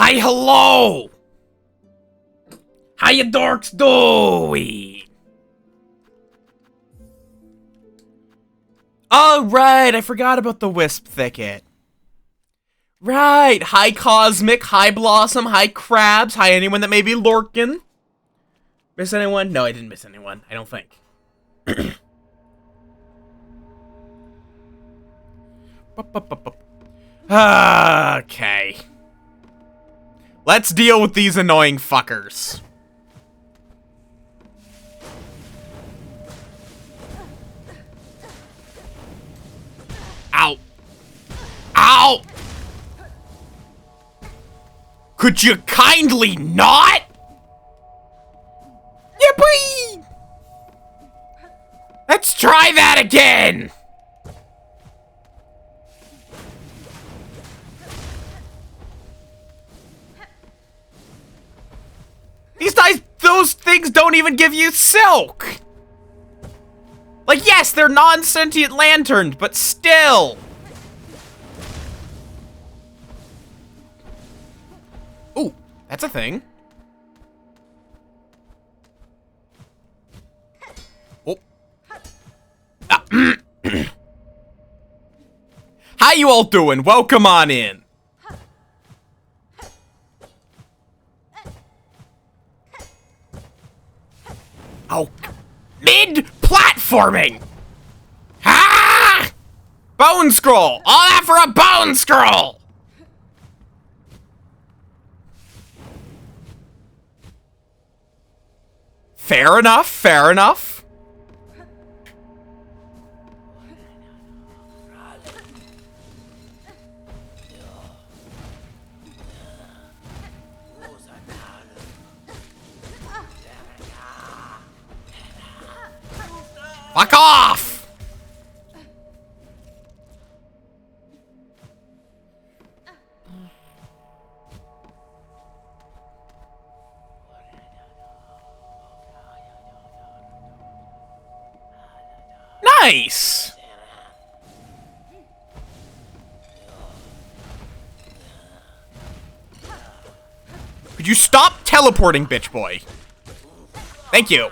Hi, hello! How you dorks doing? Oh, right, I forgot about the Wisp Thicket. Right, hi Cosmic, hi Blossom, hi Crabs, hi anyone that may be lurking. Miss anyone? No, I didn't miss anyone, I don't think. Okay. Let's deal with these annoying fuckers. Ow. Ow! Could you kindly not? Yippee! Let's try that again! Those things don't even give you silk! Like, yes, they're non-sentient lanterns, but still! Ooh, that's a thing. Oh. Ah. How you all doing? Welcome on in. Oh, mid-platforming! Ah! Bone scroll! All that for a bone scroll! Fair enough, fair enough. Fuck off! Nice! Could you stop teleporting, bitch boy? Thank you.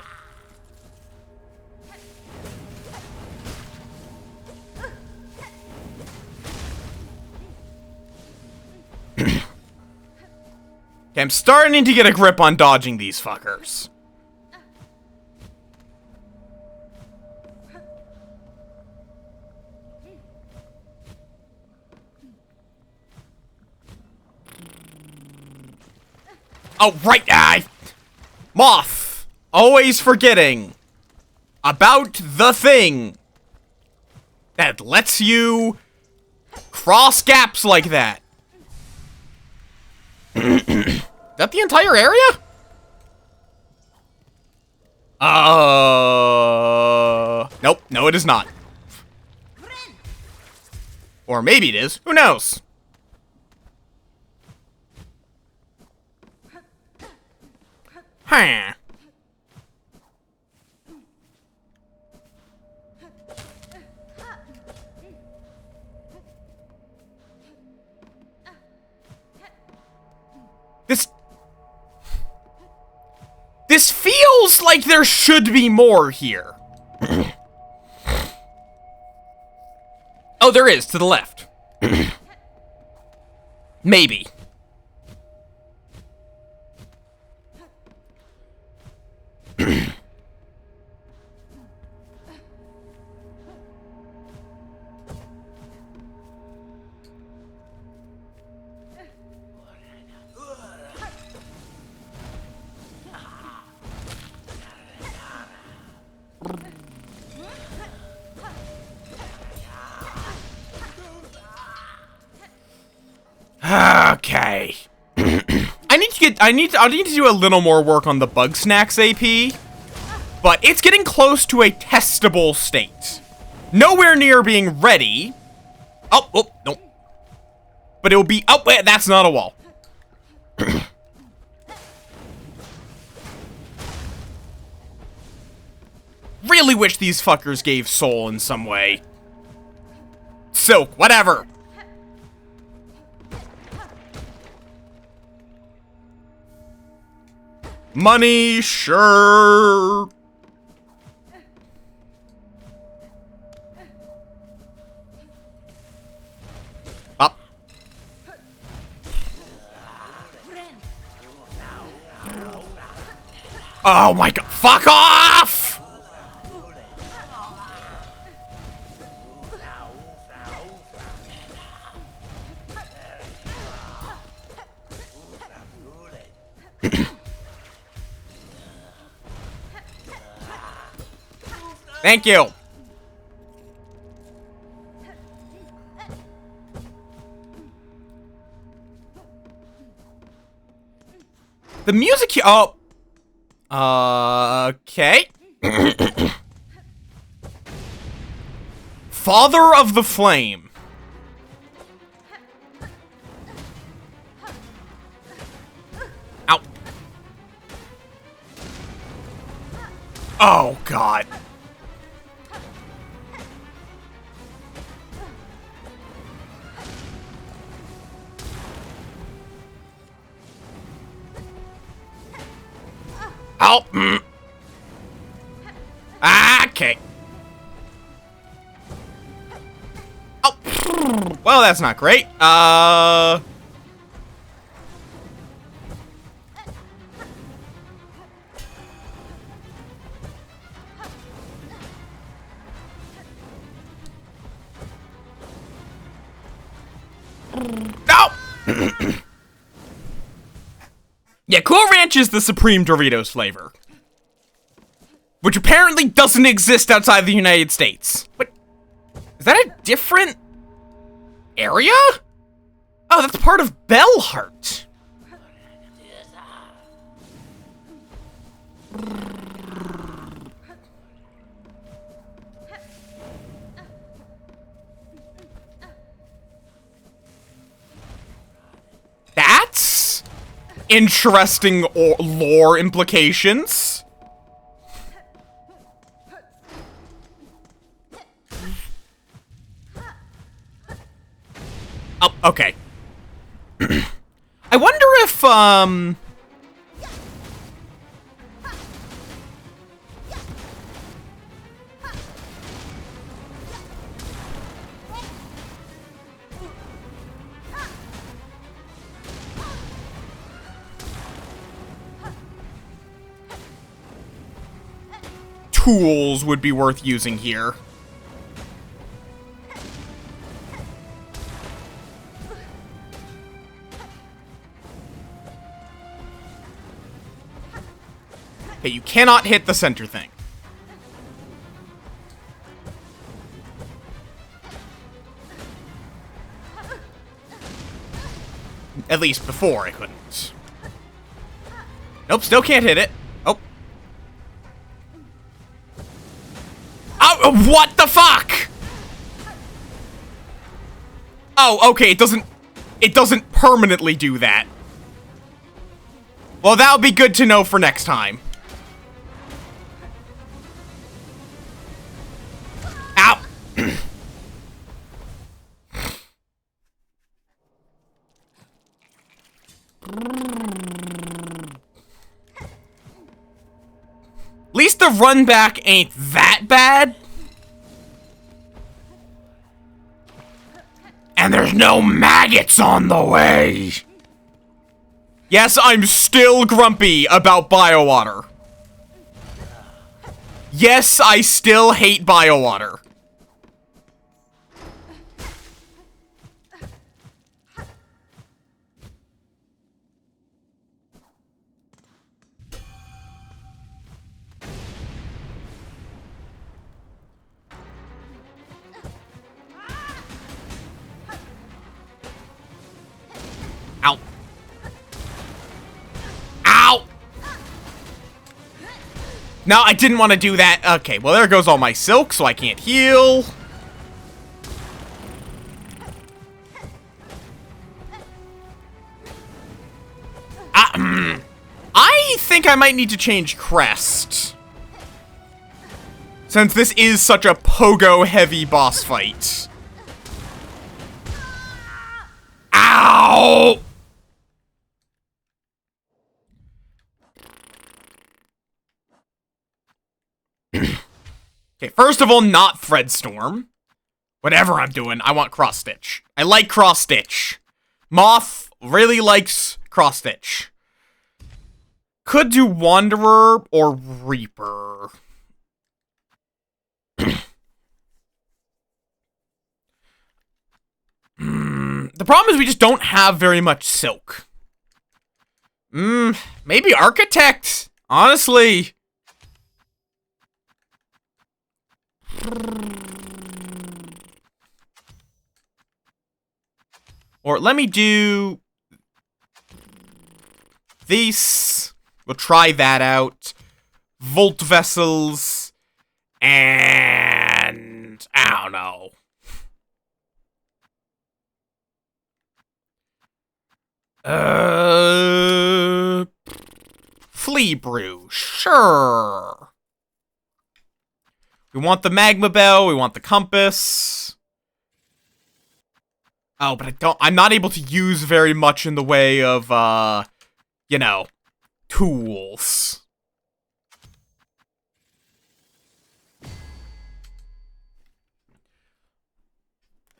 Okay, I'm starting to get a grip on dodging these fuckers. Oh, right, Moff! Always forgetting about the thing that lets you cross gaps like that. Is that the entire area? Nope, no it is not. Or maybe it is, who knows? Huh. This feels like there should be more here. Oh, there is, to the left. Maybe. Okay. I need to do a little more work on the Bug Snacks AP, but it's getting close to a testable state. Nowhere near being ready. Oh, no. But it'll be, oh, wait, that's not a wall. Really wish these fuckers gave soul in some way. Silk, whatever. Money, sure. Up. Oh my god. Fuck off! Thank you. The music here. Oh. Okay. Father of the Flame. Ow. Oh, God. Oh. Okay. Oh. Well, that's not great. No! Yeah, Cool Ranch is the supreme Doritos flavor. Which apparently doesn't exist outside the United States. What? Is that a different area? Oh, that's part of Bellheart. That's interesting lore implications. Oh, okay. I wonder if, tools would be worth using here. Okay, you cannot hit the center thing. At least before I couldn't. Nope, still can't hit it. Oh. Oh, what the fuck? Oh, okay, it doesn't permanently do that. Well, that'll be good to know for next time. Ow. At least the run back ain't that bad. And there's no maggots on the way. Yes, I'm still grumpy about BioWater. Yes, I still hate BioWater. Ow. Ow! No, I didn't want to do that. Okay, well, there goes all my silk, so I can't heal. I think I might need to change crest. Since this is such a pogo-heavy boss fight. Ow! Okay, first of all, not Threadstorm. Whatever I'm doing, I want cross-stitch. I like cross-stitch. Moff really likes cross-stitch. Could do Wanderer or Reaper. The problem is we just don't have very much silk. Maybe Architect, honestly. Or let me do this. We'll try that out. Volt Vessels. And I don't know. Flea Brew, sure. We want the Magma Bell, we want the Compass. Oh, but I'm not able to use very much in the way of, you know, tools.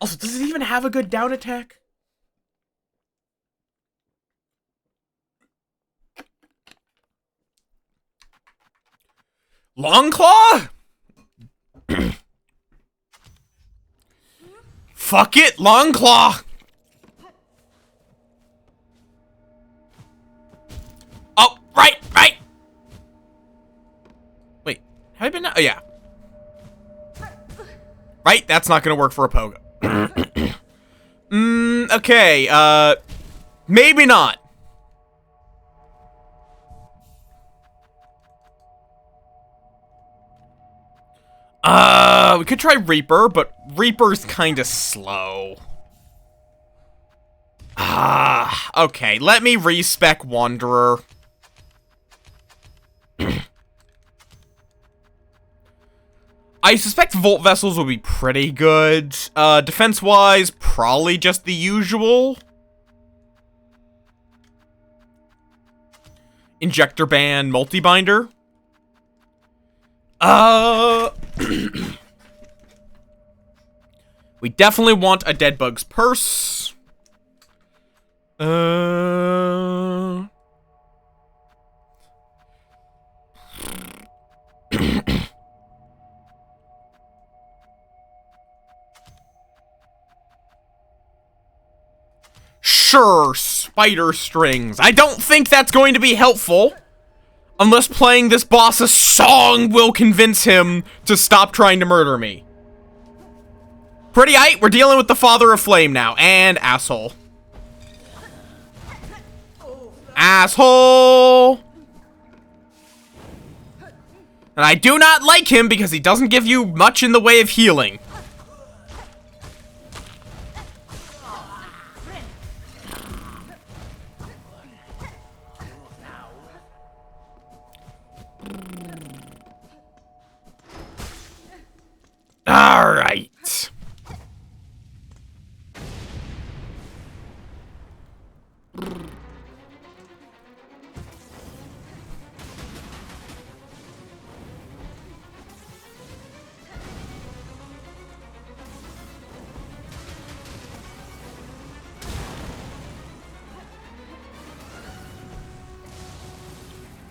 Also, does it even have a good down attack? Longclaw? Fuck it, Longclaw. Oh, right. Wait, have I been? Oh, yeah. Right, that's not gonna work for a Pogo. Okay, maybe not. We could try Reaper, but Reaper's kinda slow. Okay, let me respec Wanderer. I suspect Volt Vessels will be pretty good. Defense-wise, probably just the usual. Injector Band, Multi-Binder. We definitely want a Deadbug's Purse. Sure, Spider Strings. I don't think that's going to be helpful. Unless playing this boss's song will convince him to stop trying to murder me. Pretty aight, we're dealing with the Father of Flame now. And asshole. Asshole! And I do not like him because he doesn't give you much in the way of healing. Alright.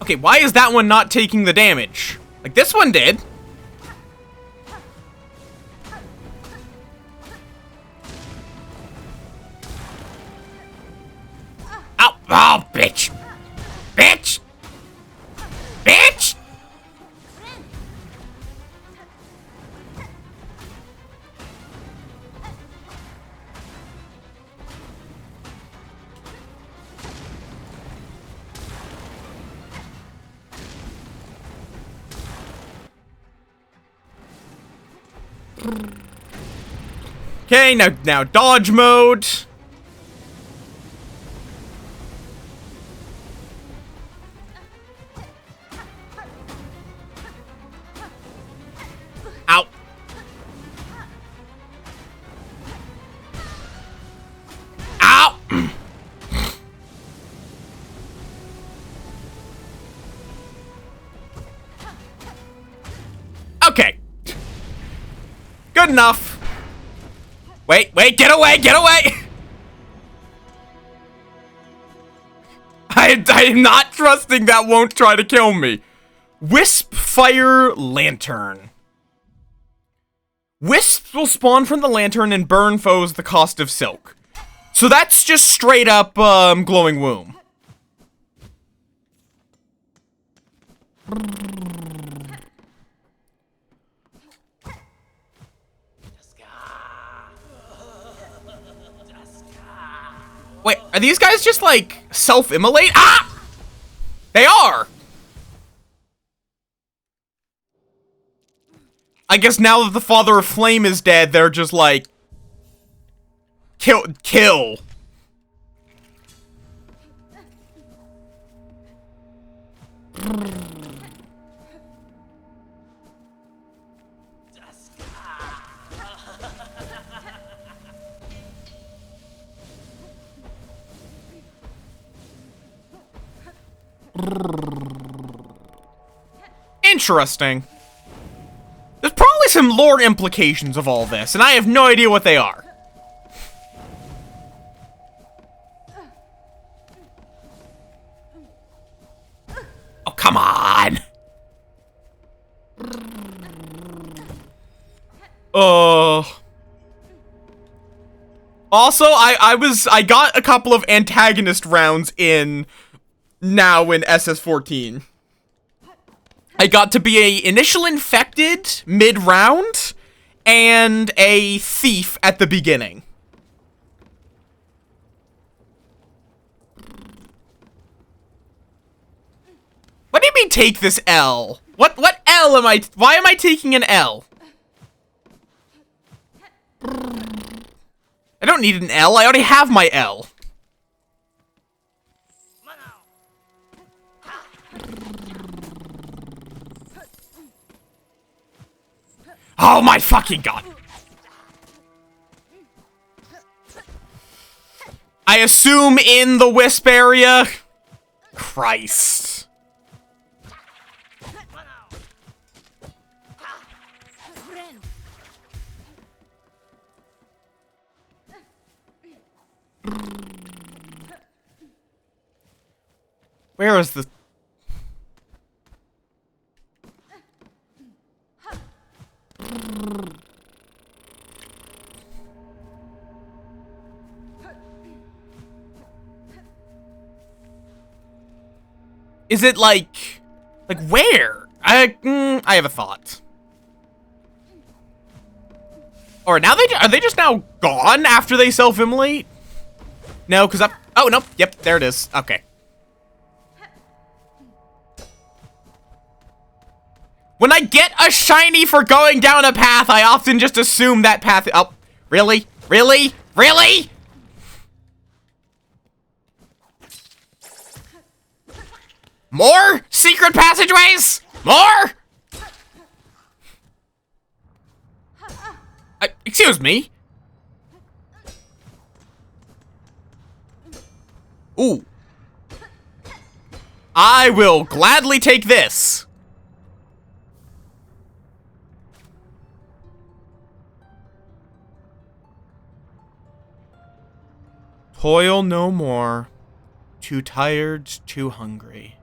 Okay, why is that one not taking the damage? Like, this one did. Ow! Oh, bitch! Bitch! Bitch! Okay, now dodge mode. Ow. Ow. Okay. enough. Wait, get away, get away! I am not trusting that won't try to kill me. Wisp Fire Lantern. Wisps will spawn from the lantern and burn foes the cost of silk. So that's just straight up, glowing womb. Wait, are these guys just, like, self-immolate? Ah! They are! I guess now that the Father of Flame is dead, they're just like... Kill. Interesting. There's probably some lore implications of all this, and I have no idea what they are. Oh, come on! Also, I got a couple of antagonist rounds in SS14. I got to be a initial infected mid-round and a thief at the beginning. What do you mean take this L? What L am I? Why am I taking an L? I don't need an L. I already have my L. Oh my fucking god! I assume in the wisp area? Christ. Where is the... Is it like where? I have a thought. Or now are they just now gone after they self-immolate? No, because oh no, yep, there it is. Okay. When I get a shiny for going down a path, I often just assume that path. Oh, really? Really? Really? More secret passageways? More? Excuse me? Ooh. I will gladly take this. Toil no more. Too tired, too hungry.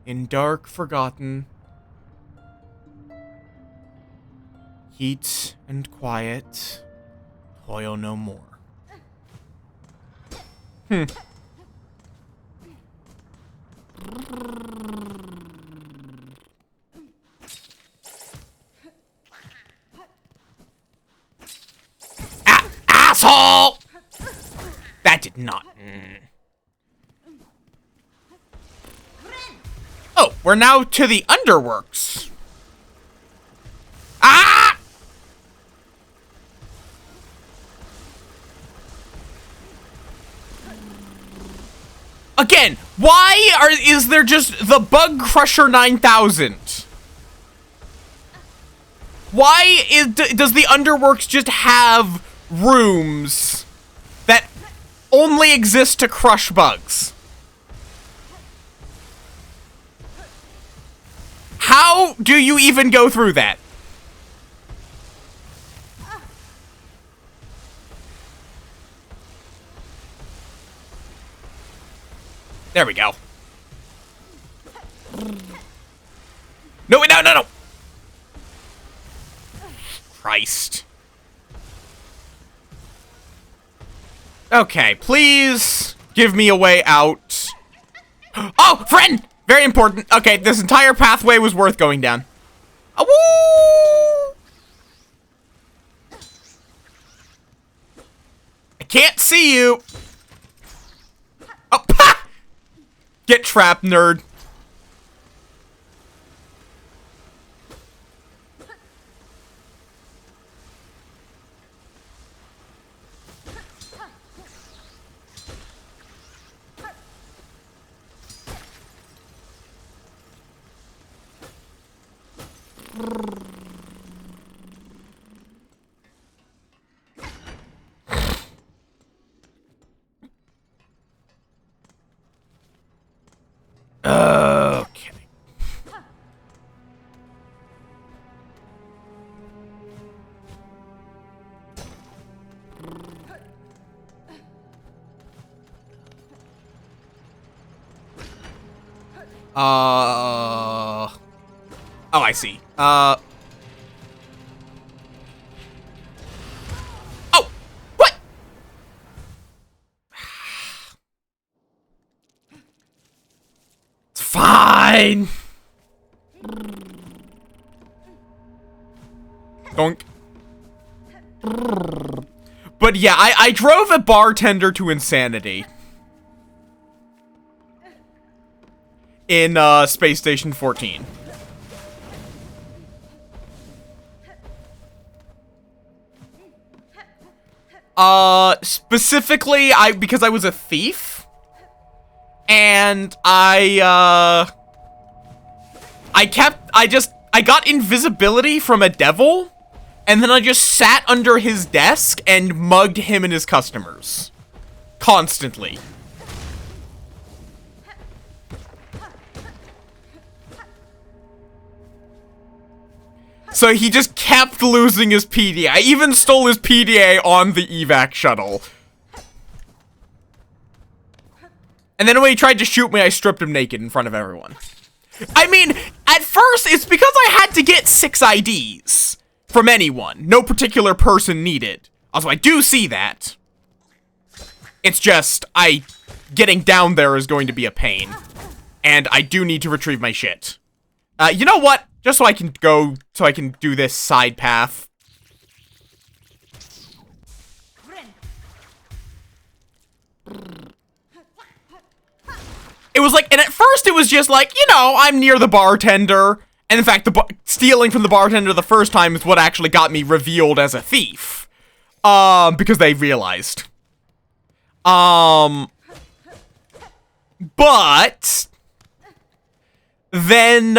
In dark, forgotten, heat and quiet, toil no more. Asshole! That did not. Oh, we're now to the underworks. Ah! Again, why is there just the Bug Crusher 9000? Why does the underworks just have rooms that only exist to crush bugs? How do you even go through that? There we go. No, wait, no, no, no! Christ. Okay, please give me a way out. Oh, friend! Very important. Okay, this entire pathway was worth going down. Oh, woo! I can't see you. Oh, pa! Get trapped, nerd. Okay. Oh, I see. Oh, what? It's fine. Donk. But yeah, I drove a bartender to insanity. In, Space Station 14. Specifically, because I was a thief. And I got invisibility from a devil. And then I just sat under his desk and mugged him and his customers. Constantly. So he just kept losing his PDA. I even stole his PDA on the evac shuttle. And then when he tried to shoot me, I stripped him naked in front of everyone. I mean, at first, it's because I had to get 6 IDs from anyone. No particular person needed. Also, I do see that. It's just, getting down there is going to be a pain. And I do need to retrieve my shit. You know what? Just so I can do this side path. It was like, and at first it was just like, you know, I'm near the bartender. And in fact, stealing from the bartender the first time is what actually got me revealed as a thief. Because they realized. But then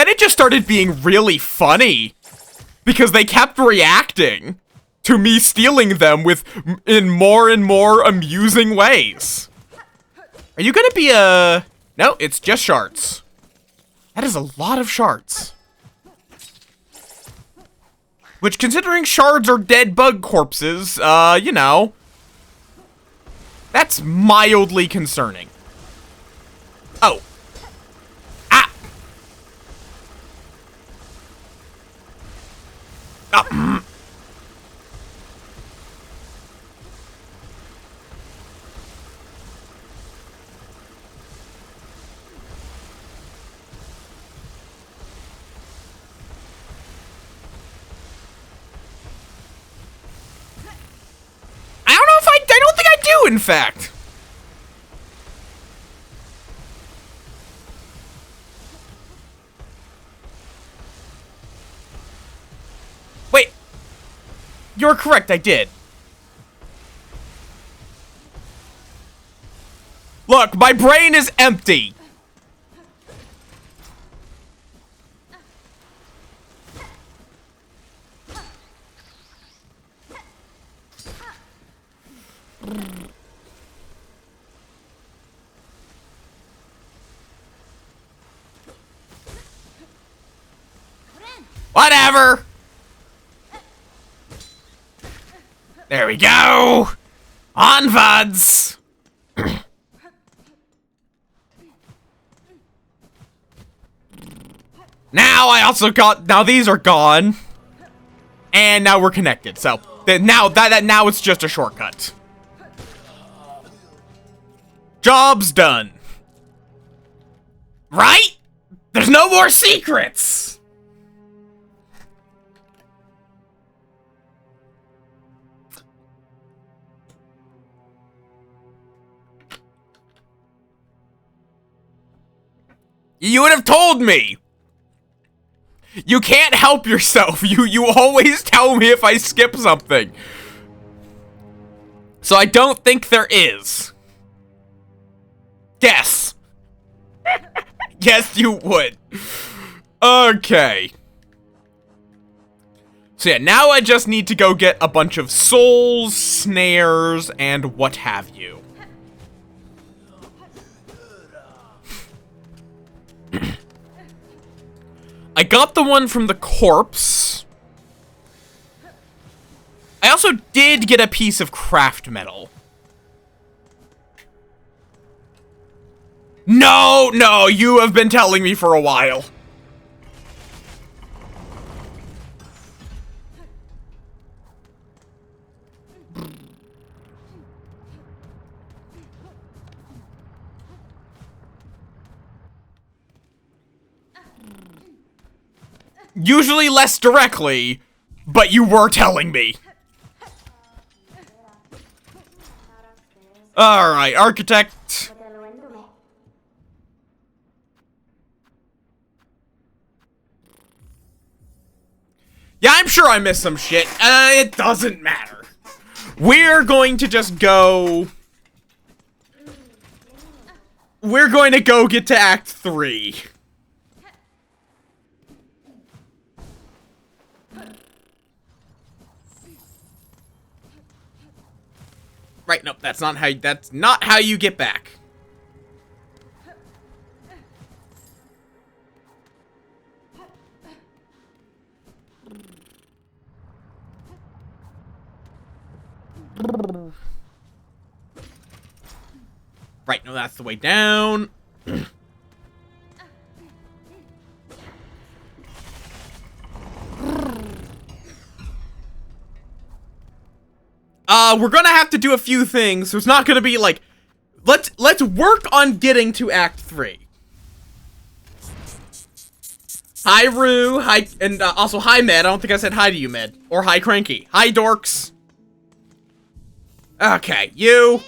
it just started being really funny because they kept reacting to me stealing them in more and more amusing ways. Are you gonna be a... No, it's just shards. That is a lot of shards. Which, considering shards are dead bug corpses, you know, that's mildly concerning. Oh. Ah! Oh. I don't think I do, in fact. Wait. You're correct, I did. Look, my brain is empty. Whatever. There we go. Onwards. Now I also got, now these are gone. And now we're connected, so now now it's just a shortcut. Job's done. Right? There's no more secrets. You would have told me. You can't help yourself. You always tell me if I skip something. So I don't think there is. Guess. Yes, you would. Okay. So yeah, now I just need to go get a bunch of souls, snares, and what have you. I got the one from the corpse. I also did get a piece of craft metal. No, you have been telling me for a while. Usually less directly, but you were telling me. Alright, architect. Yeah, I'm sure I missed some shit. It doesn't matter. We're going to just go... We're going to go get to Act 3. Right, nope, that's not how you get back. Right, no, that's the way down. We're gonna have to do a few things, so it's not gonna be like, let's work on getting to Act 3. Hi, Rue, hi, and also hi, Med. I don't think I said hi to you, Med. Or hi, Cranky. Hi, dorks. Okay, you.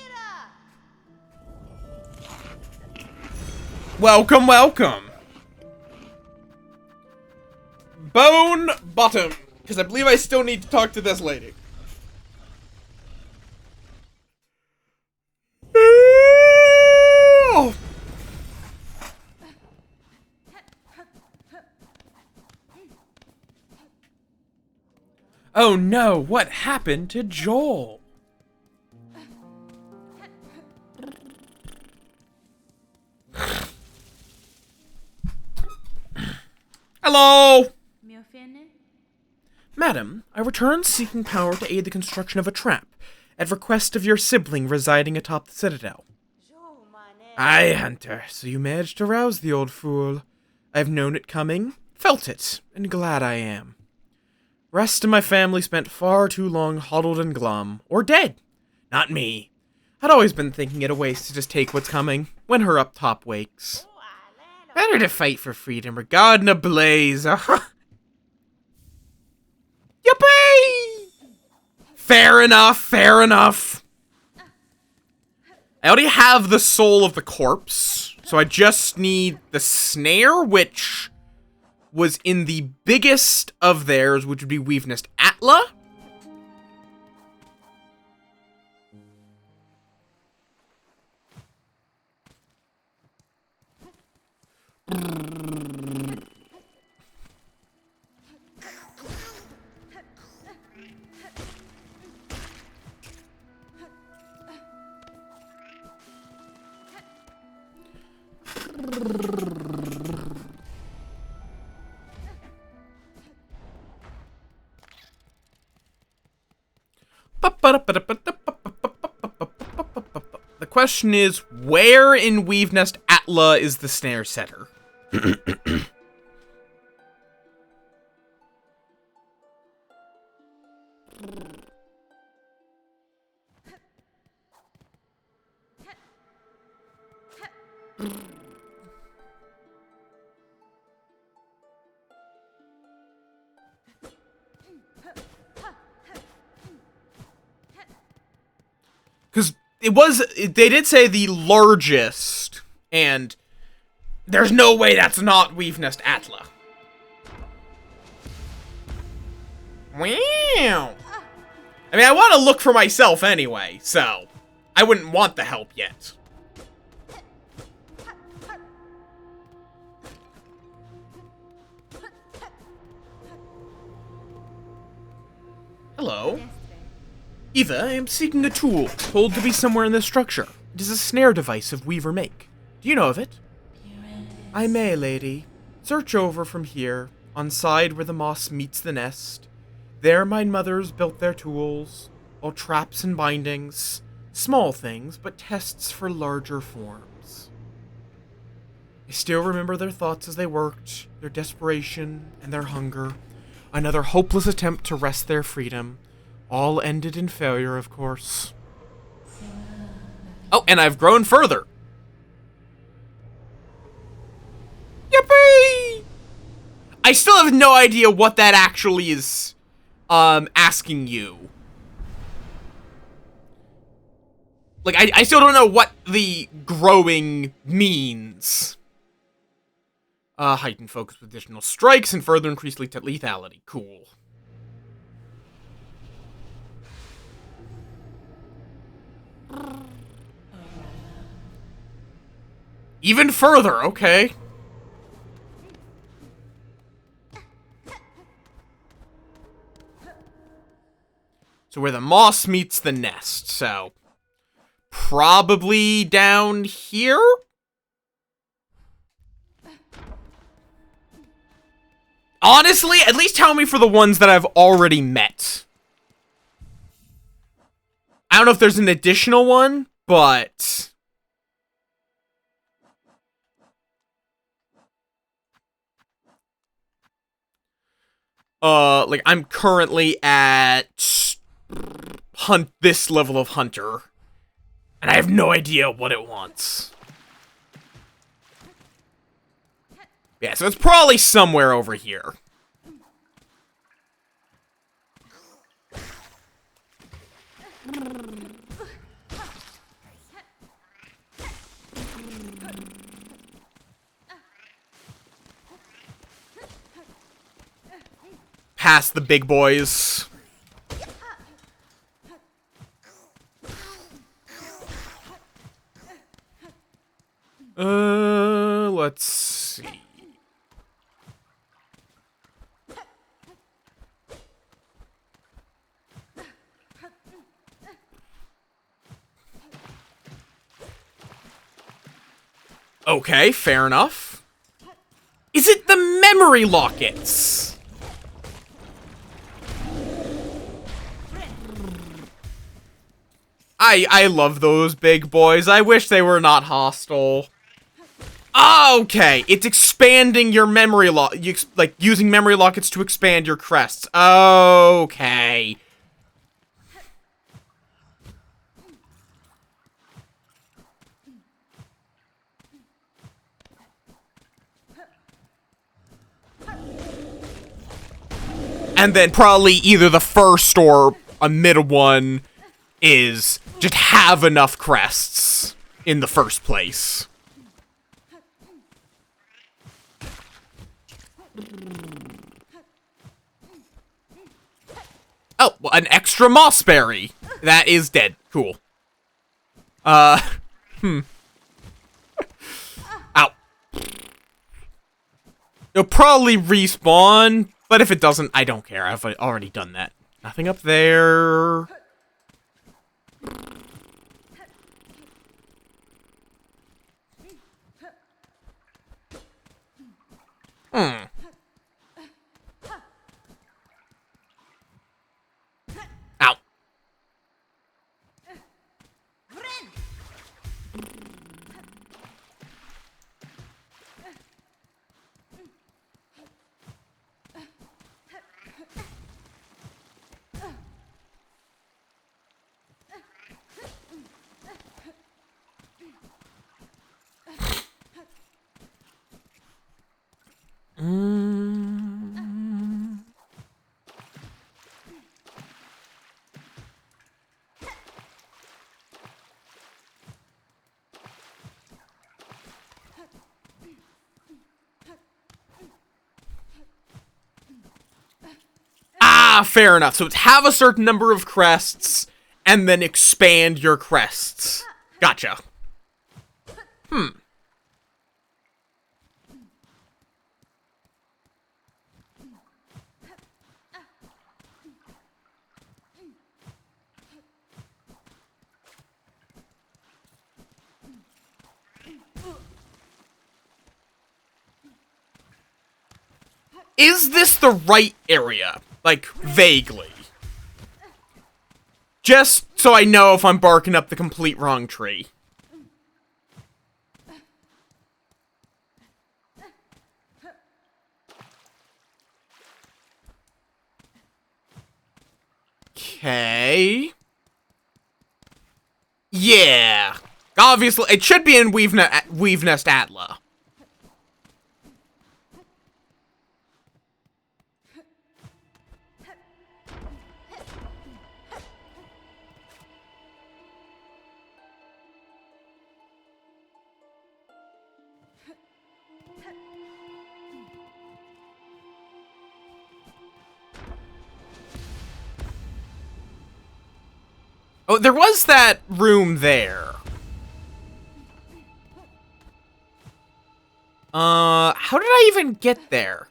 Welcome, welcome. Bone Bottom, because I believe I still need to talk to this lady. Oh no, what happened to Joel? Hello! Madam, I returned seeking power to aid the construction of a trap, at request of your sibling residing atop the citadel. Aye, Hunter, so you managed to rouse the old fool. I've known it coming, felt it, and glad I am. Rest of my family spent far too long huddled and glum, or dead. Not me. I'd always been thinking it a waste to just take what's coming, when her up top wakes. Better to fight for freedom or God in a blaze. Yippee! Fair enough, fair enough. I already have the soul of the corpse, so I just need the snare, which was in the biggest of theirs, which would be Weavenest Atla. The question is, where in Weavenest Atla is the snare setter? Because they did say the largest, and there's no way that's not Weave Nest Atla. Wow. I mean, I want to look for myself anyway, so I wouldn't want the help yet. Hello. Eva, I am seeking a tool, told to be somewhere in this structure. It is a snare device of Weaver make. Do you know of it? I may, lady. Search over from here, on side where the moss meets the nest. There my mothers built their tools, all traps and bindings. Small things, but tests for larger forms. I still remember their thoughts as they worked, their desperation and their hunger. Another hopeless attempt to wrest their freedom. All ended in failure, of course. Oh, and I've grown further. Yippee! I still have no idea what that actually is, asking you. Like, I still don't know what the growing means. Heightened focus with additional strikes and further increased lethality. Cool. Even further, okay. So where the moss meets the nest, so probably down here? Honestly, at least tell me for the ones that I've already met. I don't know if there's an additional one, but like I'm currently at this level of hunter, and I have no idea what it wants. Yeah, so it's probably somewhere over here. Past the big boys. Let's see. Okay, fair enough. Is it the memory lockets? I love those big boys. I wish they were not hostile. Okay, it's expanding your memory like using memory lockets to expand your crests. Okay. And then probably either the first or a middle one is just have enough crests in the first place. Oh, well, an extra mossberry. That is dead. Cool. Ow. It'll probably respawn, but if it doesn't, I don't care. I've already done that. Nothing up there. Ow. Ah, fair enough. So it's have a certain number of crests, and then expand your crests. Gotcha. Is this the right area? Like, vaguely. Just so I know if I'm barking up the complete wrong tree. Okay. Yeah. Obviously, it should be in Weave Nest Atla. Oh, there was that room there. How did I even get there?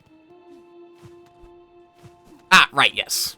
Ah, right, yes.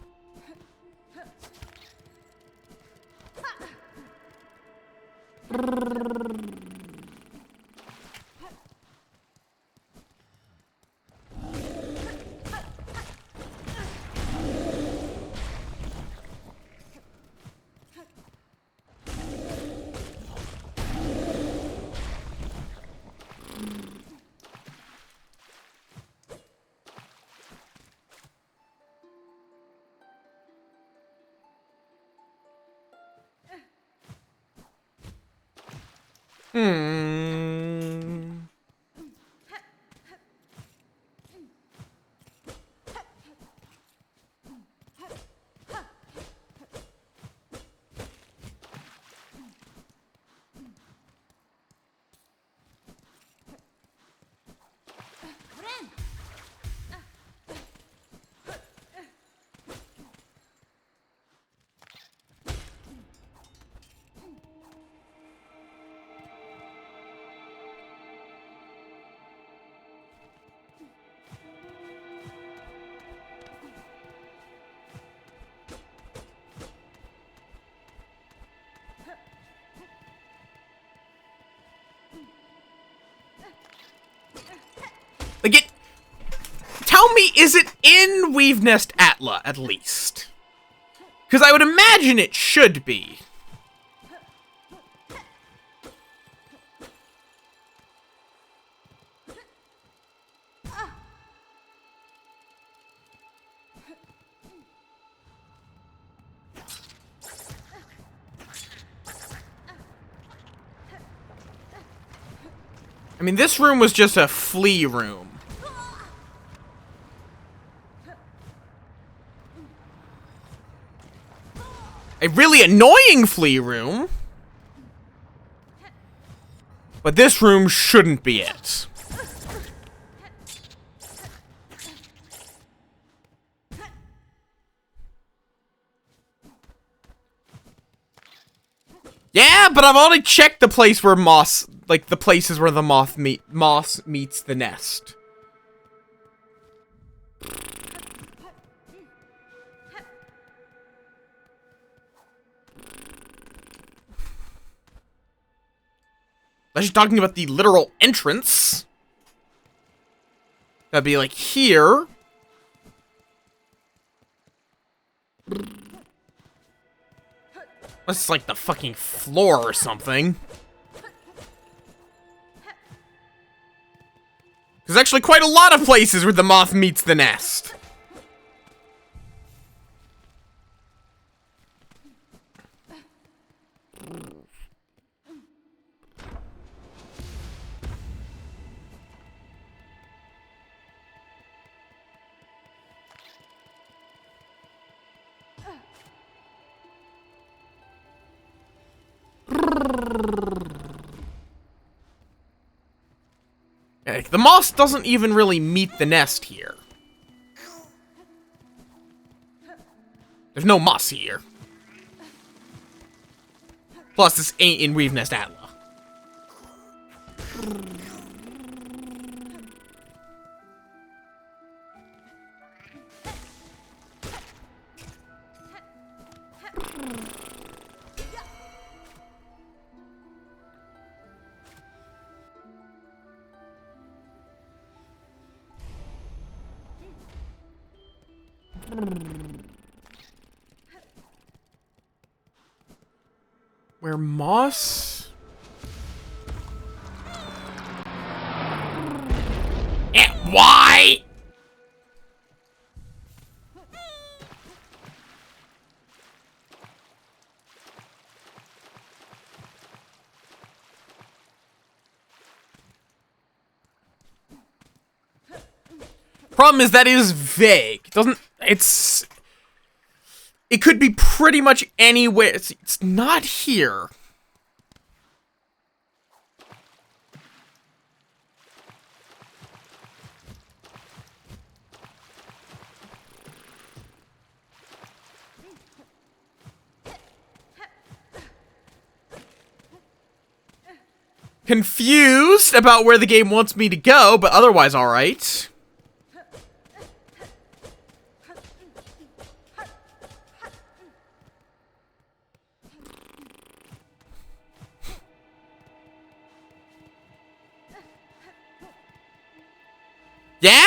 Like it... Tell me, is it in Weave Nest Atla, at least? Because I would imagine it should be. I mean, this room was just a flea room. A really annoying flea room. But this room shouldn't be it. Yeah, but I've already checked the place where Moss, like the places where the Moss meets the nest. Unless you're talking about the literal entrance. That'd be like here. Unless it's like the fucking floor or something. There's actually quite a lot of places where the moth meets the nest. The moss doesn't even really meet the nest here. There's no moss here. Plus, this ain't in Weave Nest Atla. Where moss? Why? Problem is that is vague. It could be pretty much anywhere. It's not here. Confused about where the game wants me to go, but otherwise all right. Yeah?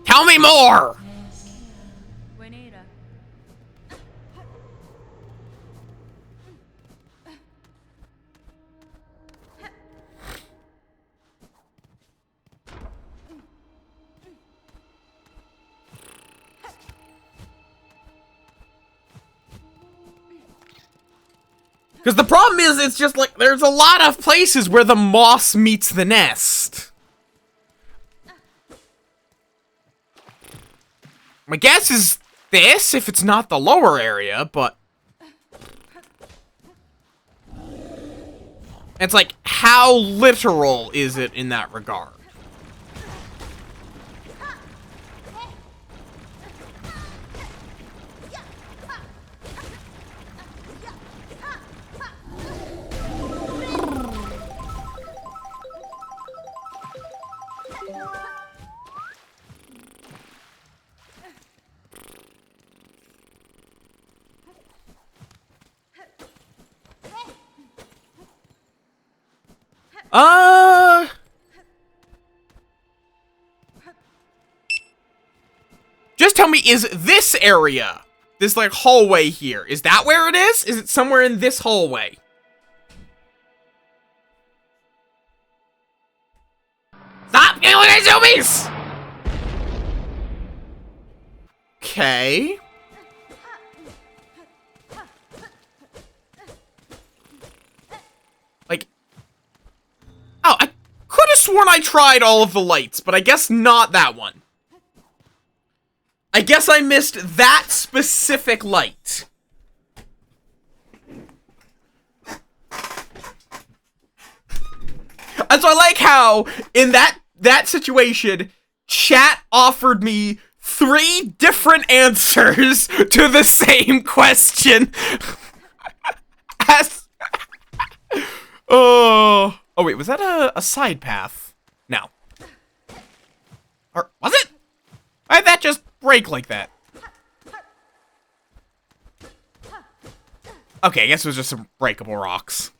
Tell me more! Because the problem is, it's just like, there's a lot of places where the moss meets the nest. My guess is this, if it's not the lower area, but... It's like, how literal is it in that regard? Just tell me, is this area, this like hallway here, is that where it is? Is it somewhere in this hallway? Stop killing my zombies! Okay. Like, oh, I could have sworn I tried all of the lights, but I guess not that one. I guess I missed that specific light. And so I like how, in that situation, chat offered me 3 different answers to the same question. Oh wait, was that a side path? No. Or was it? Why did that just break like that? Okay, I guess it was just some breakable rocks.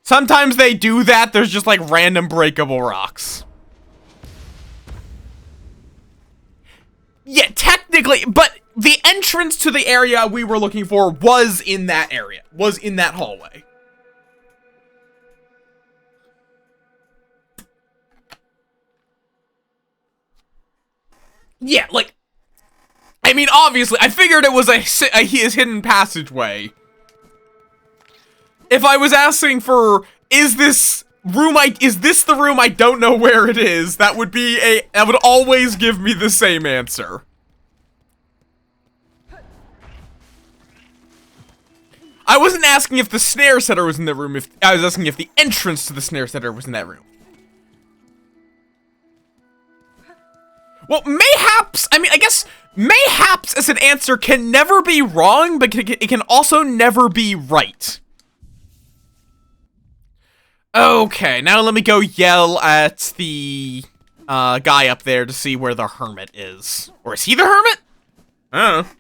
Sometimes they do that, there's just like random breakable rocks. Yeah, technically, but the entrance to the area we were looking for was in that area, was in that hallway. Yeah, like, I mean, obviously, I figured it was his hidden passageway. If I was asking for, is this the room I don't know where it is, that would always give me the same answer. I wasn't asking if the snare setter was in the room, I was asking if the entrance to the snare setter was in that room. Well, mayhaps, I mean, I guess mayhaps as an answer can never be wrong, but it can also never be right. Okay, now let me go yell at the guy up there to see where the hermit is. Or is he the hermit? I don't know.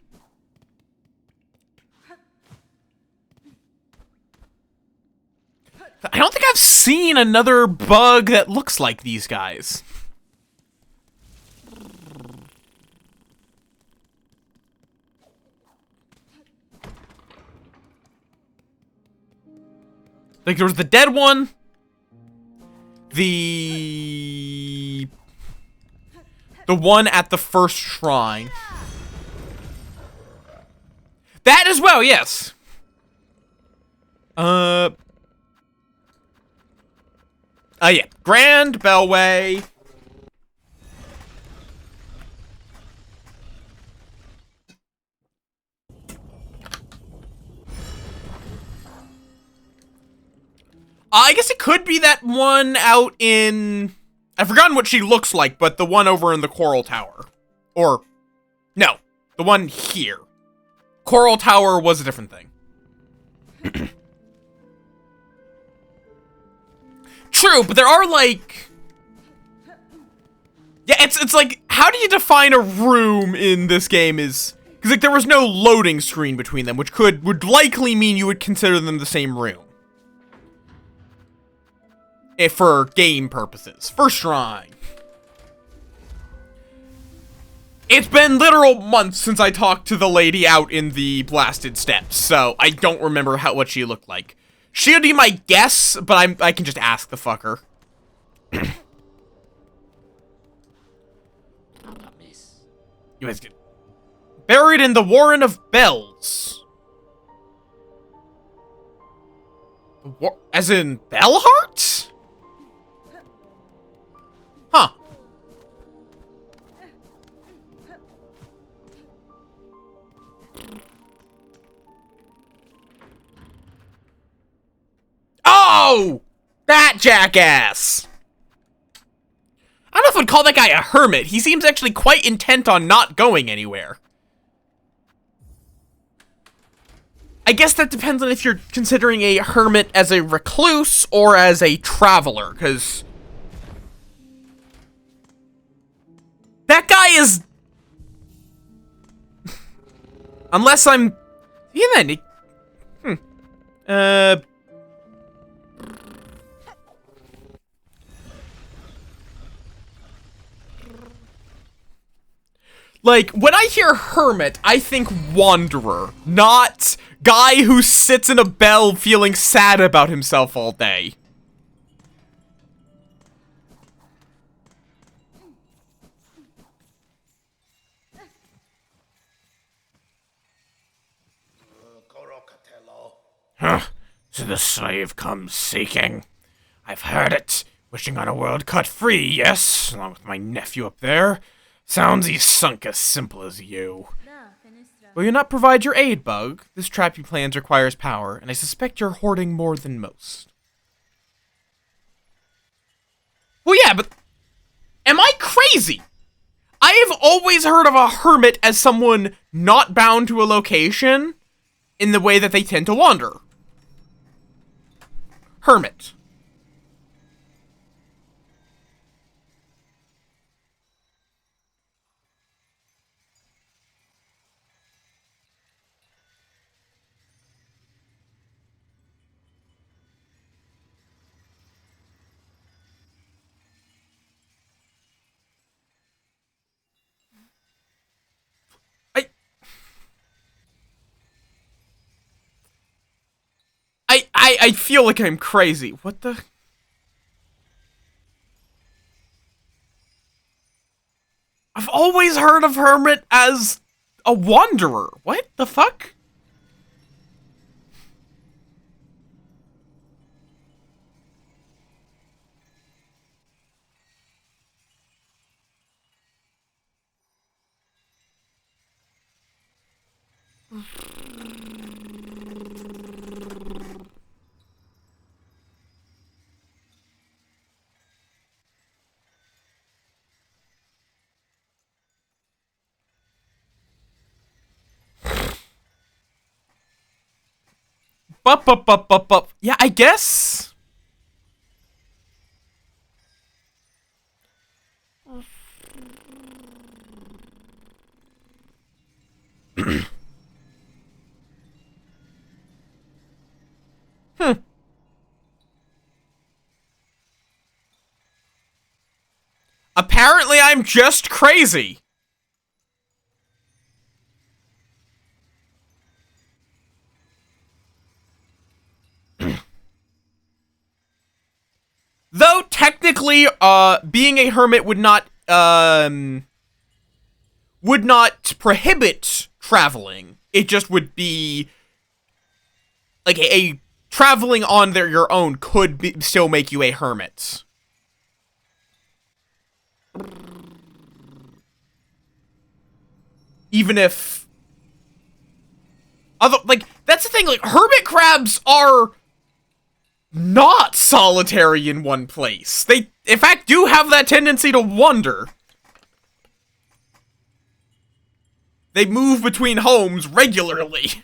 I don't think I've seen another bug that looks like these guys. Like, there was the dead one. The one at the first shrine. That as well, yes. Yeah. Grand Bellway. I guess it could be that one out in... I've forgotten what she looks like, but the one over in the Coral Tower. Or... No. The one here. Coral Tower was a different thing. True, but there are, like... Yeah, it's like, how do you define a room in this game is... Because, like, there was no loading screen between them, which would likely mean you would consider them the same room. If for game purposes. First shrine. It's been literal months since I talked to the lady out in the blasted steppes, so I don't remember what she looked like. She would be my guess, but I can just ask the fucker. You guys get buried in the Warren of Bells. As in Bellheart? Huh. Oh! That jackass! I don't know if I'd call that guy a hermit. He seems actually quite intent on not going anywhere. I guess that depends on if you're considering a hermit as a recluse or as a traveler, because... That guy is... Unless I'm... Yeah, then... Like, when I hear hermit, I think wanderer, not guy who sits in a bell feeling sad about himself all day. Huh, so the slave comes seeking. I've heard it. Wishing on a world cut free, yes, along with my nephew up there. Sounds he's sunk as simple as you. Will you not provide your aid, Bug? This trap you plans requires power, and I suspect you're hoarding more than most. Well, yeah, but... Am I crazy? I have always heard of a hermit as someone not bound to a location in the way that they tend to wander. Hermit. I feel like I'm crazy. What the? I've always heard of hermit as a wanderer. What the fuck? Yeah, I guess. Apparently, I'm just crazy. Though, technically, being a hermit would not prohibit traveling. It just would be, like, a traveling on your own could still make you a hermit. Even if, that's the thing, like, hermit crabs are not solitary in one place. They, in fact, do have that tendency to wander. They move between homes regularly.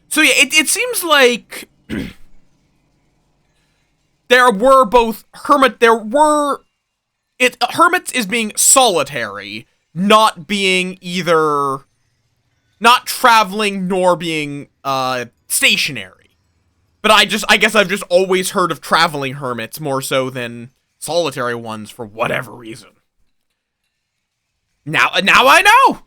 So yeah, it seems like hermits is being solitary, not being either, not traveling nor being stationary. But I guess I've just always heard of traveling hermits more so than solitary ones for whatever reason. Now I know!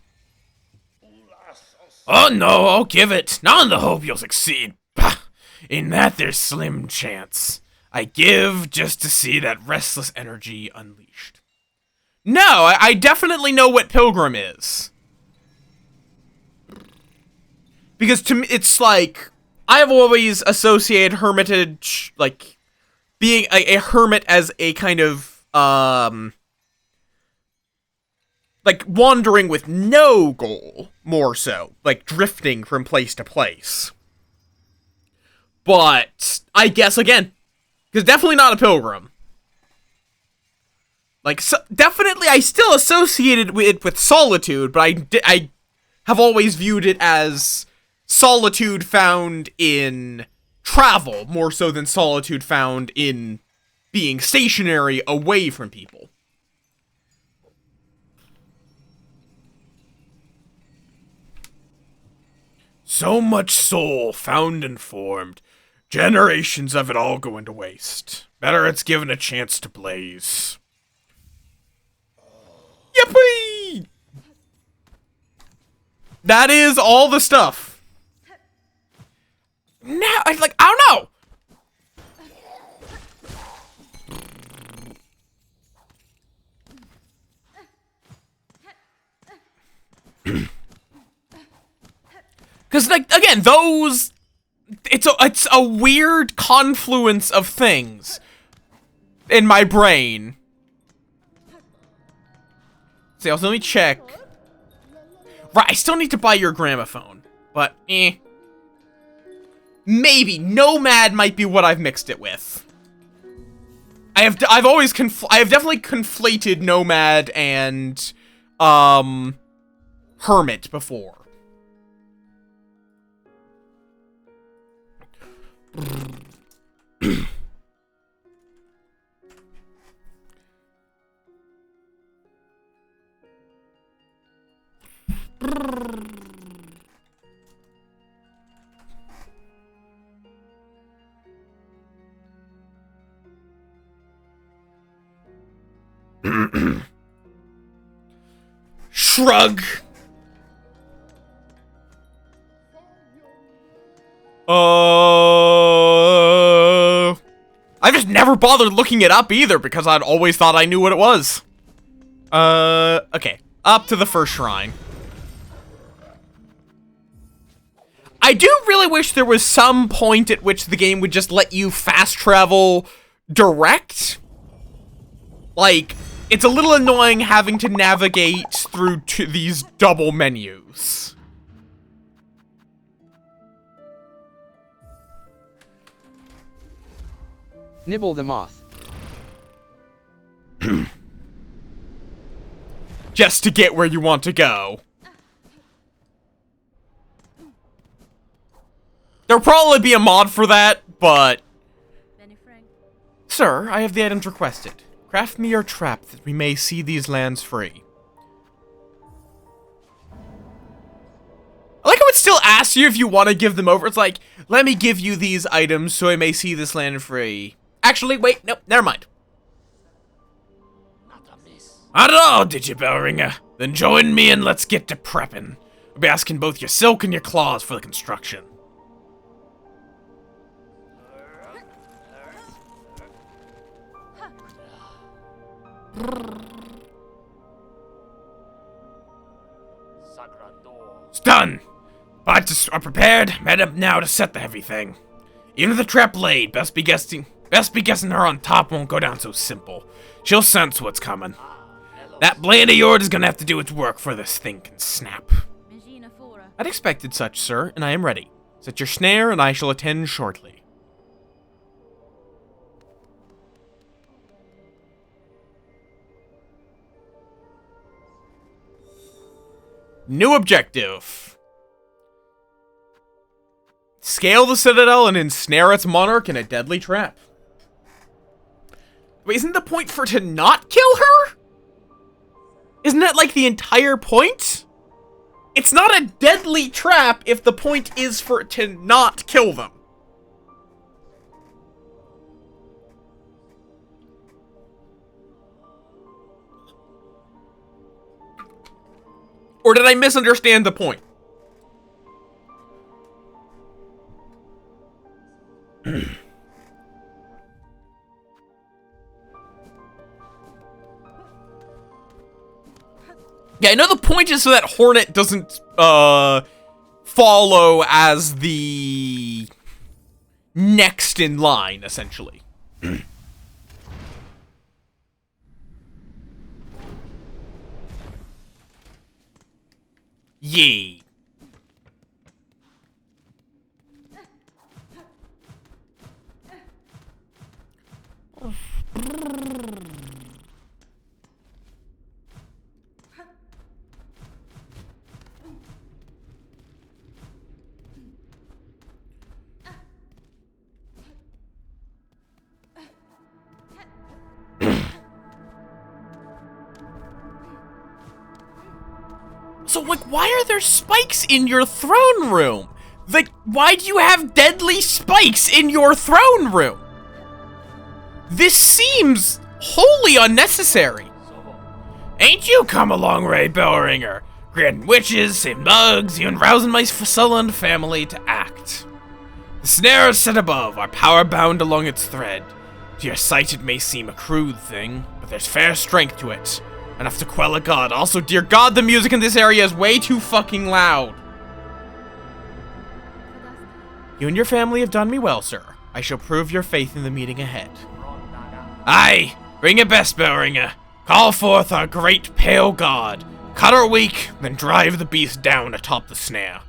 Oh no, I'll give it. Not in the hope you'll succeed. Bah, in that there's slim chance. I give just to see that restless energy unleashed. No, I definitely know what Pilgrim is. Because to me, it's like, I have always associated hermitage, like, being a hermit as a kind of, like, wandering with no goal, more so. Like, drifting from place to place. But, I guess, again, because definitely not a pilgrim. Like, so, definitely, I still associated it with solitude, but I have always viewed it as solitude found in travel, more so than solitude found in being stationary away from people. So much soul found and formed. Generations of it all going to waste. Better it's given a chance to blaze. Yippee! That is all the stuff. Now, I don't know. Because, like, again, those, it's a weird confluence of things in my brain. See, let me check. Right, I still need to buy your gramophone, but maybe Nomad might be what I've mixed it with. I have definitely conflated Nomad and Hermit before. Shrug. I just never bothered looking it up either because I'd always thought I knew what it was. Okay. Up to the first shrine. I do really wish there was some point at which the game would just let you fast travel direct. Like, it's a little annoying having to navigate through these double menus. Nibble the moth. Just to get where you want to go. There'll probably be a mod for that, but... Sir, I have the items requested. Craft me your trap that we may see these lands free. I like how it still asks you if you want to give them over. It's like, let me give you these items so I may see this land free. Actually, wait, nope, never mind. Not at all, did you, Bellringer? Then join me and let's get to prepping. I'll be asking both your silk and your claws for the construction. It's done! Bots are prepared, head up now to set the heavy thing. Even if the trap laid, best be guessing her on top won't go down so simple. She'll sense what's coming. That blade of yours is gonna have to do its work for this thing can snap. I'd expected such, sir, and I am ready. Set your snare, and I shall attend shortly. New objective. Scale the citadel and ensnare its monarch in a deadly trap. Wait, isn't the point for to not kill her? Isn't that like the entire point? It's not a deadly trap if the point is for it to not kill them. Or did I misunderstand the point? Yeah, I know the point is so that Hornet doesn't, follow as the next in line, essentially. Yee. So, like, why are there spikes in your throne room? Like, why do you have deadly spikes in your throne room? This seems wholly unnecessary. Ain't you come a long way, Bellringer? Creating witches, saving bugs, even rousing my sullen family to act. The snare is set above, our power bound along its thread. To your sight it may seem a crude thing, but there's fair strength to it. Enough to quell a god. Also, dear God, the music in this area is way too fucking loud. You and your family have done me well, sir. I shall prove your faith in the meeting ahead. Aye, bring your best, Bellringer. Call forth our great pale god. Cut our weak, then drive the beast down atop the snare.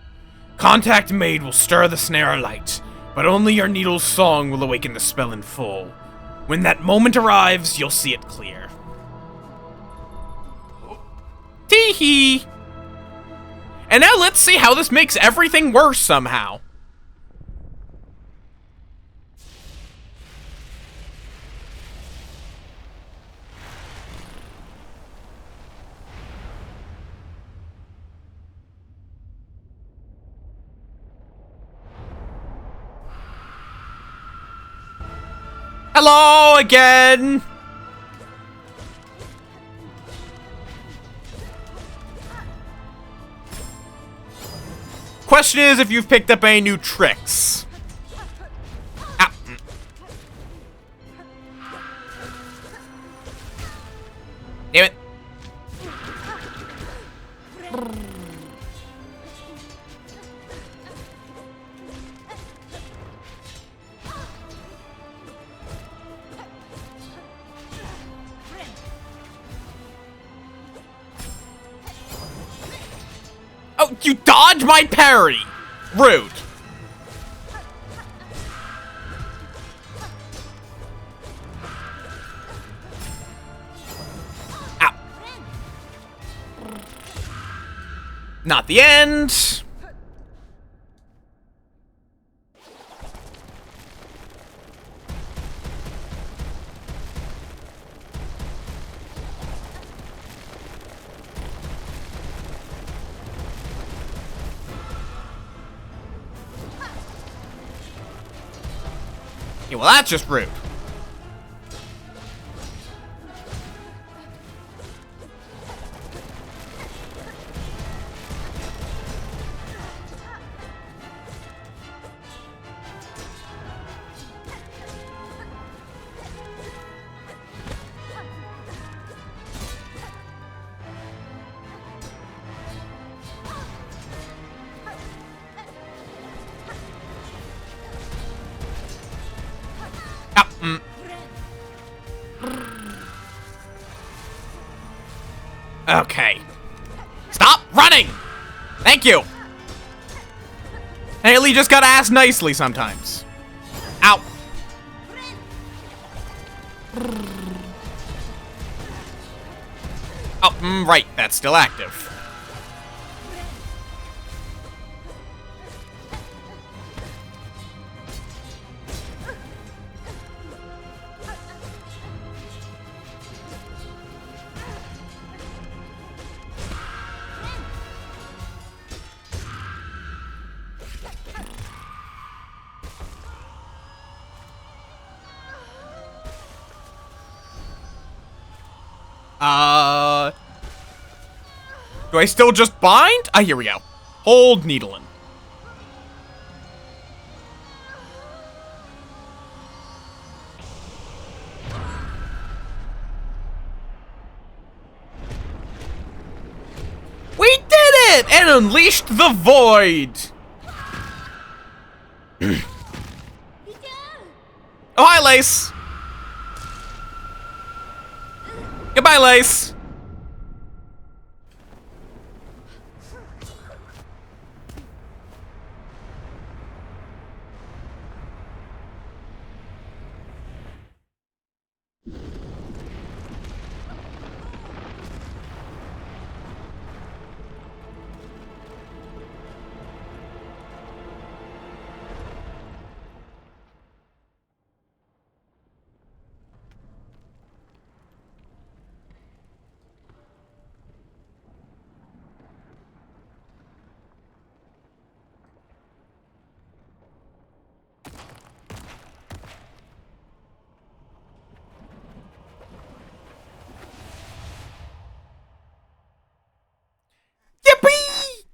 Contact made will stir the snare alight, but only your needle's song will awaken the spell in full. When that moment arrives, you'll see it clear. Tee-hee! And now let's see how this makes everything worse somehow. Hello again! Question is if you've picked up any new tricks. Ah. Damn it. Oh, you dodged my parry! Rude. Ow. Not the end. Okay, well, that's just rude. Okay. Stop running! Thank you! Haley just gotta ask nicely sometimes. Ow. Oh, right, that's still active. Do I still just bind? Ah, here we go. Hold needling. We did it! And unleashed the void! Oh, hi, Lace! Goodbye, Lace! Yippee!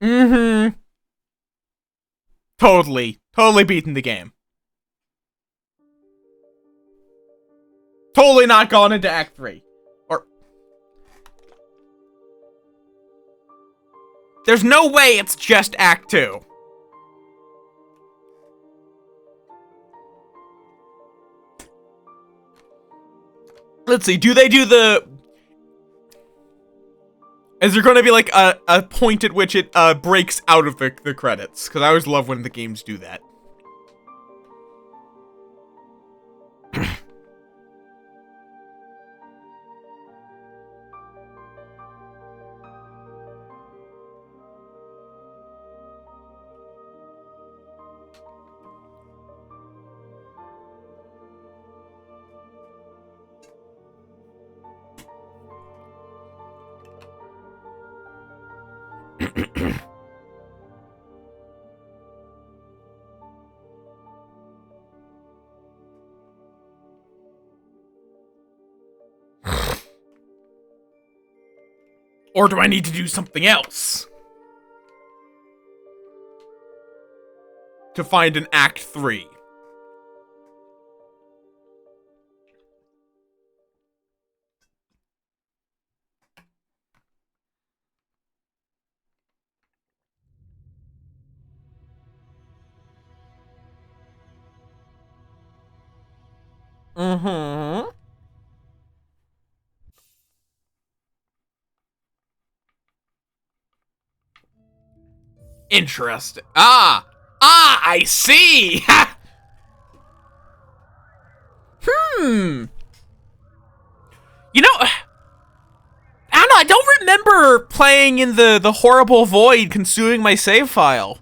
Mm-hmm. Totally beaten the game. Totally not gone into Act 3. Or... There's no way it's just Act 2. Let's see, do they do the... Is there gonna be like a point at which it breaks out of the credits? Because I always love when the games do that. Or do I need to do something else? To find an Act 3. Mm-hmm. Interesting. I see. You know, I don't know. I don't remember playing in the horrible void consuming my save file.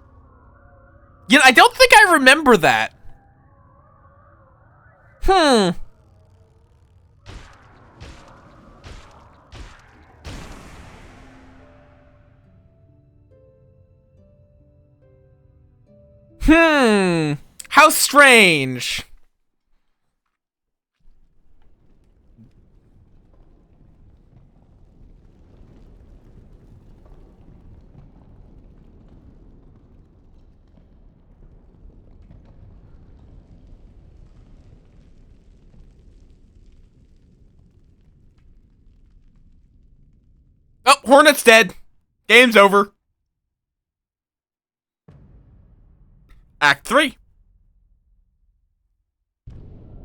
You know, I don't think I remember that. How strange. Oh, Hornet's dead. Game's over. Act 3.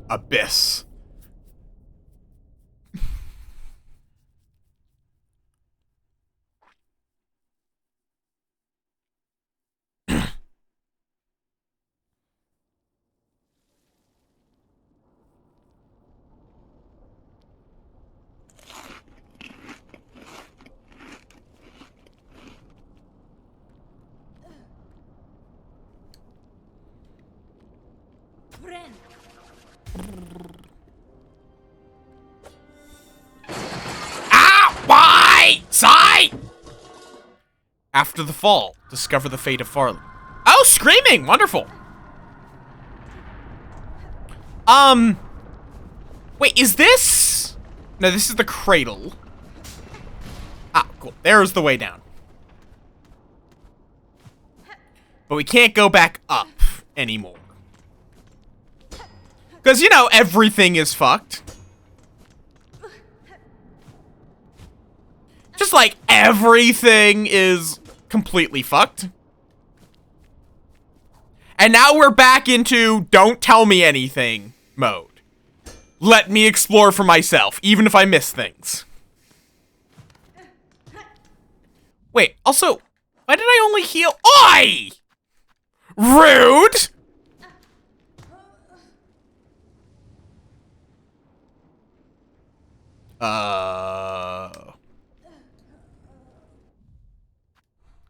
Abyss. Why? Sigh! After the fall, discover the fate of Farley. Oh, screaming! Wonderful. Wait, is this? No, this is the cradle. Ah, cool. There's the way down. But we can't go back up anymore. Because, you know, everything is fucked. Just like everything is completely fucked. And now we're back into don't tell me anything mode. Let me explore for myself, even if I miss things. Wait, also, why did I only heal? Oi! Rude!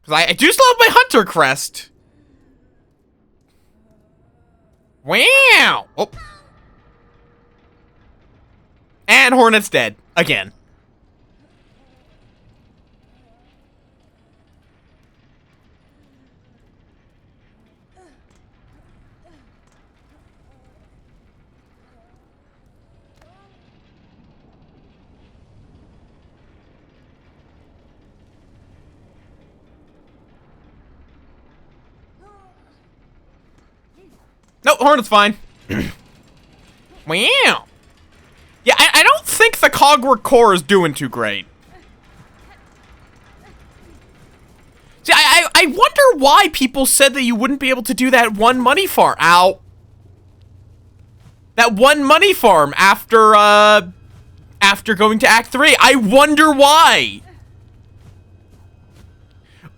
Because I do still have my Hunter Crest. Wow! Oh. And Hornet's dead. Again. No, Hornet's fine. Wow. Yeah, I don't think the Cogwork core is doing too great. See, I wonder why people said that you wouldn't be able to do that one money farm. Ow. That one money farm after going to Act 3. I wonder why.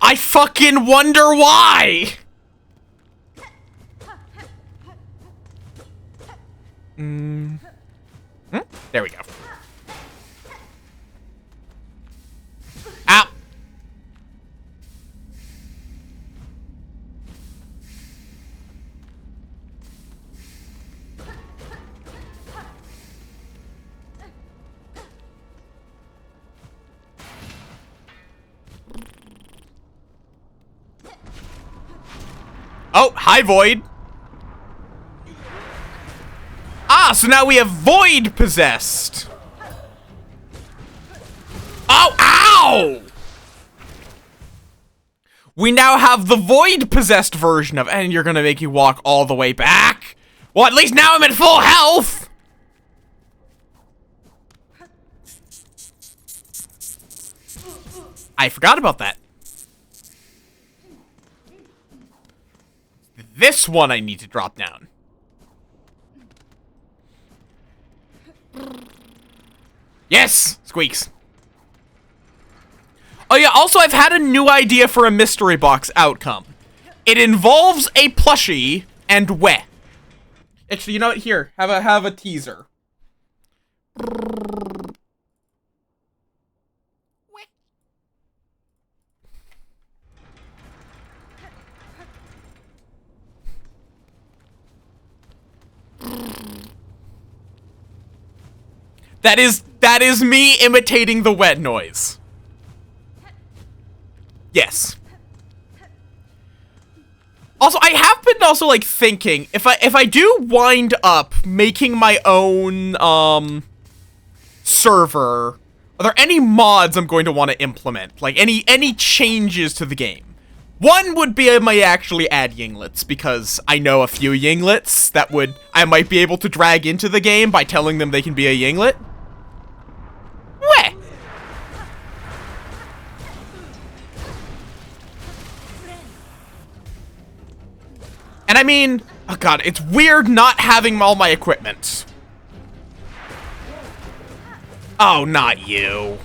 I fucking wonder why. There we go. Ow. Oh, hi, Void. Ah, so now we have Void possessed. Oh, ow! We now have the Void possessed version of, and you're gonna make you walk all the way back? Well, at least now I'm at full health! I forgot about that. This one I need to drop down. Yes! Squeaks. Oh yeah, also I've had a new idea for a mystery box outcome. It involves a plushie and weh. Actually, you know what? Here, have a teaser. That is me imitating the wet noise. Yes. Also, I have been also like thinking if I do wind up making my own server, are there any mods I'm going to want to implement? Like any changes to the game? One would be I might actually add yinglets, because I know a few yinglets that I might be able to drag into the game by telling them they can be a yinglet. Weh. And I mean, oh god, it's weird not having all my equipment. Oh, not you.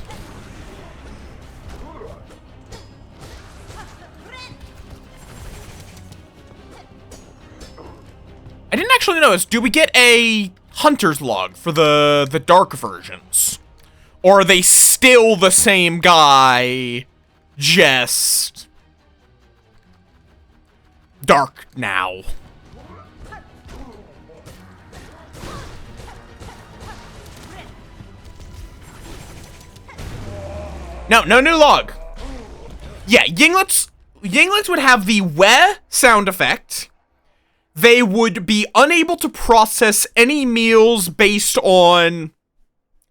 I didn't actually notice, do we get a hunter's log for the dark versions? Or are they still the same guy, just dark now? No new log. Yeah, yinglets would have the weh sound effect. They would be unable to process any meals based on,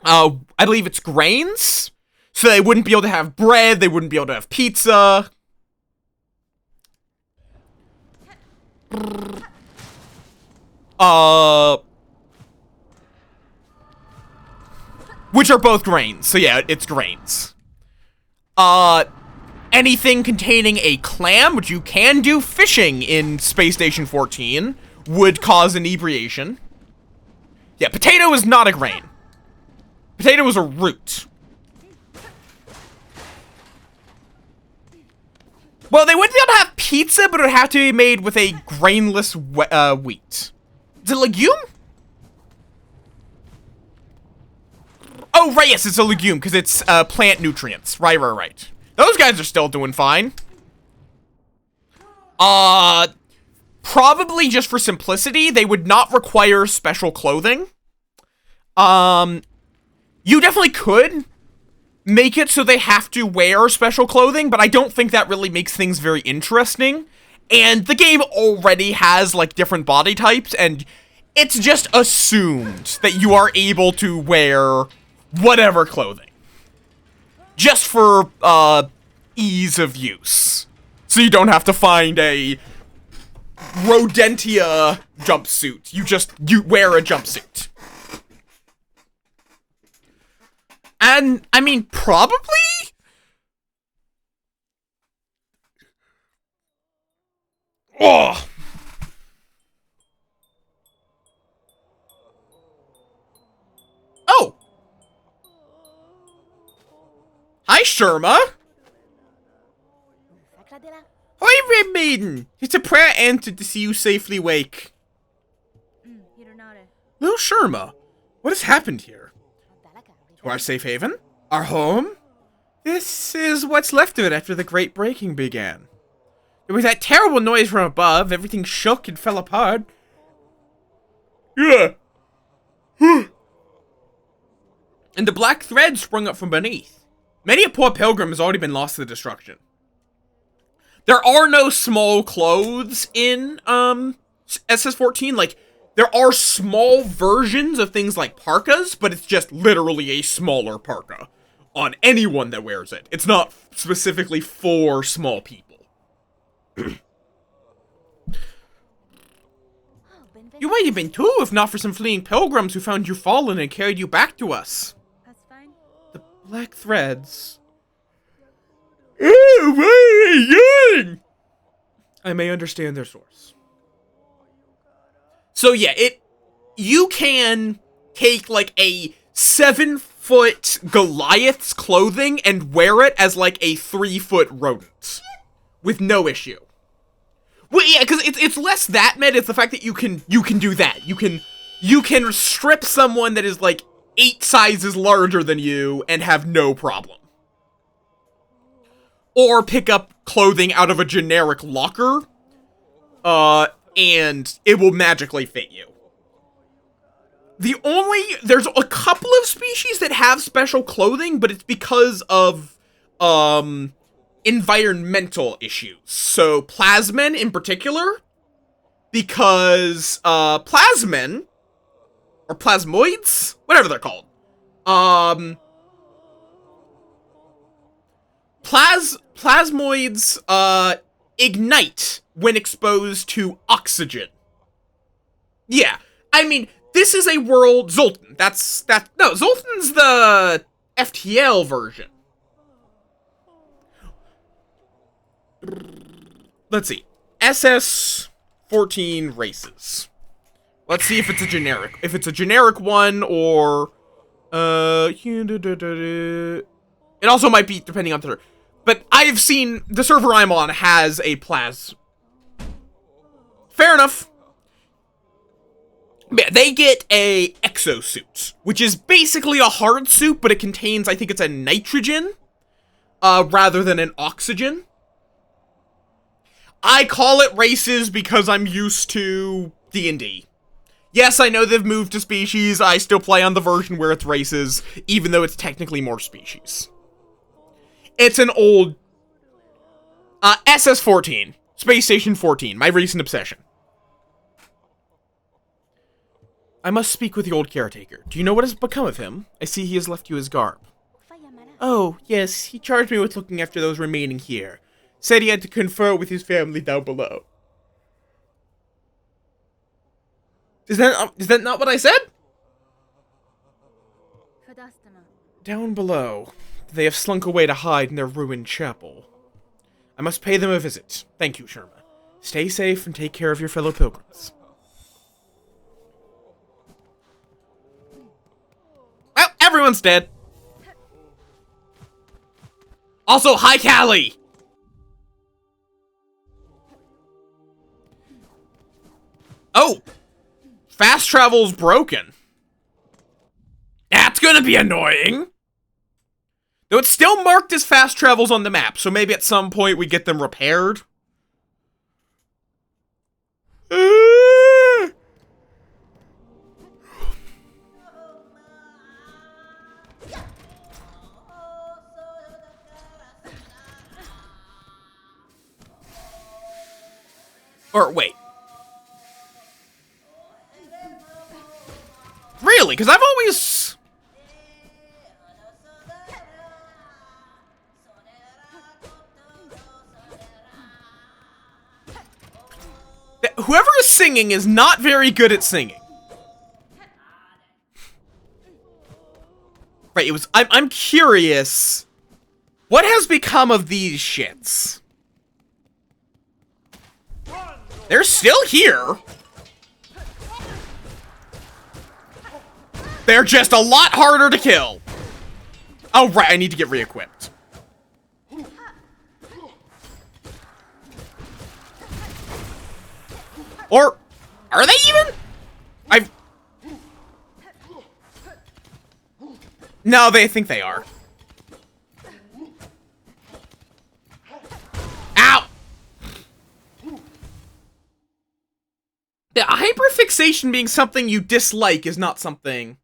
I believe it's grains. So they wouldn't be able to have bread, they wouldn't be able to have pizza. Which are both grains, so yeah, it's grains. Anything containing a clam, which you can do fishing in Space Station 14, would cause inebriation. Yeah, potato is not a grain. Potato is a root. Well, they wouldn't be able to have pizza, but it would have to be made with a grainless wheat. Is it a legume? Oh, right, yes, it's a legume, because it's plant nutrients. Right. Those guys are still doing fine. Probably just for simplicity, they would not require special clothing. You definitely could make it so they have to wear special clothing, but I don't think that really makes things very interesting. And the game already has, like, different body types, and it's just assumed that you are able to wear whatever clothing. Just for, ease of use. So you don't have to find a Rodentia jumpsuit. You wear a jumpsuit. And, I mean, probably? Oh. Oh. Hi, Sherma. Hi, Red Maiden. It's a prayer answered to see you safely wake. Little Sherma, what has happened here? To our safe haven? Our home? This is what's left of it after the Great Breaking began. There was that terrible noise from above, everything shook and fell apart. Yeah. And the black thread sprung up from beneath. Many a poor pilgrim has already been lost to the destruction. There are no small clothes in, SS14, like, there are small versions of things like parkas, but it's just literally a smaller parka on anyone that wears it. It's not specifically for small people. You might have been too, if not for some fleeing pilgrims who found you fallen and carried you back to us. That's fine. The black threads. Oh, what are they doing? I may understand their source. So yeah, you can take like a 7-foot Goliath's clothing and wear it as like a 3-foot rodent. With no issue. Well, yeah, because it's less that meta. It's the fact that you can do that. You can strip someone that is like 8 sizes larger than you and have no problem. Or pick up clothing out of a generic locker, and it will magically fit you. There's a couple of species that have special clothing, but it's because of, environmental issues. So, plasmen in particular, because, plasmen, or plasmoids, whatever they're called, plasmoids, ignite when exposed to oxygen. Yeah, I mean, this is a world, Zoltan, no, Zoltan's the FTL version. Let's see, SS-14 races. Let's see if it's a generic one, or, it also might be, depending on the, but I've seen, the server I'm on has a Fair enough. Yeah, they get a exosuit, which is basically a hard suit, but it contains, I think it's a nitrogen, rather than an oxygen. I call it races because I'm used to D&D. Yes, I know they've moved to species. I still play on the version where it's races, even though it's technically more species. It's an old SS-14, Space Station 14, my recent obsession. I must speak with the old caretaker. Do you know what has become of him? I see he has left you his garb. Oh, yes, he charged me with looking after those remaining here. Said he had to confer with his family down below. Is that not what I said? Down below. They have slunk away to hide in their ruined chapel. I must pay them a visit. Thank you, Sherma. Stay safe and take care of your fellow pilgrims. Well, everyone's dead. Also, hi, Callie! Oh! Fast travel's broken. That's gonna be annoying! Though it's still marked as fast travels on the map, so maybe at some point we get them repaired. Or, wait. Really? Because I've always... Whoever is singing is not very good at singing. Right, it was... I'm curious. What has become of these shits? They're still here. They're just a lot harder to kill. Oh, right, I need to get re-equipped. Or, are they even? No, they think they are. Ow! The hyperfixation being something you dislike is not something...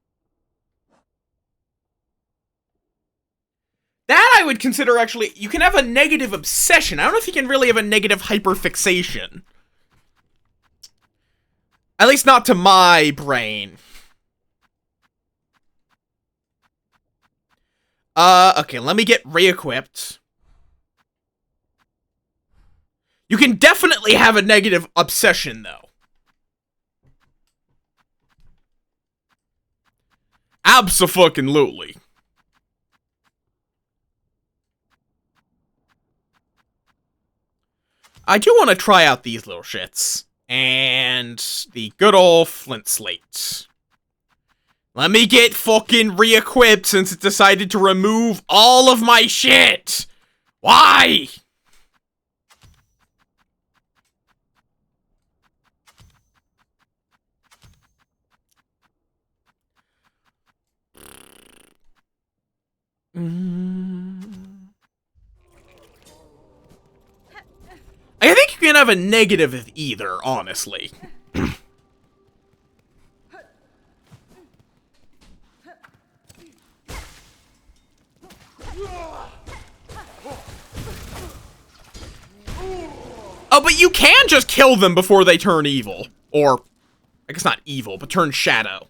That I would consider actually... You can have a negative obsession. I don't know if you can really have a negative hyperfixation. At least not to my brain. Okay, let me get re-equipped. You can definitely have a negative obsession, though. Abso-fucking-lutely. I do want to try out these little shits. And the good old flint slate. Let me get fucking re-equipped since it decided to remove all of my shit. Why? have a negative with either, honestly. Oh, but you can just kill them before they turn evil. Or, I guess not evil, but turn shadow.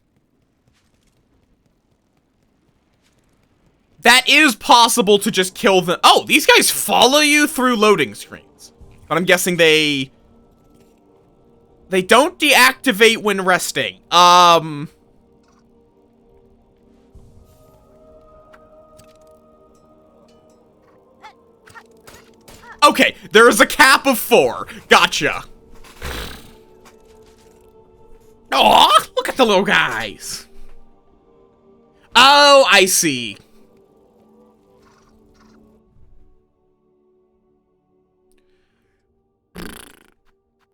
That is possible to just kill them. Oh, these guys follow you through loading screens. But I'm guessing they don't deactivate when resting. Okay, there is a cap of 4. Gotcha. Aw, look at the little guys. Oh, I see.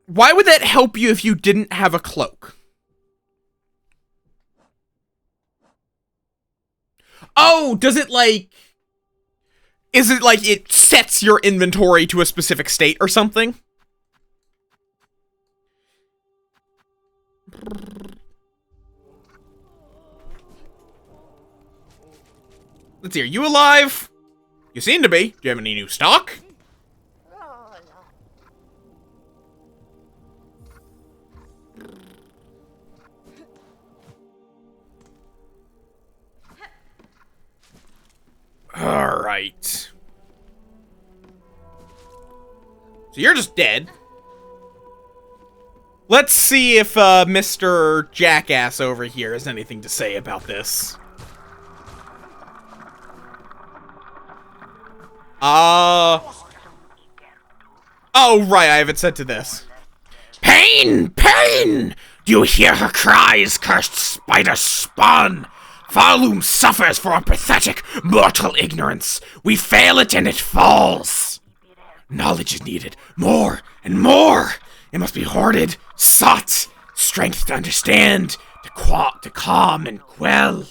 Why would that help you if you didn't have a cloak? Oh, does it like... Is it like it sets your inventory to a specific state or something? Let's see, are you alive? You seem to be. Do you have any new stock? Alright. So you're just dead. Let's see if Mr. Jackass over here has anything to say about this. Oh, right, I haven't said to this. Pain! Pain! Do you hear her cries, cursed spider spawn? Falum suffers for our pathetic, mortal ignorance. We fail it and it falls. Knowledge is needed. More and more. It must be hoarded, sought, strength to understand, to calm and quell.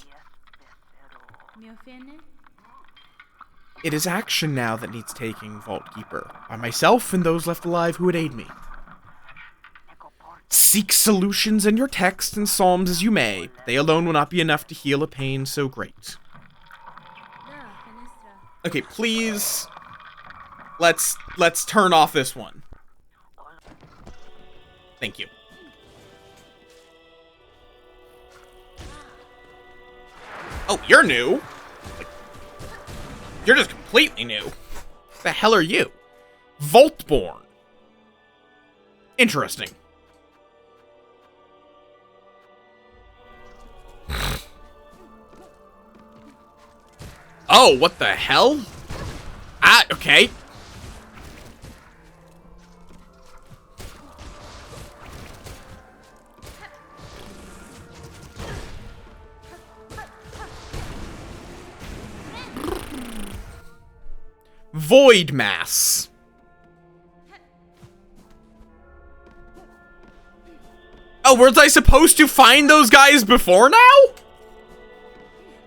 It is action now that needs taking, Vault Keeper, by myself and those left alive who would aid me. Seek solutions in your texts and psalms as you may, but they alone will not be enough to heal a pain so great. Okay, please, let's turn off this one. Thank you. Oh, you're new. You're just completely new. What the hell are you? Voltborn. Interesting. Oh, what the hell? Ah, okay. Void Mass. Oh, was I supposed to find those guys before now?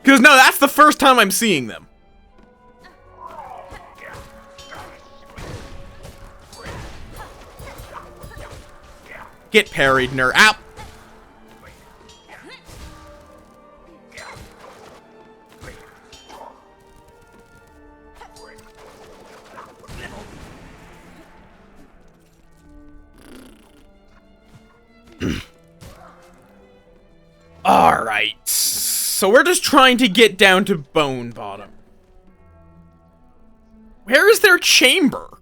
Because no, that's the first time I'm seeing them. Get parried, nerd. Ow. Alright, so we're just trying to get down to Bone Bottom. Where is their chamber?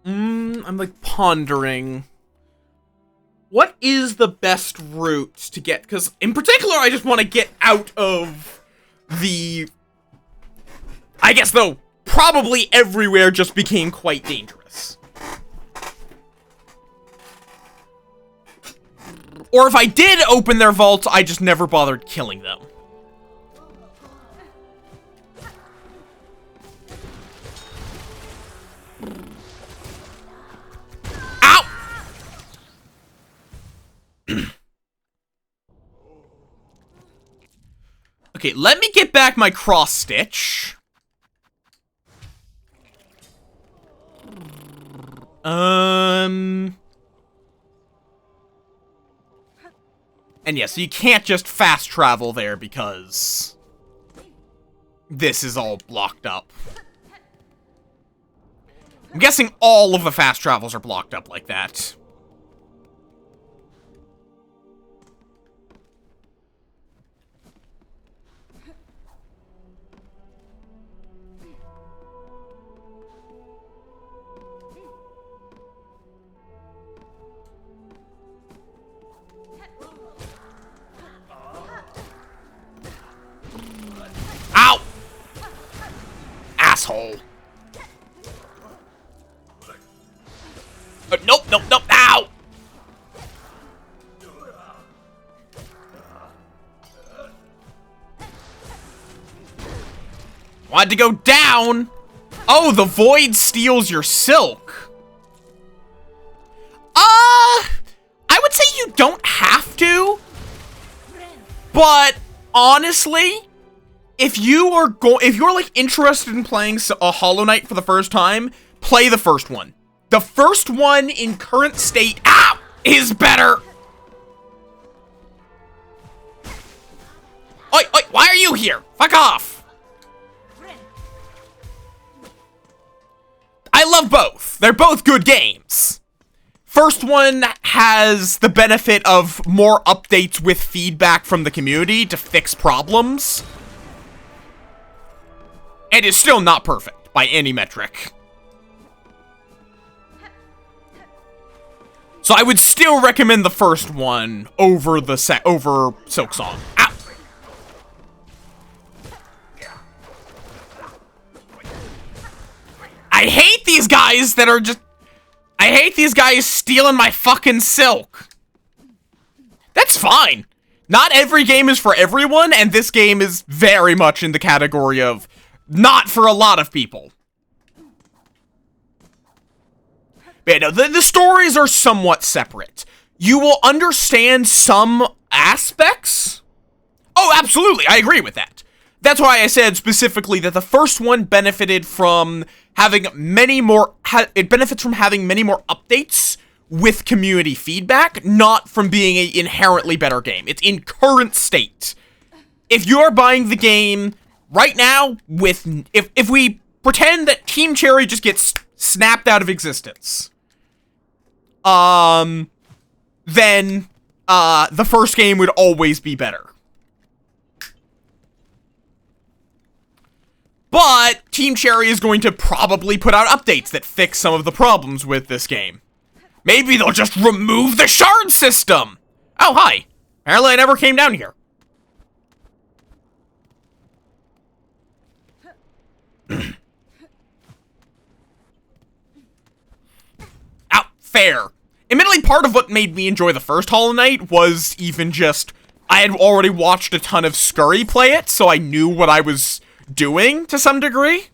I'm like pondering. What is the best route to get? Because in particular, I just want to get out of the... I guess, though, probably everywhere just became quite dangerous. Or if I did open their vaults, I just never bothered killing them. Okay, let me get back my cross-stitch. And yeah, so you can't just fast travel there because this is all blocked up. I'm guessing all of the fast travels are blocked up like that. Ow! Asshole. Nope, nope, nope, ow! Wanted to go down! Oh, the void steals your silk. I would say you don't have to. But, honestly, if you're like interested in playing a Hollow Knight for the first time, play the first one. The first one in current state, is better. Oi, oi, why are you here? Fuck off. I love both. They're both good games. First one has the benefit of more updates with feedback from the community to fix problems. And is still not perfect by any metric. So I would still recommend the first one over the over Silksong. Ow! I hate these guys that are just... I hate these guys stealing my fucking silk. That's fine. Not every game is for everyone, and this game is very much in the category of not for a lot of people. But no, the stories are somewhat separate. You will understand some aspects. Oh, absolutely, I agree with that. That's why I said specifically that the first one benefited from having many more... it benefits from having many more updates with community feedback, not from being an inherently better game. It's in current state. If you are buying the game right now with... If we pretend that Team Cherry just gets snapped out of existence... then, the first game would always be better. But, Team Cherry is going to probably put out updates that fix some of the problems with this game. Maybe they'll just remove the shard system! Oh, hi. Apparently I never came down here. Fair. Admittedly, part of what made me enjoy the first Hollow Knight was even just... I had already watched a ton of Scurry play it, so I knew what I was doing to some degree.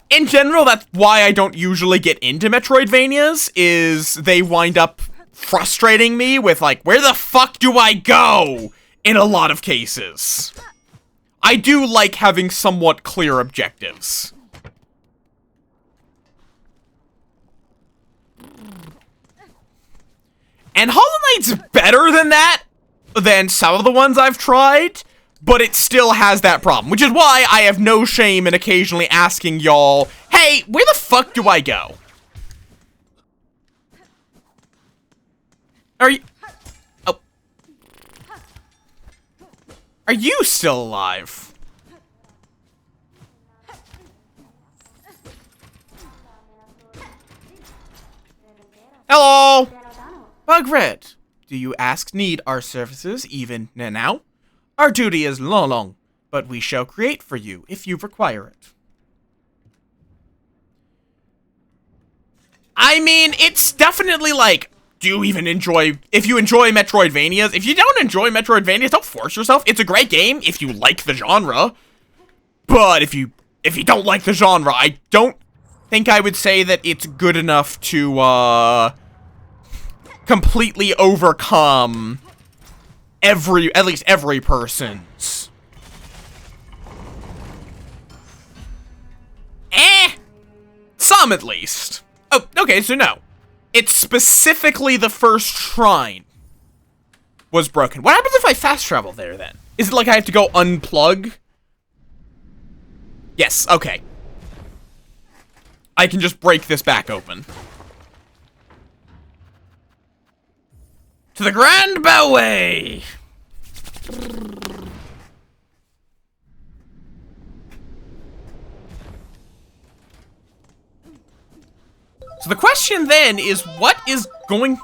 In general, that's why I don't usually get into Metroidvanias, is they wind up frustrating me with, like, where the fuck do I go? In a lot of cases. I do like having somewhat clear objectives. And Hollow Knight's better than that, than some of the ones I've tried, but it still has that problem, which is why I have no shame in occasionally asking y'all, hey, where the fuck do I go? Are you... Oh. Are you still alive? Hello? Bugred, do you need our services even now? Our duty is long, but we shall create for you if you require it. I mean, it's definitely like, do you even enjoy, if you enjoy Metroidvanias, if you don't enjoy Metroidvanias, don't force yourself. It's a great game if you like the genre, but if you don't like the genre, I don't think I would say that it's good enough to, completely overcome at least every person's. Some at least. Oh, okay, so no. It's specifically the first shrine was broken. What happens if I fast travel there, then? Is it like I have to go unplug? Yes, okay. I can just break this back open. To the Grand Bellway! So the question then is, what is going...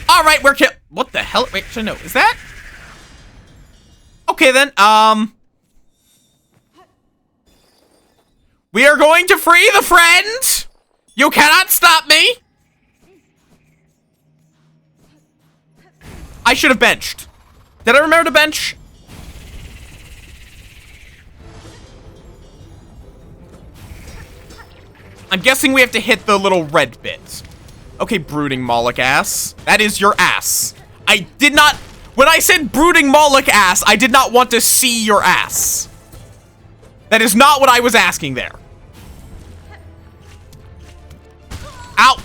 Alright, we're what the hell? Wait, so no, is that? Okay then, we are going to free the friend! You cannot stop me! I should have benched. Did I remember to bench? I'm guessing we have to hit the little red bit. Okay, brooding Moloch ass. That is your ass. I did not... When I said brooding Moloch ass, I did not want to see your ass. That is not what I was asking there. Ow!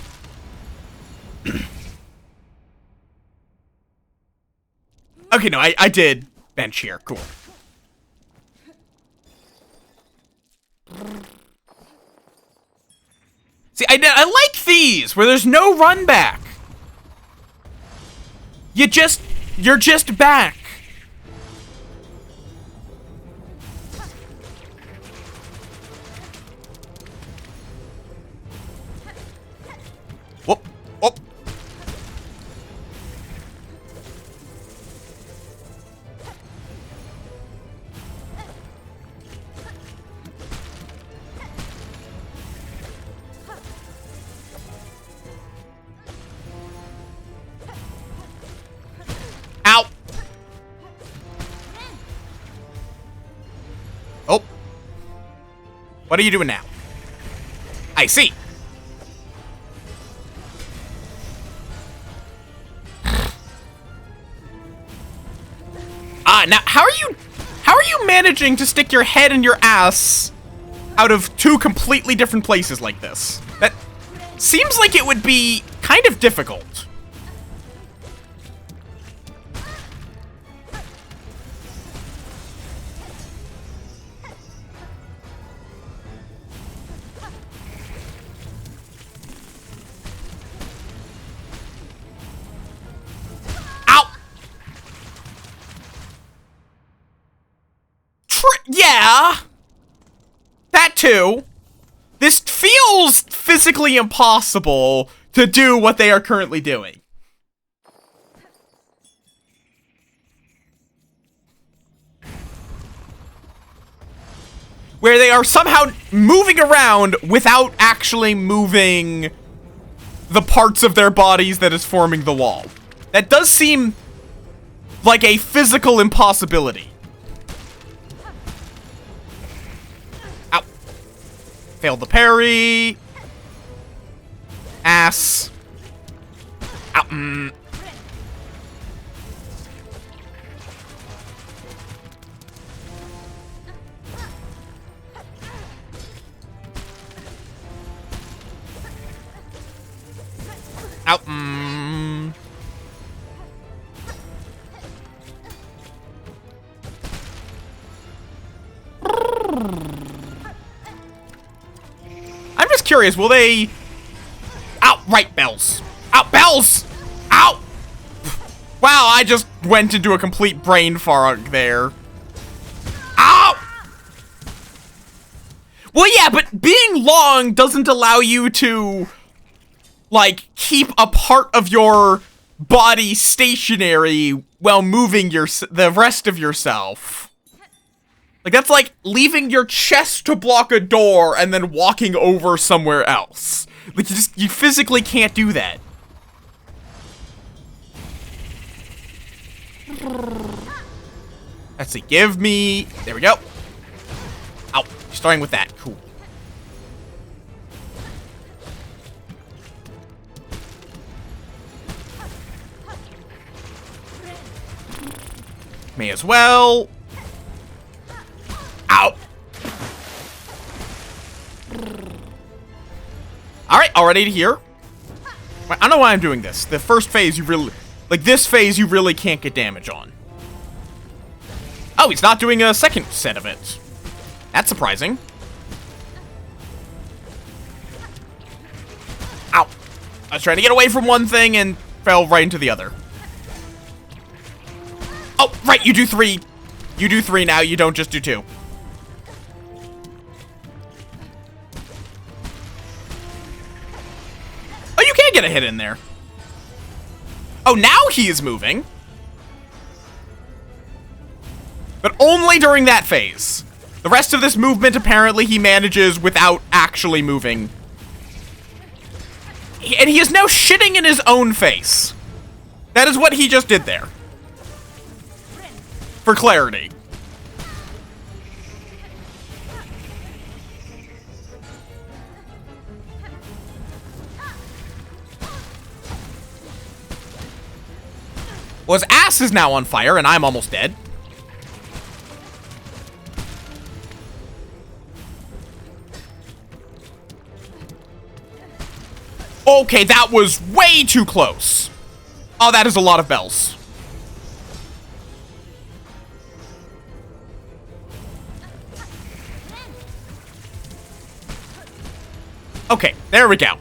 Okay, no, I did bench here. Cool. See, I like these, where there's no run back. You're just back. Whoop, whoop. Ow. Oh. What are you doing now? I see. Now how are you managing to stick your head and your ass out of two completely different places like this? That seems like it would be kind of difficult. Yeah, that too. This feels physically impossible to do what they are currently doing. Where they are somehow moving around without actually moving the parts of their bodies that is forming the wall. That does seem like a physical impossibility. Failed the parry. Ass. Ow. Ow. I'm just curious, will they... Ow, right, bells. Ow, bells! Ow! Wow, I just went into a complete brain fog there. Ow! Well, yeah, but being long doesn't allow you to, like, keep a part of your body stationary while moving the rest of yourself. Like, that's like leaving your chest to block a door and then walking over somewhere else. Like, you physically can't do that. Let's see, give me... There we go. Ow. starting with that. Cool. May as well. Ow. Alright, already here. I don't know why I'm doing this. The first phase, you really... Like, this phase, you really can't get damage on. Oh, he's not doing a second set of it. That's surprising. Ow. I was trying to get away from one thing and fell right into the other. Oh, right, you do 3. You do 3 now, you don't just do 2. Oh, you can get a hit in there. Oh, now he is moving. But only during that phase. The rest of this movement, apparently, he manages without actually moving. And he is now shitting in his own face. That is what he just did there. For clarity. Well, his ass is now on fire, and I'm almost dead. Okay, that was way too close. Oh, that is a lot of bells. Okay, there we go.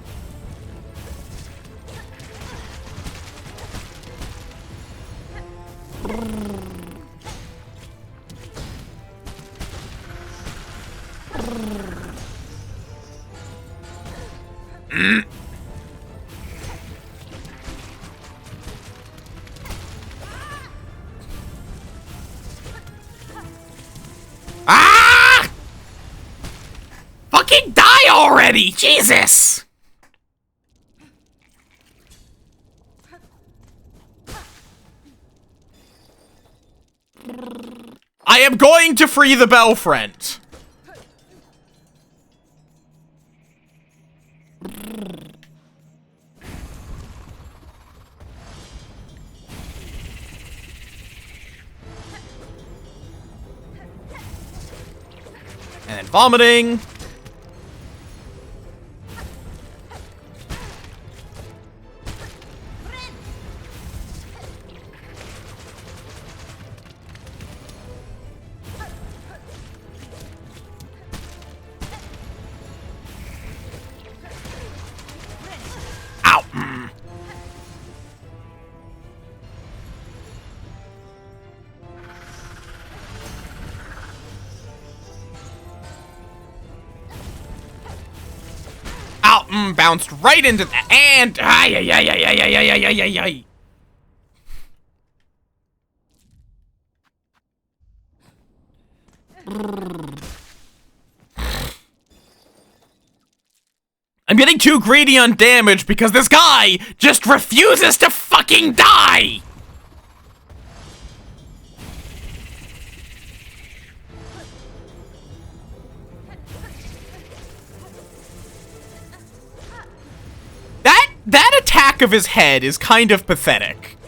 Ah! Fucking die already! Jesus! I am going to free the bell friend. And then vomiting. Ow. Ow, bounced right into that, and ay, ay, ay, ay, ay, ay, ay, ay, ay, ay. I'm getting too greedy on damage because this guy just refuses to fucking die! That attack of his head is kind of pathetic.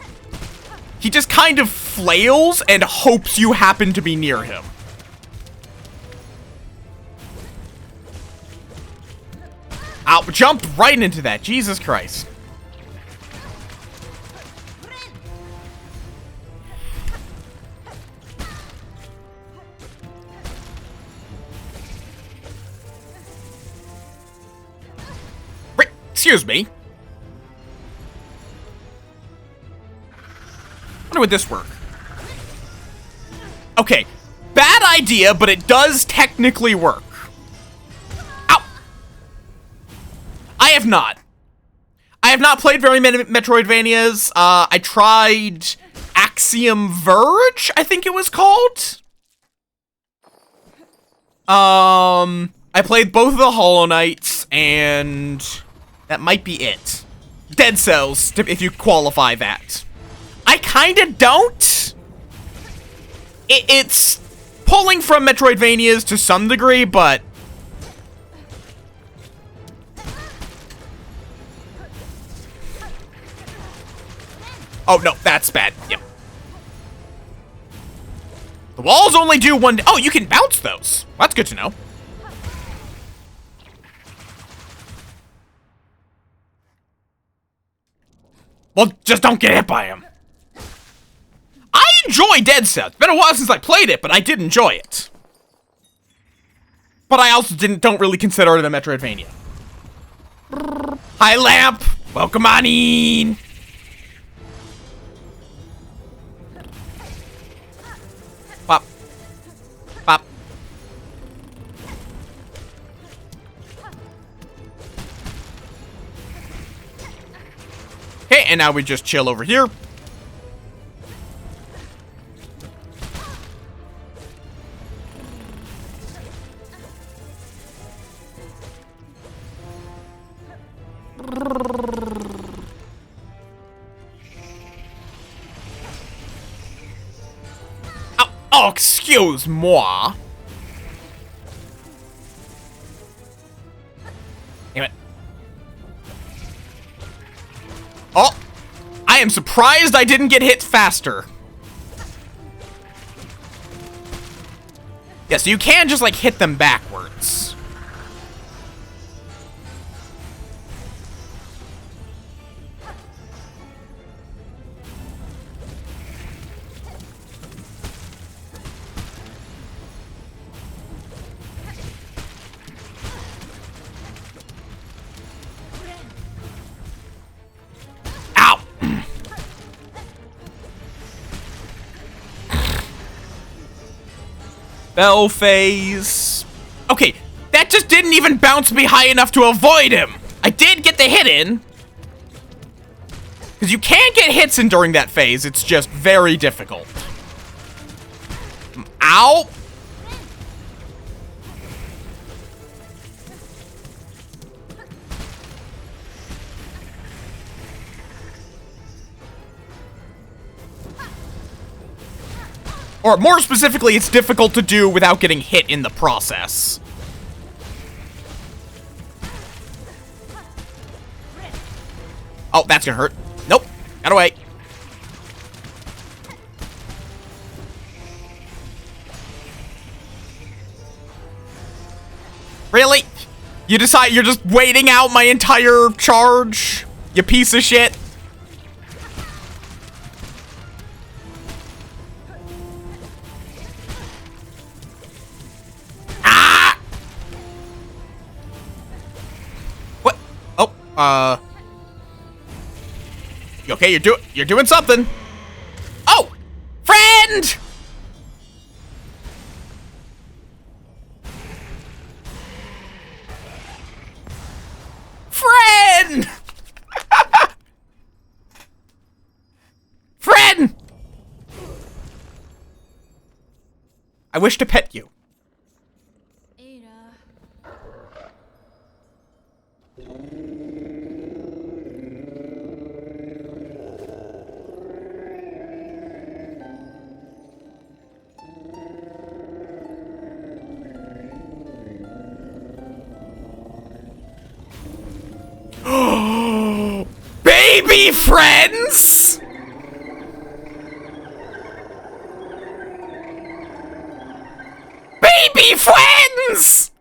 He just kind of flails and hopes you happen to be near him. Ow, jumped right into that. Jesus Christ. Excuse me. Wonder would this work? Okay, bad idea, but it does technically work. Ow! I have not played very many Metroidvanias. I tried Axiom Verge, I think it was called. I played both of the Hollow Knights, and that might be it. Dead Cells, if you qualify that. I kinda don't. It's pulling from Metroidvanias to some degree, but... Oh, no, that's bad. Yep. The walls only do one... Oh, you can bounce those. That's good to know. Well, just don't get hit by him. I enjoy Dead Cells. It's been a while since I played it, but I did enjoy it. But I also don't really consider it a Metroidvania. Hi, Lamp. Welcome on in. Pop. Pop. Okay, and now we just chill over here. Oh, excuse moi. Damn it. Oh, I am surprised I didn't get hit faster. Yeah, so you can just, like, hit them backwards. Bell phase. Okay, that just didn't even bounce me high enough to avoid him. I did get the hit in. Because you can get hits in during that phase. It's just very difficult. Ow. Or more specifically, it's difficult to do without getting hit in the process. Oh, that's gonna hurt. Nope. Got away. Really? You decide you're just waiting out my entire charge? You piece of shit. Okay, you're doing something. Oh, friend. Friend. Friend. I wish to pet you. Baby friends! Baby friends!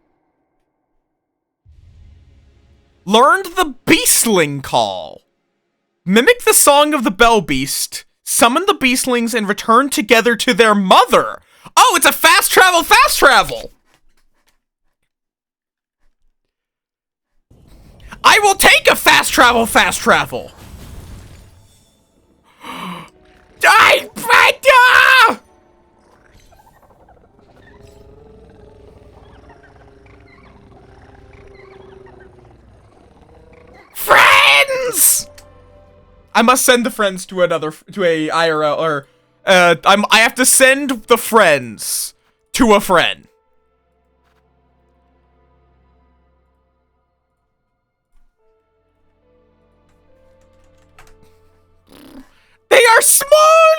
Learned the Beastling call. Mimic the song of the Bell Beast, summon the Beastlings, and return together to their mother. Oh, it's a fast travel, fast travel! I will take a fast travel, fast travel! Friends! I must send the friends to a IRL, or, I have to send the friends to a friend. They are small!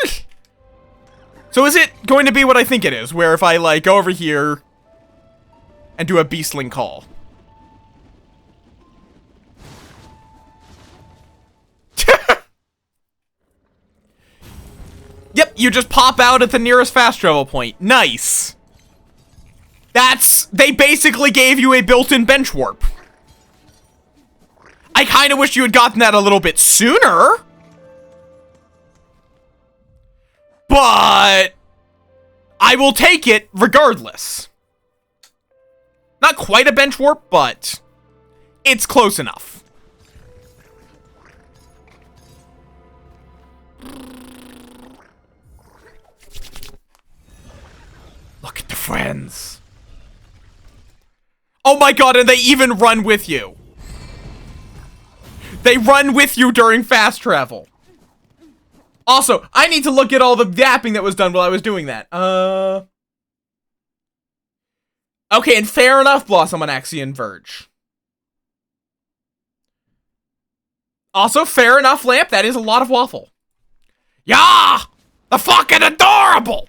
So is it going to be what I think it is, where if I, like, go over here and do a beastling call? Yep, you just pop out at the nearest fast travel point. Nice. They basically gave you a built-in bench warp. I kind of wish you had gotten that a little bit sooner. But I will take it regardless. Not quite a bench warp, but it's close enough. Look at the friends. Oh my god, and they even run with you. They run with you during fast travel. Also, I need to look at all the dapping that was done while I was doing that. Okay, and fair enough, Blossom on Axion Verge. Also, fair enough, Lamp. That is a lot of waffle. Yeah! The fucking adorable!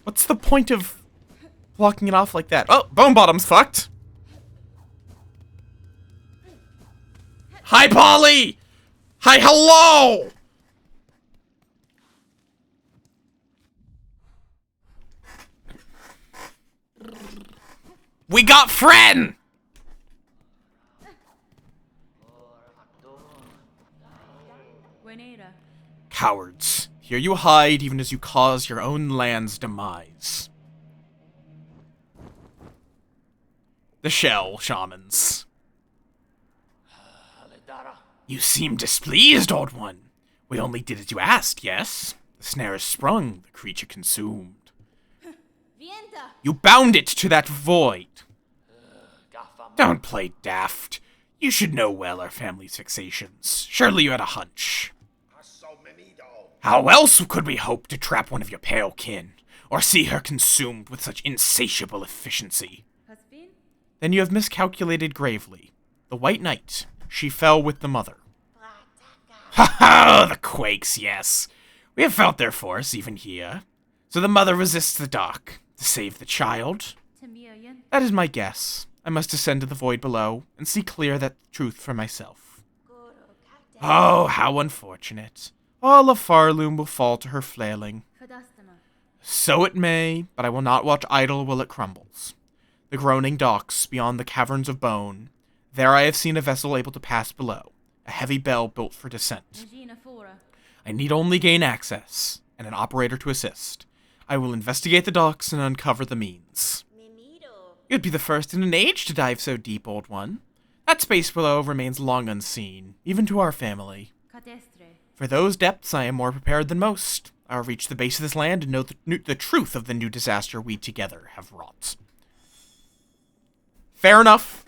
What's the point of blocking it off like that? Oh, Bone Bottom's fucked. Hi, Polly! Hi, hello! We got friend! Cowards. Here you hide even as you cause your own land's demise. The Shell Shamans. You seem displeased, Old One. We only did as you asked, yes? The snare is sprung, the creature consumed. You bound it to that void. Don't play daft. You should know well our family's fixations. Surely you had a hunch. How else could we hope to trap one of your pale kin, or see her consumed with such insatiable efficiency? Then you have miscalculated gravely. The White Knight, she fell with the mother. Ha ha! The Quakes, yes. We have felt their force, even here. So the mother resists the dark, to save the child? That is my guess. I must descend to the void below, and see clear that truth for myself. Oh, how unfortunate. All of Farloom will fall to her flailing. So it may, but I will not watch idle while it crumbles. The groaning docks beyond the caverns of bone. There I have seen a vessel able to pass below, a heavy bell built for descent. I need only gain access, and an operator to assist. I will investigate the docks and uncover the means. You'd be the first in an age to dive so deep, Old One. That space below remains long unseen, even to our family. For those depths, I am more prepared than most. I'll reach the base of this land and know the truth of the new disaster we together have wrought. Fair enough.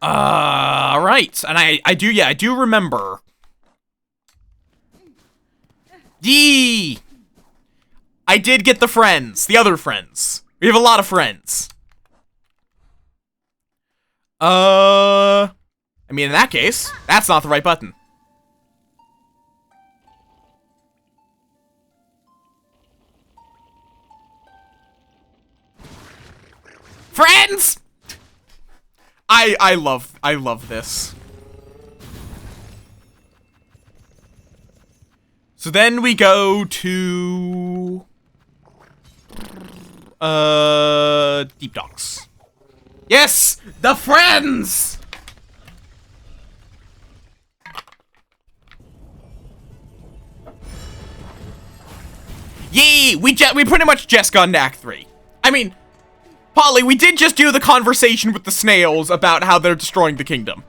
Right. And I do remember. Yee! I did get the friends. The other friends. We have a lot of friends. I mean, in that case, that's not the right button. Friends! I love this. So then we go to Deep Docks. Yes, the friends. Yee! We pretty much just got into Act 3. I mean, Polly, we did just do the conversation with the snails about how they're destroying the kingdom.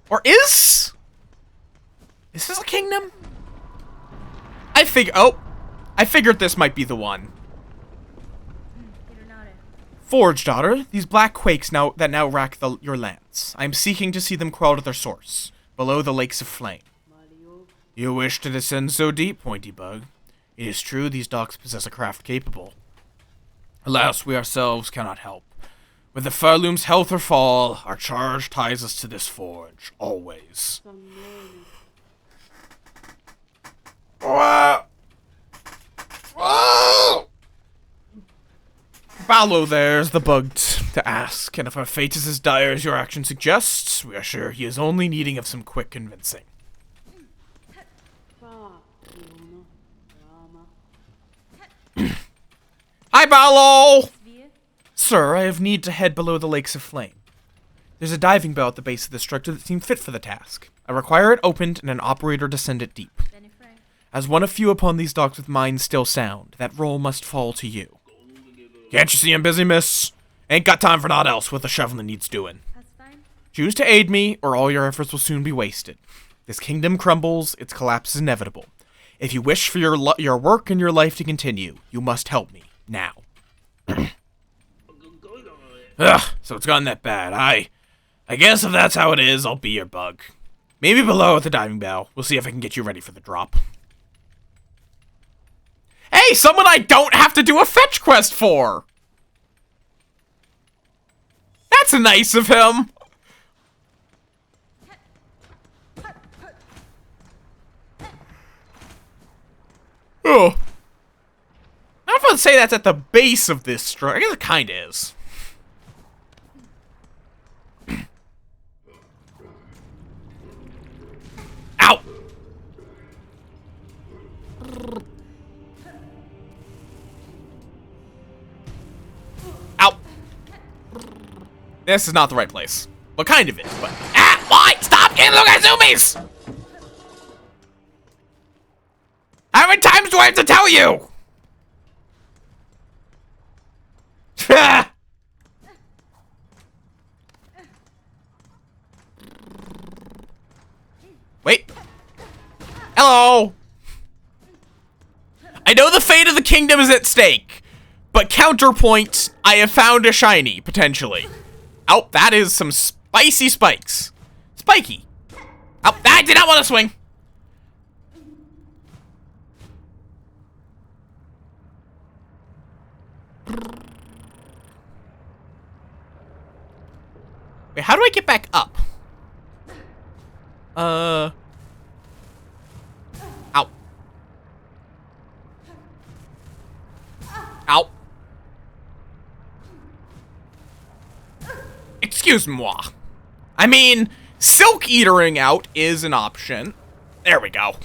Or is this a kingdom? I figured this might be the one. Forge, daughter, these black quakes that now rack your lands. I am seeking to see them crawl to their source. below the lakes of flame. You wish to descend so deep, Pointy Bug. It is true these docks possess a craft capable. Alas, we ourselves cannot help. With the Farloom's health or fall, our charge ties us to this forge, always. Ballo there's the bug to ask, and if our fate is as dire as your action suggests, we are sure he is only needing of some quick convincing. Hi, Ballo! Sir, I have need to head below the lakes of flame. There's a diving bell at the base of the structure that seemed fit for the task. I require it opened and an operator to send it deep. As one of few upon these docks with minds still sound, that role must fall to you. Can't you see I'm busy, miss? Ain't got time for naught else with the shoveling needs doing. Choose to aid me, or all your efforts will soon be wasted. This kingdom crumbles, its collapse is inevitable. If you wish for your work and your life to continue, you must help me, now. Ugh, so it's gotten that bad. I guess if that's how it is, I'll be your bug. Maybe below at the diving bell. We'll see if I can get you ready for the drop. Hey, someone I don't have to do a fetch quest for! That's nice of him! Oh. I don't know if I'd say that's at the base of this structure. I guess it kinda is. Ow! Ow! This is not the right place. Well, kind of is, but... Ah! Why? Stop getting little guys zoomies! How many times do I have to tell you? Wait. Hello. I know the fate of the kingdom is at stake, but counterpoint, I have found a shiny, potentially. Oh, that is some spicy spikes. Spiky. Oh, I did not want to swing. Wait, how do I get back up? Ow. Ow. Excuse moi. I mean, silk eatering out is an option. There we go.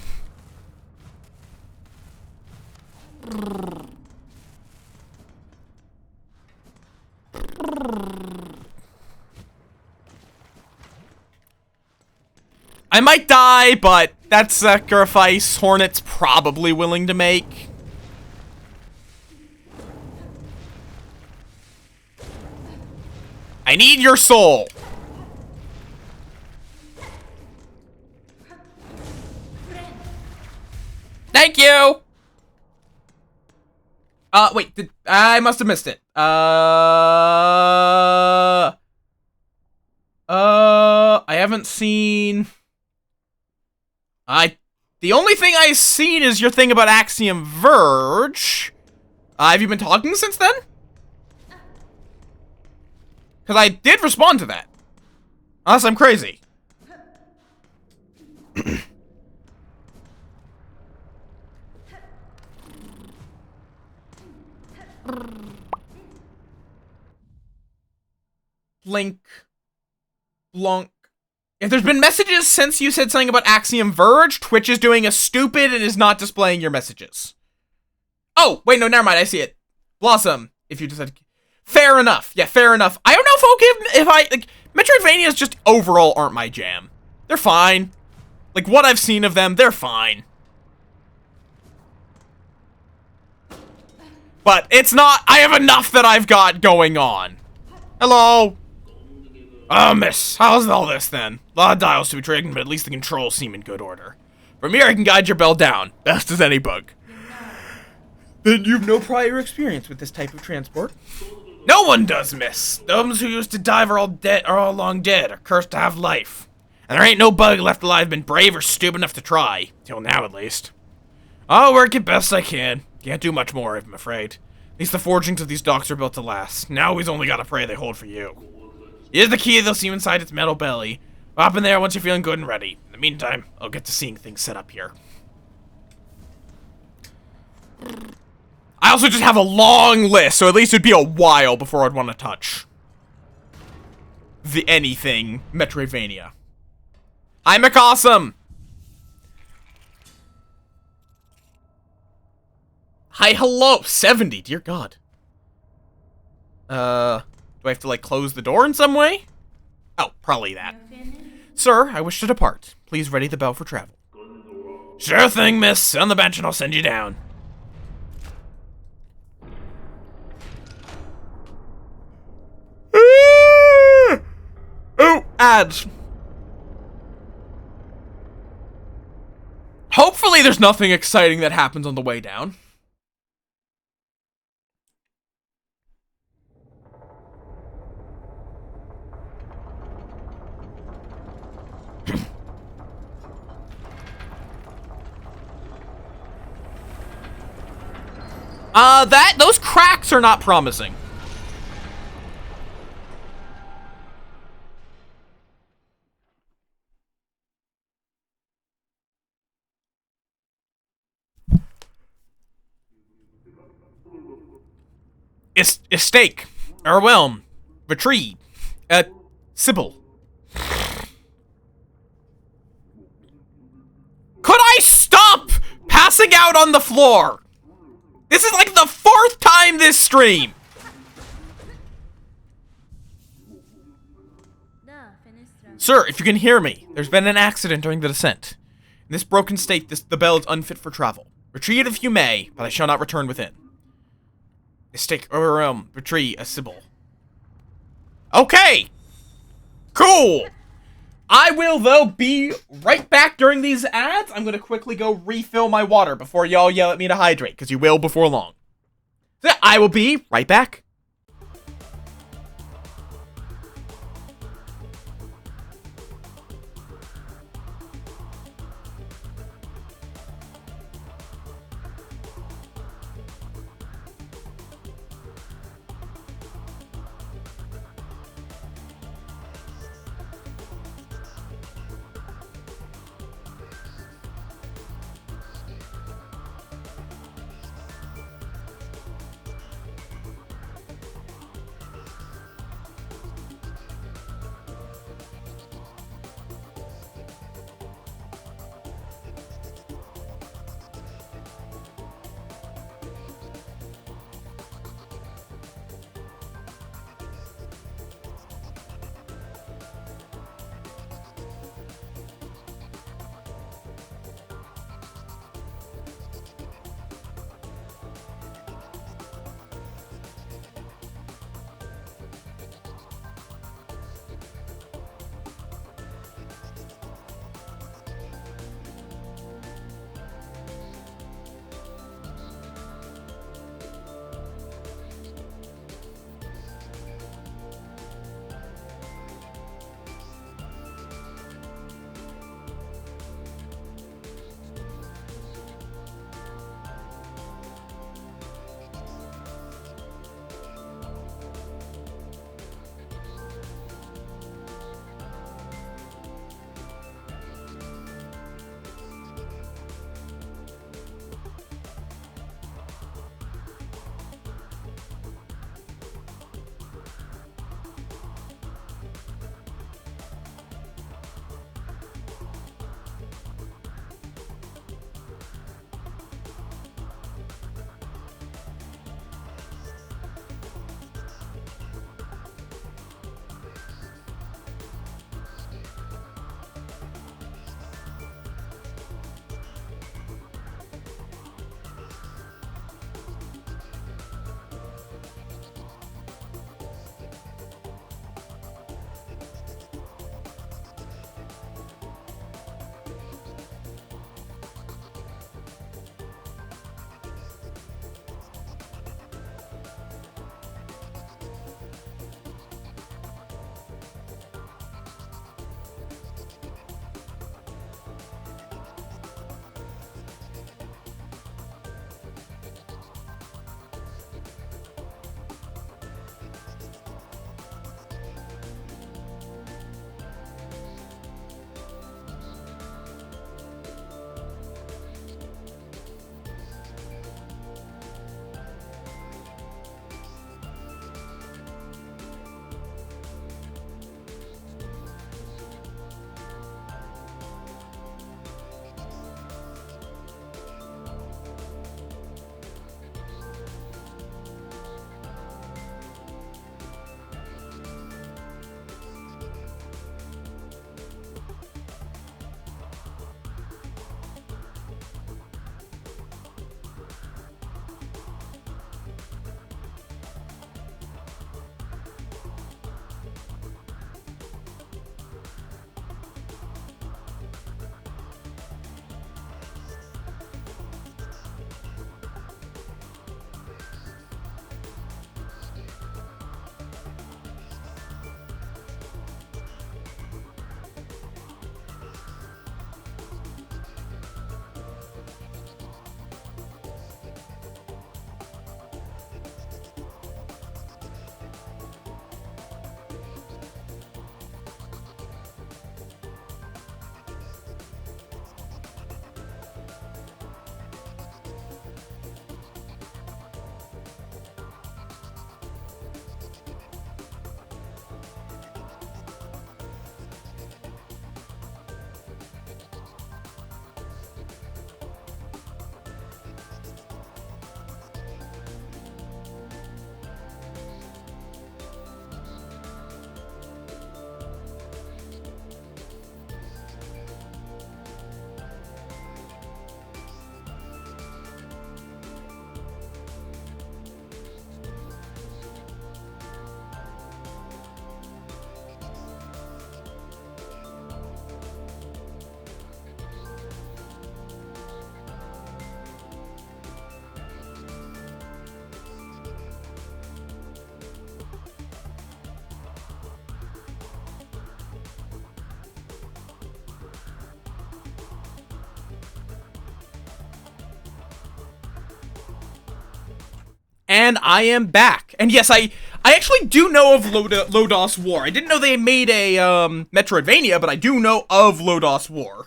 I might die, but that's sacrifice Hornet's probably willing to make. I need your soul. Thank you. Wait, I must have missed it. I haven't seen... The only thing I've seen is your thing about Axiom Verge. Have you been talking since then? Because I did respond to that. Unless I'm crazy. Link. Blanc. If there's been messages since you said something about Axiom Verge, Twitch is doing a stupid and is not displaying your messages. Oh, wait, no, never mind, I see it. Blossom, if you just said... Fair enough. Yeah, fair enough. I don't know if I'll give... like, Metroidvanias just overall aren't my jam. They're fine. Like, what I've seen of them, they're fine. But it's not... I have enough that I've got going on. Hello? Oh, miss. How's all this, then? A lot of dials to be triggering, but at least the controls seem in good order. From here, I can guide your bell down. Best as any bug. Then you've no prior experience with this type of transport? No one does, miss. Those who used to dive are all dead, are all long dead, or cursed to have life. And there ain't no bug left alive been brave or stupid enough to try. Till now, at least. I'll work it best I can. Can't do much more, I'm afraid. At least the forgings of these docks are built to last. Now we've only gotta pray they hold for you. Here's the key they'll see inside its metal belly. Hop in there once you're feeling good and ready. In the meantime, I'll get to seeing things set up here. I also just have a long list, so at least it'd be a while before I'd want to touch anything Metroidvania. Hi, McAwesome! Hi, hello! 70, dear God. Do I have to, like, close the door in some way? Oh, probably that. Sir, I wish to depart. Please ready the bell for travel. Sure thing, miss. Sit on the bench and I'll send you down. Oh, ads. Hopefully there's nothing exciting that happens on the way down. Those cracks are not promising. Estake, overwhelm, retreat, Sybil. Could I stop passing out on the floor? This is like the 4th time this stream. Sir, if you can hear me, there's been an accident during the descent. In this broken state, the bell is unfit for travel. Retreat if you may, but I shall not return within. Mistake, retreat, Sybil. Okay! Cool! I will, though, be right back during these ads. I'm gonna quickly go refill my water before y'all yell at me to hydrate, because you will before long. So I will be right back. And I am back. And yes, I actually do know of Lodos War. I didn't know they made a Metroidvania, but I do know of Lodos War.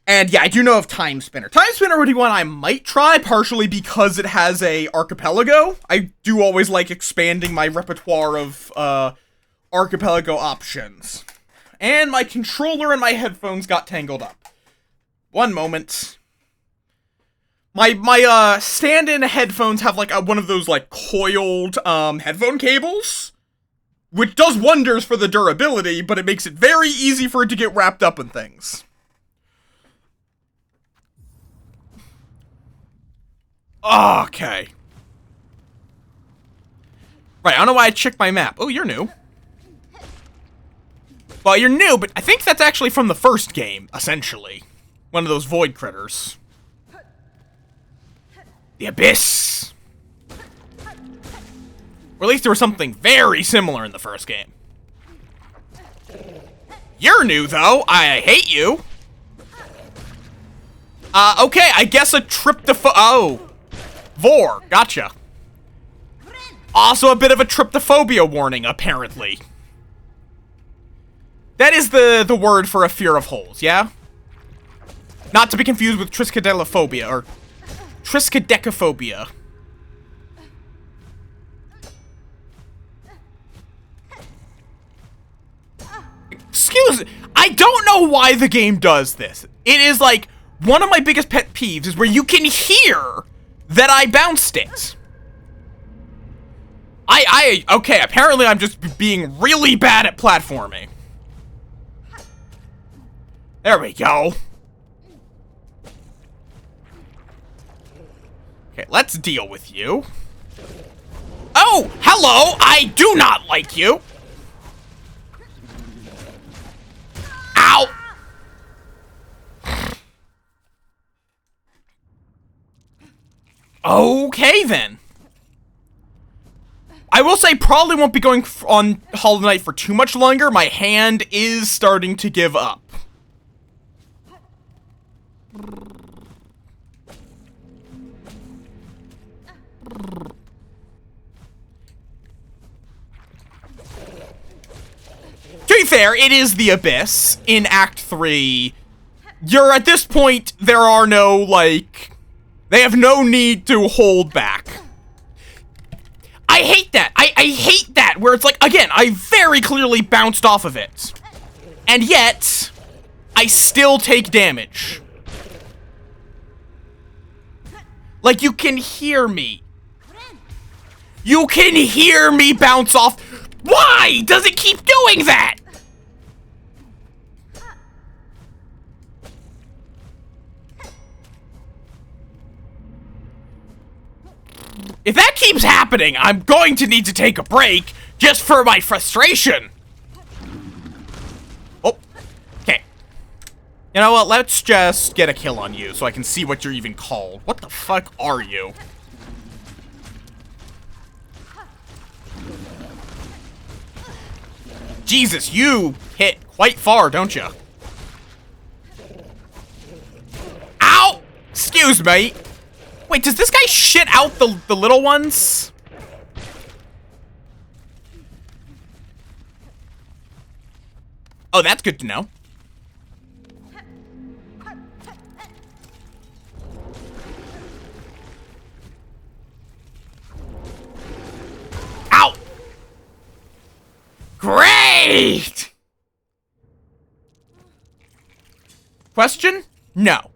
And yeah, I do know of Time Spinner. Time Spinner would be one I might try, partially because it has a archipelago. I do always like expanding my repertoire of archipelago options. And my controller and my headphones got tangled up. One moment. My stand-in headphones have like one of those like coiled headphone cables, which does wonders for the durability, but it makes it very easy for it to get wrapped up in things. Okay. Right, I don't know why I checked my map. Oh, you're new. Well, you're new, but I think that's actually from the first game, essentially. One of those void critters. The Abyss. Or at least there was something very similar in the first game. You're new, though. I hate you. Okay, I guess a oh. Vor, gotcha. Also a bit of a tryptophobia warning, apparently. That is the word for a fear of holes, yeah? Not to be confused with triskaidekaphobia, or triskaidekaphobia. Excuse me, I don't know why the game does this. It is like, one of my biggest pet peeves is where you can hear that I bounced it. Okay, apparently I'm just being really bad at platforming. There we go. Okay, let's deal with you. Oh, hello! I do not like you! Ow! Okay, then. I will say probably won't be going on Hollow Knight for too much longer. My hand is starting to give up. To be fair, it is the Abyss in Act 3. You're at this point, there are no, like, they have no need to hold back. I hate that. I hate that, where it's like, again, I very clearly bounced off of it. And yet, I still take damage. Like, you can hear me. You can hear me bounce off. Why does it keep doing that? If that keeps happening, I'm going to need to take a break just for my frustration. Oh, okay. You know what? Let's just get a kill on you so I can see what you're even called. What the fuck are you? Jesus, you hit quite far, don't you? Ow! Excuse me. Wait, does this guy shit out the little ones? Oh, that's good to know. Ow! Great! Question? No.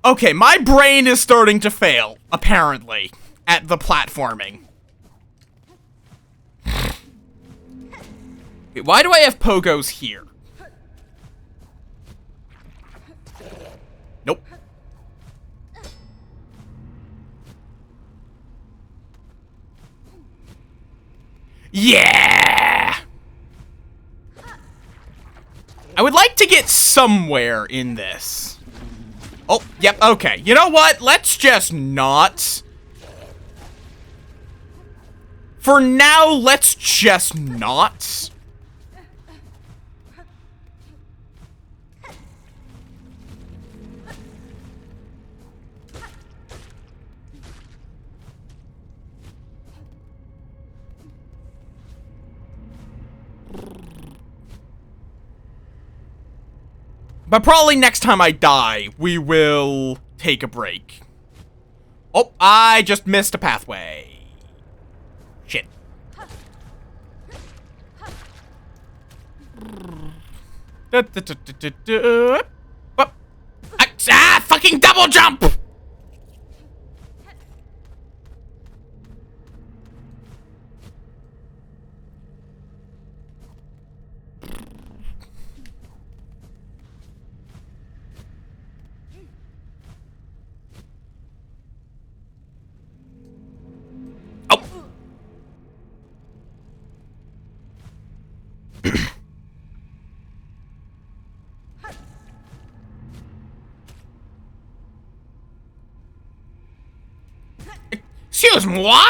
Okay, my brain is starting to fail, apparently, at the platforming. Wait, why do I have pogos here? Nope. Yeah! I would like to get somewhere in this. Oh, yep, okay. You know what? Let's just not. For now, let's just not. But probably next time I die, we will take a break. Oh, I just missed a pathway. Shit. Fucking double jump! Excuse moi?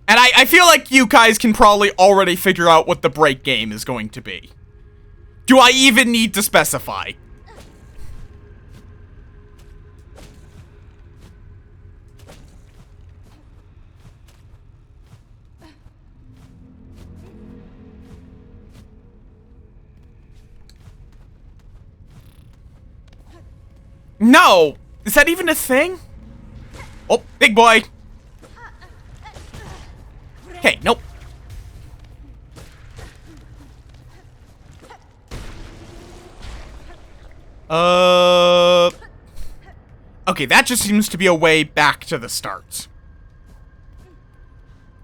And I feel like you guys can probably already figure out what the break game is going to be. Do I even need to specify? No! Is that even a thing? Oh, big boy! Okay, nope. Okay, that just seems to be a way back to the start.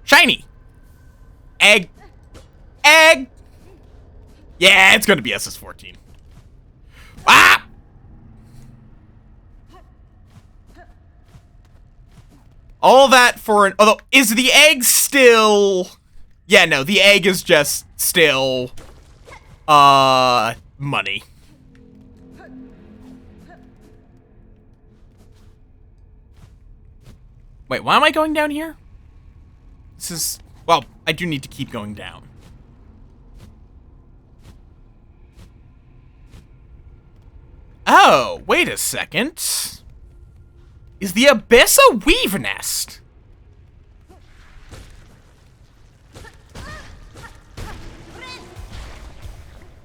Shiny! Egg! Egg! Yeah, it's gonna be SS14. Ah! All that for an... Although, is the egg still... Yeah, no, the egg is just still... money. Wait, why am I going down here? This is... Well, I do need to keep going down. Oh, wait a second. Is the Abyss a weave nest?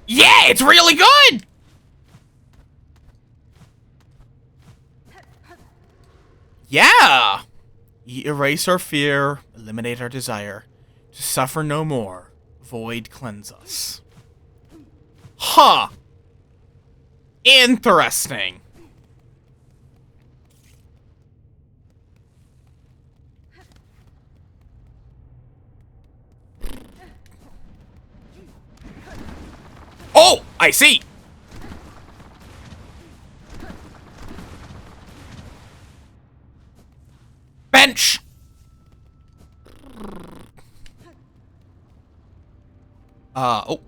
Yeah, it's really good! Yeah! Erase our fear, eliminate our desire. To suffer no more, void cleanse us. Huh. Interesting. Oh, I see. Bench. Oh.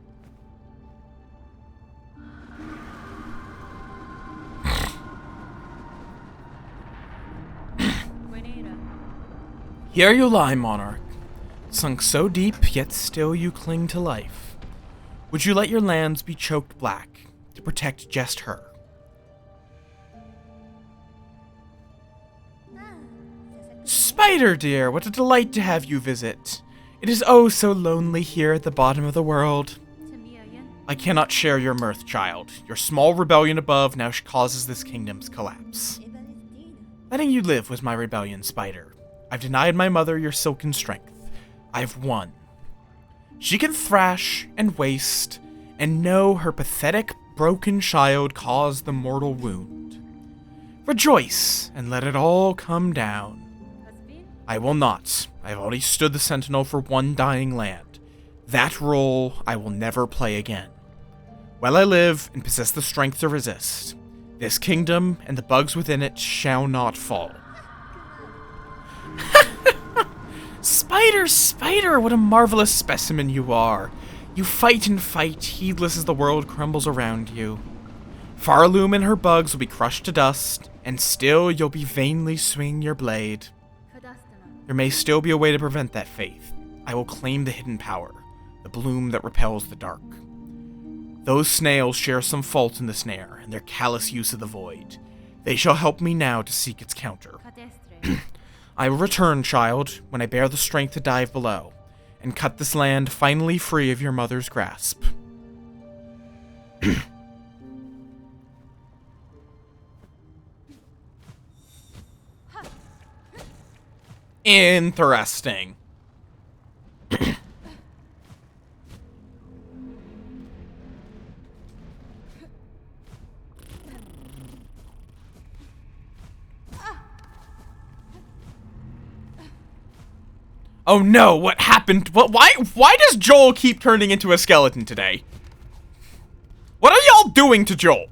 Here you lie, monarch, sunk so deep, yet still you cling to life. Would you let your lands be choked black to protect just her? Spider dear, what a delight to have you visit. It is oh so lonely here at the bottom of the world. I cannot share your mirth, child. Your small rebellion above now causes this kingdom's collapse. Letting you live was my rebellion, Spider. I've denied my mother your silken strength. I've won. She can thrash and waste, and know her pathetic, broken child caused the mortal wound. Rejoice, and let it all come down. I will not. I have already stood the sentinel for one dying land. That role I will never play again. While I live and possess the strength to resist, this kingdom and the bugs within it shall not fall. Spider, Spider, what a marvelous specimen you are. You fight and fight, heedless as the world crumbles around you. Farloom and her bugs will be crushed to dust, and still you'll be vainly swinging your blade. There may still be a way to prevent that fate. I will claim the hidden power, the bloom that repels the dark. Those snails share some fault in the snare, and their callous use of the void. They shall help me now to seek its counter. I will return, child, when I bear the strength to dive below, and cut this land finally free of your mother's grasp. Interesting. Oh no, what happened? Why does Joel keep turning into a skeleton today? What are y'all doing to Joel?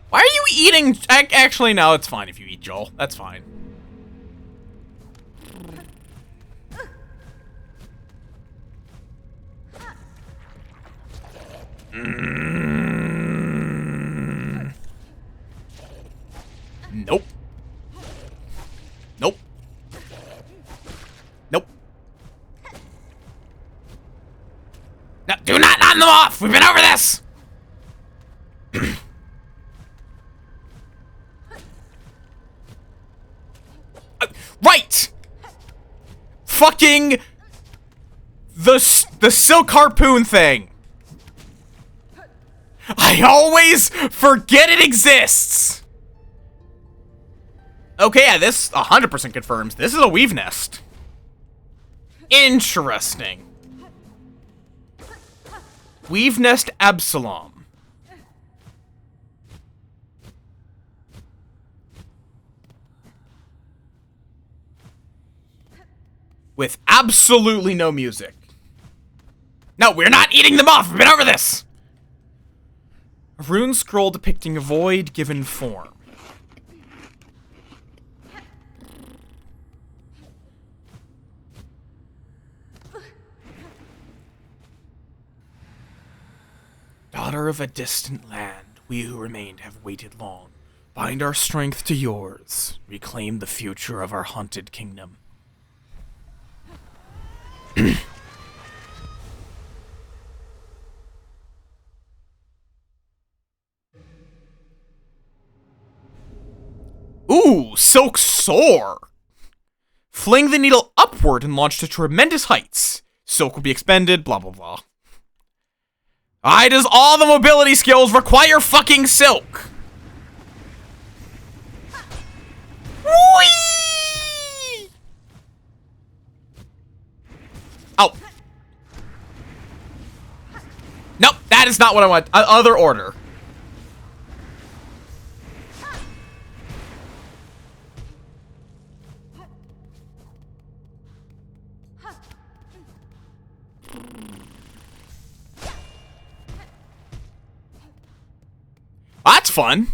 Why are you eating? Actually, no, it's fine if you eat Joel. That's fine. Nope. Nope. Nope. No, do not knock them off! We've been over this! Right! Fucking... The silk harpoon thing. I always forget it exists! Okay, yeah, this 100% confirms. This is a weave nest. Interesting. Weave nest Absalom. With absolutely no music. No, we're not eating them off! We've been over this! A rune scroll depicting a void given form. Daughter of a distant land, we who remained have waited long. Bind our strength to yours. Reclaim the future of our haunted kingdom. Ooh, Silk Soar! Fling the needle upward and launch to tremendous heights. Silk will be expended, blah blah blah. Why does all the mobility skills require fucking silk? Whee! Oh. Nope, that is not what I want. Other order. That's fun.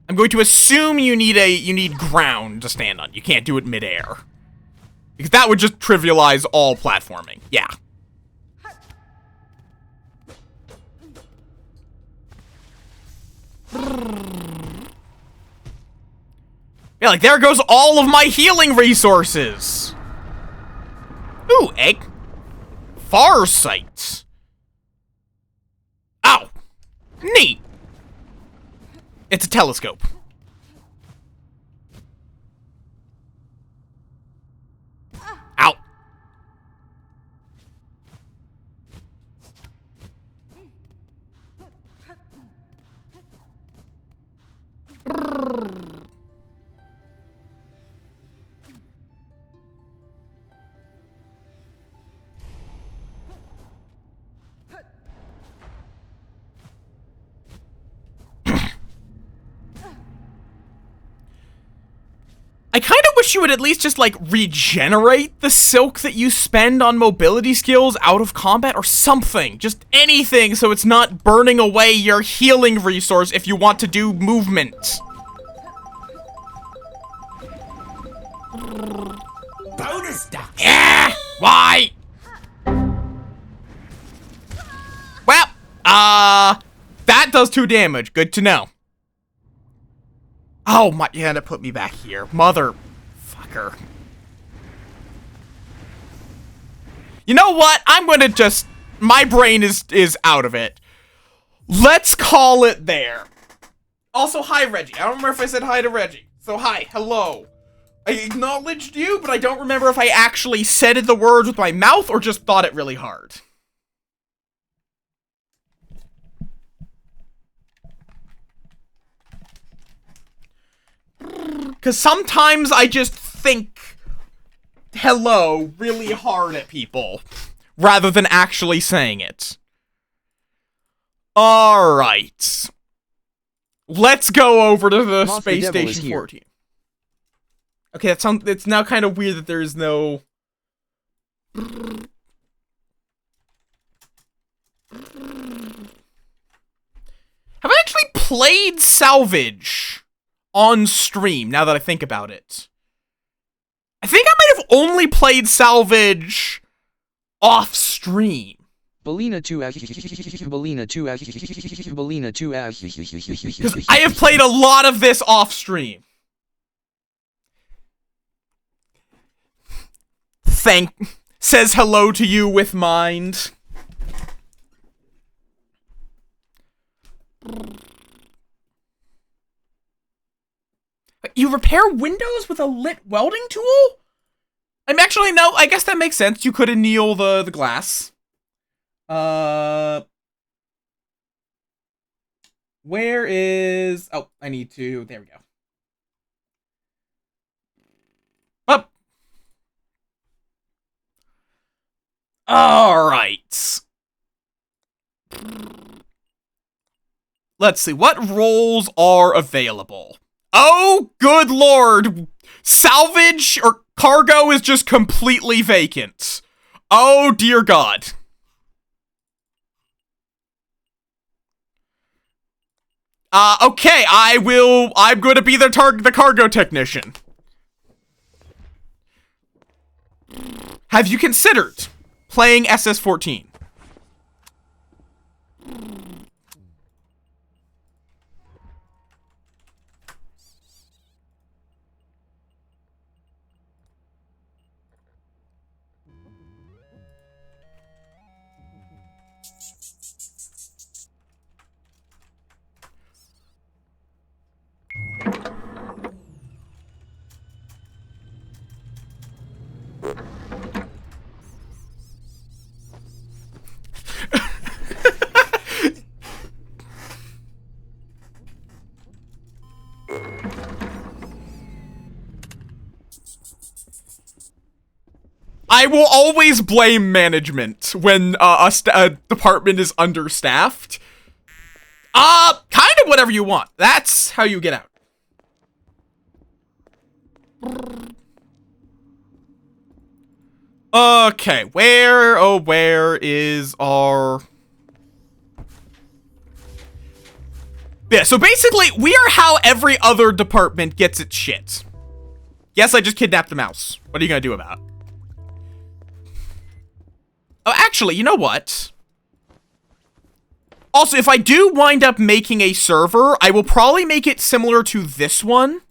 I'm going to assume you need ground to stand on. You can't do it midair. Because that would just trivialize all platforming. Yeah. Yeah, like there goes all of my healing resources. Ooh, egg. Farsight. Ow. Neat. It's a telescope. Ow. I kind of wish you would at least just, like, regenerate the silk that you spend on mobility skills out of combat or something. Just anything so it's not burning away your healing resource if you want to do movement. Bonus stuff. Yeah! Why? Well, that does 2 damage. Good to know. Oh my, yeah, that put me back here. Motherfucker. You know what? I'm gonna just, my brain is out of it. Let's call it there. Also, hi, Reggie. I don't remember if I said hi to Reggie. So, hi, hello. I acknowledged you, but I don't remember if I actually said the words with my mouth or just thought it really hard. Because sometimes I just think hello really hard at people, rather than actually saying it. Alright. Let's go over to the Moff, Space the devil Station is here. 14. Okay, it's now kind of weird that there is no... Have I actually played Salvage on stream, now that I think about it? I think I might have only played Salvage off stream. Belina 2 Belina 2 Belina 2 Because I have played a lot of this off stream. Says hello to you with mind. You repair windows with a lit welding tool? I'm actually, no, I guess that makes sense. You could anneal the glass. Where is... Oh, I need to... There we go. Up. Alright. Let's see. What roles are available? Oh, good lord. Salvage or cargo is just completely vacant. Oh, dear God. Okay, I'm gonna be the cargo technician. Have you considered playing SS-14? I will always blame management when a department is understaffed. Kind of whatever you want. That's how you get out. Okay, where is our... Yeah, so basically, we are how every other department gets its shit. Yes, I just kidnapped the mouse. What are you gonna do about it? Oh, actually, you know what? Also, if I do wind up making a server, I will probably make it similar to this one.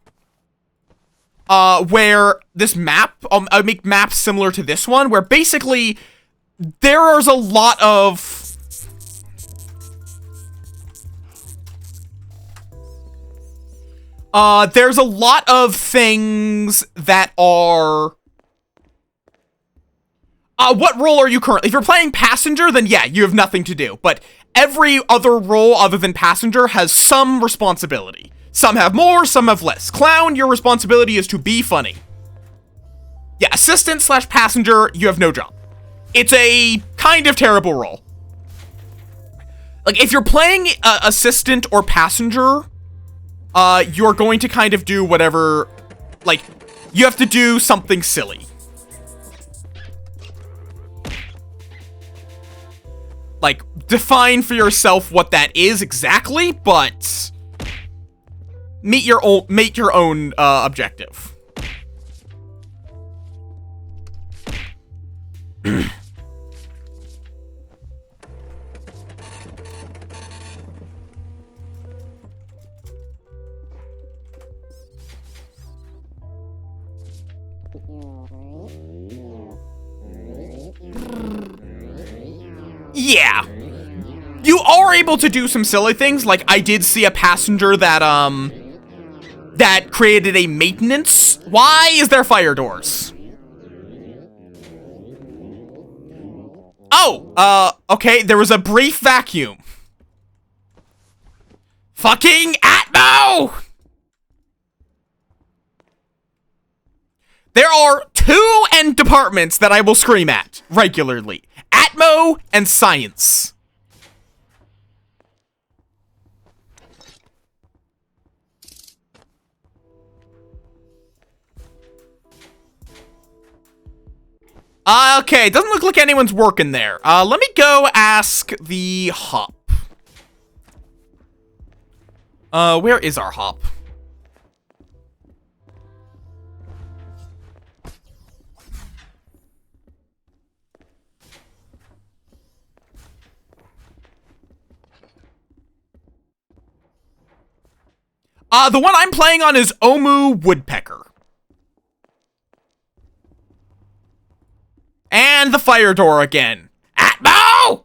Where this map, I make maps similar to this one, where basically there's a lot of... there's a lot of things that are... what role are you currently? If you're playing passenger, then yeah, you have nothing to do. But every other role other than passenger has some responsibility. Some have more, some have less. Clown, your responsibility is to be funny. Yeah, assistant / passenger, you have no job. It's a kind of terrible role. Like, if you're playing assistant or passenger, you're going to kind of do whatever, like, you have to do something silly. Like, define for yourself what that is exactly, but meet your own objective. Yeah. You are able to do some silly things, like I did see a passenger that, that created a maintenance. Why is there fire doors? Oh, okay, there was a brief vacuum. Fucking Atmo! There are two end departments that I will scream at regularly. Atmo and Science. Okay, doesn't look like anyone's working there. Let me go ask the hop. Where is our hop? The one I'm playing on is Omu Woodpecker. And the fire door again. Atmo!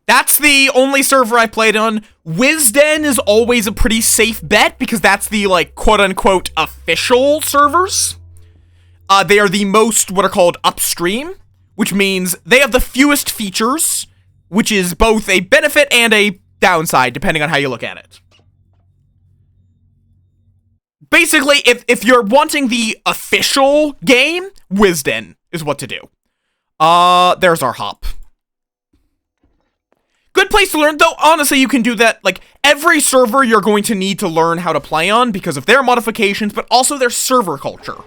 That's the only server I played on. Wisden is always a pretty safe bet because that's the, like, quote-unquote official servers. They are the most what are called upstream, which means they have the fewest features, which is both a benefit and a downside, depending on how you look at it. Basically, if you're wanting the official game, Wisden is what to do. There's our hop. Good place to learn, though. Honestly, you can do that, like, every server you're going to need to learn how to play on because of their modifications, but also their server culture.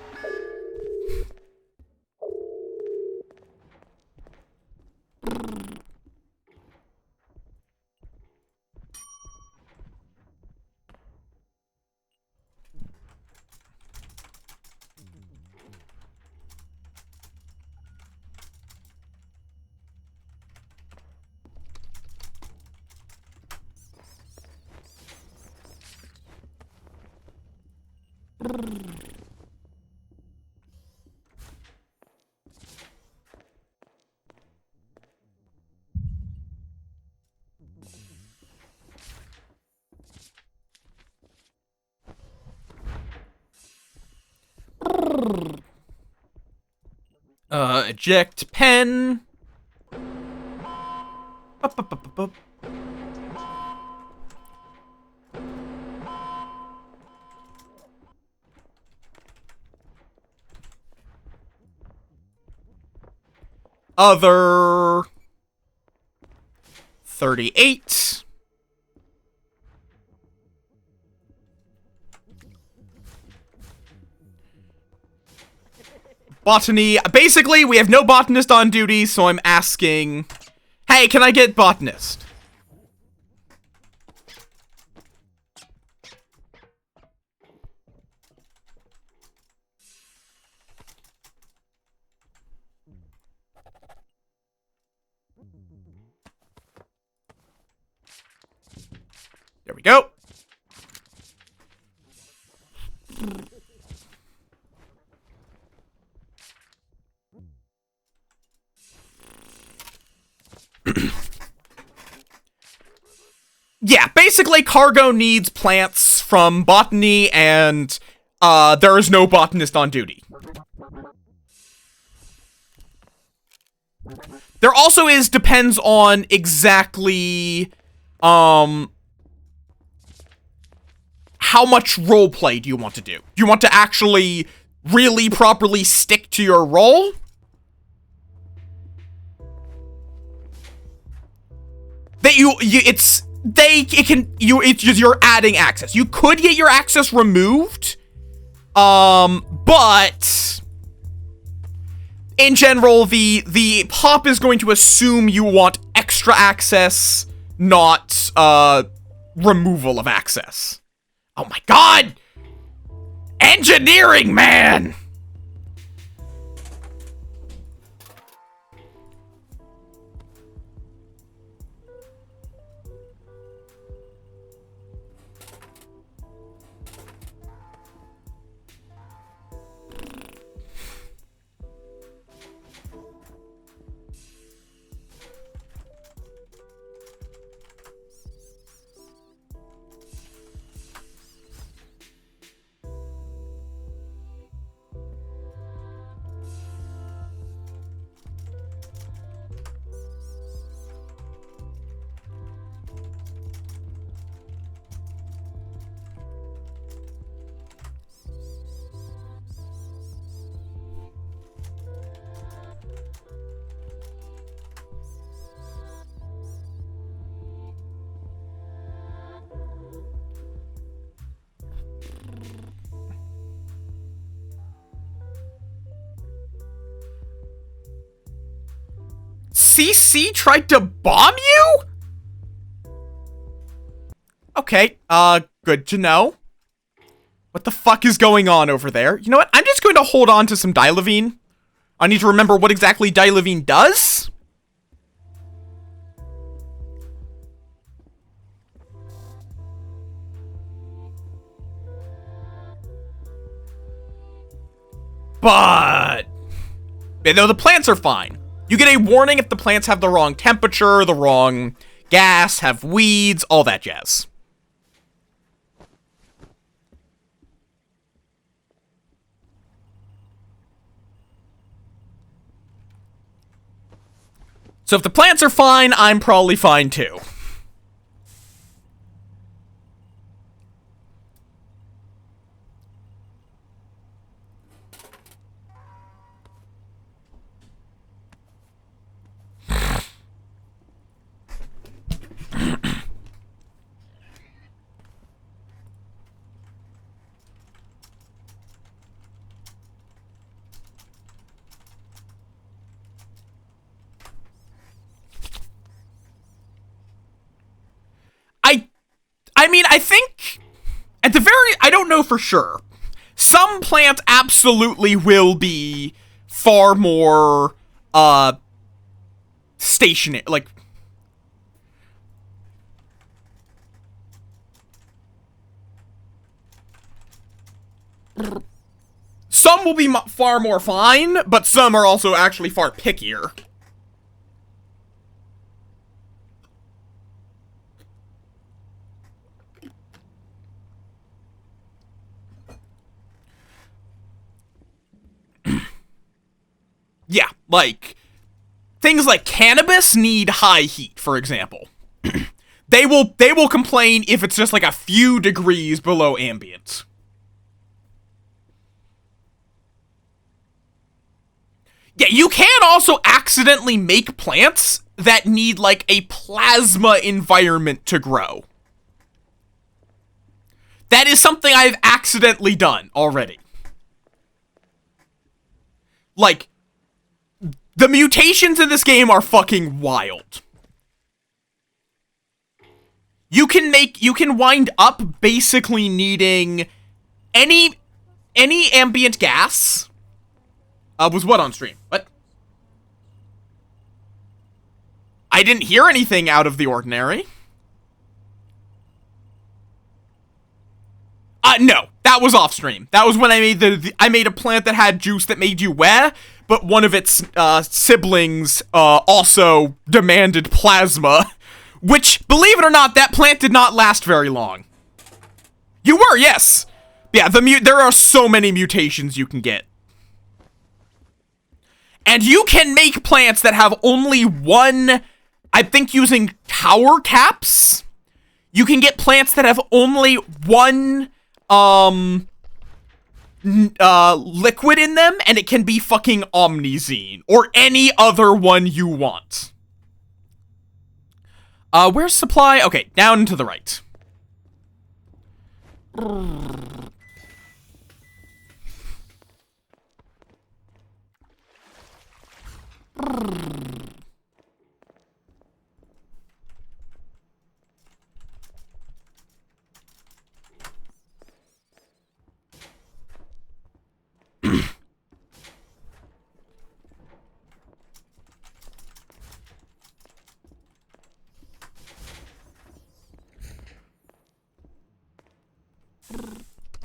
Eject pen. Up. Other 38. Botany. Basically, we have no botanist on duty, so I'm asking, hey, can I get botanist? There we go. Yeah, basically cargo needs plants from botany, and there is no botanist on duty. There also depends on exactly, how much roleplay do you want to do? Do you want to actually really properly stick to your role? It's just you're adding access. You could get your access removed, but in general, the pop is going to assume you want extra access, not removal of access. Oh my god! Engineering, man! CC tried to bomb you? Okay, good to know. What the fuck is going on over there? You know what? I'm just going to hold on to some Dilivine. I need to remember what exactly Dilivine does. But... though the plants are fine. You get a warning if the plants have the wrong temperature, the wrong gas, have weeds, all that jazz. So if the plants are fine, I'm probably fine too. I mean, I think, at the very, I don't know for sure. Some plants absolutely will be far more, stationary, like... Some will be far more fine, but some are also actually far pickier. Yeah, like, things like cannabis need high heat, for example. They will complain if it's just like a few degrees below ambient. Yeah, you can also accidentally make plants that need like a plasma environment to grow. That is something I've accidentally done already. Like, the mutations in this game are fucking wild. You can wind up basically needing any ambient gas. Was what on stream? What? I didn't hear anything out of the ordinary. No, that was off stream. That was when I made I made a plant that had juice that made you weh, but one of its siblings also demanded plasma, which, believe it or not, that plant did not last very long. You were, yes. Yeah, there are so many mutations you can get. And you can make plants that have only one, I think using tower caps, you can get plants that have only one, liquid in them, and it can be fucking Omnizine, or any other one you want. Where's supply? Okay, down to the right.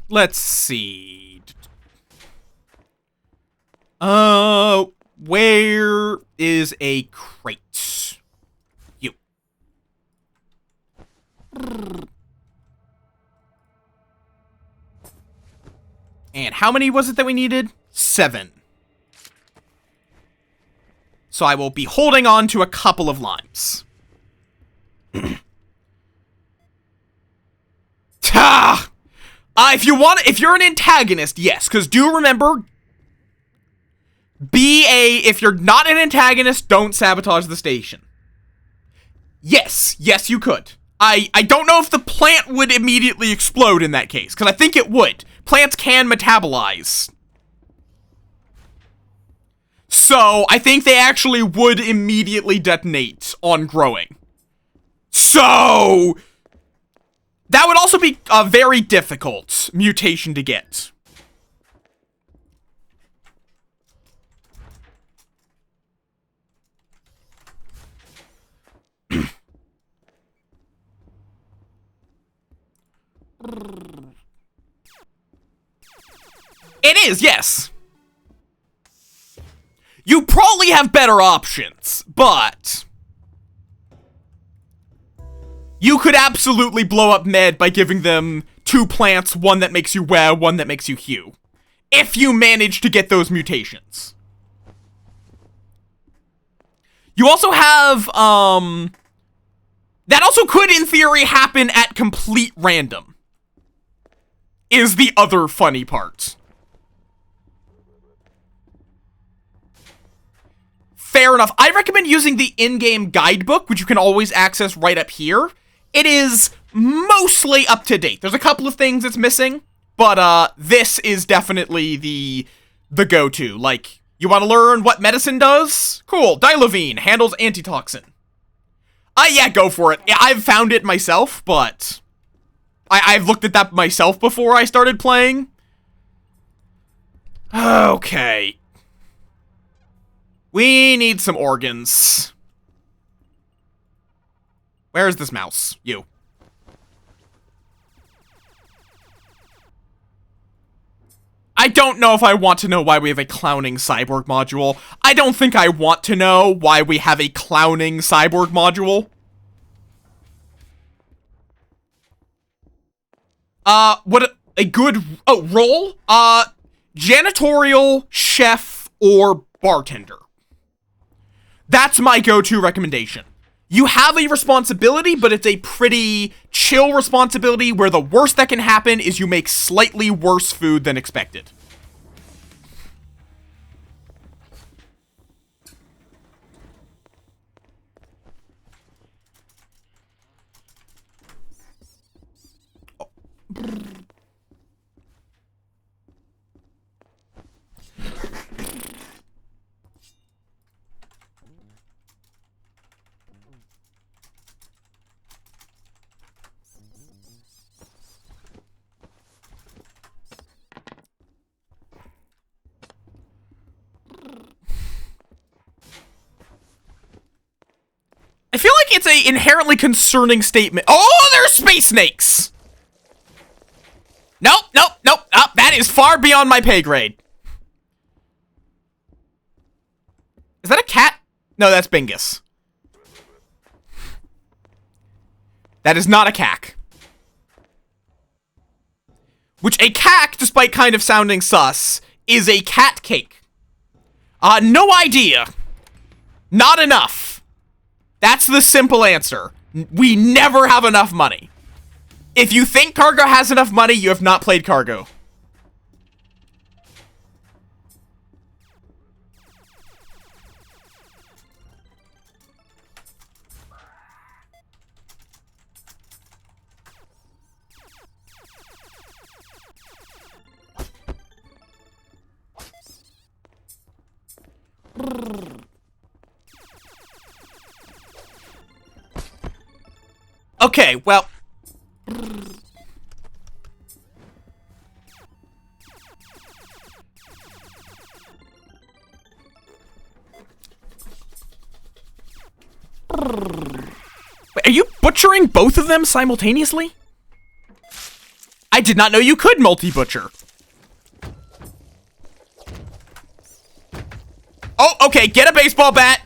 Let's see. Where is a crate? You. And how many was it that we needed? 7. So I will be holding on to a couple of limes. Ta! If you're an antagonist, yes, because do remember, if you're not an antagonist, don't sabotage the station. Yes, you could. I don't know if the plant would immediately explode in that case, because I think it would. Plants can metabolize. So, I think they actually would immediately detonate on growing. So, that would also be a very difficult mutation to get. It is, yes. You probably have better options, but you could absolutely blow up Med by giving them 2 plants, one that makes you wow, one that makes you hew. If you manage to get those mutations. You also have, that also could, in theory, happen at complete random. Is the other funny part. Fair enough. I recommend using the in-game guidebook, which you can always access right up here. It is mostly up to date. There's a couple of things it's missing, but this is definitely the go-to. Like, you want to learn what medicine does? Cool. Dilovine handles antitoxin. Yeah, go for it. I've found it myself, but I've looked at that myself before I started playing. Okay. We need some organs. Where is this mouse? You. I don't know if I want to know why we have a clowning cyborg module. I don't think I want to know why we have a clowning cyborg module. What a good, role? Janitorial, chef, or bartender. That's my go-to recommendation. You have a responsibility, but it's a pretty chill responsibility where the worst that can happen is you make slightly worse food than expected. I feel like it's a inherently concerning statement. Oh, there's space snakes! Nope, nope, nope. That is far beyond my pay grade. Is that a cat? No, that's Bingus. That is not a cack. Which a cack, despite kind of sounding sus, is a cat cake. No idea. Not enough. That's the simple answer. We never have enough money. If you think Cargo has enough money, you have not played Cargo. Okay, well... Wait, are you butchering both of them simultaneously? I did not know you could multi-butcher. Oh, okay, get a baseball bat.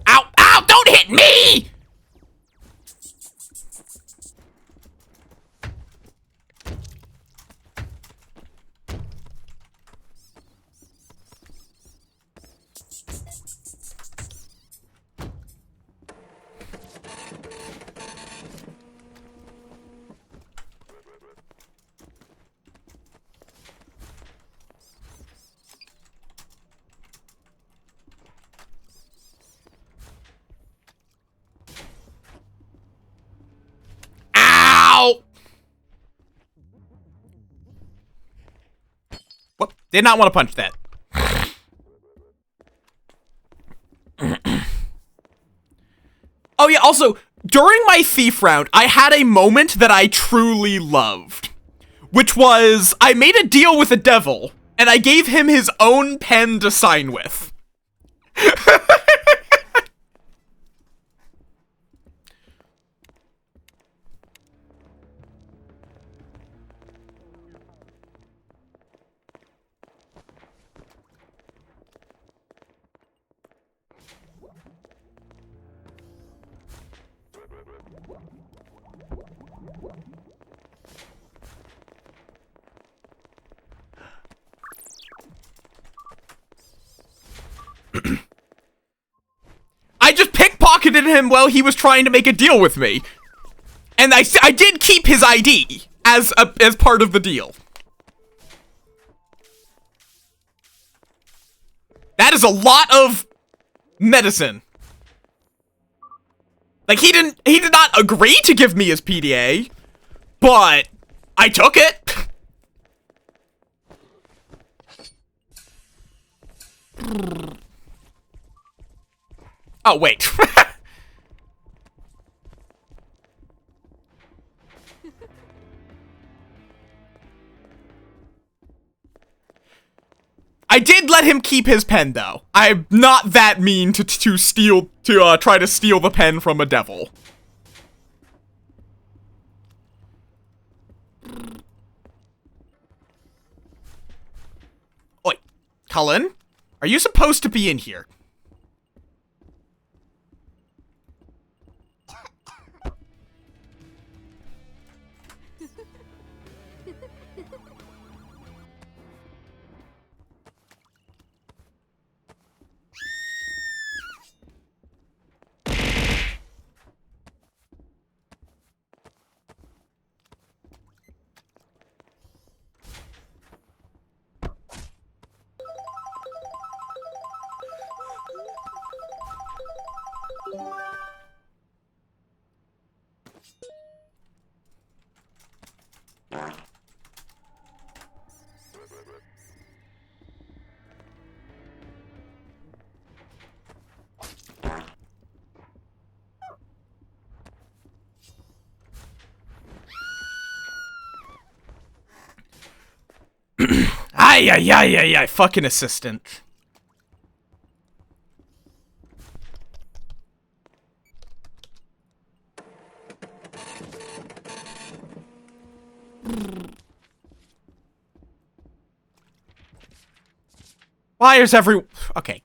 Ow, ow, don't hit me! Did not want to punch that. Oh yeah, also, during my thief round, I had a moment that I truly loved. Which was, I made a deal with the devil, and I gave him his own pen to sign with. I just pickpocketed him while he was trying to make a deal with me. And I did keep his ID as part of the deal. That is a lot of medicine. Like, he did not agree to give me his PDA, but I took it. Oh, wait. I did let him keep his pen, though. I'm not that mean to try to steal the pen from a devil. Oi, Cullen, are you supposed to be in here? Ay, fucking assistant. Why is okay.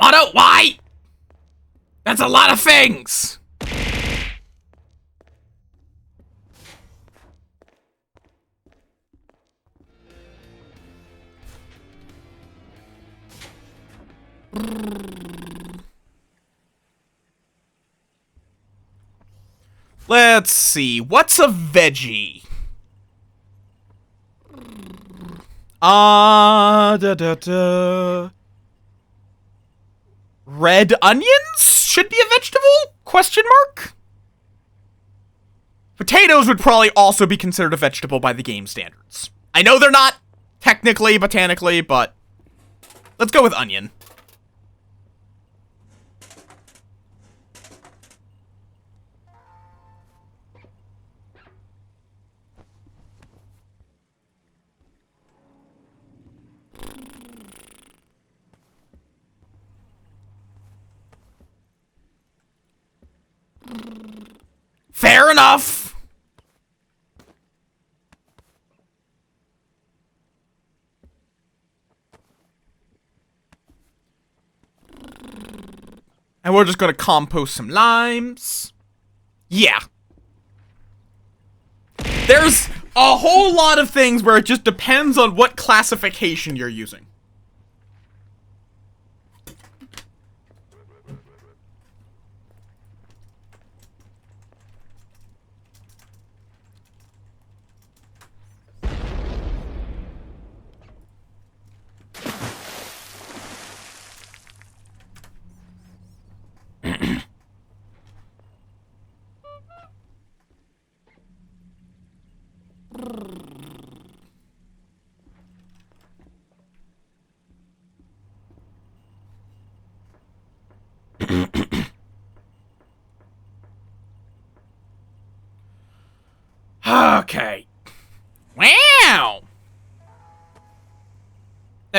Motto, why? That's a lot of things. Let's see. What's a veggie? Red onions should be a vegetable? Question mark? Potatoes would probably also be considered a vegetable by the game standards. I know they're not technically, botanically, but let's go with onion. Fair enough. And we're just gonna compost some limes. Yeah. There's a whole lot of things where it just depends on what classification you're using.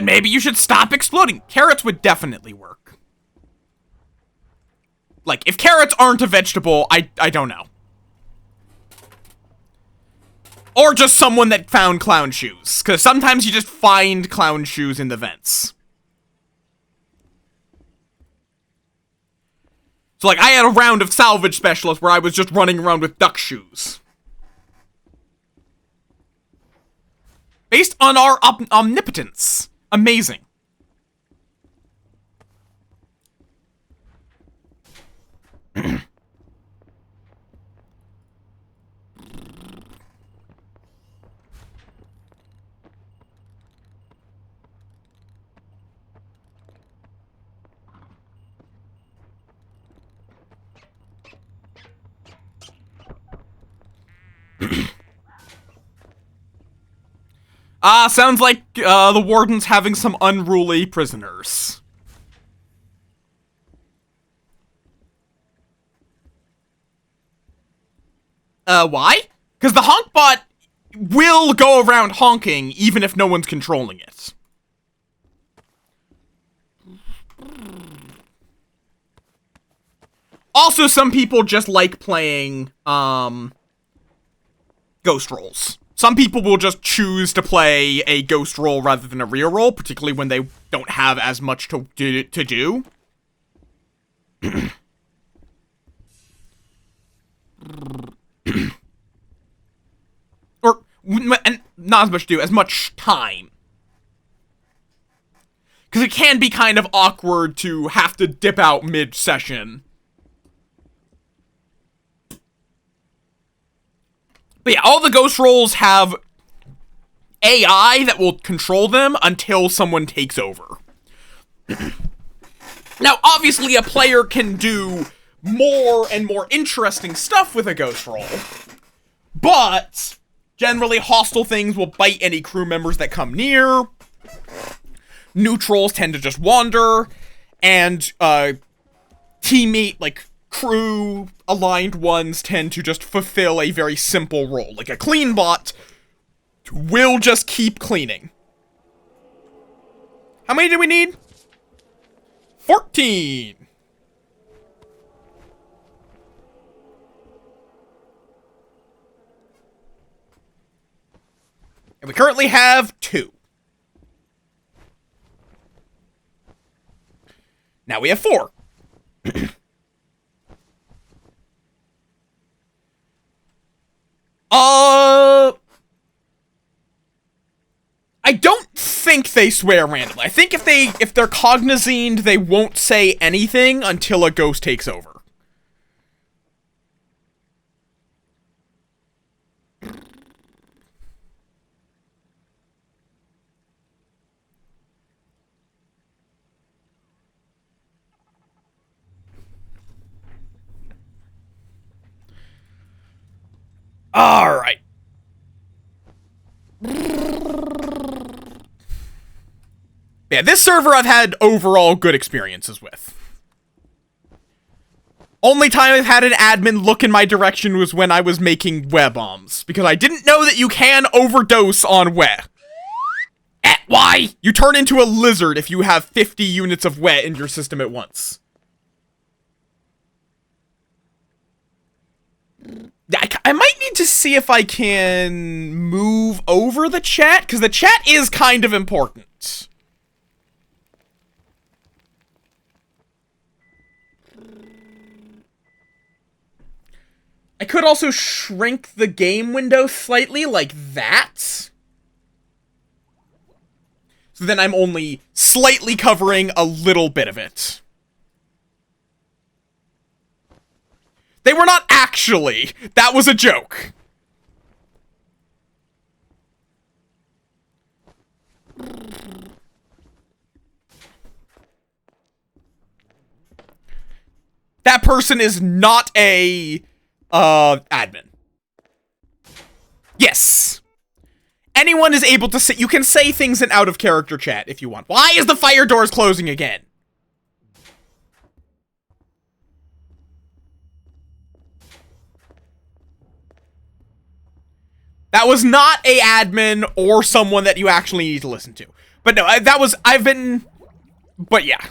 maybe you should stop exploding. Carrots would definitely work. Like, if carrots aren't a vegetable, I don't know. Or just someone that found clown shoes. Because sometimes you just find clown shoes in the vents. So, like, I had a round of salvage specialists where I was just running around with duck shoes. Based on our omnipotence. Amazing. Sounds like, the warden's having some unruly prisoners. Why? Because the honk bot will go around honking, even if no one's controlling it. Also, some people just like playing, ghost rolls. Some people will just choose to play a ghost roll rather than a real roll, particularly when they don't have as much to do. Or, and not as much to do, as much time. Because it can be kind of awkward to have to dip out mid-session. But yeah, all the ghost rolls have AI that will control them until someone takes over. Now, obviously, a player can do more and more interesting stuff with a ghost roll, but generally, hostile things will bite any crew members that come near. Neutrals tend to just wander, and teammate, like, crew-aligned ones tend to just fulfill a very simple role. Like, a clean bot will just keep cleaning. How many do we need? 14! And we currently have 2. Now we have 4. I don't think they swear randomly. I think if they're cognizant, they won't say anything until a ghost takes over. All right. Yeah, this server I've had overall good experiences with. Only time I've had an admin look in my direction was when I was making web bombs, because I didn't know that you can overdose on wet. Why? You turn into a lizard if you have 50 units of wet in your system at once. I might need to see if I can move over the chat, because the chat is kind of important. I could also shrink the game window slightly, like that. So then I'm only slightly covering a little bit of it. They were not actually. That was a joke. That person is not a admin. Yes. Anyone is able to say, you can say things in out of character chat if you want. Why is the fire doors closing again? That was not a admin or someone that you actually need to listen to. But no, but yeah.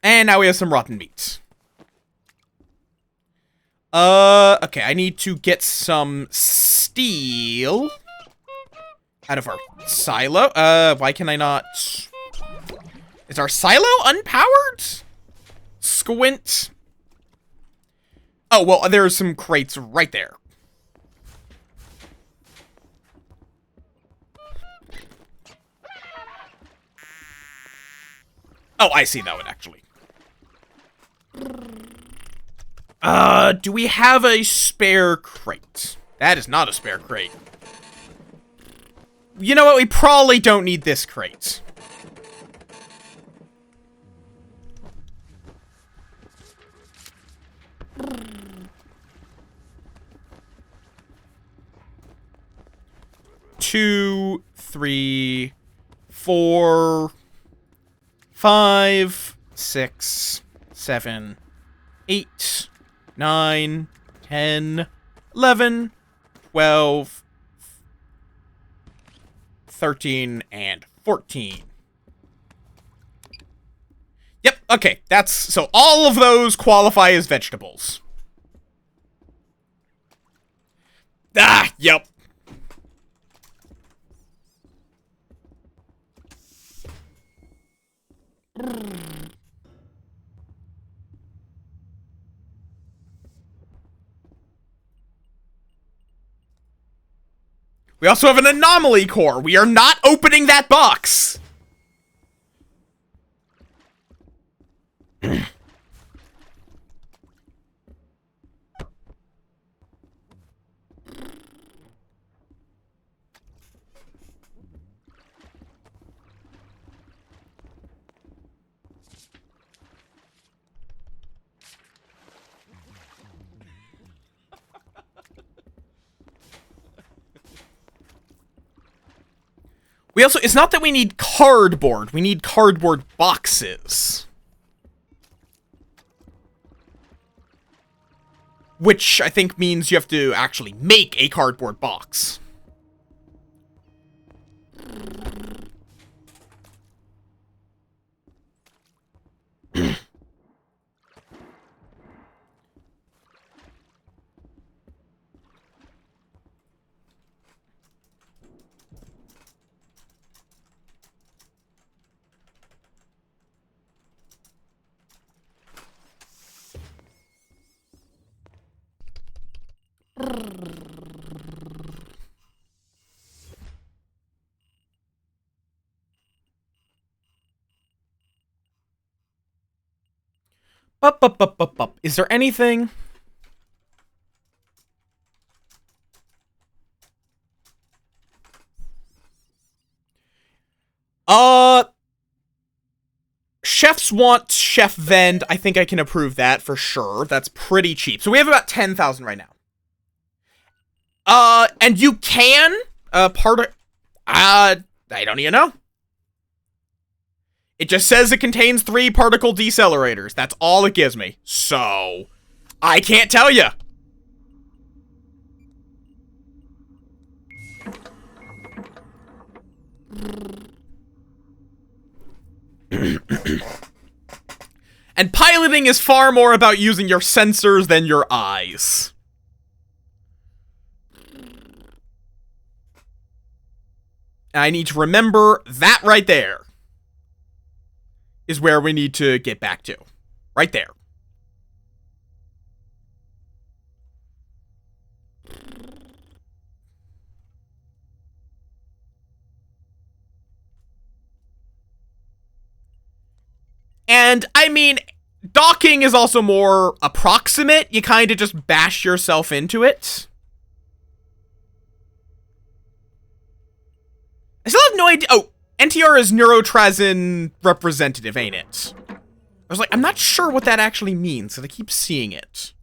And now we have some rotten meat. Okay, I need to get some steel out of our silo. Why can I not? Is our silo unpowered? Squint. Oh, well, there's some crates right there. Oh, I see that one, actually. Do we have a spare crate? That is not a spare crate. You know what? We probably don't need this crate. Two, 3, 4, 5, 6, 7, 8, 9, 10, 11, 12, 13, and 14. Yep, okay, so all of those qualify as vegetables. Ah, yep. We also have an anomaly core. We are not opening that box. We also, it's not that we need cardboard, we need cardboard boxes. Which I think means you have to actually make a cardboard box. Up. Is there anything? Chefs want Chef Vend. I think I can approve that for sure. That's pretty cheap. So we have about 10,000 right now. And you can, I don't even know. It just says it contains 3 particle decelerators. That's all it gives me. So, I can't tell you. And piloting is far more about using your sensors than your eyes. I need to remember that right there is where we need to get back to. Right there. And, I mean, docking is also more approximate. You kind of just bash yourself into it. I still have no idea. Oh, NTR is Neurotrazin representative, ain't it? I was like, I'm not sure what that actually means, so I keep seeing it.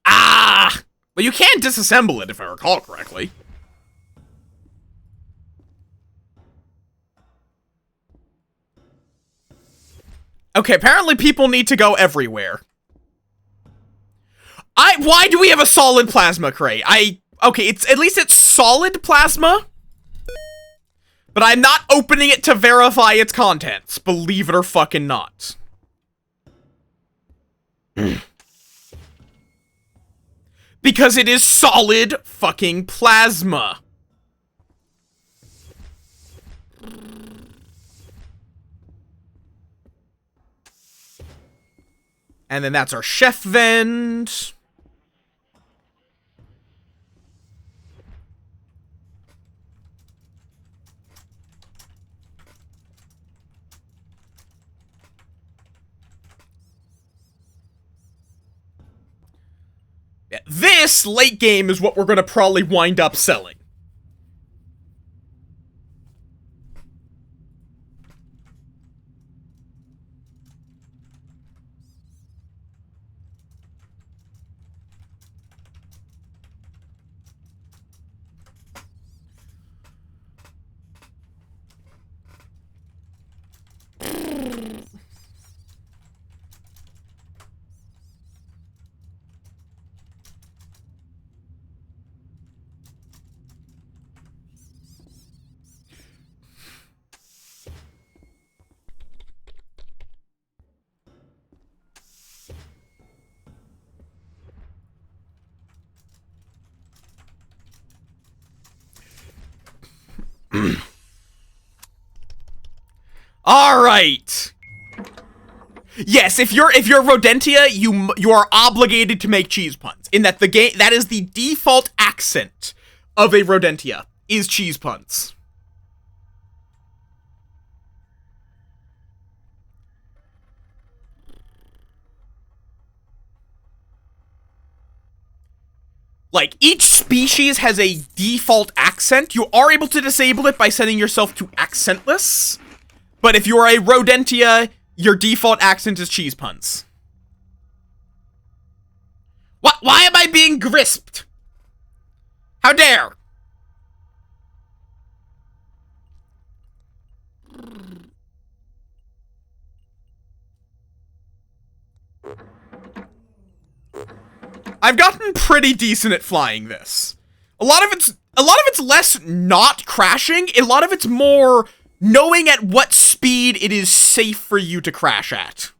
Ah! Well, you can disassemble it, if I recall correctly. Okay, apparently people need to go everywhere. Why do we have a solid plasma crate? Okay, at least it's solid plasma. But I'm not opening it to verify its contents, believe it or fucking not. Because it is solid fucking plasma. And then that's our chef vent. Yeah, this late game is what we're gonna probably wind up selling. All right. Yes, if you're Rodentia, you are obligated to make cheese puns. In that that is the default accent of a Rodentia is cheese puns. Like, each species has a default accent. You are able to disable it by setting yourself to accentless. But if you're a Rodentia, your default accent is cheese puns. What? Why am I being grisped? How dare? I've gotten pretty decent at flying this. A lot of it's less not crashing, a lot of it's more knowing at what speed it is safe for you to crash at.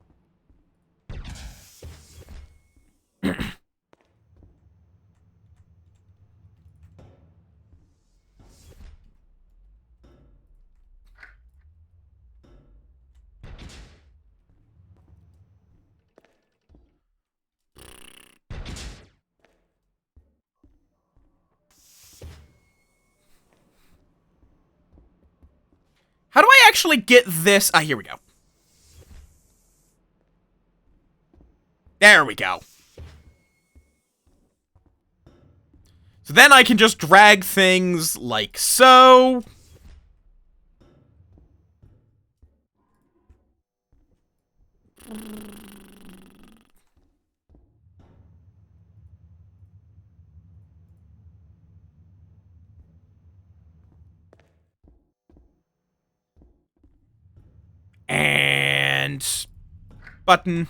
How do I actually get this? Ah, here we go. There we go. So then I can just drag things like so. And button.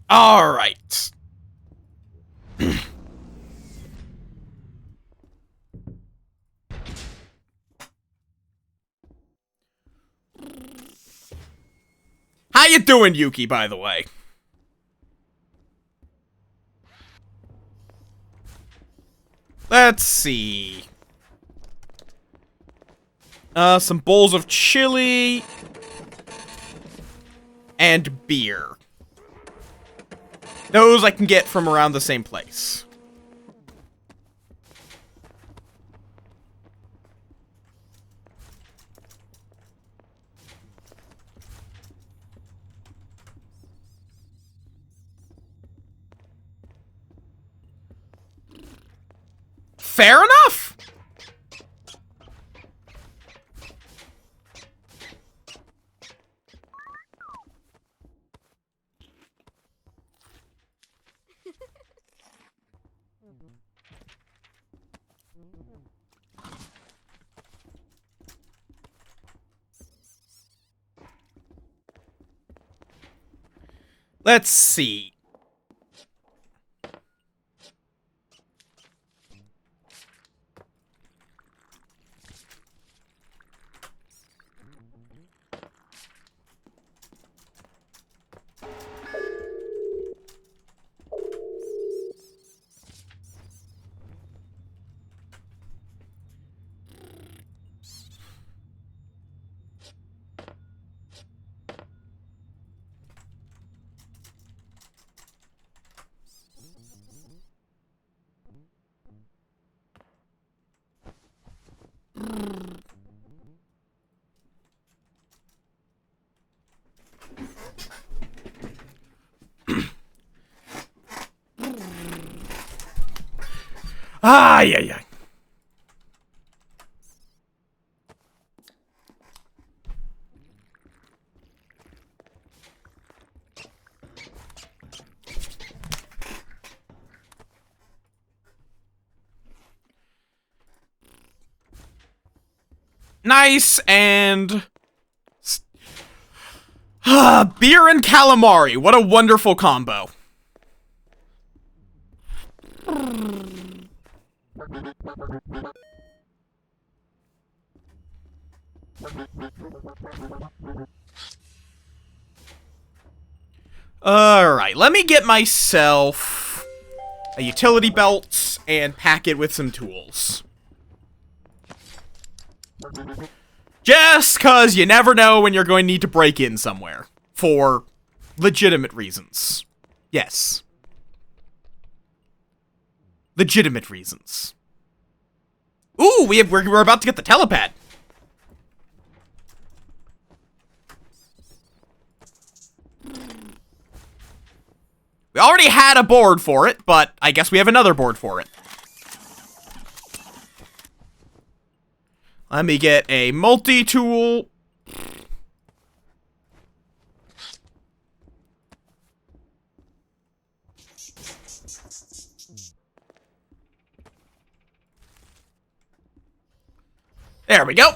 All right. How you doing, Yuki, by the way? Let's see. Some bowls of chili. And beer. Those I can get from around the same place. Fair enough. Let's see. Yeah, yeah. Nice, and... beer and calamari. What a wonderful combo. Alright, let me get myself a utility belt and pack it with some tools. Just cause you never know when you're going to need to break in somewhere. For legitimate reasons. Yes. Legitimate reasons. Ooh, we're about to get the telepad. We already had a board for it, but I guess we have another board for it. Let me get a multi-tool. There we go.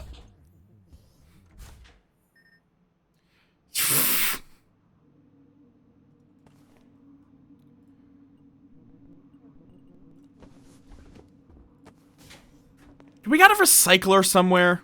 Do we got a recycler somewhere?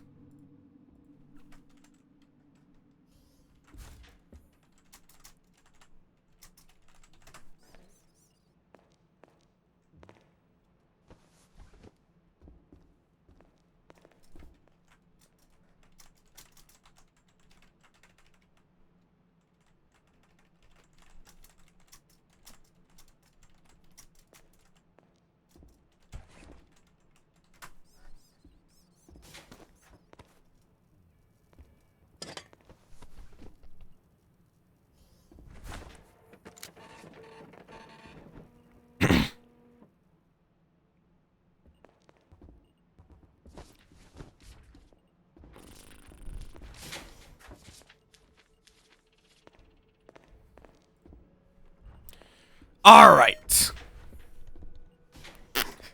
Alright.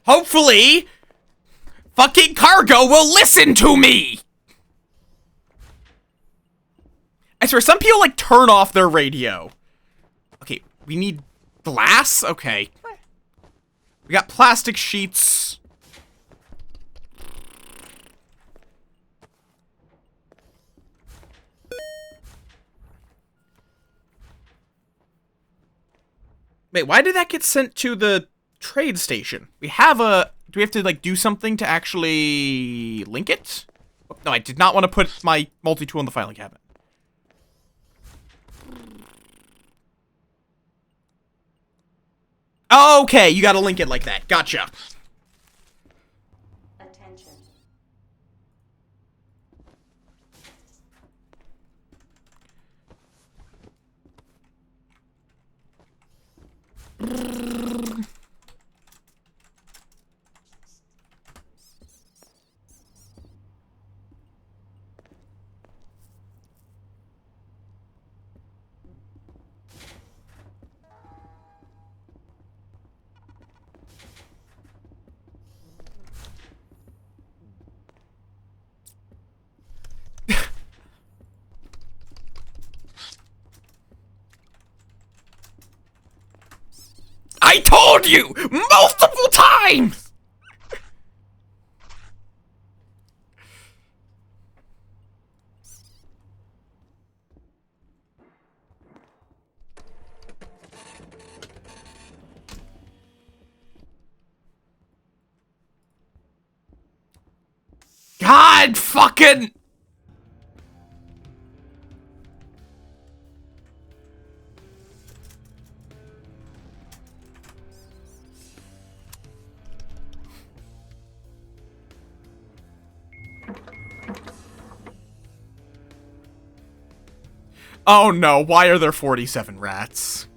Hopefully, fucking cargo will listen to me! I swear, some people, like, turn off their radio. Okay, we need glass? Okay. We got plastic sheets. Wait, why did that get sent to the trade station? We have a... Do we have to, like, do something to actually link it? Oh, no, I did not want to put my multi-tool in the filing cabinet. Okay, you gotta link it like that. Gotcha. Attention. I told you multiple times! God fucking... Oh no, why are there 47 rats?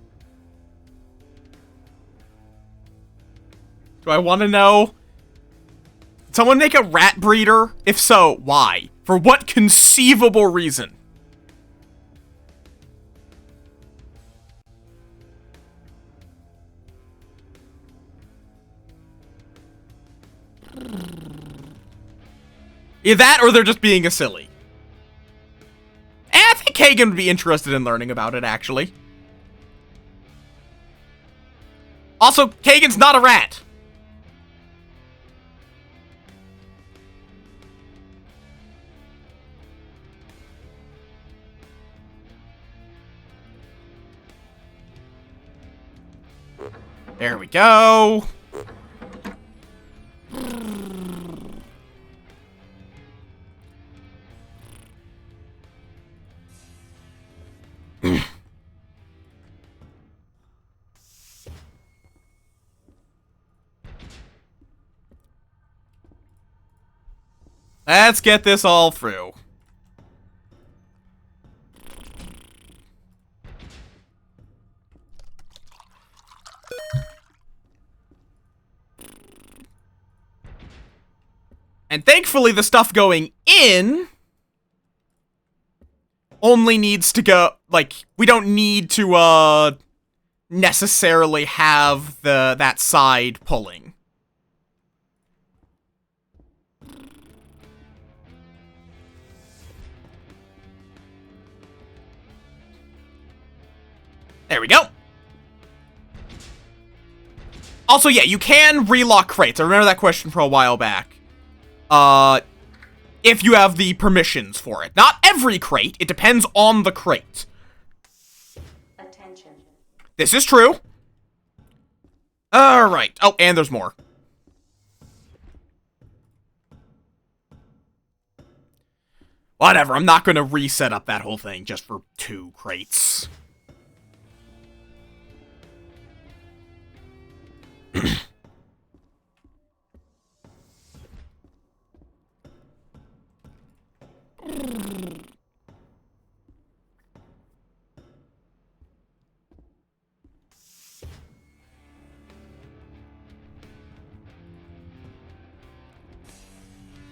Do I want to know? Did someone make a rat breeder? If so, why? For what conceivable reason? Either that or they're just being a silly. I think Kagan would be interested in learning about it, actually. Also, Kagan's not a rat. There we go. Let's get this all through. And thankfully, the stuff going in only needs to go, like, we don't need to, necessarily have that side pulling. There we go. Also, yeah, you can relock crates. I remember that question from a while back. If you have the permissions for it. Not every crate. It depends on the crate. Attention. This is true. Alright. Oh, and there's more. Whatever, I'm not gonna reset up that whole thing just for 2 crates.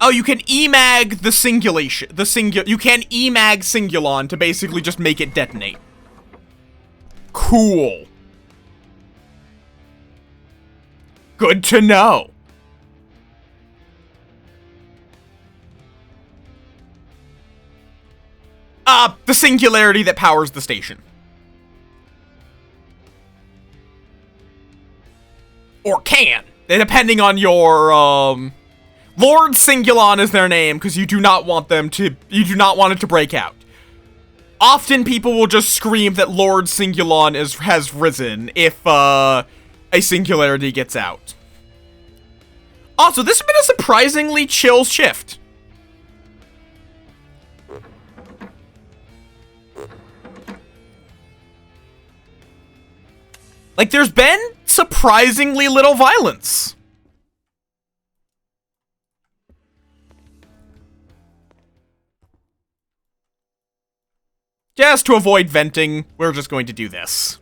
Oh, you can emag the singulation. You can emag Singulon to basically just make it detonate. Cool. Good to know. The singularity that powers the station. Or can, depending on your, Lord Singulon is their name, because you do not want it to break out. Often people will just scream that Lord Singulon has risen if, a singularity gets out. Also, this has been a surprisingly chill shift. Like, there's been surprisingly little violence. Just to avoid venting, we're just going to do this.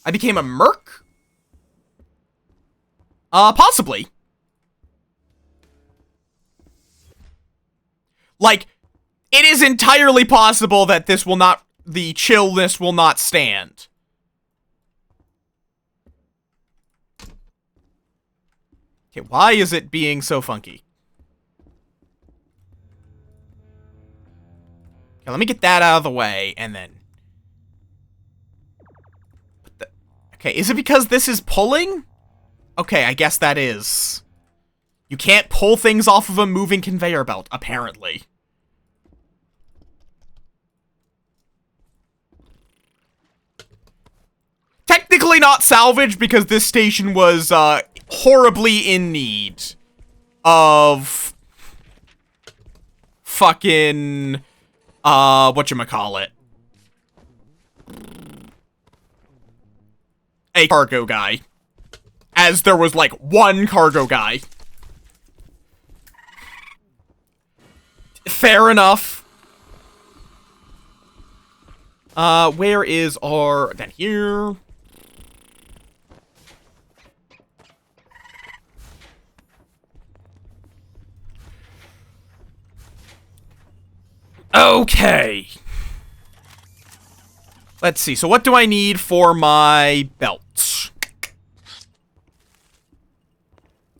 I became a merc? Possibly. Like, it is entirely possible that the chillness will not stand. Okay, why is it being so funky? Okay, let me get that out of the way, and then... Okay, is it because this is pulling? Okay, I guess that is. You can't pull things off of a moving conveyor belt, apparently. Technically not salvaged because this station was, horribly in need of fucking, whatchamacallit. A cargo guy. As there was, like, one cargo guy. Fair enough. Where is our... Down here. Okay. Let's see. So what do I need for my belt?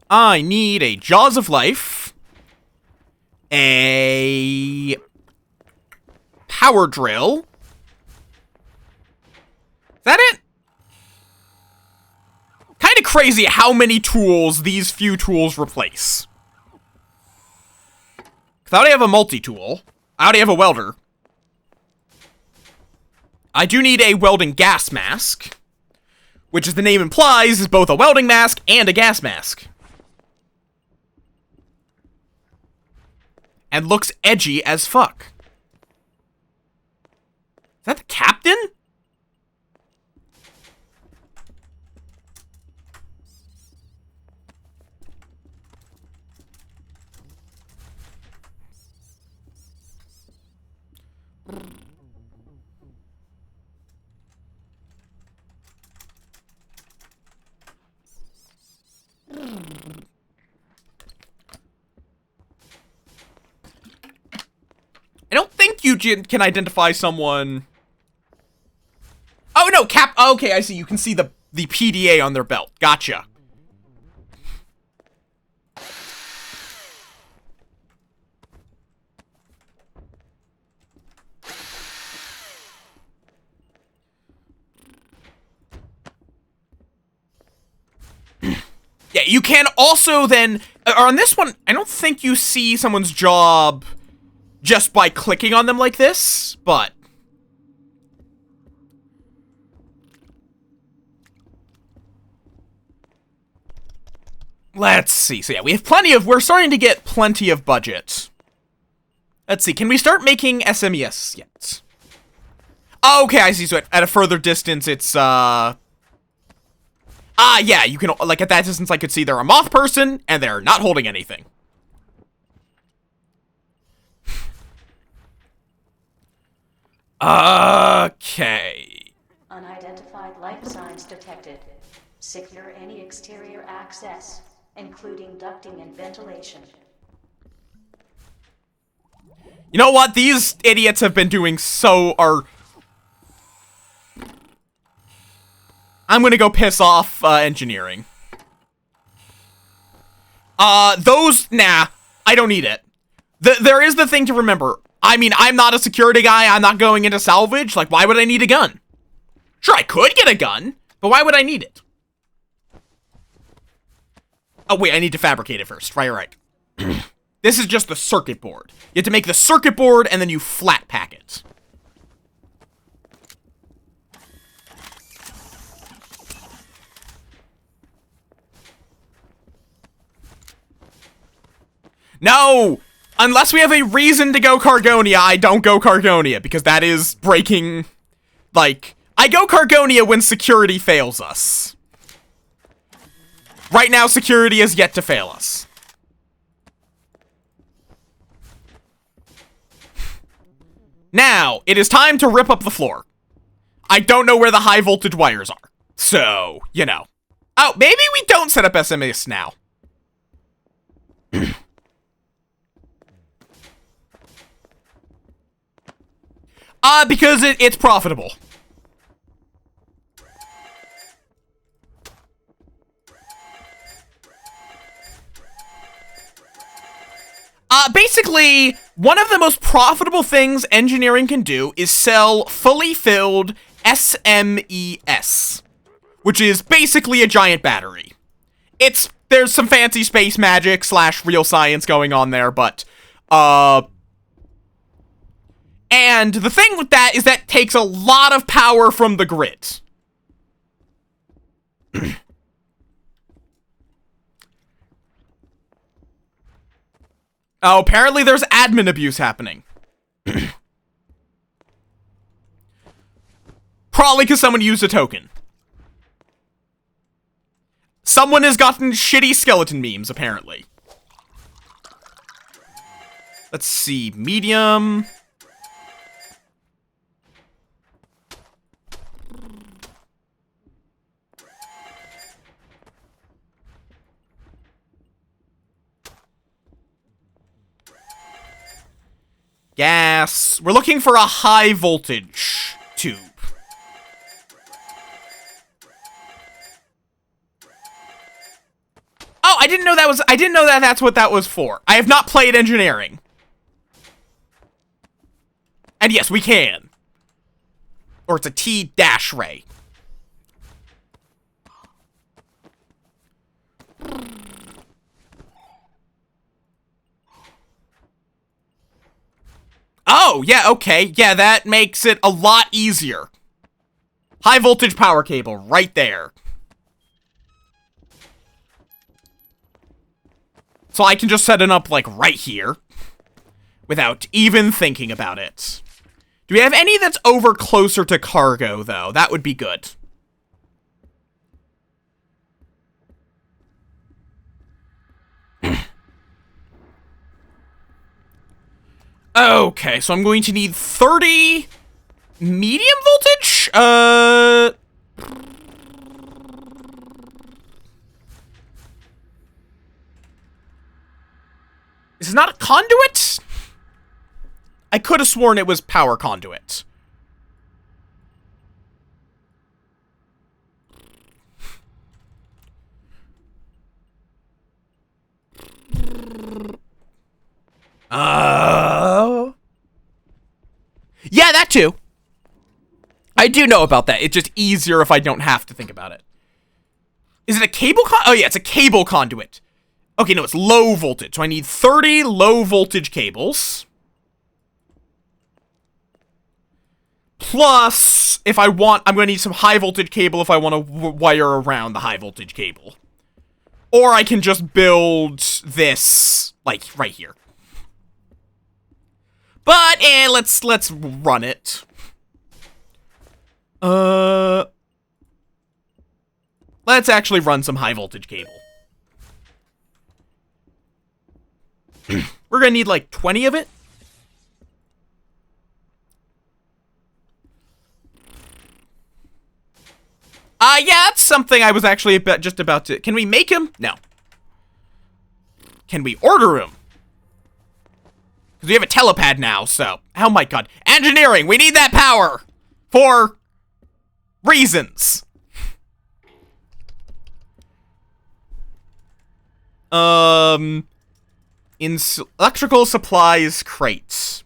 I need a Jaws of Life, a power drill. Is that it? Kind of crazy how many tools these few tools replace. Because I already have a multi-tool. I already have a welder. I do need a welding gas mask, which, as the name implies, is both a welding mask and a gas mask. And looks edgy as fuck. Is that the captain? I don't think you can identify someone. Oh, no, okay, I see. You can see the PDA on their belt. Gotcha. Yeah, you can also then... Or on this one, I don't think you see someone's job just by clicking on them like this, but... Let's see. So yeah, we have plenty of... We're starting to get plenty of budget. Let's see. Can we start making SMES yet? Oh, okay, I see. So at a further distance, it's, yeah, you can... Like, at that distance, I could see they're a Moff person, and they're not holding anything. Okay. Unidentified life signs detected. Secure any exterior access, including ducting and ventilation. You know what? These idiots have been doing I'm gonna go piss off, engineering. Nah, I don't need it. There is the thing to remember. I mean, I'm not a security guy, I'm not going into salvage, like, why would I need a gun? Sure, I could get a gun, but why would I need it? Oh, wait, I need to fabricate it first. Right. This is just the circuit board. You have to make the circuit board, and then you flat pack it. No! Unless we have a reason to go Cargonia, I don't go Cargonia, because that is breaking... Like, I go Cargonia when security fails us. Right now, security has yet to fail us. Now, it is time to rip up the floor. I don't know where the high voltage wires are. So, you know. Oh, maybe we don't set up SMS now. Because it's profitable. Basically, one of the most profitable things engineering can do is sell fully filled SMES, which is basically a giant battery. There's some fancy space magic / real science going on there, but, and the thing with that is that takes a lot of power from the grid. Oh, apparently there's admin abuse happening. Probably because someone used a token. Someone has gotten shitty skeleton memes, apparently. Let's see, medium. Gas. We're looking for a high voltage tube. Oh, I didn't know that that's what that was for. I have not played engineering. And yes, we can. Or it's a T-ray. Oh, yeah, okay. Yeah, that makes it a lot easier. High voltage power cable right there. So I can just set it up, like, right here. Without even thinking about it. Do we have any that's over closer to cargo, though? That would be good. Okay, so I'm going to need 30 medium voltage? Is it not a conduit? I could have sworn it was power conduit. Yeah, that too. I do know about that. It's just easier if I don't have to think about it. Is it a cable oh yeah, it's a cable conduit. Okay, no, it's low voltage. So I need 30 low voltage cables. Plus, if I want, I'm going to need some high voltage cable if I want to wire around the high voltage cable. Or I can just build this, like, right here. But, let's run it. Let's actually run some high voltage cable. We're gonna need like 20 of it. Yeah, that's something I was actually just about to... Can we make him? No. Can we order him? Because we have a telepad now, so... Oh my god. Engineering! We need that power! For... reasons. Electrical supplies crates.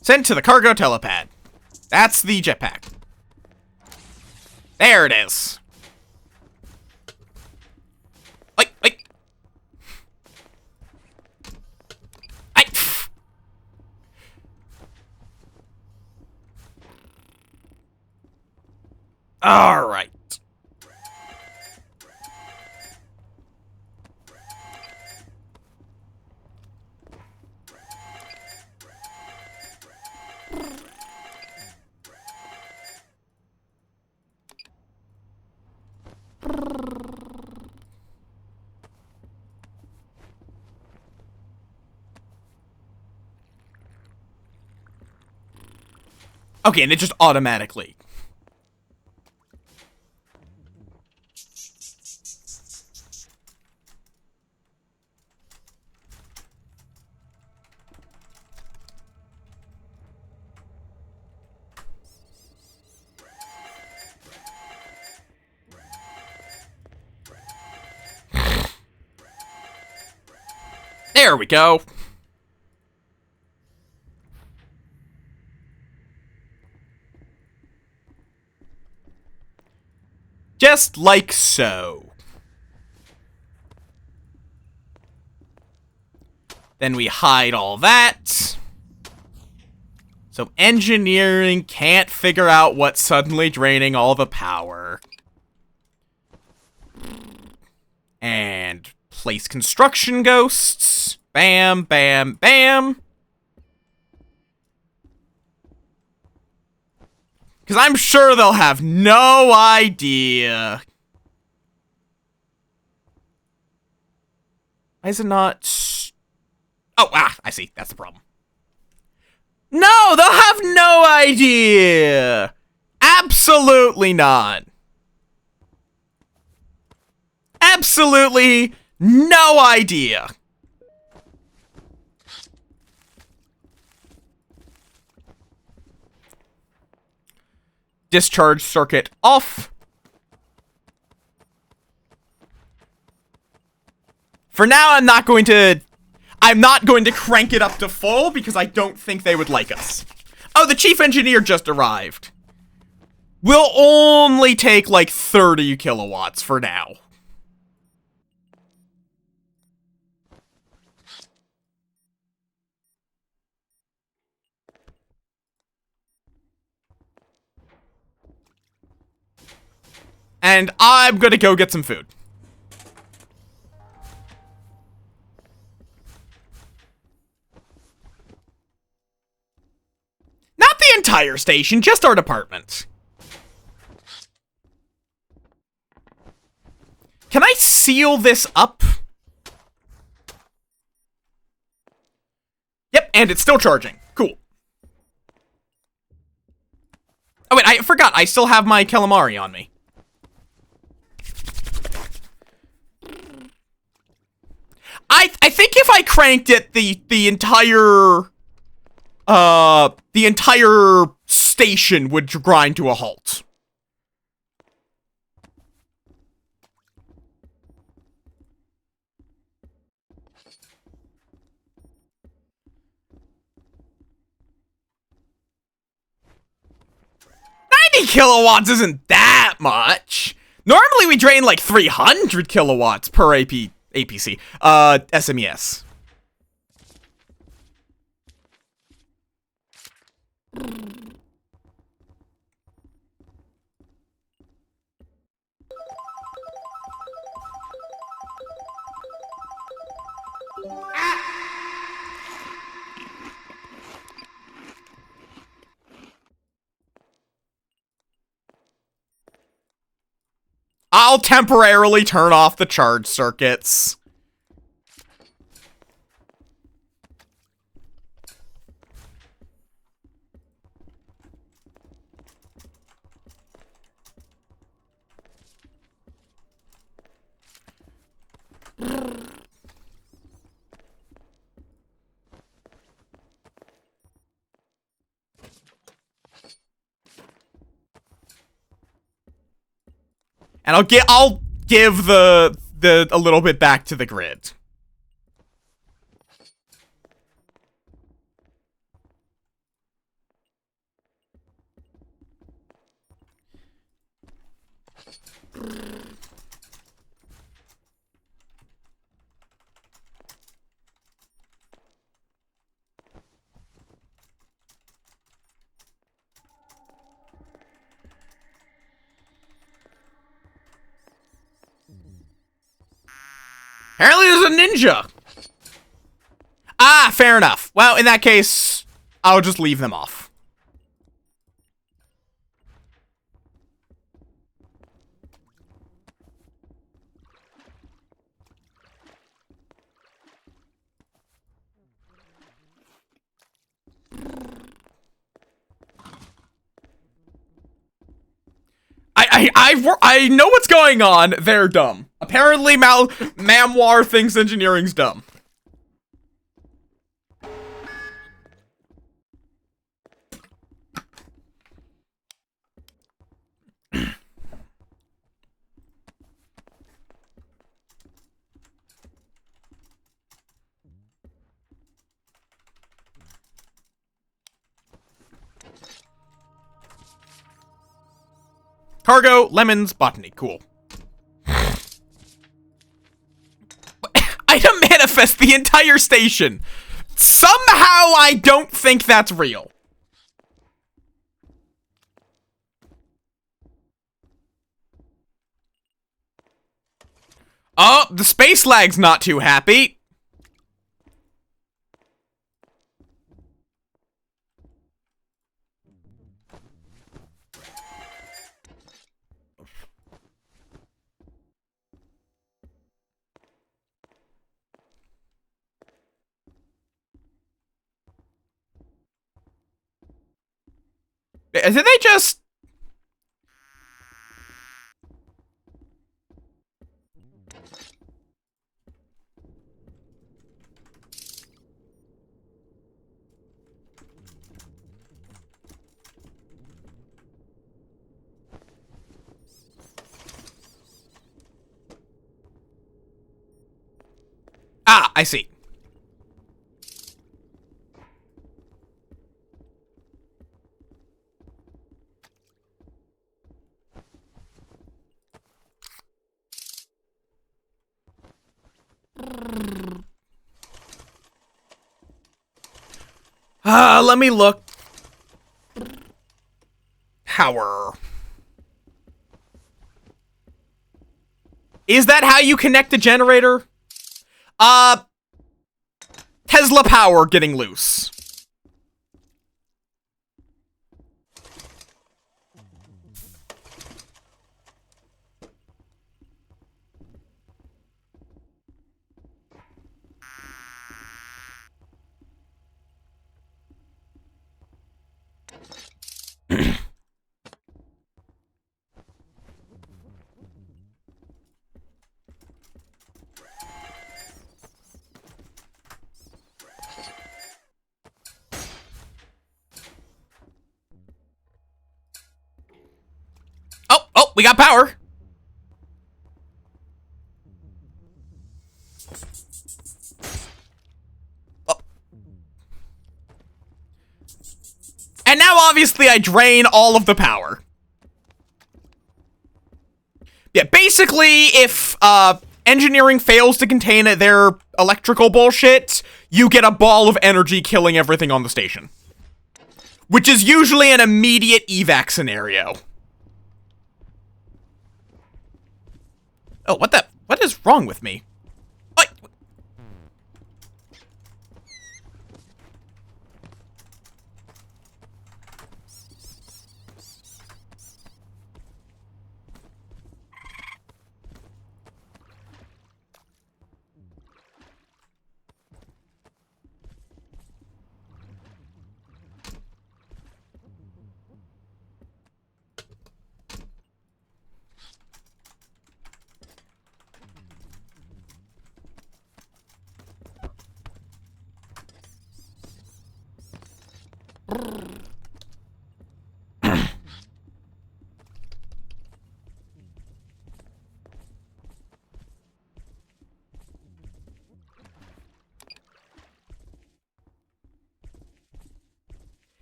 Sent to the cargo telepad. That's the jetpack. There it is. Wait. All right. Okay, and it just automatically. There we go. Just like so. Then we hide all that. So engineering can't figure out what's suddenly draining all the power. And place construction ghosts. Bam, bam, bam. Because I'm sure they'll have no idea. Why is it not... Oh, I see. That's the problem. No, they'll have no idea. Absolutely not. Absolutely no idea. Discharge circuit off. For now, I'm not going to crank it up to full because I don't think they would like us. Oh, the chief engineer just arrived. We'll only take like 30 kilowatts for now. And I'm gonna go get some food. Not the entire station, just our department. Can I seal this up? Yep, and it's still charging. Cool. Oh wait, I forgot. I still have my calamari on me. I think if I cranked it, the entire station would grind to a halt. Kilowatts isn't that much. Normally we drain like 300 kilowatts per APC. SMES. I'll temporarily turn off the charge circuits. And I'll give the a little bit back to the grid. Apparently there's a ninja! Ah, fair enough. Well, in that case, I'll just leave them off. I know what's going on. They're dumb. Apparently, Mamwar thinks engineering's dumb. Cargo, lemons, botany. Cool. Item manifest the entire station. Somehow I don't think that's real. Oh, the space lag's not too happy. Did they just... Ah, I see. Let me look. Power. Is that how you connect the generator? Tesla power getting loose. Oh, we got power. Oh. And now, obviously, I drain all of the power. Yeah, basically, if, engineering fails to contain their electrical bullshit, you get a ball of energy killing everything on the station. Which is usually an immediate evac scenario. Oh, what is wrong with me? What?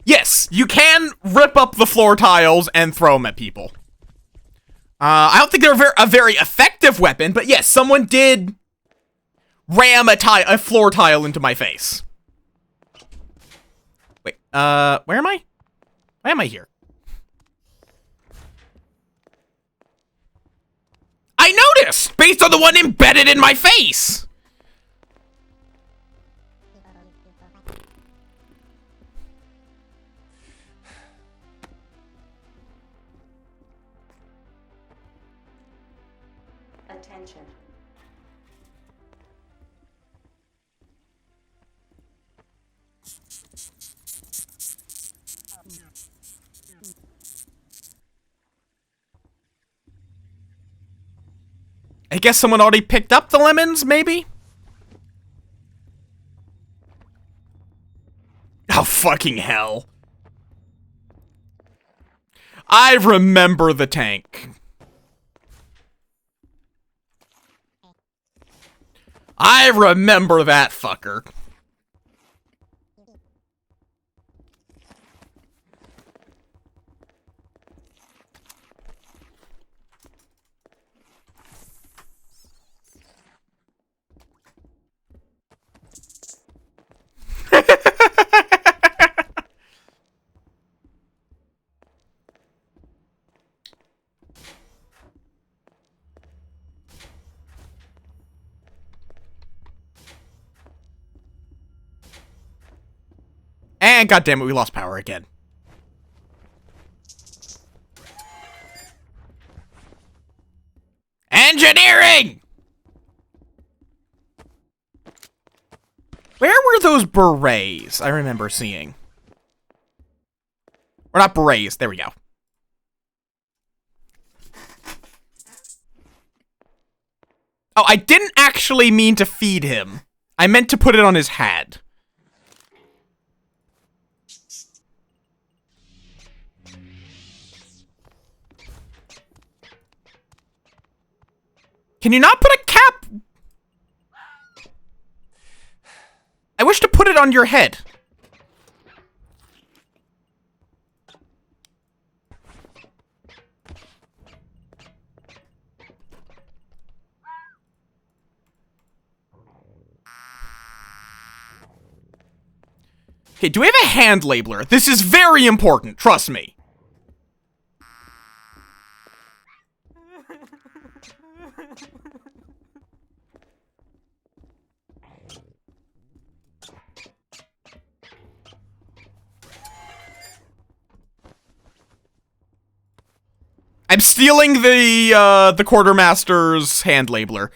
Yes, you can rip up the floor tiles and throw them at people. I don't think they're a very effective weapon, but yes, someone did ram a floor tile into my face. Wait, where am I? Why am I here? I noticed! Based on the one embedded in my face! Attention. I guess someone already picked up the lemons, maybe? Oh, fucking hell. I remember the tank. I remember that fucker. And goddammit, we lost power again. Engineering! Where were those berets I remember seeing? Or not berets, there we go. Oh, I didn't actually mean to feed him. I meant to put it on his head. Can you not put a cap? I wish to put it on your head. Okay, do we have a hand labeler? This is very important, trust me. I'm stealing the quartermaster's hand labeler.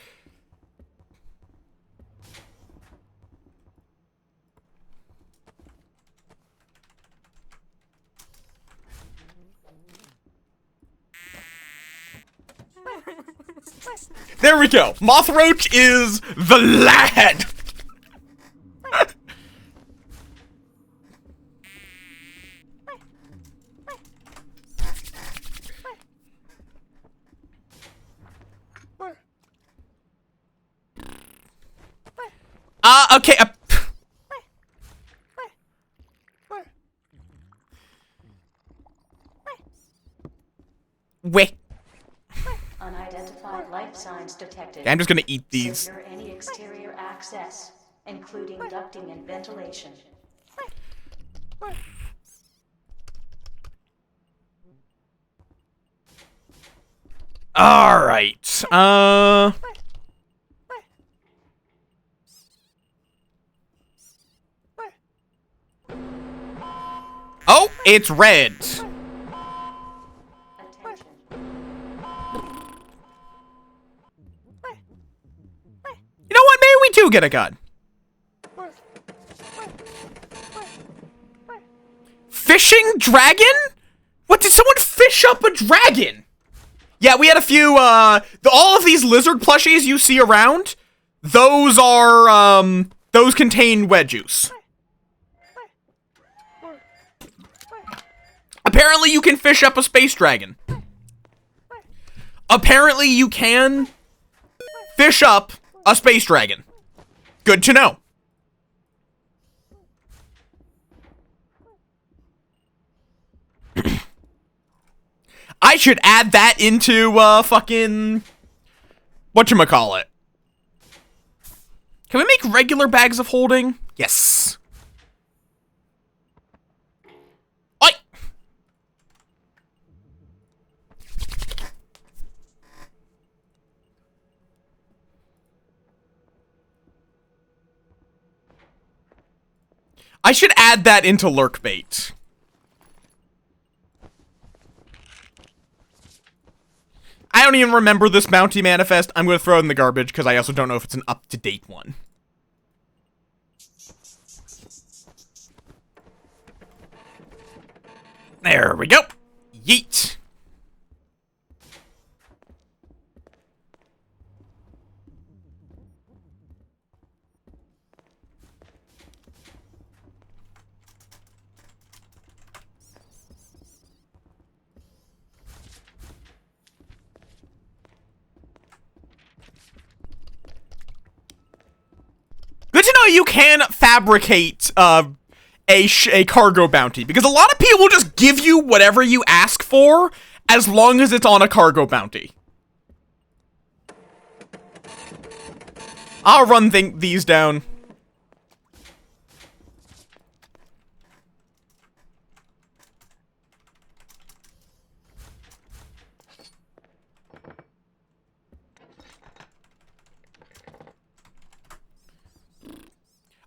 There we go. Mothroach is the lad. Okay. Wait. Unidentified life signs detected. I'm just gonna eat these. Secure any exterior access, including ducting and ventilation. All right. Oh, it's red. Attention. You know what? Maybe we do get a gun. Fishing dragon? What, did someone fish up a dragon? Yeah, we had a few, all of these lizard plushies you see around, those are, those contain wedge juice. Apparently you can fish up a space dragon. Apparently you can fish up a space dragon. Good to know. I should add that into, fucking... whatchamacallit. Can we make regular bags of holding? Yes. Oi! I should add that into lurk bait. I don't even remember this bounty manifest. I'm going to throw it in the garbage because I also don't know if it's an up-to-date one. There we go. Yeet. Good to know you can fabricate a cargo bounty, because a lot of people will just give you whatever you ask for as long as it's on a cargo bounty. I'll run these down.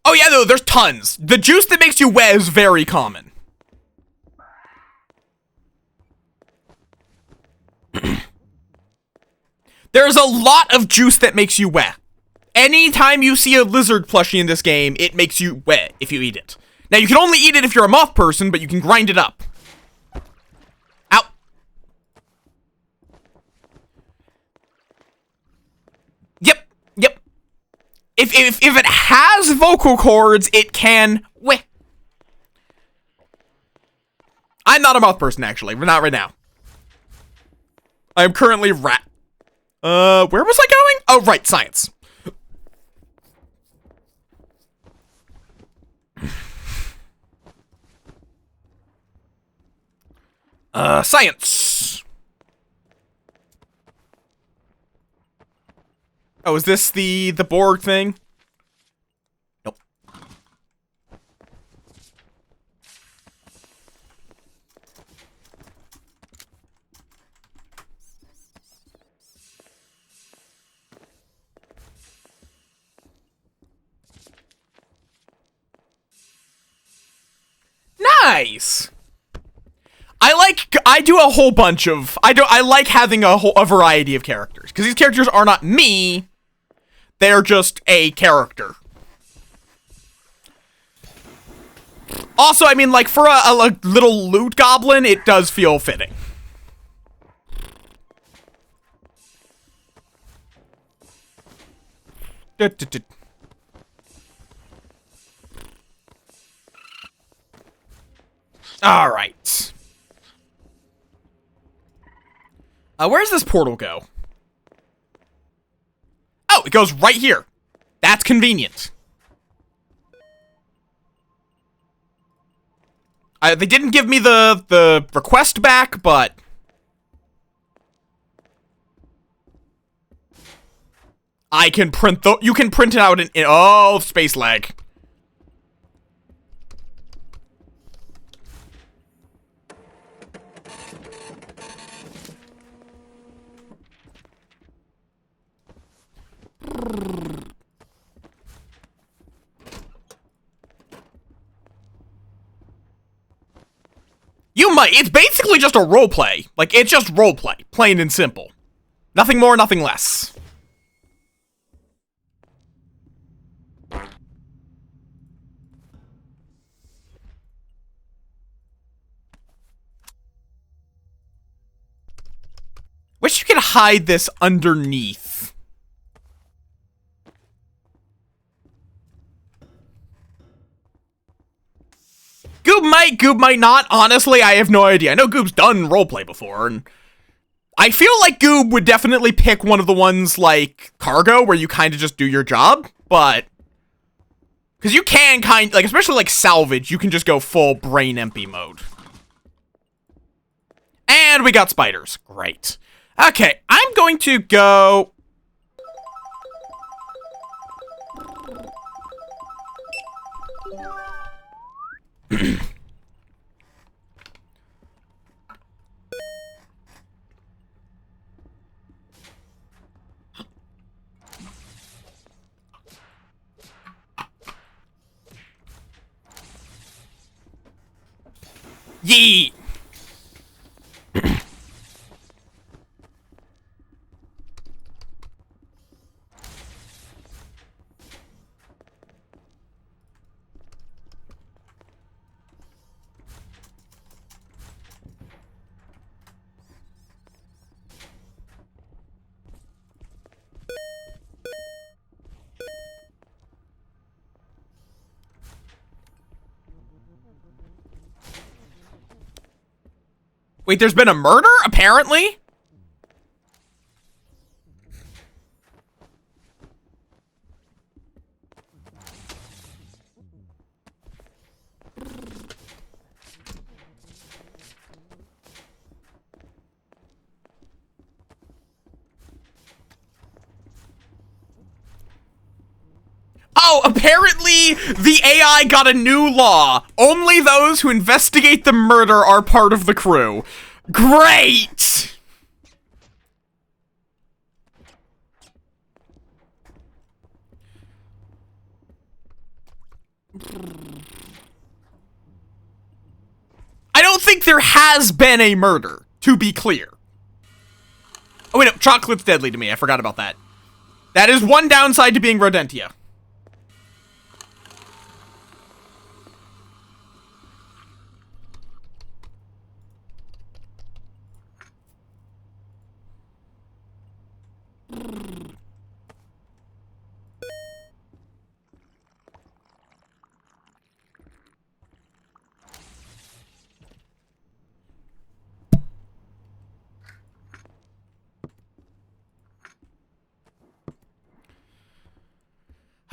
Oh yeah, no, there's tons. The juice that makes you wet is very common. There's a lot of juice that makes you wet. Anytime you see a lizard plushie in this game, it makes you wet if you eat it. Now, you can only eat it if you're a moth person, but you can grind it up. Ow. Yep. If it has vocal cords, it can weh. I'm not a moth person, actually. Not right now. I'm currently rat. Where was I going? Oh, right, science. Science. Oh, is this the Borg thing? Nope. Nice. I do a whole bunch of, I like having a variety of characters, because these characters are not me, they're just a character. Also, I mean, like, for a little loot goblin, it does feel fitting. Alright. Where's this portal go? Oh, it goes right here. That's convenient. They didn't give me the request back, but... I can print you can print it out in oh, space lag. You might. It's basically just a roleplay. Like, it's just roleplay. Plain and simple. Nothing more, nothing less. Wish you could hide this underneath. Goob might not. Honestly, I have no idea. I know Goob's done roleplay before, and I feel like Goob would definitely pick one of the ones like Cargo, where you kind of just do your job, but... Because you can like, especially like Salvage, you can just go full brain empty mode. And we got spiders. Great. Okay, I'm going to go... Yeet! Wait, there's been a murder, apparently? Oh, apparently the AI got a new law. Only those who investigate the murder are part of the crew. Great! think there has been a murder, to be clear. Oh, wait, no, chocolate's deadly to me. I forgot about that. That is one downside to being Rodentia.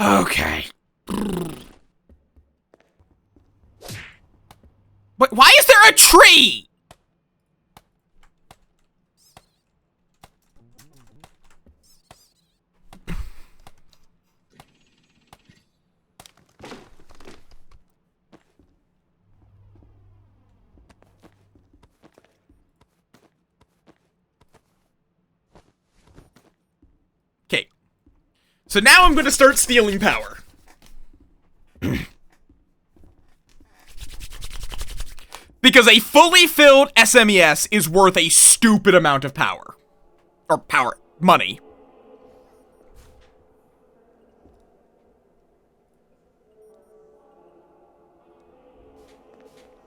Okay. But why is there a tree? Okay. So now I'm going to start stealing power. Because a fully filled SMES is worth a stupid amount of power. Or power. Money.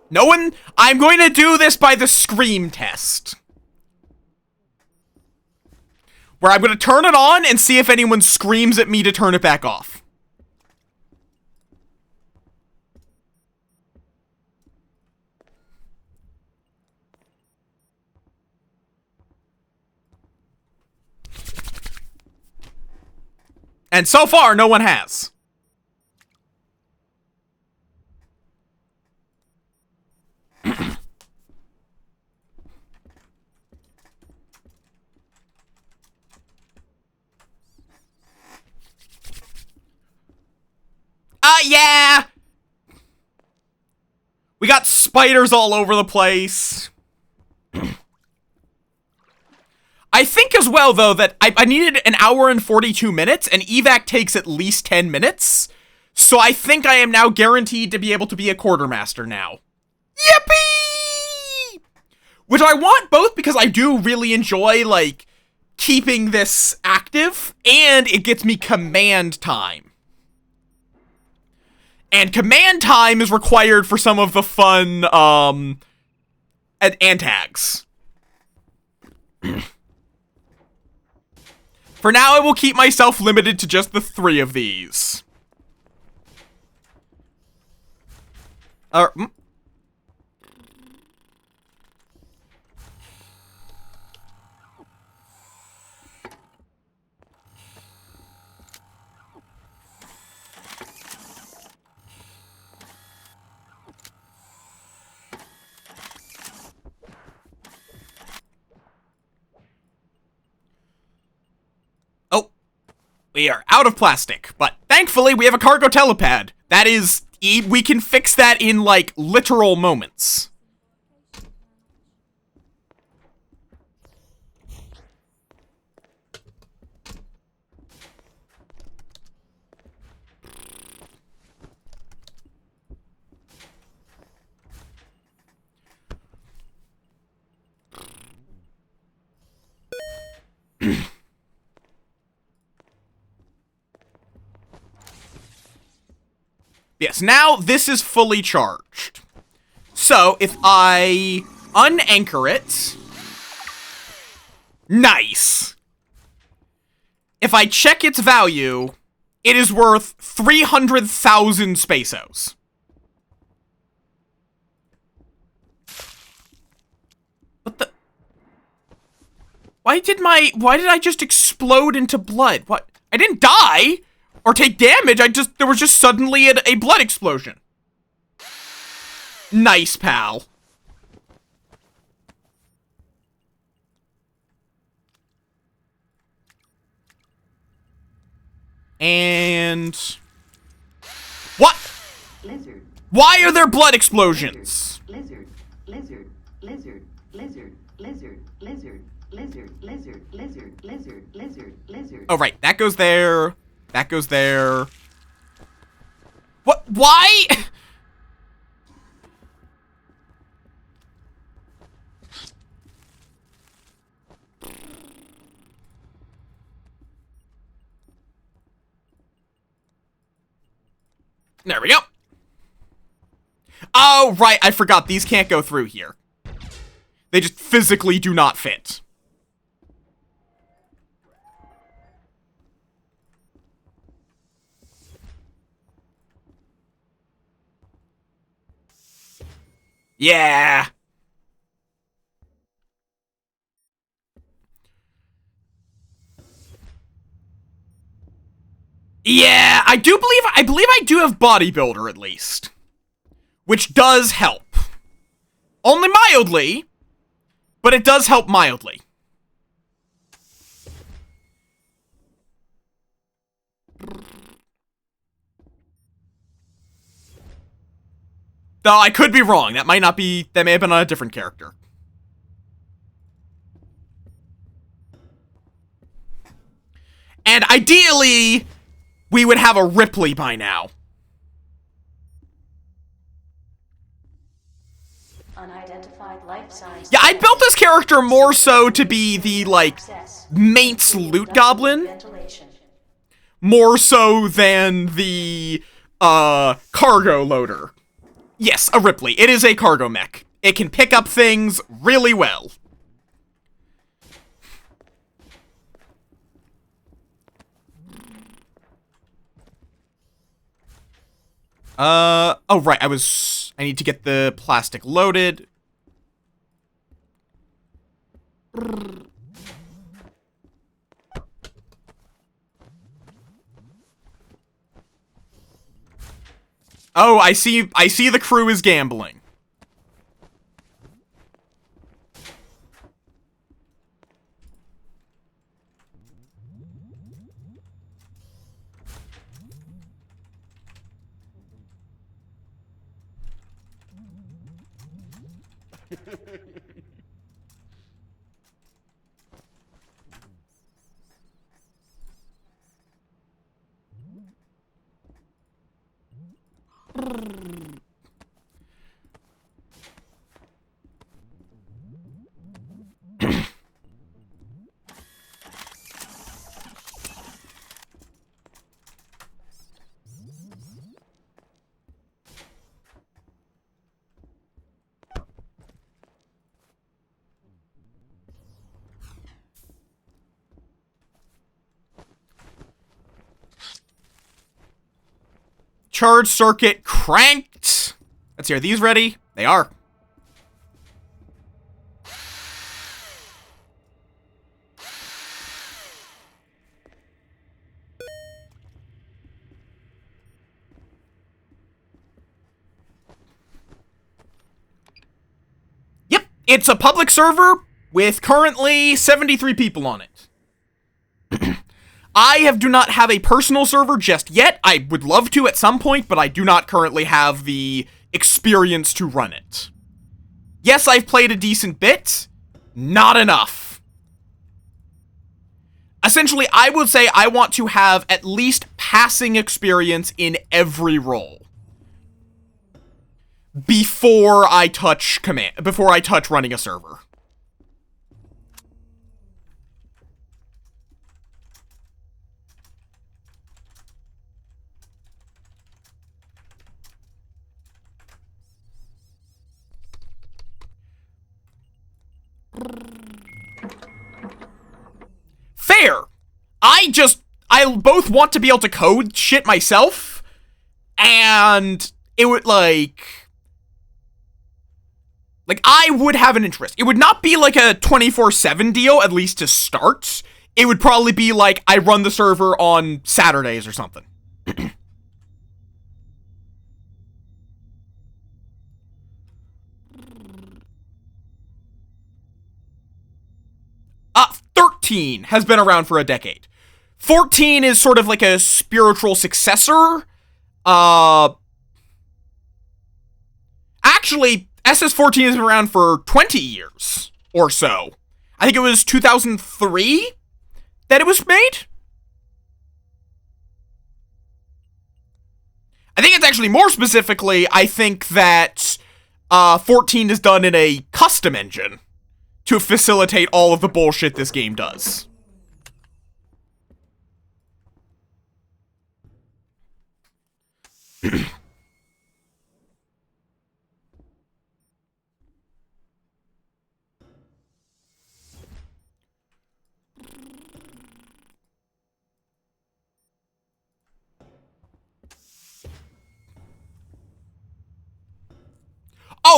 No one... I'm going to do this by the scream test. Where I'm going to turn it on and see if anyone screams at me to turn it back off. And so far, no one has. Yeah! We got spiders all over the place. I think as well, though, that I needed an hour and 42 minutes, and evac takes at least 10 minutes. So I think I am now guaranteed to be able to be a quartermaster now. Yippee! Which I want both because I do really enjoy, like, keeping this active, and it gets me command time. And command time is required for some of the fun, antags. For now, I will keep myself limited to just the 3 of these. We are out of plastic, but thankfully we have a cargo telepad. That is, we can fix that in, like, literal moments. Yes, now this is fully charged. So, if I unanchor it... Nice! If I check its value, it is worth 300,000 Spaceos. What the... Why did I just explode into blood? What? I didn't die! Or take damage, there was just suddenly a blood explosion. Nice, pal. And... What? Lizard. Why are there blood explosions? Lizard. Lizard. Lizard. Lizard. Lizard. Lizard. Lizard. Lizard. Lizard. Lizard. Lizard. Lizard. Oh, right. That goes there. That goes there. What? Why? There we go. Oh, right, I forgot. These can't go through here. They just physically do not fit. Yeah. Yeah, I believe I do have bodybuilder at least. Which does help. Only mildly, but it does help mildly. Though I could be wrong. That may have been on a different character. And ideally, we would have a Ripley by now. Unidentified life signs. Yeah, I built this character more so to be the, like, Mainz loot goblin. Ventilation. More so than the, cargo loader. Yes, a Ripley. It is a cargo mech. It can pick up things really well. Oh, right, I need to get the plastic loaded. Oh, I see the crew is gambling. Charge circuit cranked. Let's see, are these ready? They are. Yep, it's a public server with currently 73 people on it. I do not have a personal server just yet. I would love to at some point, but I do not currently have the experience to run it. Yes, I've played a decent bit. Not enough. Essentially, I would say I want to have at least passing experience in every role before I touch running a server. Fair. I both want to be able to code shit myself, and it would, like, I would have an interest. It would not be like a 24/7 deal, at least to start. It would probably be like, I run the server on Saturdays or something. 13 has been around for a decade. 14 is sort of like a spiritual successor. Actually, SS14 has been around for 20 years or so. I think it was 2003 that it was made. I think it's actually more specifically, I think that 14 is done in a custom engine to facilitate all of the bullshit this game does.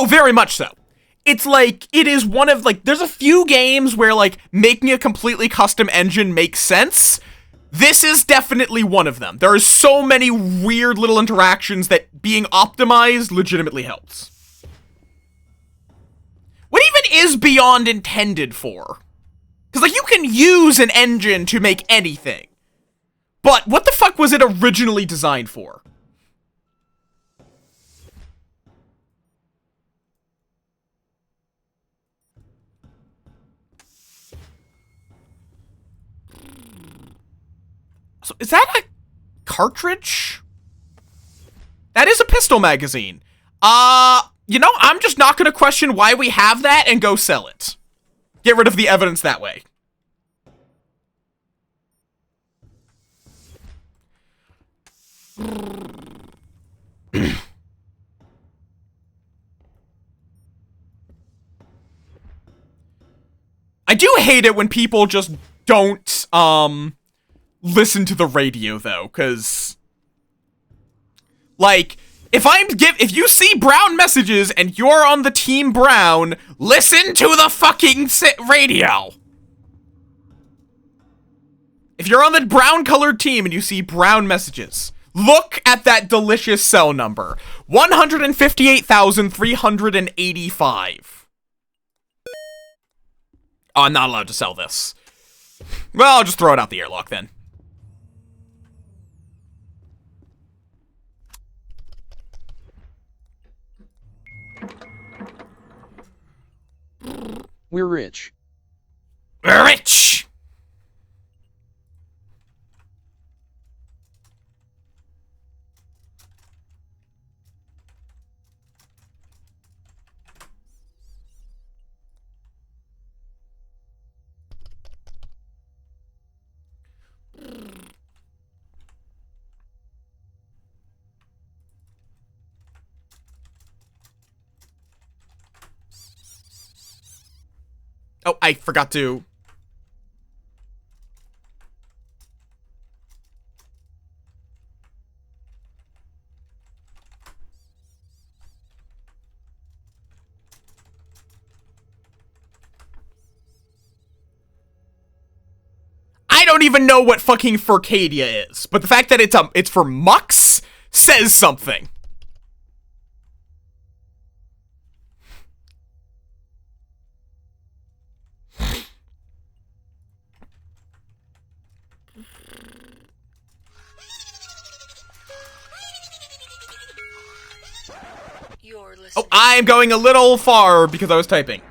Oh, very much so. It's like, it is one of, like, there's a few games where, like, making a completely custom engine makes sense. This is definitely one of them. There are so many weird little interactions that being optimized legitimately helps. What even is Beyond intended for? Because, like, you can use an engine to make anything. But what the fuck was it originally designed for? So, is that a cartridge? That is a pistol magazine. You know, I'm just not gonna question why we have that and go sell it. Get rid of the evidence that way. I do hate it when people just don't, listen to the radio, though, because, like, if you see brown messages and you're on the team brown, listen to the fucking radio. If you're on the brown colored team and you see brown messages, look at that delicious cell number. 158,385. Oh, I'm not allowed to sell this. Well, I'll just throw it out the airlock then. We're rich. We're rich! Oh, I forgot to... I don't even know what fucking Furcadia is, but the fact that it's for Mux says something. Oh, I'm going a little far because I was typing.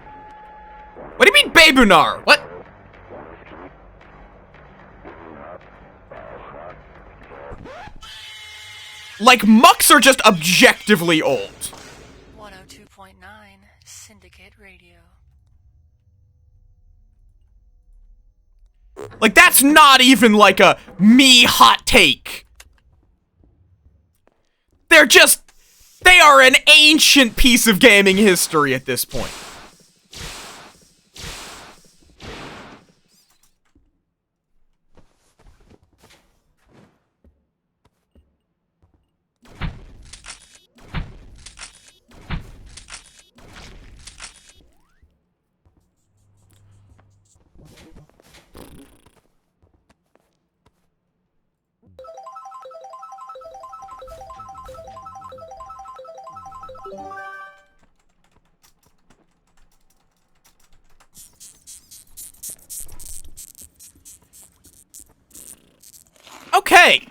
What do you mean, Bebunar? What? Like, Mucks are just objectively old. 102.9 Syndicate Radio. Like, that's not even like a me hot take. They are an ancient piece of gaming history at this point. Okay.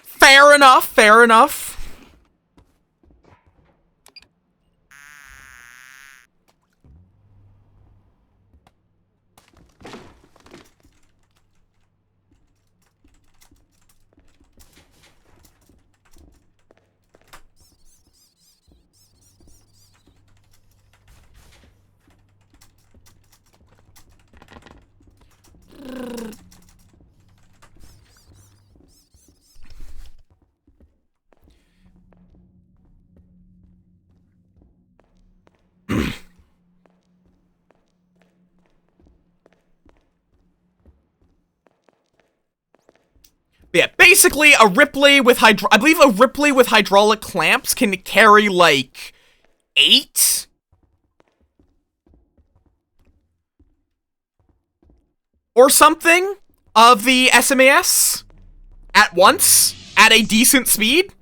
Fair enough, fair enough. Yeah, basically a Ripley with I believe a Ripley with hydraulic clamps can carry like 8? Or something of the SMAS at once at a decent speed?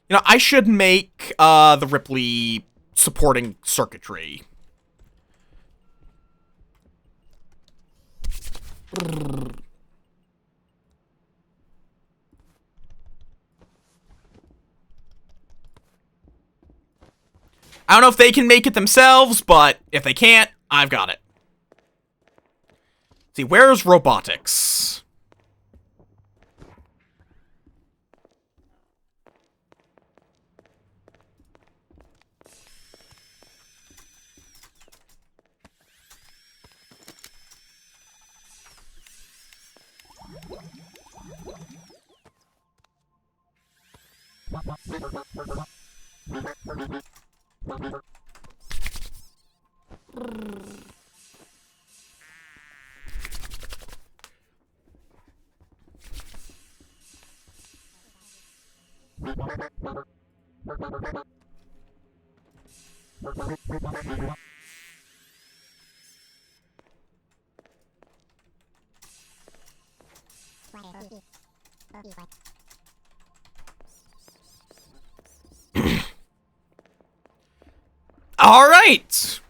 You know, I should make the Ripley supporting circuitry. I don't know if they can make it themselves, but if they can't, I've got it. See, where's robotics? All right.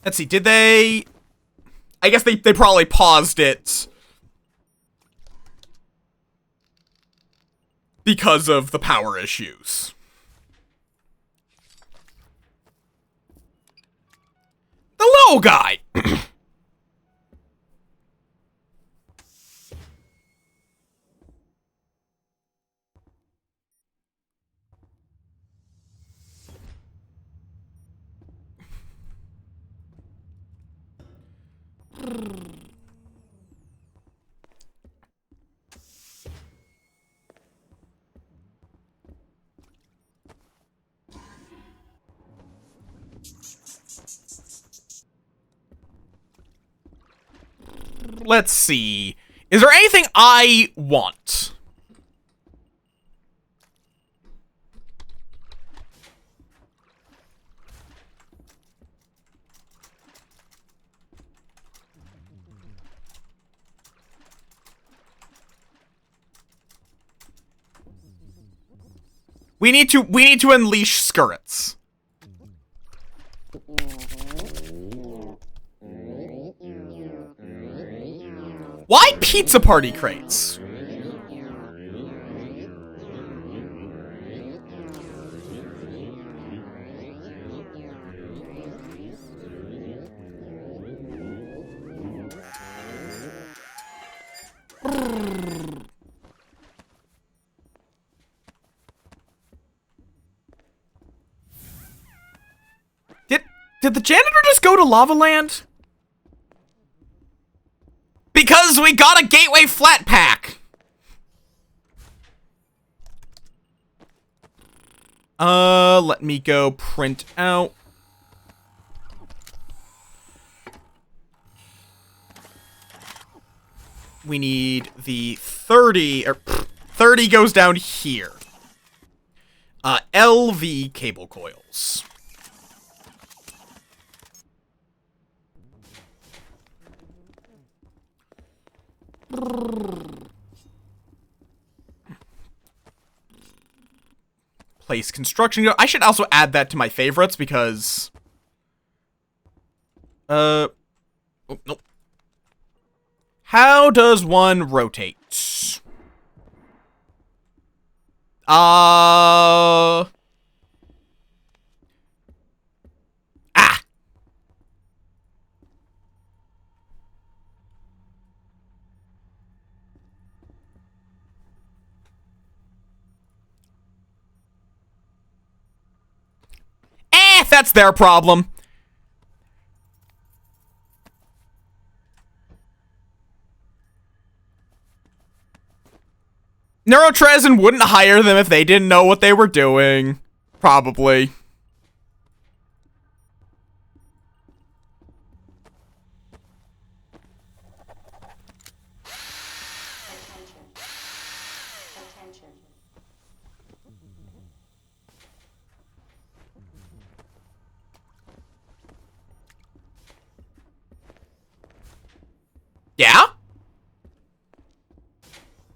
Let's see, did they... I guess they probably paused it because of the power issues. The little guy! Let's see. Is there anything I want? We need to unleash skirrets. Why pizza party crates? Did the janitor just go to Lava Land? Because we got a Gateway Flat Pack! Let me go print out. We need the 30, or 30 goes down here. LV cable coils. Place construction. I should also add that to my favorites because... Oh, nope. How does one rotate? Ah! That's their problem. Neurotrezen wouldn't hire them if they didn't know what they were doing. Probably. Attention. Yeah?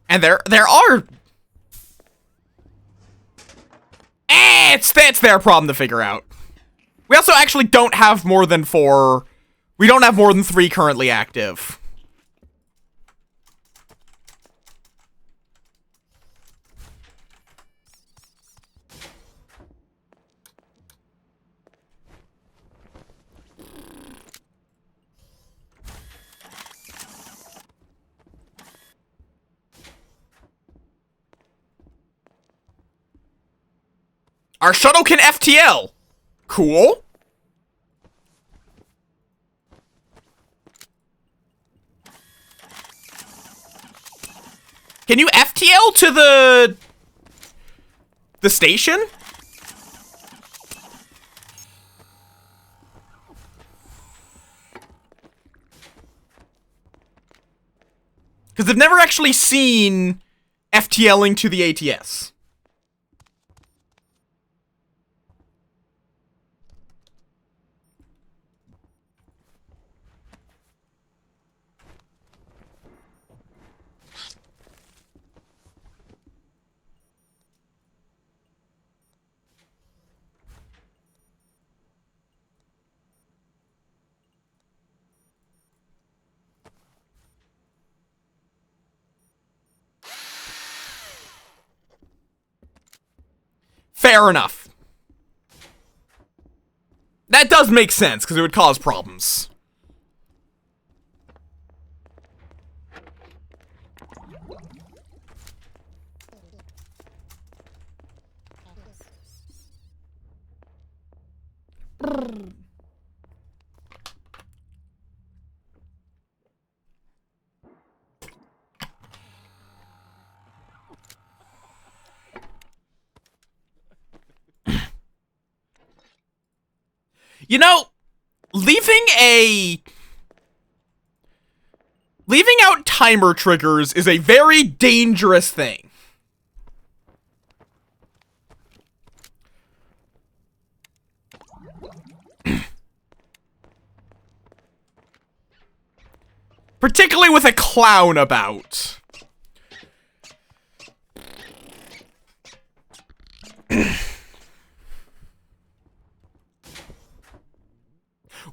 And there are... It's their problem to figure out. We also actually don't have more than 4... We don't have more than 3 currently active. Our shuttle can FTL. Cool. Can you FTL to the station? Because they've never actually seen FTLing to the ATS. Fair enough. That does make sense, because it would cause problems. You know, leaving out timer triggers is a very dangerous thing. Particularly with a clown about.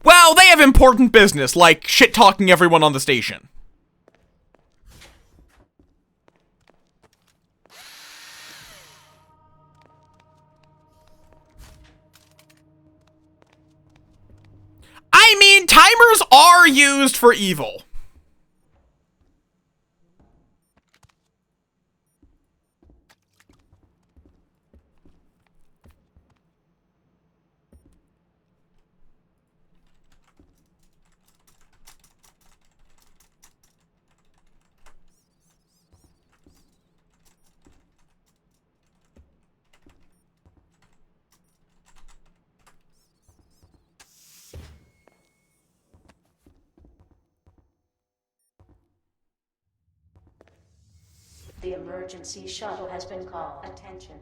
Well, they have important business, like shit-talking everyone on the station. I mean, timers are used for evil. The emergency shuttle has been called. Attention.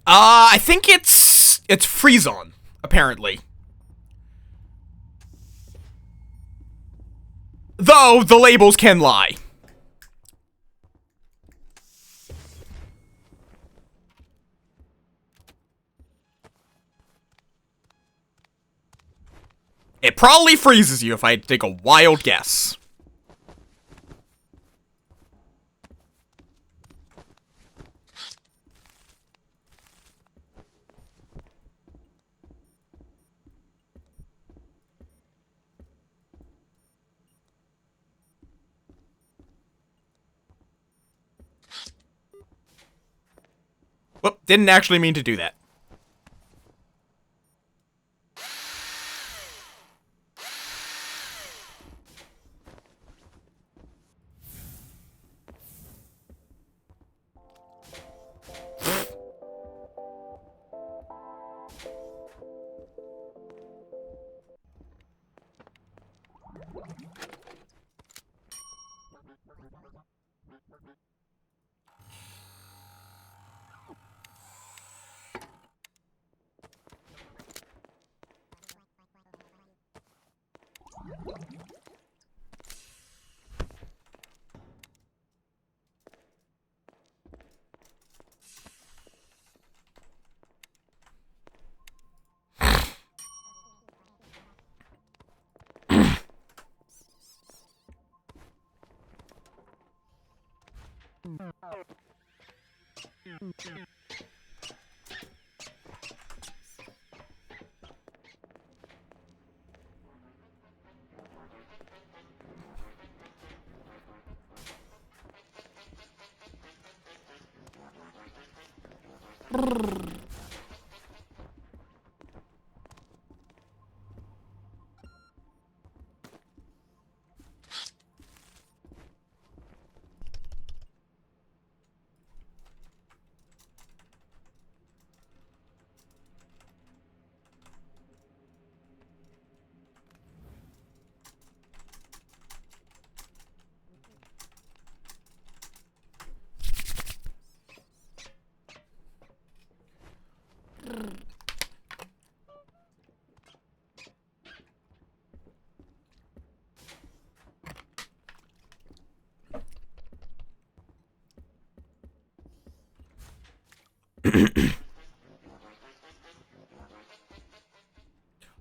I think it's Freezon, apparently. Though, the labels can lie. It probably freezes you if I had to take a wild guess. Whoop, didn't actually mean to do that.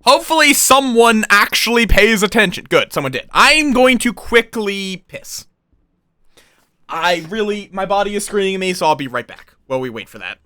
Hopefully someone actually pays attention. Good, someone did. I'm going to quickly piss. My body is screaming at me, so I'll be right back while we wait for that.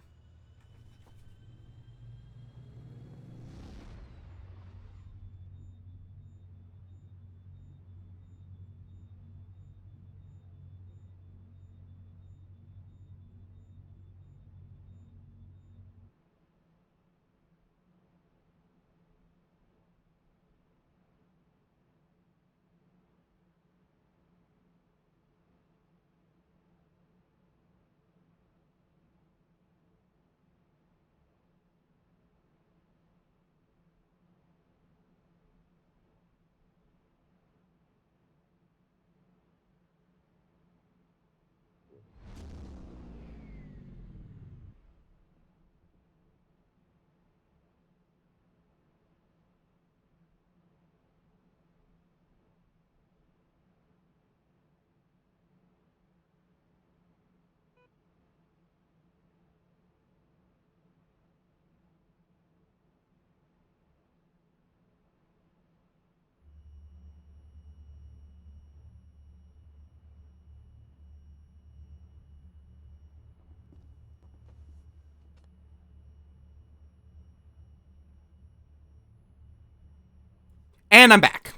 And I'm back.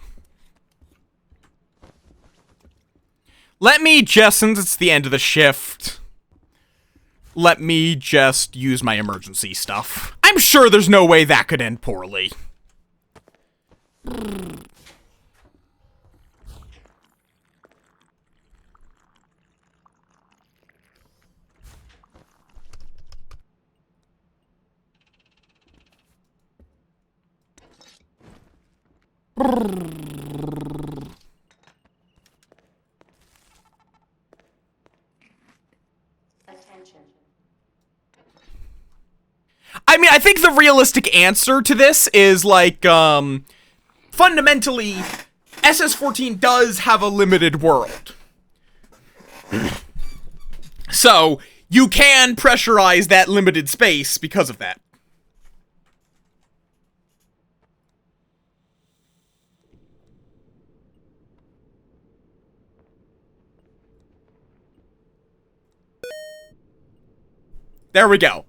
Let me just, since it's the end of the shift, let me just use my emergency stuff. I'm sure there's no way that could end poorly. Attention. I mean, I think the realistic answer to this is, like, fundamentally, SS-14 does have a limited world. So, you can pressurize that limited space because of that. There we go.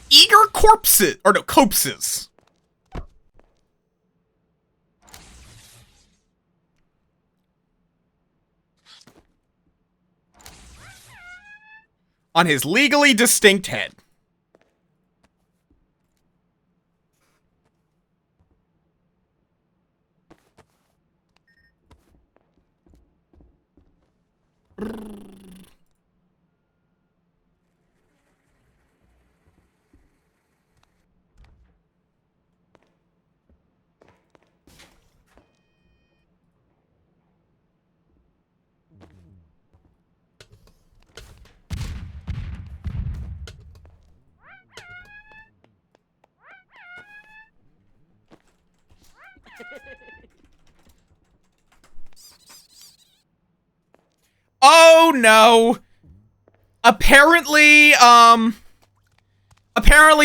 Eager corpses, or no, copses. On his legally distinct head. Oh no! Apparently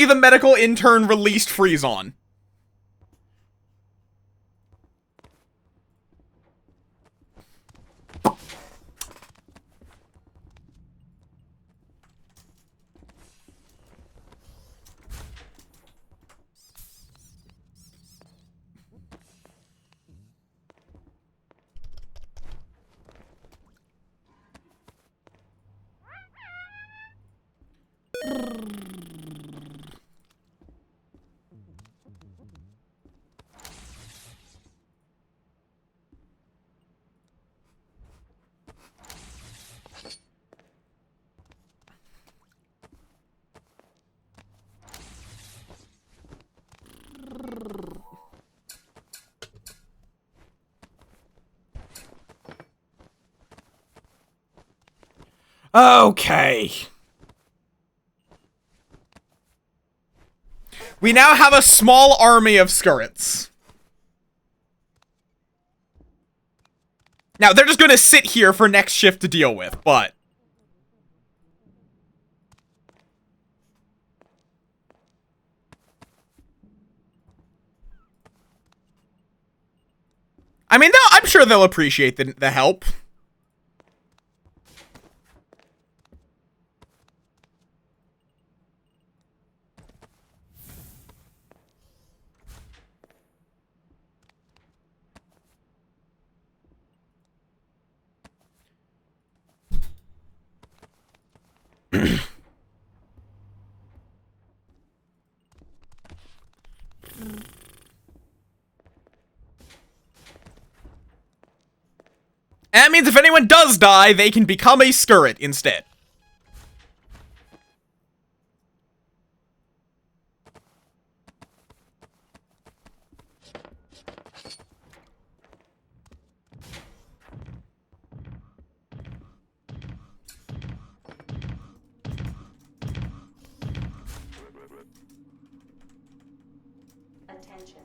the medical intern released Freezon. Okay. We now have a small army of skirrets. Now, they're just gonna sit here for next shift to deal with, but... I mean, I'm sure they'll appreciate the help. And that means if anyone does die, they can become a skirret instead. Attention.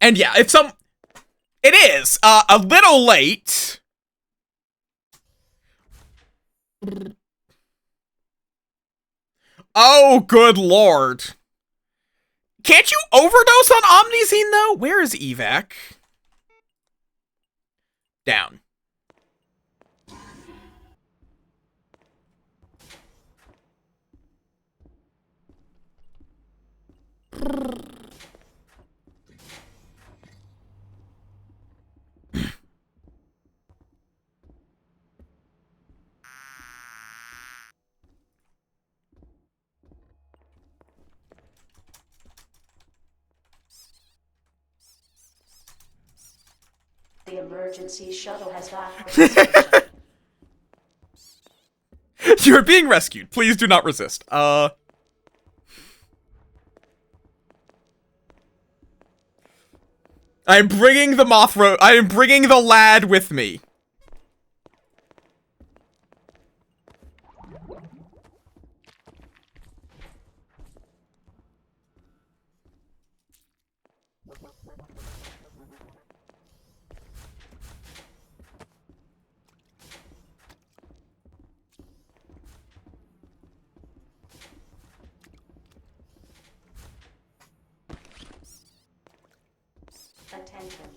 And yeah, it is, a little late. Oh, good lord. Can't you overdose on Omnizine, though? Where is evac? Down. The emergency shuttle has docked with the station. You're being rescued. Please do not resist. I am bringing the Moff I am bringing the lad with me. Attention.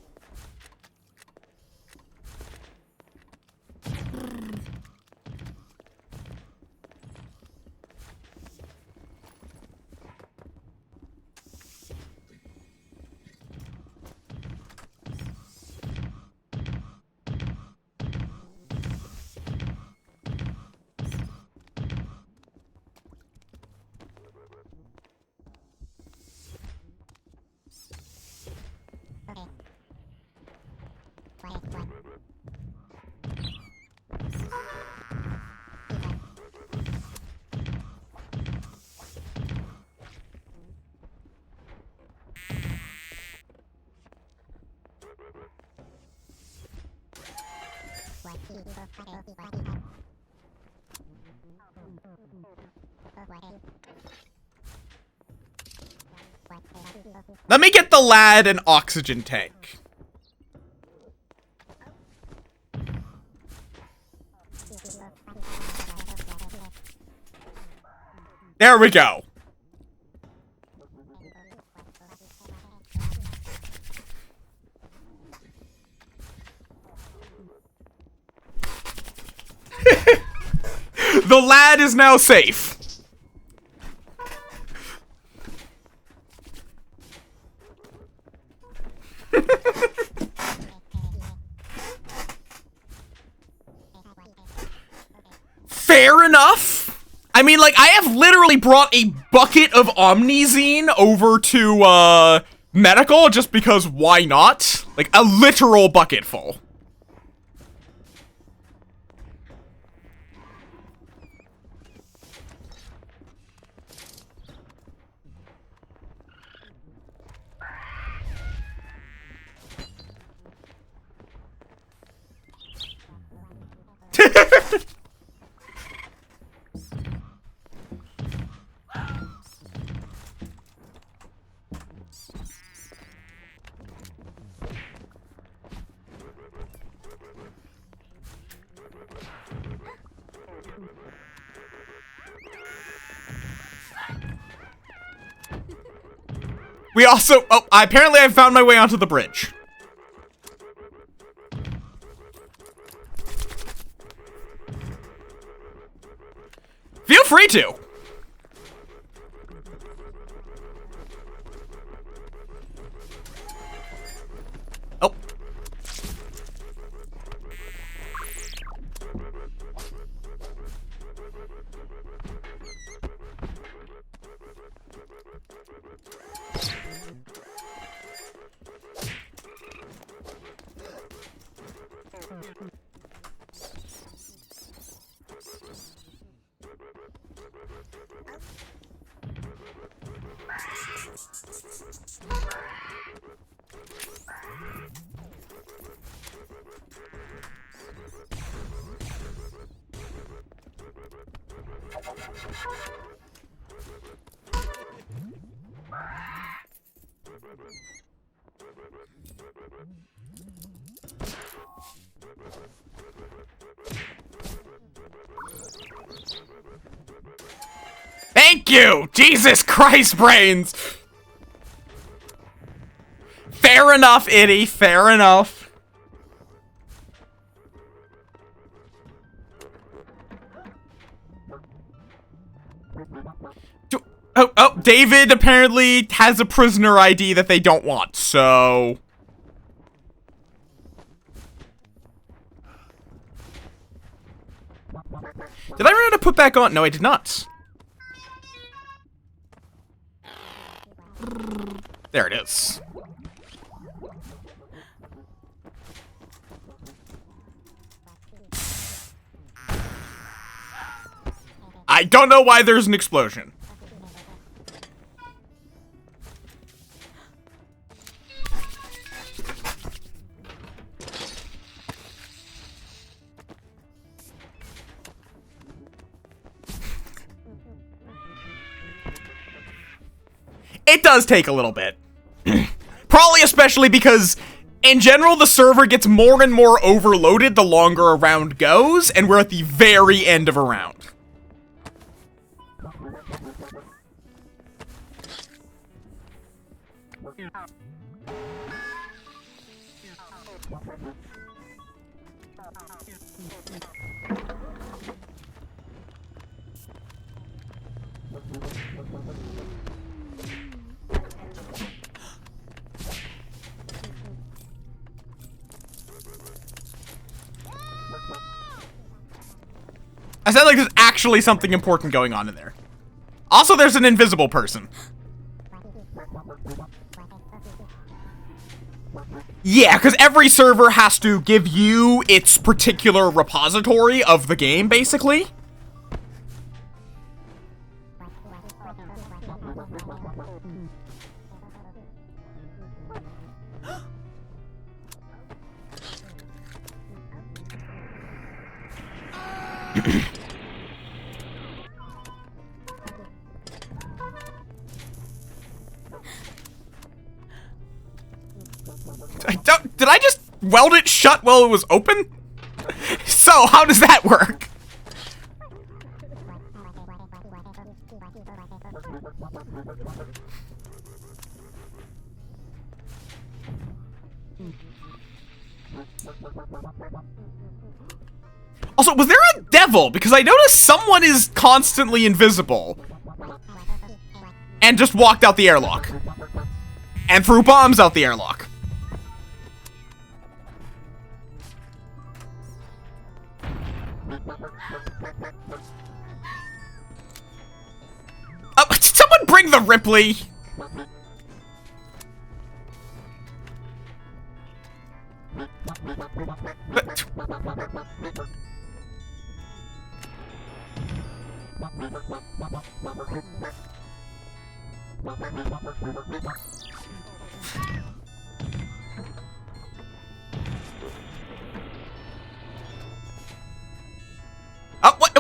Let me get the lad an oxygen tank. There we go. The lad is now safe. Fair enough. I mean, like, I have literally brought a bucket of Omnizine over to, medical just because why not? Like, a literal bucket full. We also, apparently I found my way onto the bridge. Feel free to. Oh. Thank you! Jesus Christ, brains! Fair enough, Itty. Fair enough. Oh, David apparently has a prisoner ID that they don't want, so... Did I remember to put back on? No, I did not. There it is. I don't know why there's an explosion. It does take a little bit. Probably especially because, in general, the server gets more and more overloaded the longer a round goes, and we're at the very end of a round. I sound like there's actually something important going on in there. Also, there's an invisible person. Yeah, because every server has to give you its particular repository of the game, basically. Did I just weld it shut while it was open? So, how does that work? Also, was there a devil? Because I noticed someone is constantly invisible. And just walked out the airlock. And threw bombs out the airlock. Someone bring the Ripley!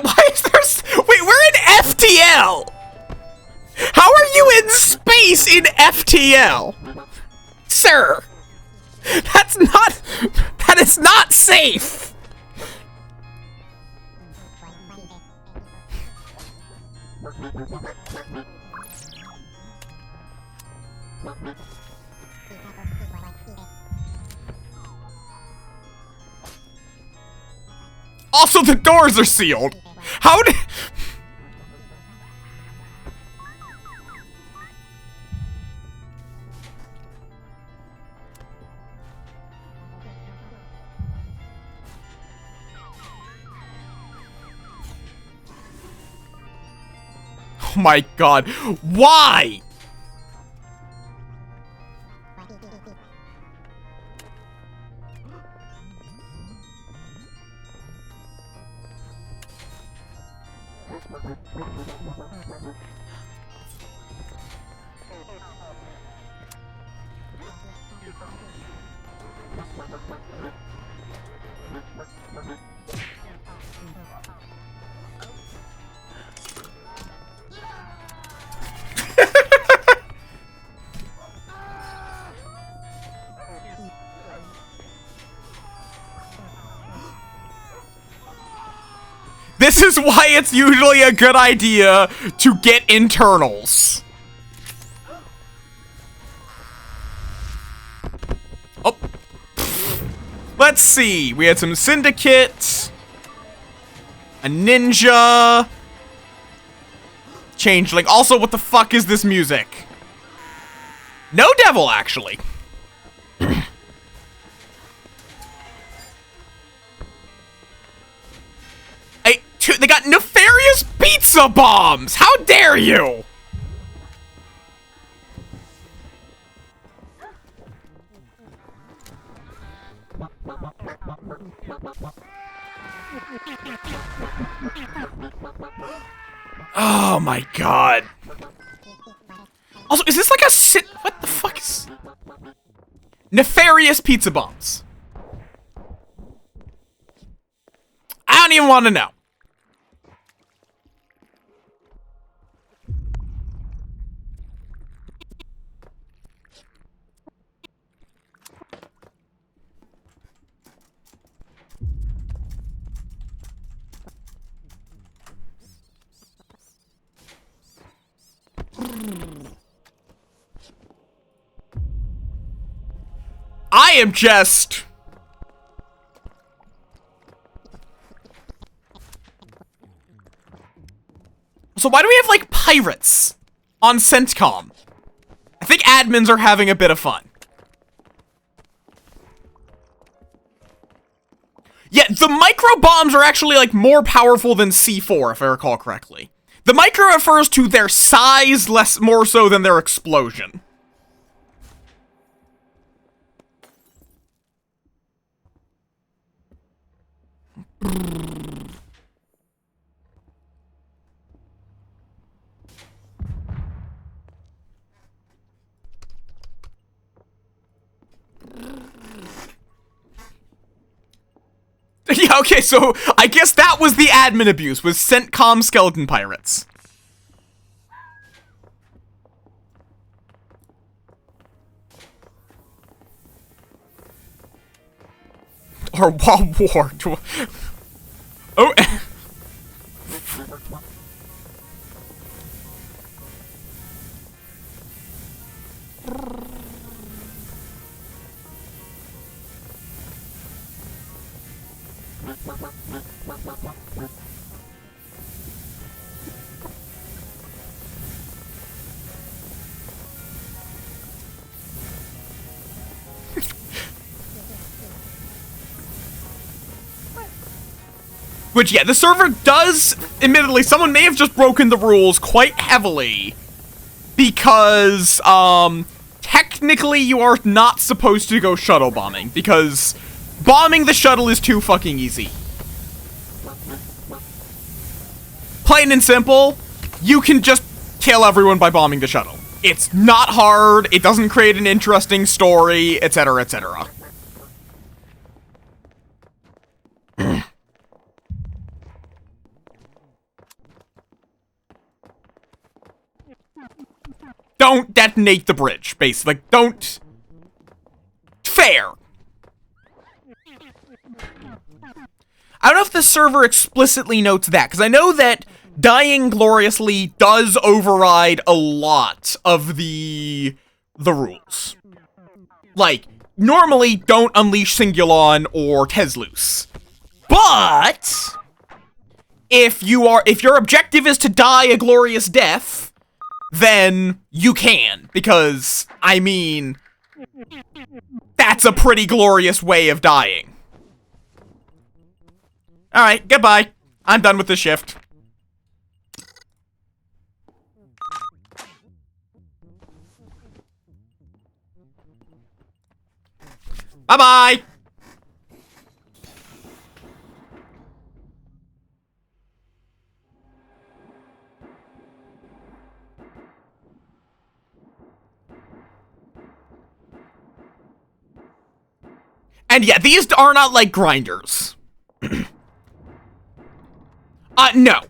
Why is there wait, we're in FTL! How are you in space in FTL? Sir! That is not safe! Also, the doors are sealed. How did... Oh my god. Why? This is why it's usually a good idea to get internals. Oh. Let's see. We had some Syndicate. A ninja. Changeling. Also, what the fuck is this music? No devil, actually. They got nefarious pizza bombs! How dare you! Oh my god. Also, is this like a what the fuck is... Nefarious pizza bombs. I don't even want to know. I am just... So why do we have, like, pirates on CENTCOM? I think admins are having a bit of fun. Yeah, the micro bombs are actually, like, more powerful than C4, if I recall correctly. The micro refers to their size more so than their explosion. Yeah, okay, so I guess that was the admin abuse, was CENTCOM skeleton pirates. Or war. Oh. Which, yeah, the server does, admittedly, someone may have just broken the rules quite heavily. Because, technically you are not supposed to go shuttle bombing. Because bombing the shuttle is too fucking easy. Plain and simple, you can just kill everyone by bombing the shuttle. It's not hard, it doesn't create an interesting story, etc., etc. Don't detonate the bridge, basically. Like, don't... Fair. I don't know if the server explicitly notes that, because I know that dying gloriously does override a lot of the rules. Like, normally don't unleash Singulon or Teslus. But if your objective is to die a glorious death, then you can, because, I mean, that's a pretty glorious way of dying. Alright, goodbye. I'm done with this shift. Bye-bye! And yeah, these are not like grinders. No.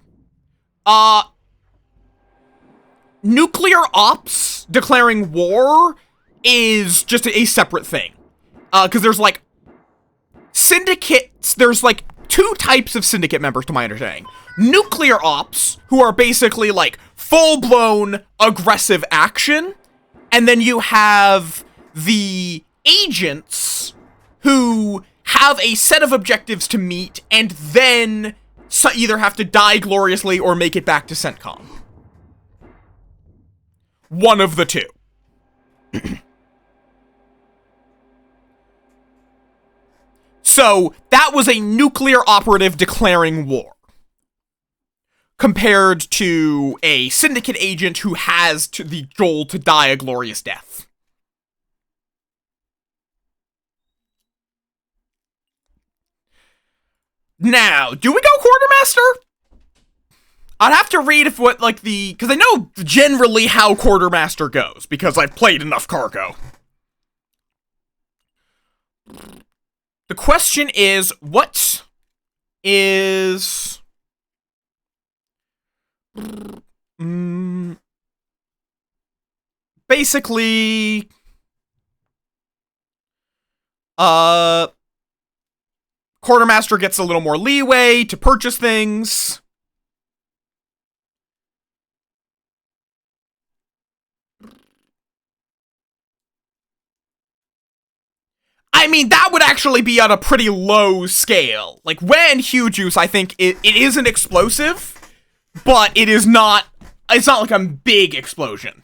Nuclear ops declaring war is just a separate thing. Because there's like syndicates, there's like two types of syndicate members to my understanding. Nuclear ops, who are basically like full-blown aggressive action, and then you have the agents who have a set of objectives to meet and then either have to die gloriously or make it back to CENTCOM. One of the two. So, that was a nuclear operative declaring war. Compared to a syndicate agent who has the goal to die a glorious death. Now, do we go Quartermaster? I'd have to read if what, like, because I know generally how Quartermaster goes, because I've played enough Cargo. The question is, what is... basically... Quartermaster gets a little more leeway to purchase things. I mean, that would actually be on a pretty low scale. Like, when Huge Use, I think it is an explosive, but it's not like a big explosion.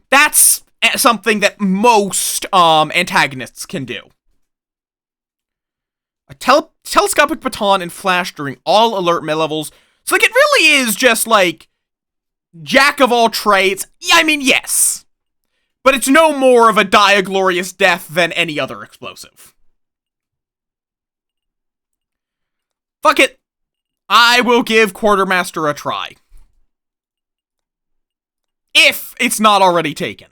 That's something that most antagonists can do. A telescopic baton and flash during all alert levels. So, like, it really is just, like, jack of all trades. Yeah, I mean, yes. But it's no more of a die a glorious death than any other explosive. Fuck it. I will give Quartermaster a try. If it's not already taken.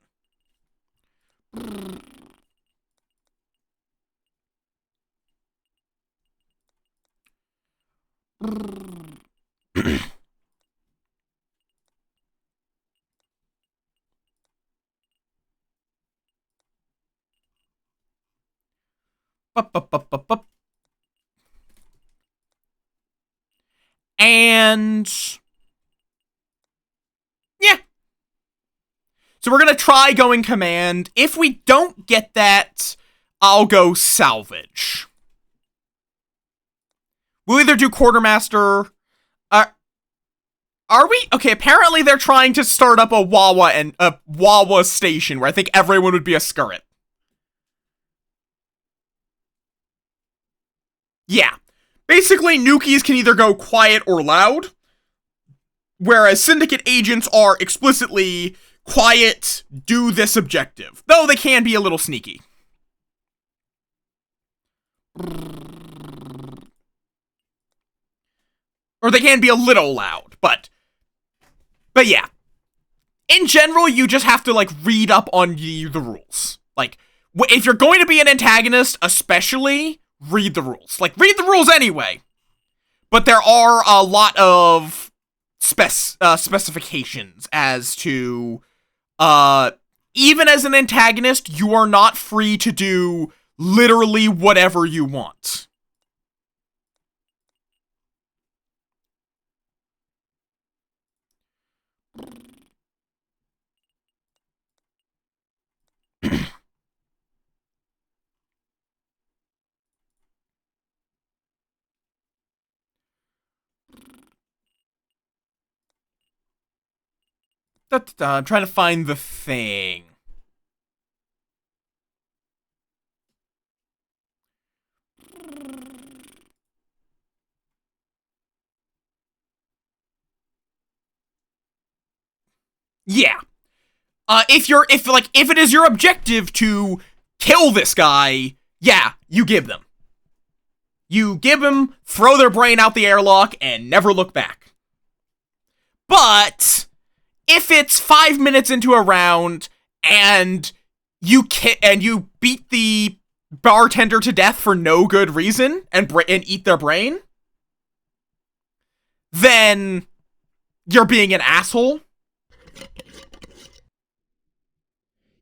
And yeah. So we're gonna try going command. If we don't get that, I'll go salvage. We'll either do quartermaster. Are we? Okay, apparently they're trying to start up a Wawa station where I think everyone would be a Skurrit. Yeah. Basically, Nukies can either go quiet or loud, whereas Syndicate agents are explicitly quiet, do this objective. Though they can be a little sneaky. Or they can be a little loud, but yeah. In general, you just have to, like, read up on the rules. Like, if you're going to be an antagonist, especially, read the rules. Like, read the rules anyway. But there are a lot of specifications as to, even as an antagonist, you are not free to do literally whatever you want. I'm trying to find the thing. Yeah. If it is your objective to kill this guy, yeah, you give them. You give them, throw their brain out the airlock, and never look back. But if it's 5 minutes into a round and you beat the bartender to death for no good reason and eat their brain, then you're being an asshole.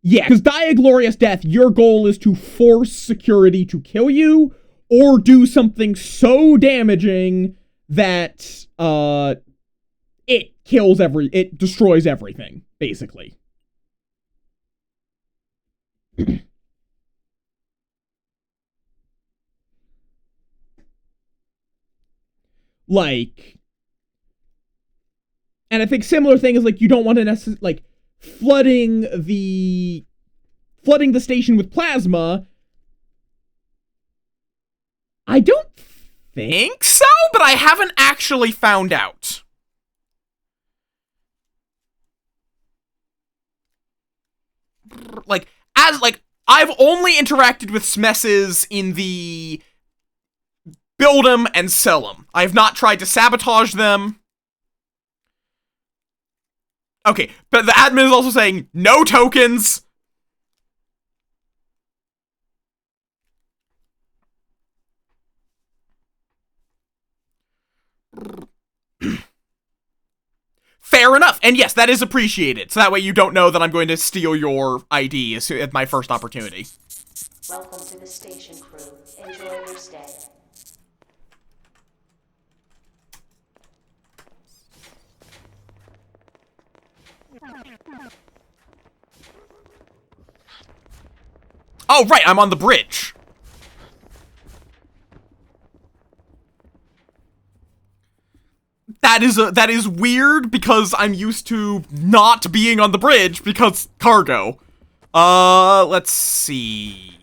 Yeah, because die a glorious death, your goal is to force security to kill you or do something so damaging that it destroys everything, basically. Like, and I think similar thing is, like, you don't want to necessarily, like, flooding the station with plasma. I don't think so, but I haven't actually found out. Like, I've only interacted with SMESs in the build them and sell them. I have not tried to sabotage them. Okay, but the admin is also saying no tokens. Fair enough, and yes, that is appreciated. So that way you don't know that I'm going to steal your ID at my first opportunity. Welcome to the station, crew. Enjoy your stay. Oh, right, I'm on the bridge. That is weird because I'm used to not being on the bridge because cargo. Let's see.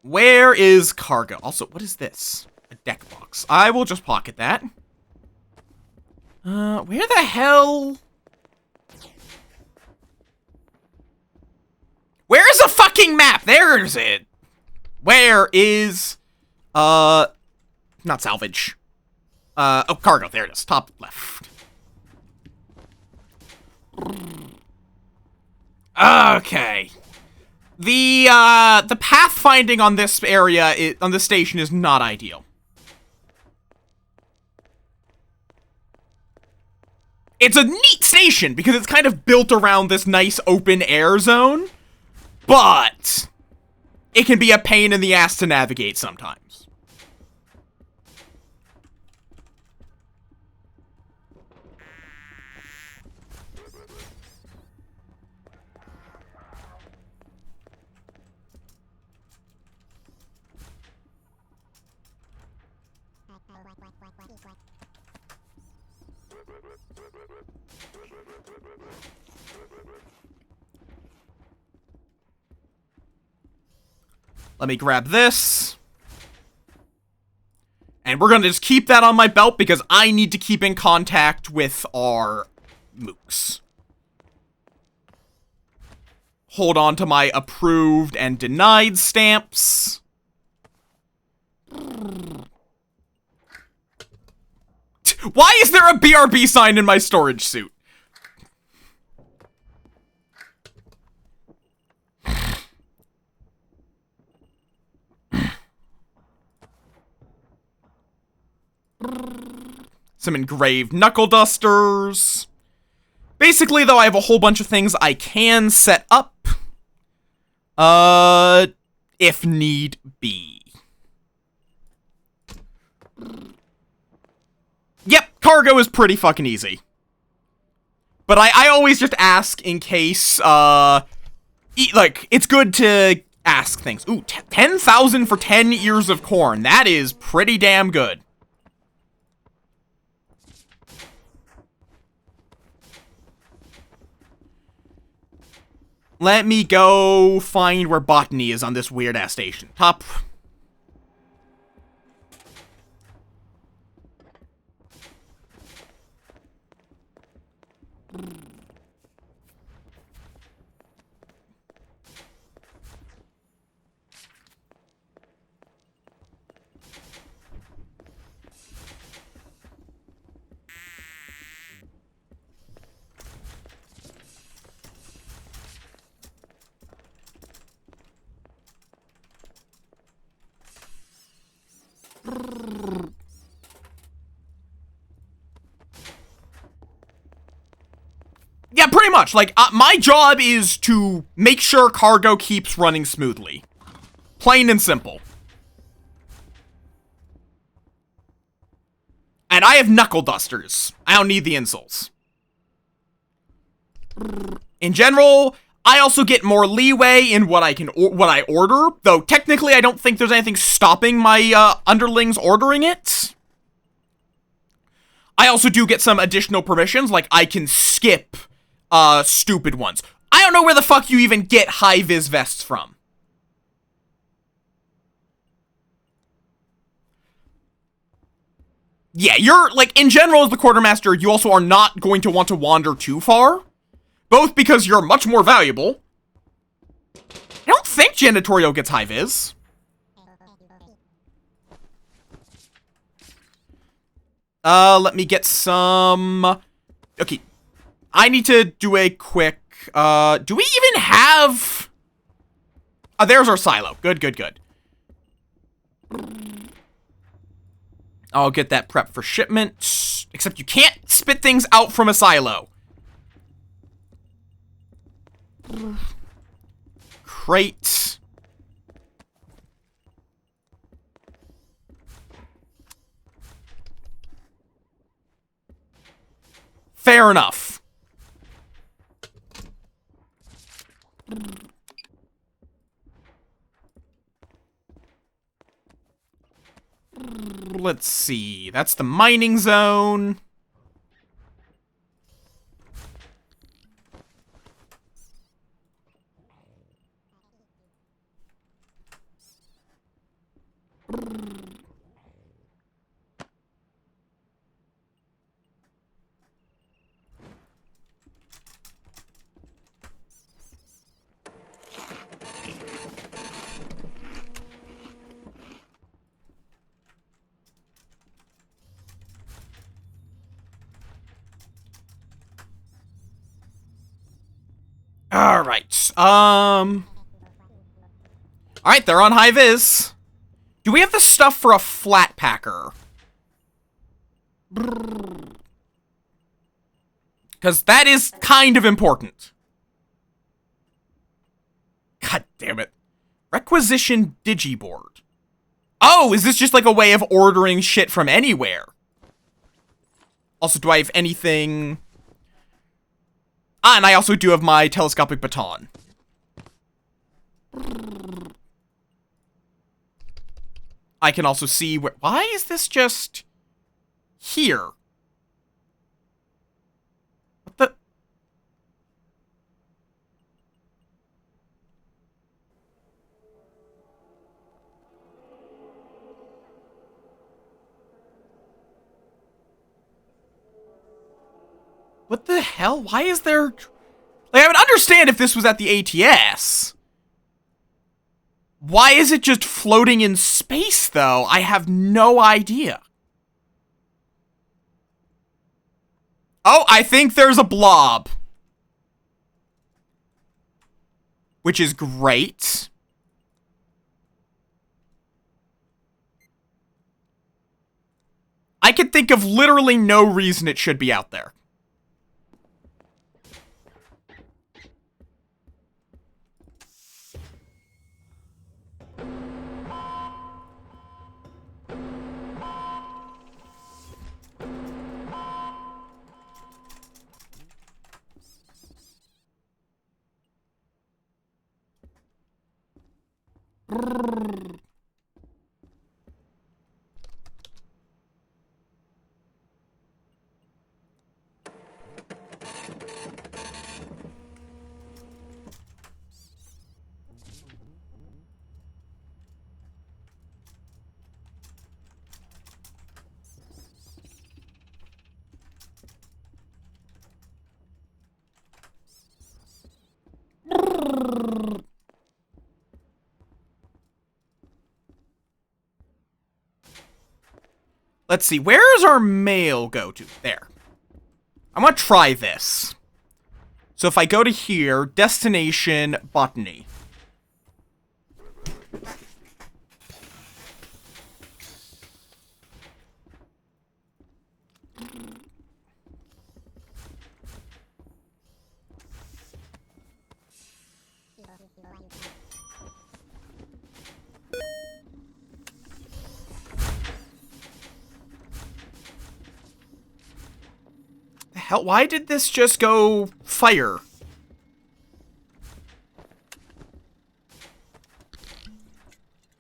Where is cargo? Also, what is this? A deck box. I will just pocket that. Where the hell? Where is a fucking map? There's it. Where is, not salvage. Oh, cargo. There it is. Top left. Okay. The pathfinding on this area, on this station, is not ideal. It's a neat station, because it's kind of built around this nice open air zone, but it can be a pain in the ass to navigate sometimes. Let me grab this. And we're gonna just keep that on my belt because I need to keep in contact with our mooks. Hold on to my approved and denied stamps. Why is there a BRB sign in my storage suit? Some engraved knuckle dusters. Basically, though, I have a whole bunch of things I can set up. If need be. Yep, cargo is pretty fucking easy. But I always just ask in case, like, it's good to ask things. Ooh, 10,000 for 10 ears of corn. That is pretty damn good. Let me go find where botany is on this weird-ass station. Top. Yeah, pretty much. Like, my job is to make sure cargo keeps running smoothly. Plain and simple. And I have knuckle dusters. I don't need the insoles. In general, I also get more leeway in what I order, though technically I don't think there's anything stopping my underlings ordering it. I also do get some additional permissions, like I can skip stupid ones. I don't know where the fuck you even get high-vis vests from. Yeah, you're, like, in general as the quartermaster, you also are not going to want to wander too far. Both because you're much more valuable. I don't think Janitorio gets high-vis. Let me get some... Okay. I need to do a quick, do we even have... Oh, there's our silo. Good, good, good. I'll get that prep for shipment. Except you can't spit things out from a silo. Crate. Fair enough. Let's see. That's the mining zone. Alright, Alright, they're on high vis. Do we have the stuff for a flat packer? Because that is kind of important. God damn it. Requisition Digiboard. Oh, is this just like a way of ordering shit from anywhere? Also, do I have anything... Ah, and I also do have my telescopic baton. I can also see where... Why is this just... here? What the... What the hell? Why is there... Like, I would understand if this was at the ATS. Why is it just floating in space, though? I have no idea. Oh, I think there's a blob. Which is great. I could think of literally no reason it should be out there. Let's see, where does our mail go to? There. I want to try this. So if I go to here, destination, botany. Hell, why did this just go fire?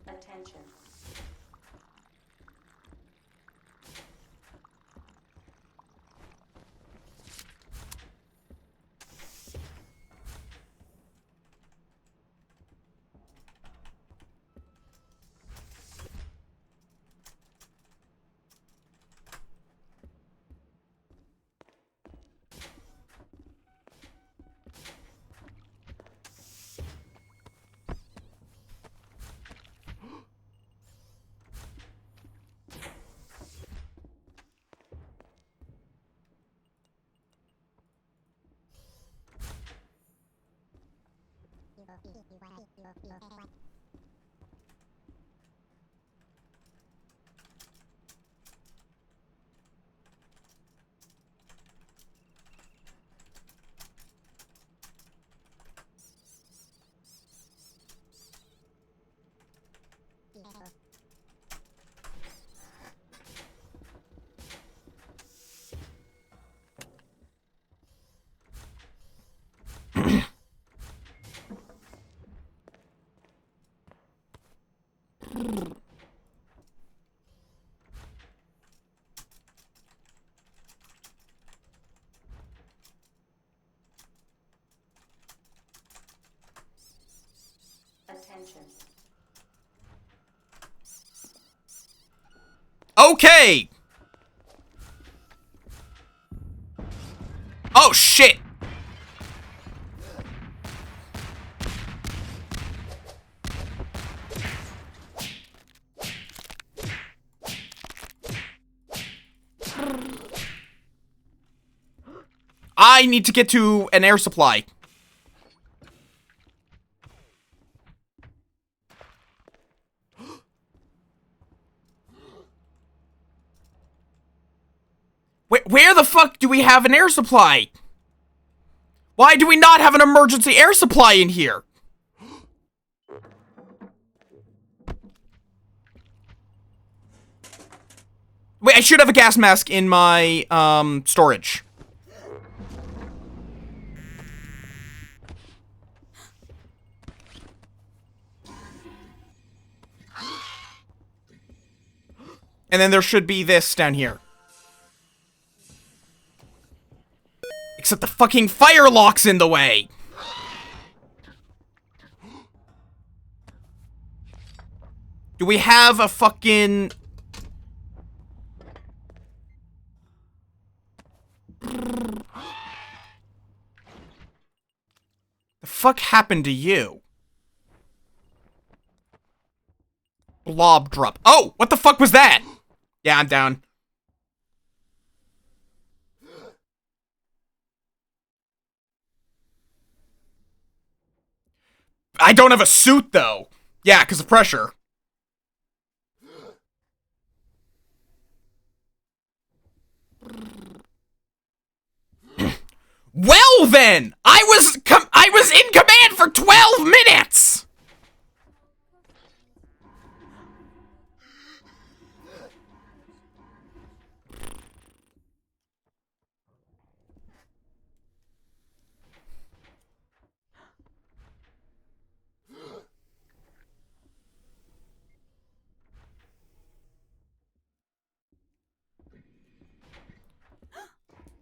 Attention. Attention. Okay! Oh, shit! I need to get to an air supply. fuck do we have an air supply? Why do we not have an emergency air supply in here? Wait, I should have a gas mask in my, storage. And then there should be this down here. Except the fucking fire lock's in the way. Do we have a fucking... The fuck happened to you? Blob drop. Oh, what the fuck was that? Yeah, I'm down. I don't have a suit, though. Yeah, because of pressure. Well, then! I was in command for 12 minutes!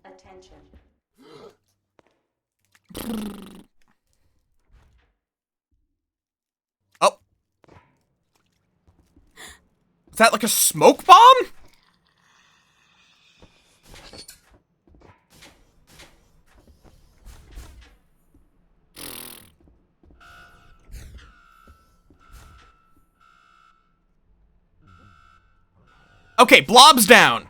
Attention. Oh. Is that like a smoke bomb? Okay, Blob's down.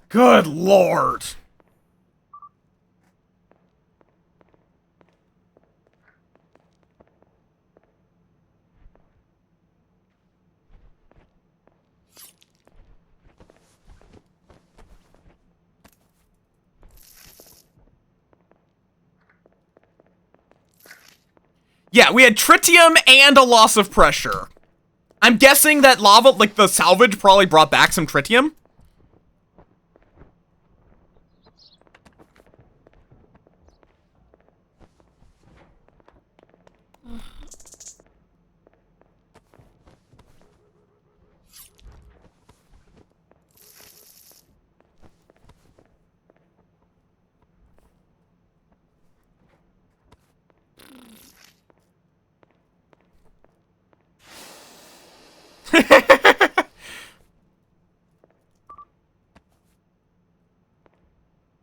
Good lord. Yeah, we had tritium and a loss of pressure. I'm guessing that lava, like the salvage, probably brought back some tritium.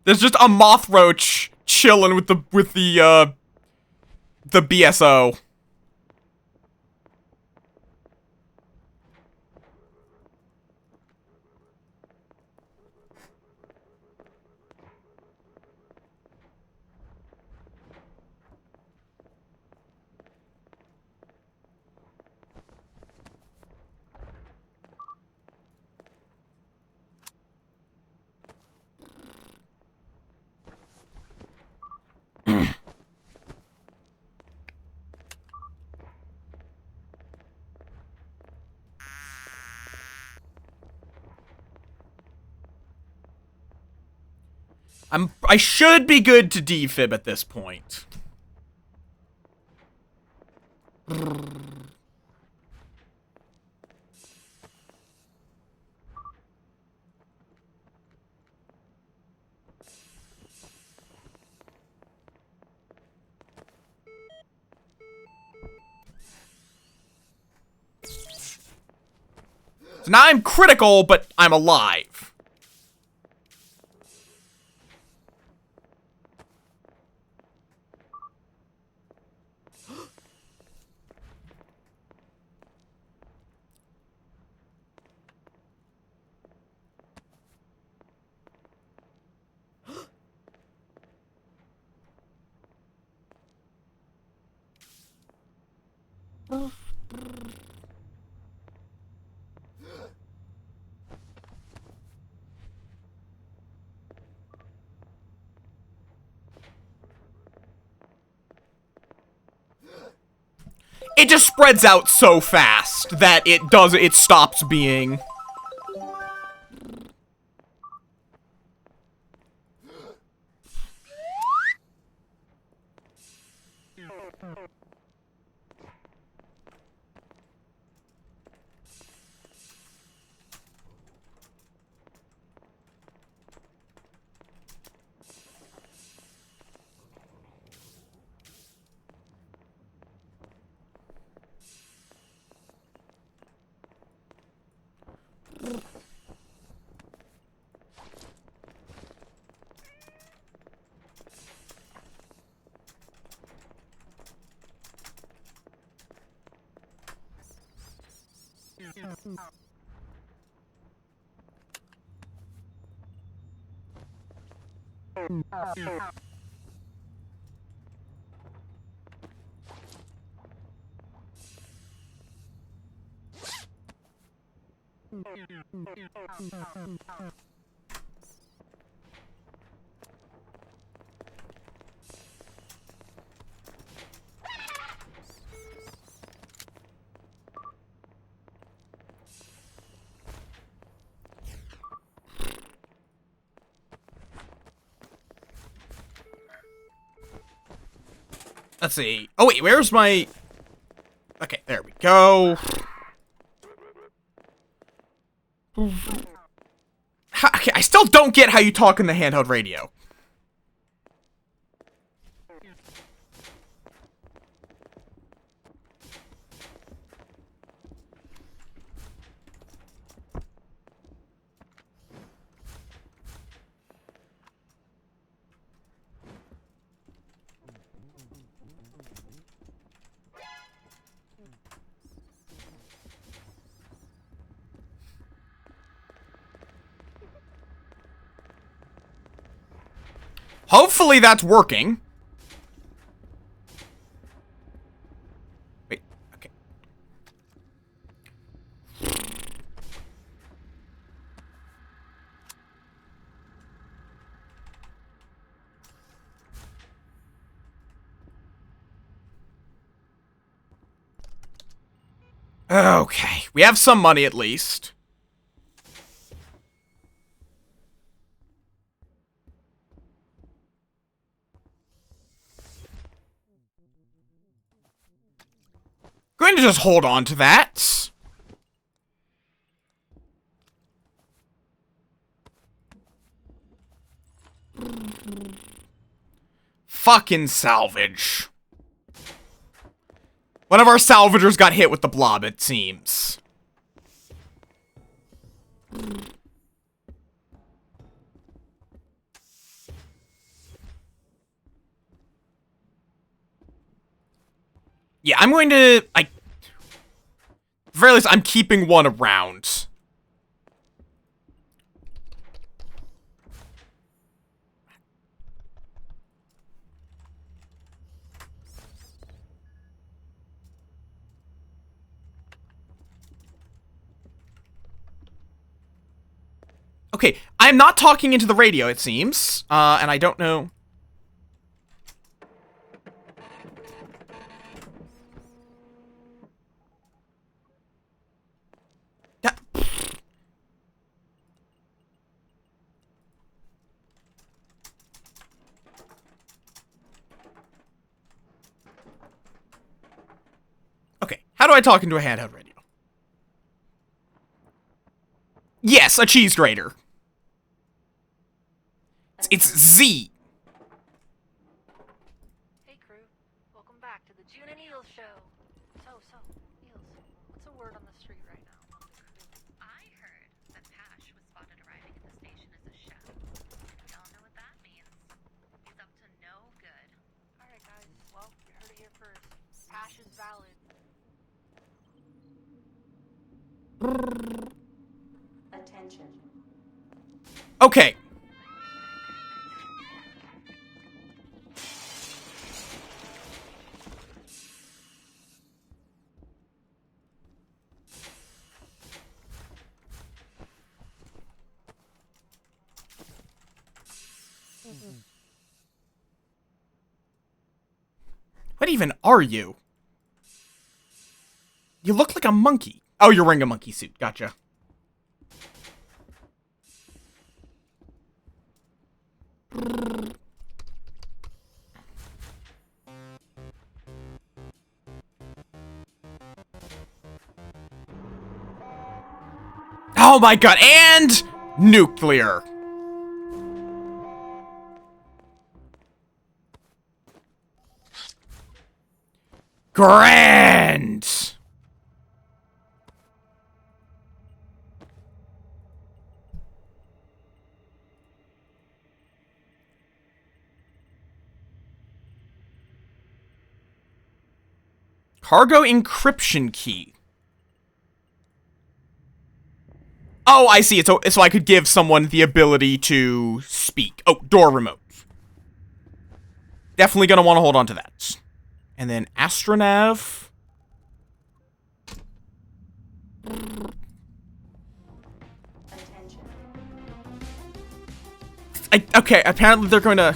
There's just a moth roach chilling with the BSO. I should be good to defib at this point. So now I'm critical, but I'm alive. It just spreads out so fast that it stops being. Let's see. Oh wait, where's my... Okay, there we go. Okay, I still don't get how you talk in the handheld radio. Hopefully that's working. Wait, okay. Okay, we have some money at least. Going to just hold on to that. Fucking salvage. One of our salvagers got hit with the blob, it seems. Yeah, I'm going to... at the very least, I'm keeping one around. Okay, I'm not talking into the radio, it seems. And I don't know... How do I talk into a handheld radio? Yes, a cheese grater. It's Z. Hey crew, welcome back to the June and Eels show. So, Eels, what's a word on the street right now among the crew? I heard that Pash was spotted arriving at the station as a chef. We all know what that means. He's up to no good. Alright guys, well, you heard it here first. Hash is valid. Attention. Okay. What even are you? You look like a monkey. Oh, you're wearing a monkey suit. Gotcha. Oh my god, and nuclear. Grand. Cargo encryption key. Oh, I see. So I could give someone the ability to speak. Oh, door remote. Definitely gonna want to hold on to that. And then astronav. Attention. Okay, apparently they're going to...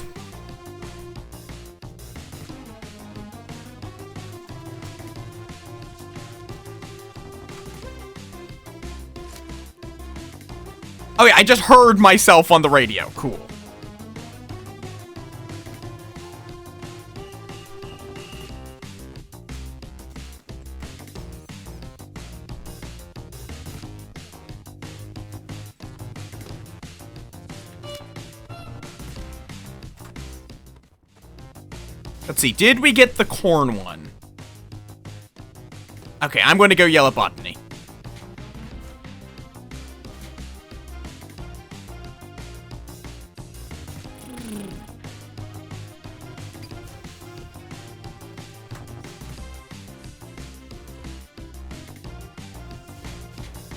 Oh yeah, I just heard myself on the radio. Cool. Let's see, did we get the corn one? Okay, I'm going to go yell at botany.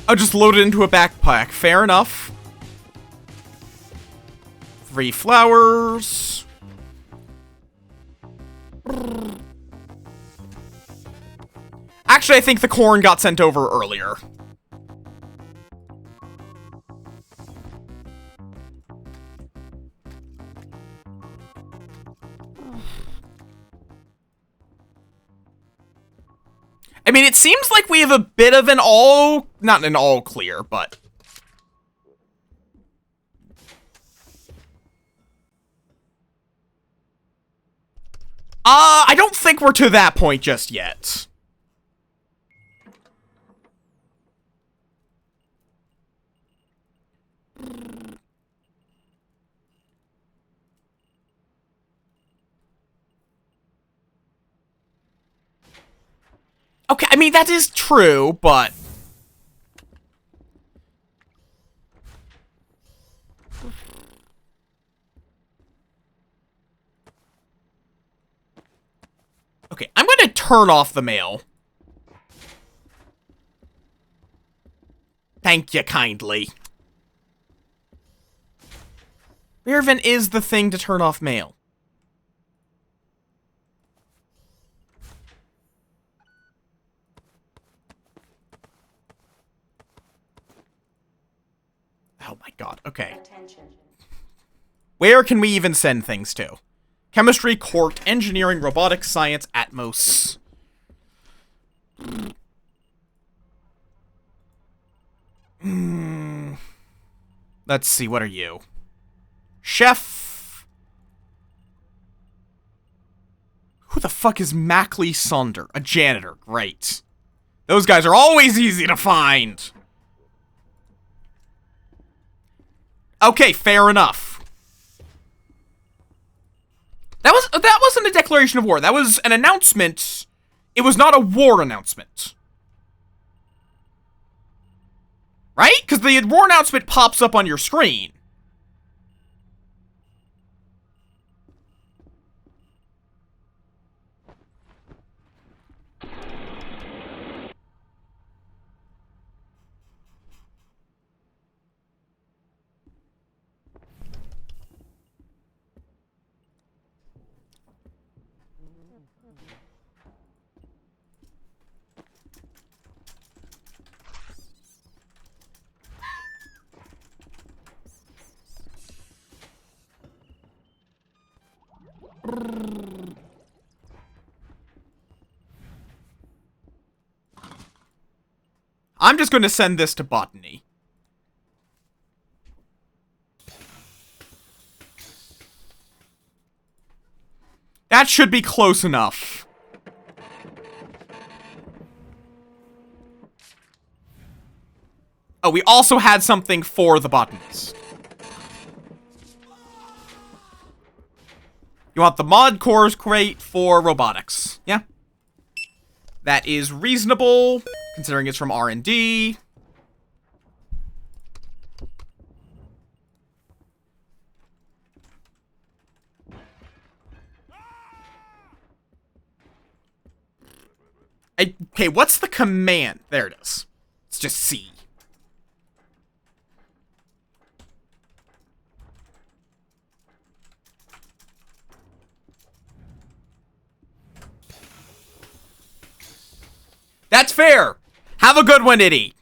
I'll just load it into a backpack. Fair enough. 3 flowers. Actually, I think the corn got sent over earlier. I mean, it seems like we have a bit of an all... Not an all clear, but... I don't think we're to that point just yet. Okay, I mean, that is true, but... Okay, I'm gonna turn off the mail. Thank you kindly. Where even is the thing to turn off mail? Oh my god, okay. Attention. Where can we even send things to? Chemistry, Court, Engineering, Robotics, Science, Atmos. Let's see, what are you? Chef. Who the fuck is Mackley Sonder? A janitor, great. Those guys are always easy to find. Okay, fair enough. That wasn't a declaration of war. That was an announcement. It was not a war announcement. Right? Because the war announcement pops up on your screen. I'm just going to send this to botany. That should be close enough. Oh, we also had something for the botanist. You want the mod cores crate for robotics. Yeah. That is reasonable, considering it's from R&D. Okay, what's the command? There it is. It's just C. That's fair. Have a good one, Itty.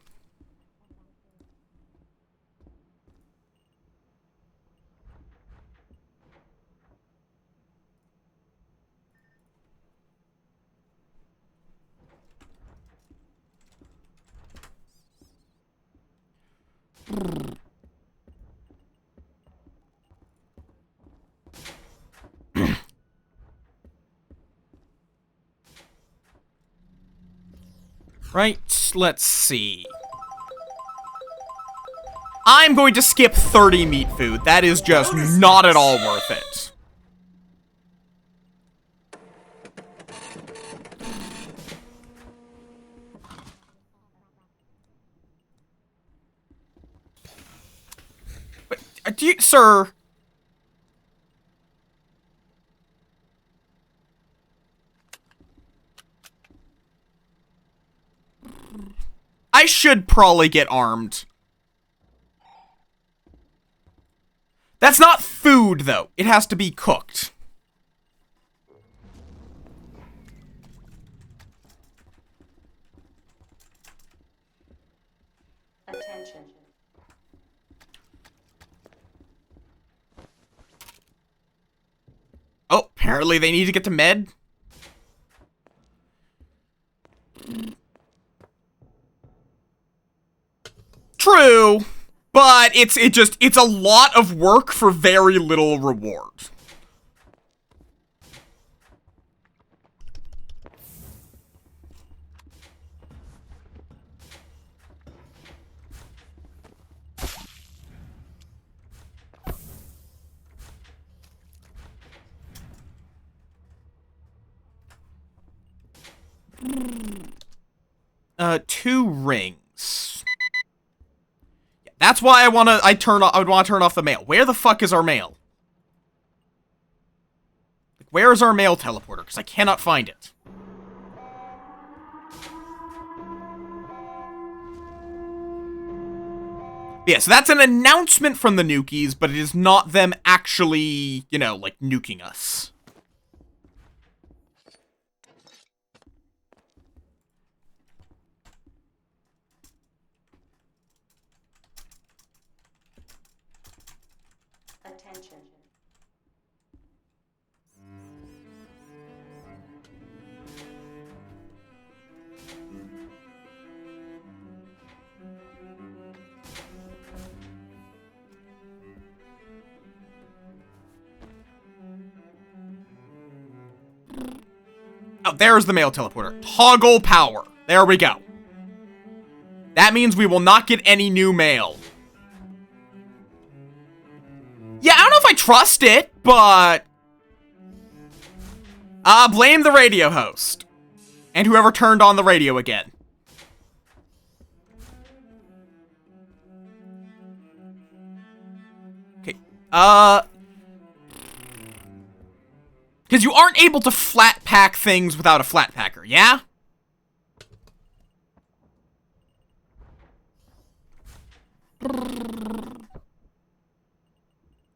Right, let's see. I'm going to skip 30 meat food. That is just not at all worth it. But, do you, sir... I should probably get armed. That's not food, though. It has to be cooked. Attention. Oh, apparently they need to get to med. True, but it's a lot of work for very little reward. Two rings. Yeah, that's why I would want to turn off the mail. Where the fuck is our mail? Like, where is our mail teleporter? Because I cannot find it. Yeah, so that's an announcement from the Nukies, but it is not them actually, you know, like, nuking us. Attention. Oh, there's the mail teleporter. Toggle power. There we go. That means we will not get any new mail. Yeah, I don't know if I trust it, but... blame the radio host. And whoever turned on the radio again. Okay, because you aren't able to flat pack things without a flat packer, yeah?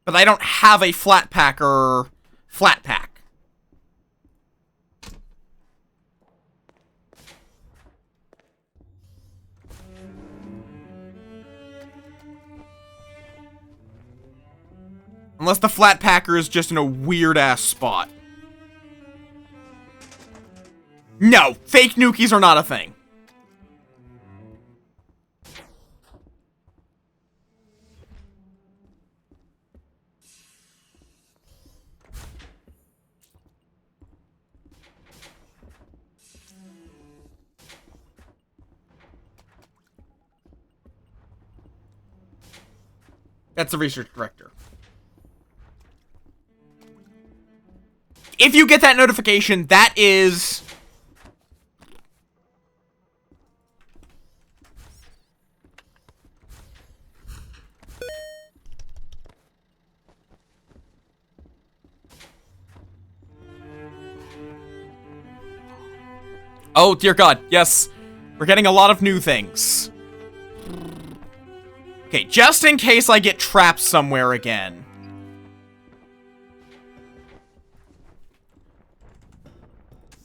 But I don't have a flat packer flat pack. Unless the flat packer is just in a weird-ass spot. No, fake nukies are not a thing. That's the research director. If you get that notification, that is... Oh, dear God, yes. We're getting a lot of new things. Okay, just in case I get trapped somewhere again.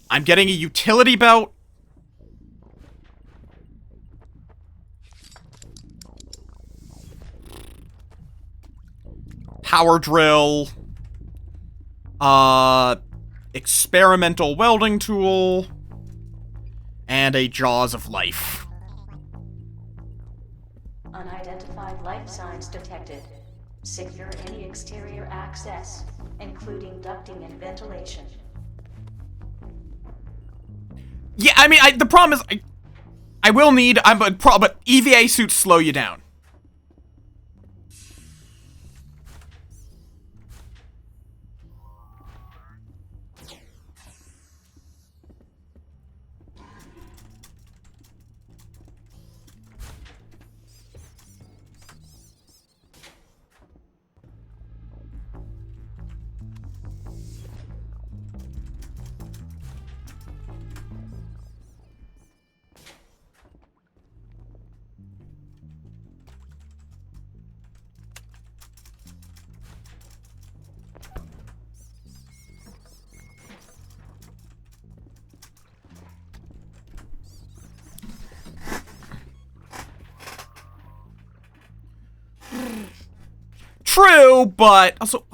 I'm getting a utility belt. Power drill. Experimental welding tool. And a Jaws of Life. Unidentified life signs detected. Secure any exterior access, including ducting and ventilation. Yeah, I mean, the problem is, I will need, but EVA suits slow you down. True, but also,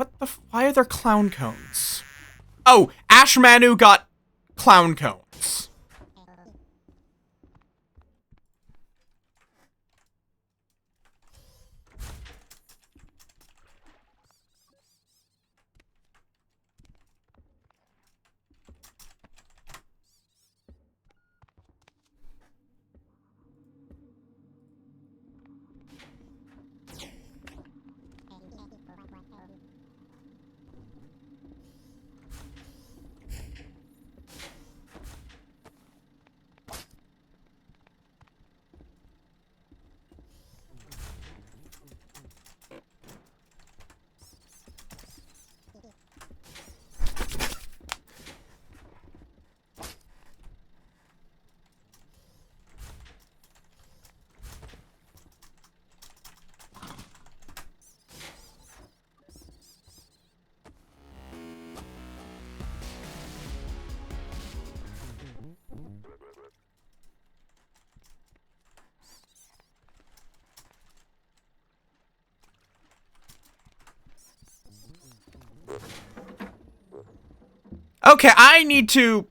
why are there clown cones? Oh, Ash Manu got clown cones. Okay, I need to...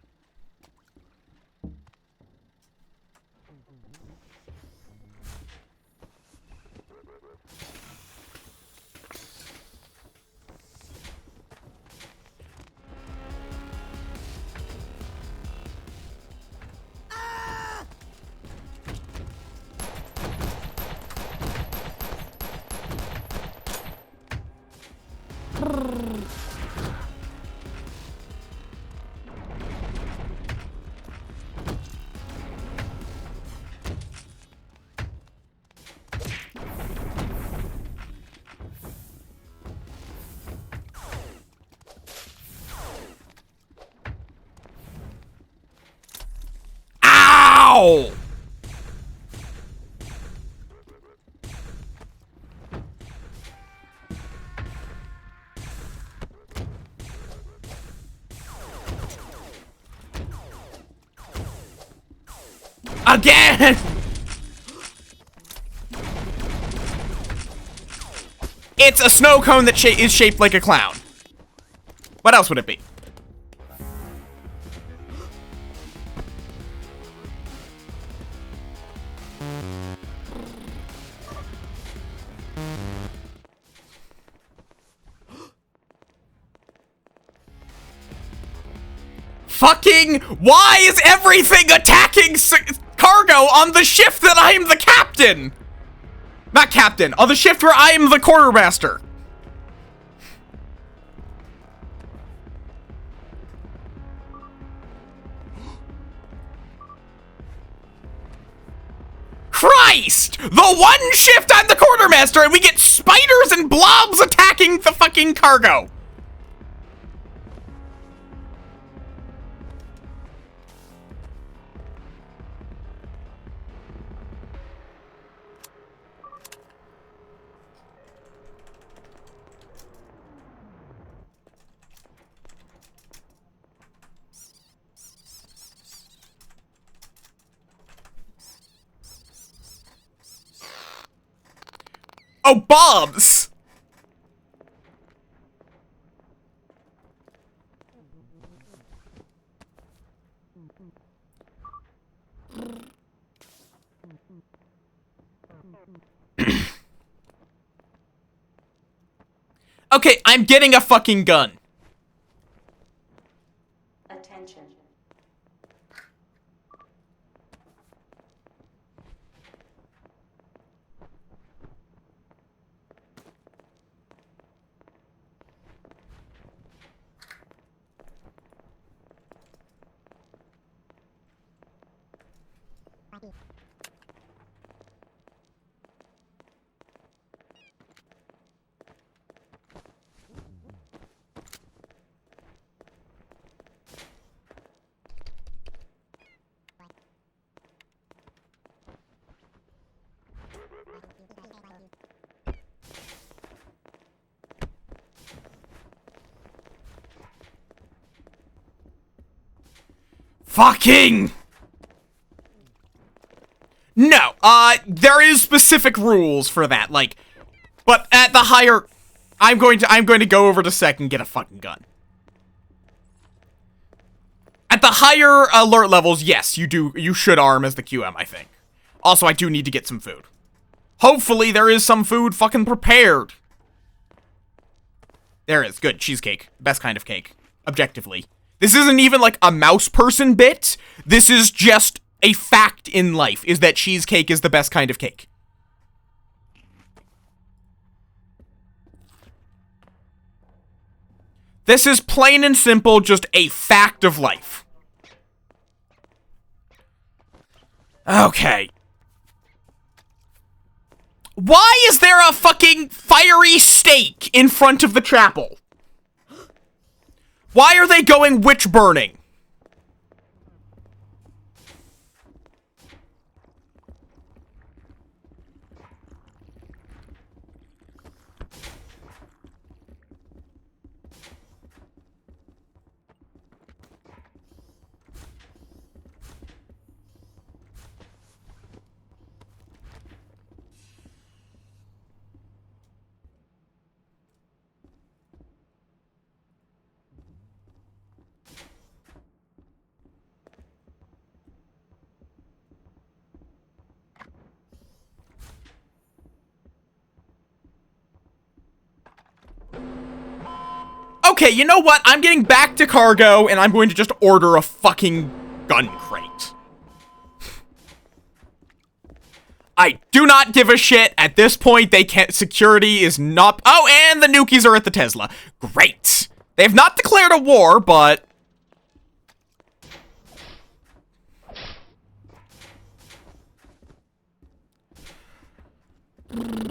Ow! Again! It's a snow cone that is shaped like a clown. What else would it be? Fucking, why is everything attacking cargo on the shift that I am the captain? Not captain, on the shift where I am the quartermaster. Christ! The one shift I'm the quartermaster and we get spiders and blobs attacking the fucking cargo. Oh, bombs! Okay, I'm getting a fucking gun. Attention. Fucking! No, there is specific rules for that, like, but at the higher, I'm going to go over to sec and get a fucking gun. At the higher alert levels, yes, you should arm as the QM, I think. Also, I do need to get some food. Hopefully there is some food fucking prepared. There is, good, cheesecake, best kind of cake, objectively. This isn't even like a mouse person bit, this is just a fact in life, is that cheesecake is the best kind of cake. This is plain and simple just a fact of life. Okay. Why is there a fucking fiery stake in front of the chapel? Why are they going witch burning? Okay, you know what? I'm getting back to cargo, and I'm going to just order a fucking gun crate. I do not give a shit. At this point, they can't. Security is not. Oh, and the Nukies are at the Tesla. Great. They have not declared a war, but. Attention.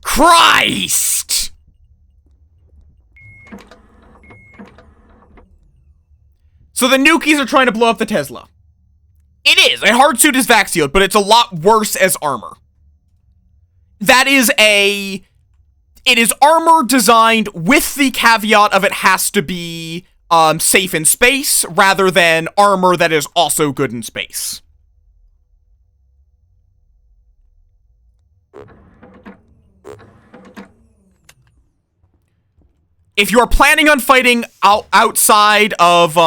Christ! So the Nukies are trying to blow up the Tesla. It is. A hard suit is vac sealed, but it's a lot worse as armor. That is a... It is armor designed with the caveat of it has to be safe in space, rather than armor that is also good in space. If you're planning on fighting outside of,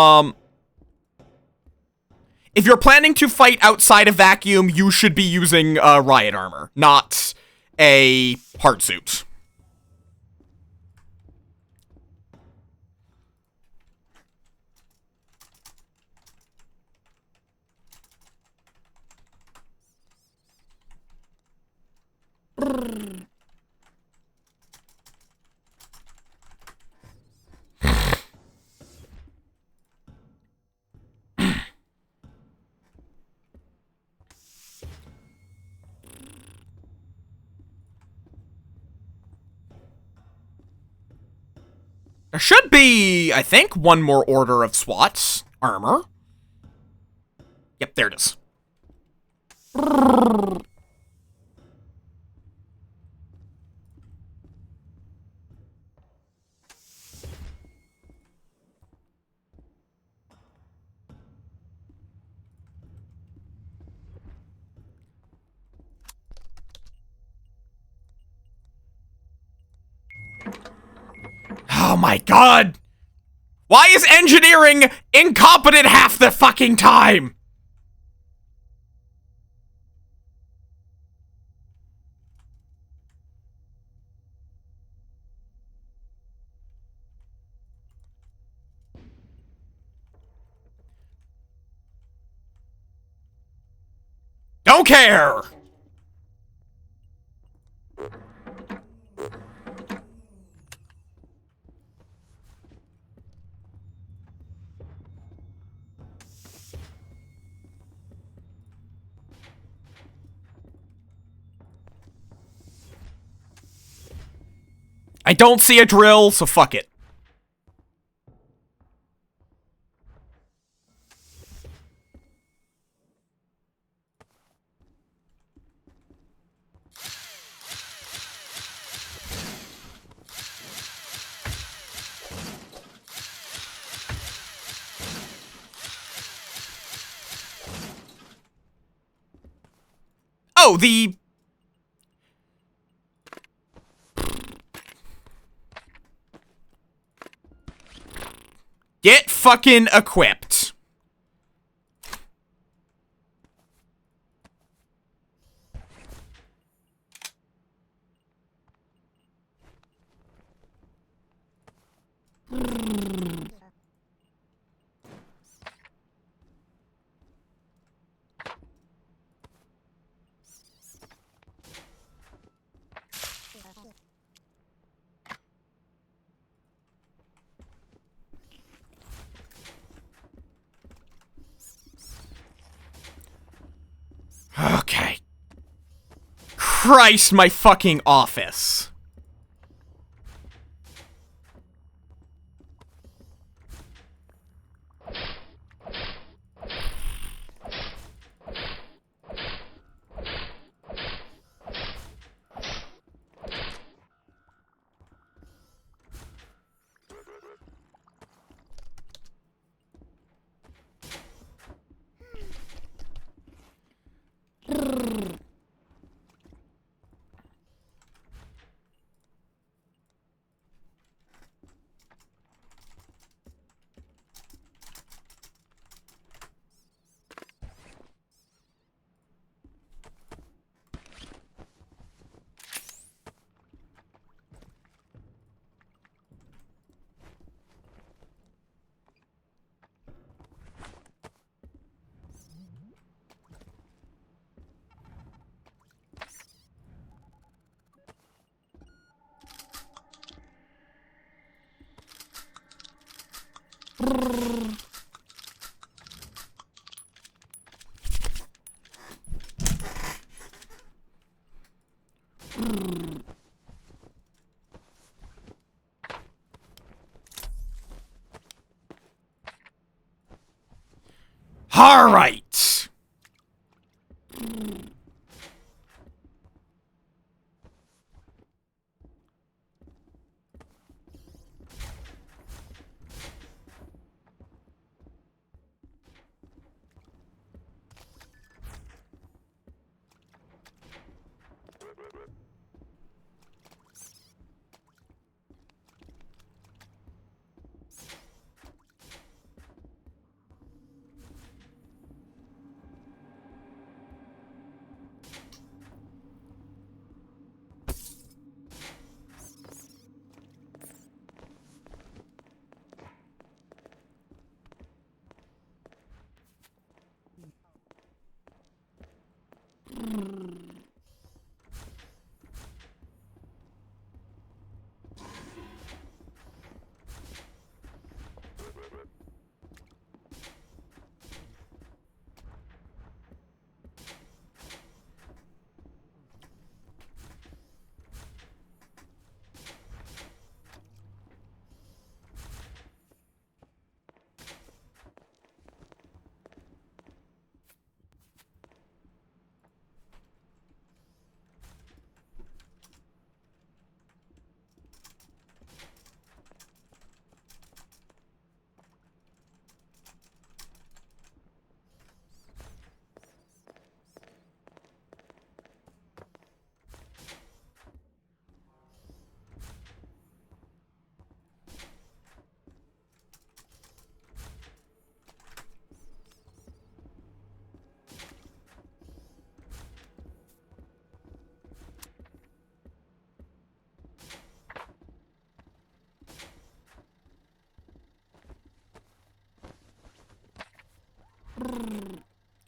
if you're planning to fight outside of vacuum, you should be using riot armor, not a hard suit. There should be, I think, one more order of SWAT's armor. Yep, there it is. Oh my god! Why is engineering incompetent half the fucking time? Don't care! I don't see a drill, so fuck it. Oh, the... Get fucking equipped. Okay. Christ, my fucking office. All right.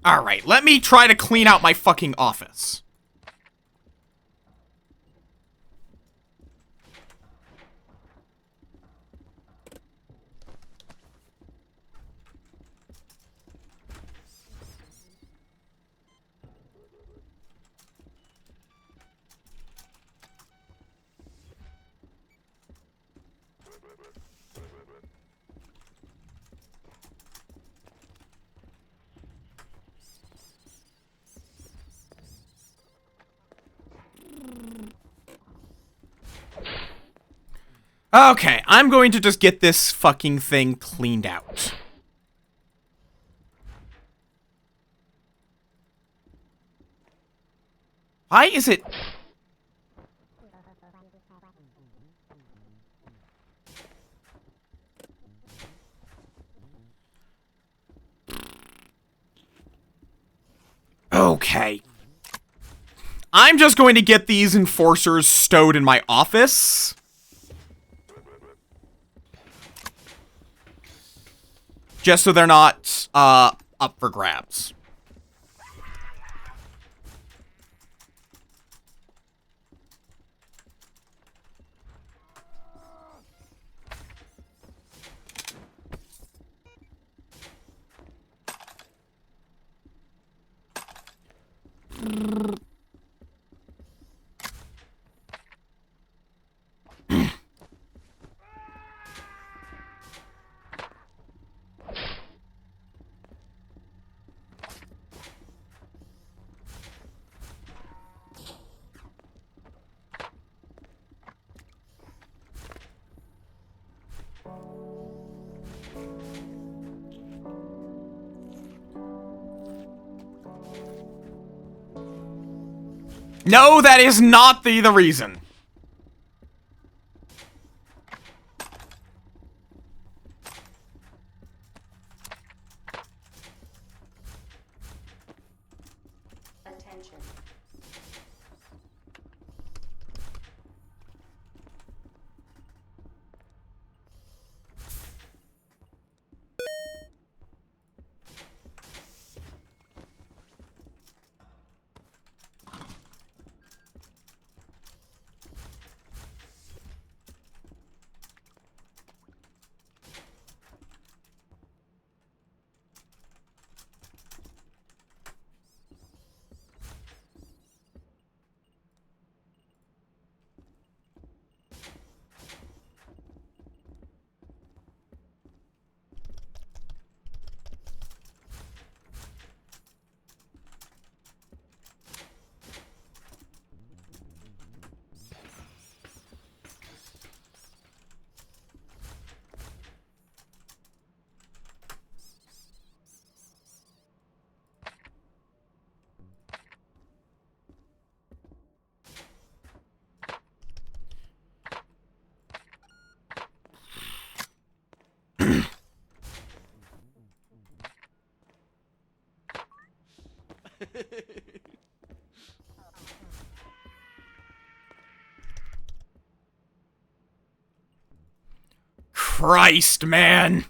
All right, let me try to clean out my fucking office. Okay, I'm going to just get this fucking thing cleaned out. Why is it... Okay. I'm just going to get these enforcers stowed in my office. Just so they're not, up for grabs. No, that is not the reason. Attention. Christ, man.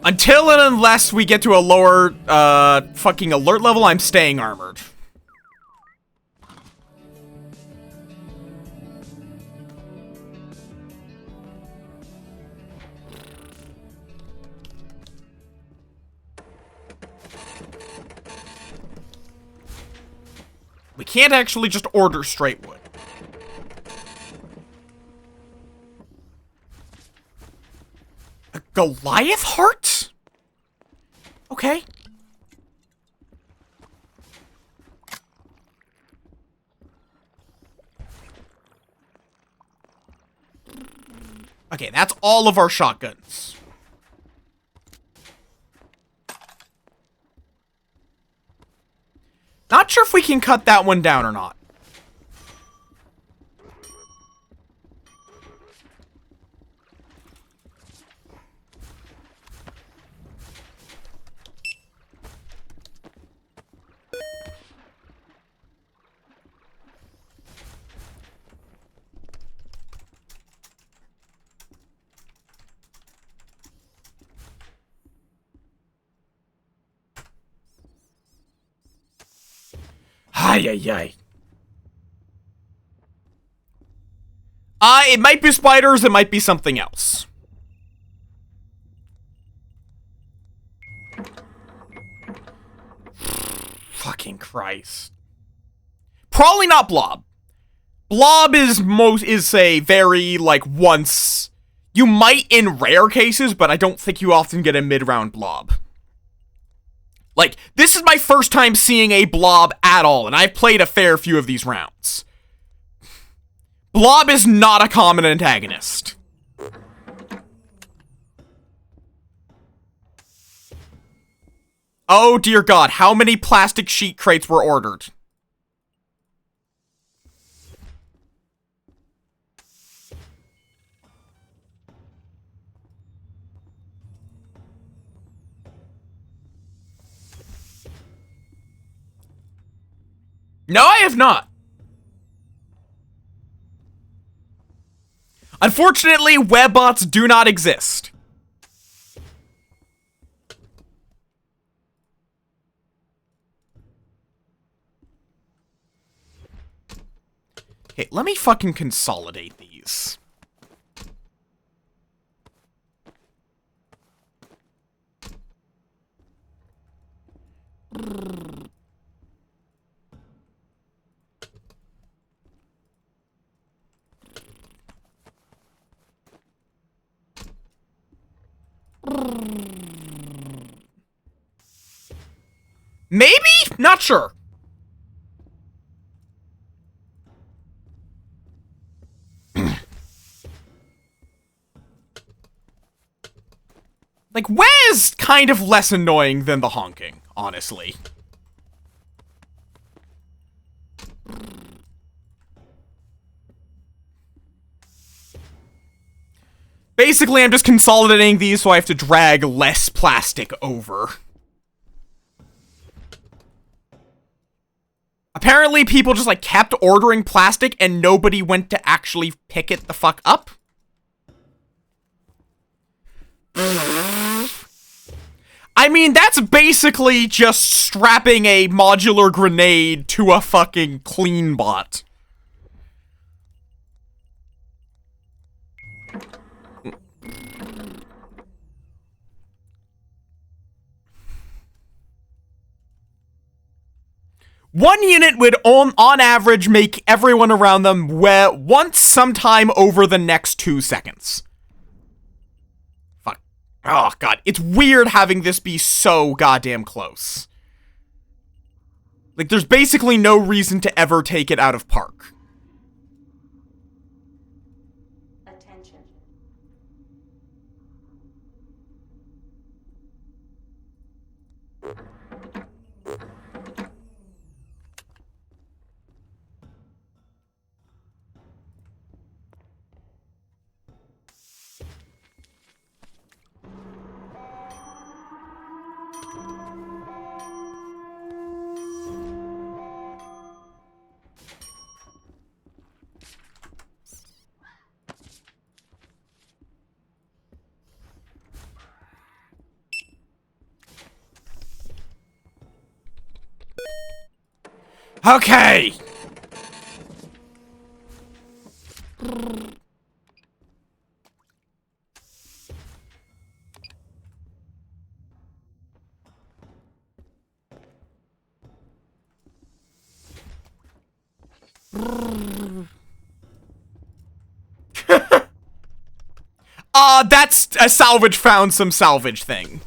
Until and unless we get to a lower, fucking alert level, I'm staying armored. We can't actually just order straight wood. A Goliath heart? Okay. Okay, that's all of our shotguns. Not sure if we can cut that one down or not. Ay, ay, ay. It might be spiders, it might be something else. Fucking Christ. Probably not Blob. Blob is a very, like, once... You might in rare cases, but I don't think you often get a mid-round Blob. Like, this is my first time seeing a Blob at all, and I've played a fair few of these rounds. Blob is not a common antagonist. Oh dear God, how many plastic sheet crates were ordered? No, I have not. Unfortunately, webbots do not exist. Okay, let me fucking consolidate these. Maybe? Not sure. Like, where is kind of less annoying than the honking, honestly. Basically, I'm just consolidating these so I have to drag less plastic over. Apparently, people just, like, kept ordering plastic and nobody went to actually pick it the fuck up. I mean, that's basically just strapping a modular grenade to a fucking clean bot. One unit would, on average, make everyone around them once sometime over the next 2 seconds. Fuck. Oh, God. It's weird having this be so goddamn close. Like, there's basically no reason to ever take it out of park. Attention. Okay! That's a salvage found some salvage thing.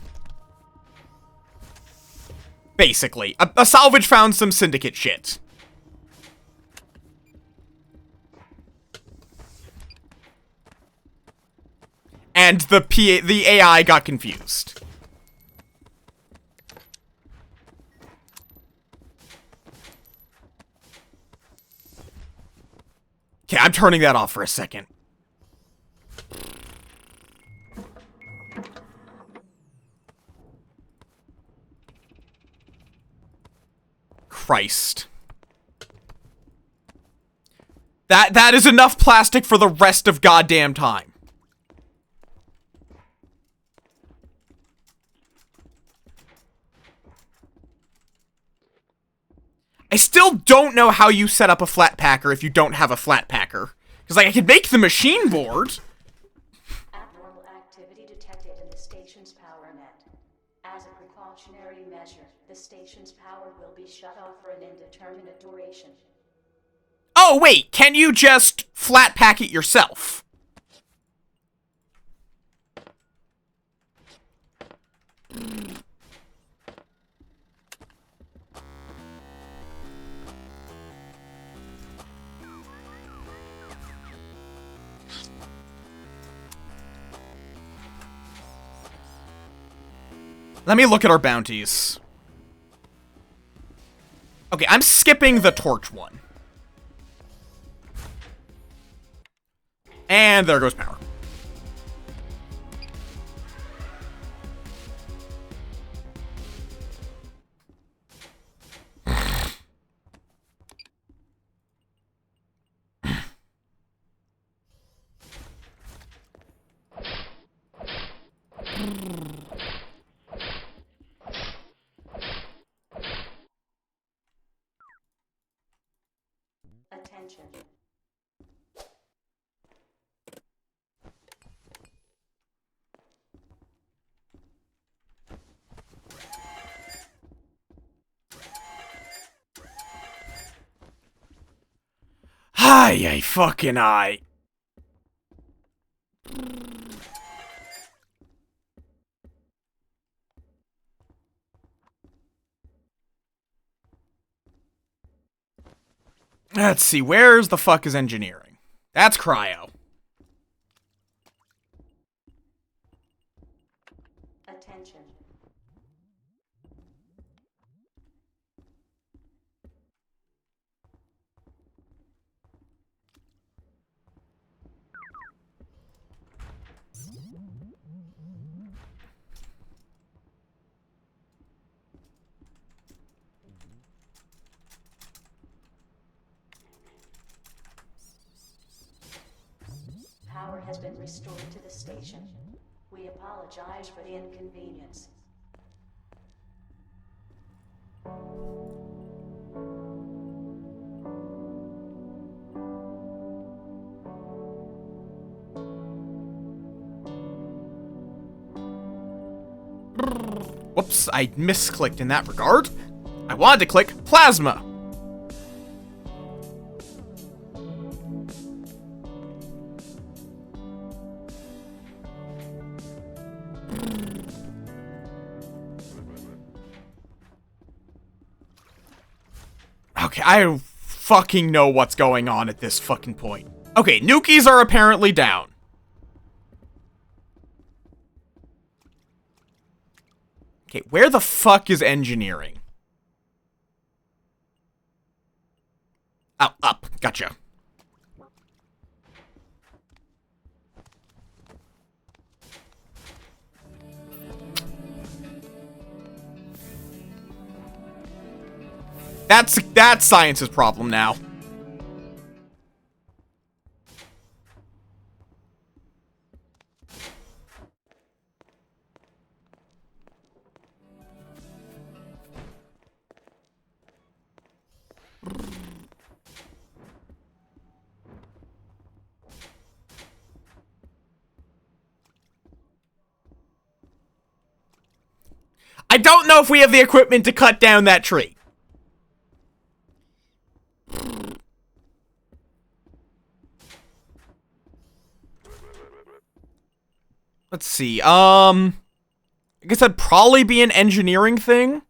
Basically. A salvage found some syndicate shit. And the AI got confused. Okay, I'm turning that off for a second. Christ. That is enough plastic for the rest of goddamn time. I still don't know how you set up a flat packer if you don't have a flat packer. Because, like, I could make the machine board. Abnormal activity detected in the station's power net. As a precautionary measure, the station's power will be shut off for an indeterminate duration. Oh, wait, can you just flat pack it yourself? Let me look at our bounties. Okay, I'm skipping the torch one. And there goes power. Attention. Ay, fucking I. Let's see, where's the fuck is engineering? That's cryo. Attention. Power has been restored to the station. We apologize for the inconvenience. Whoops, I misclicked in that regard. I wanted to click plasma. Okay, I don't fucking know what's going on at this fucking point. Okay, nukies are apparently down. Okay, where the fuck is engineering? Oh, up. Gotcha. That's science's problem now. I don't know if we have the equipment to cut down that tree. Let's see, I guess that'd probably be an engineering thing.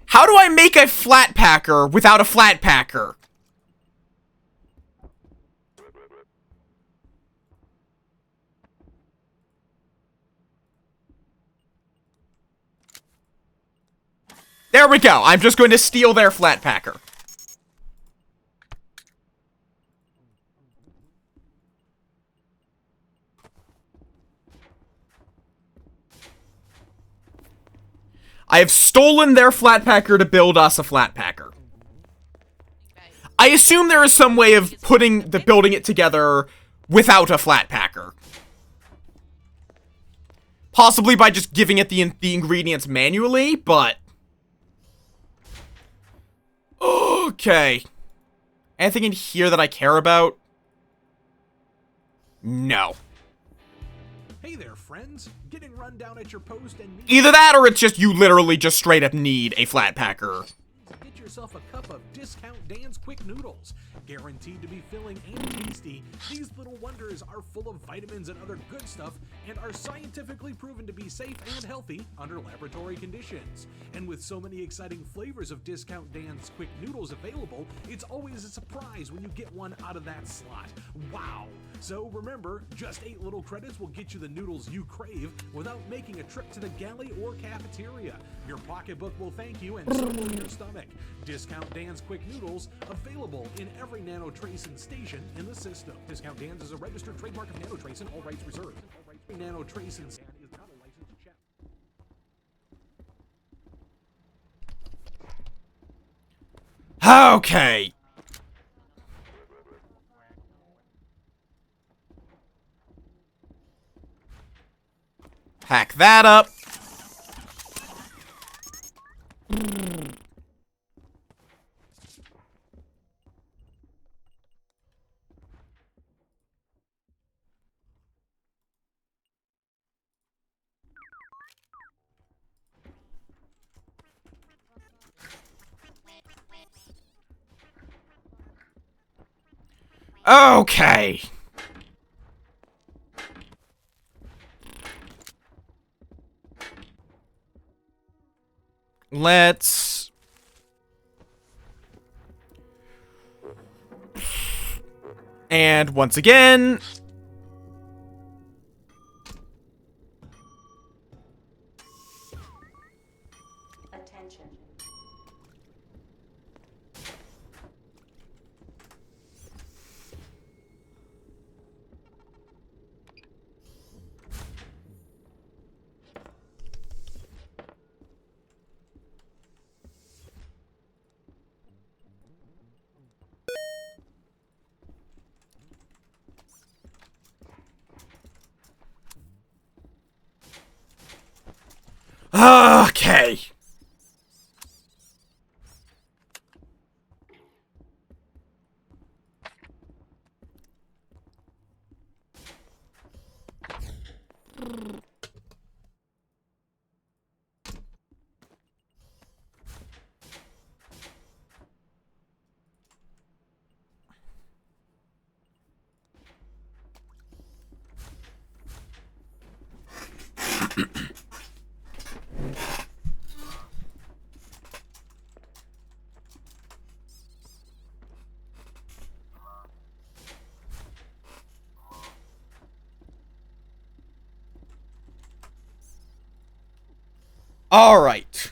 How do I make a flat packer without a flat packer? There we go. I'm just going to steal their flat packer. I have stolen their flat packer to build us a flat packer. I assume there is some way of building it together without a flat packer. Possibly by just giving it the ingredients manually, but... Okay. Anything in here that I care about? No. Hey there, friends. Getting run down at your post and Either that or it's just you literally just straight up need a flat packer. get yourself a cup of Discount Dan's Quick Noodles. Guaranteed to be filling and tasty, these little wonders are full of vitamins and other good stuff and are scientifically proven to be safe and healthy under laboratory conditions. And with so many exciting flavors of Discount Dan's Quick Noodles available, it's always a surprise when you get one out of that slot. Wow! So remember, just 8 little credits will get you the noodles you crave without making a trip to the galley or cafeteria. Your pocketbook will thank you and so will your stomach. Discount Dan's Quick Noodles, available in every Nanotracin station in the system. Discount Dan's is a registered trademark of Nanotracin, all rights reserved. Nanotracin is not a licensed chip. Okay. Pack that up. Okay. Let's... And once again... Attention. Okay. All right.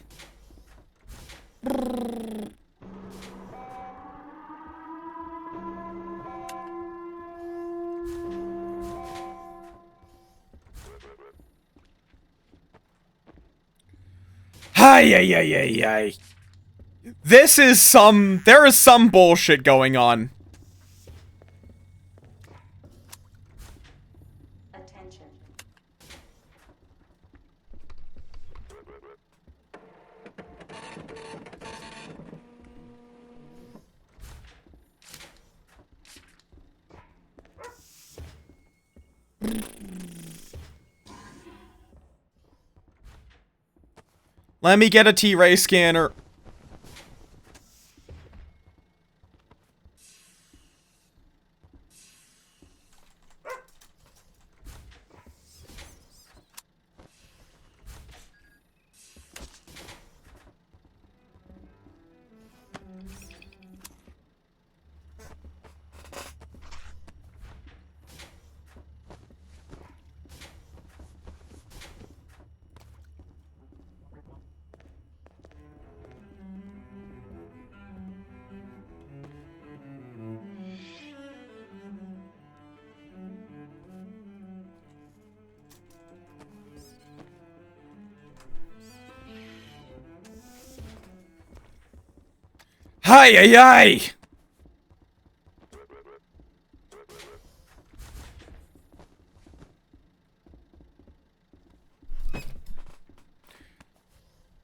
Ay, ay, ay, ay, ay. There is some bullshit going on. Attention. Let me get a T-ray scanner. Hi, ay, ay!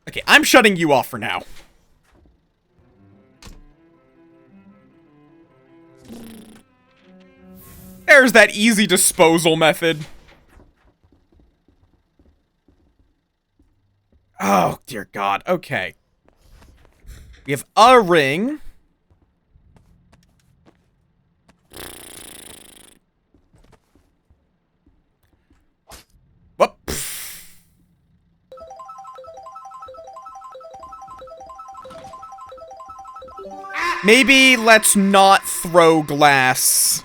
Okay, I'm shutting you off for now. There's that easy disposal method. Oh, dear God. Okay. We have a ring. Whoop. Maybe let's not throw glass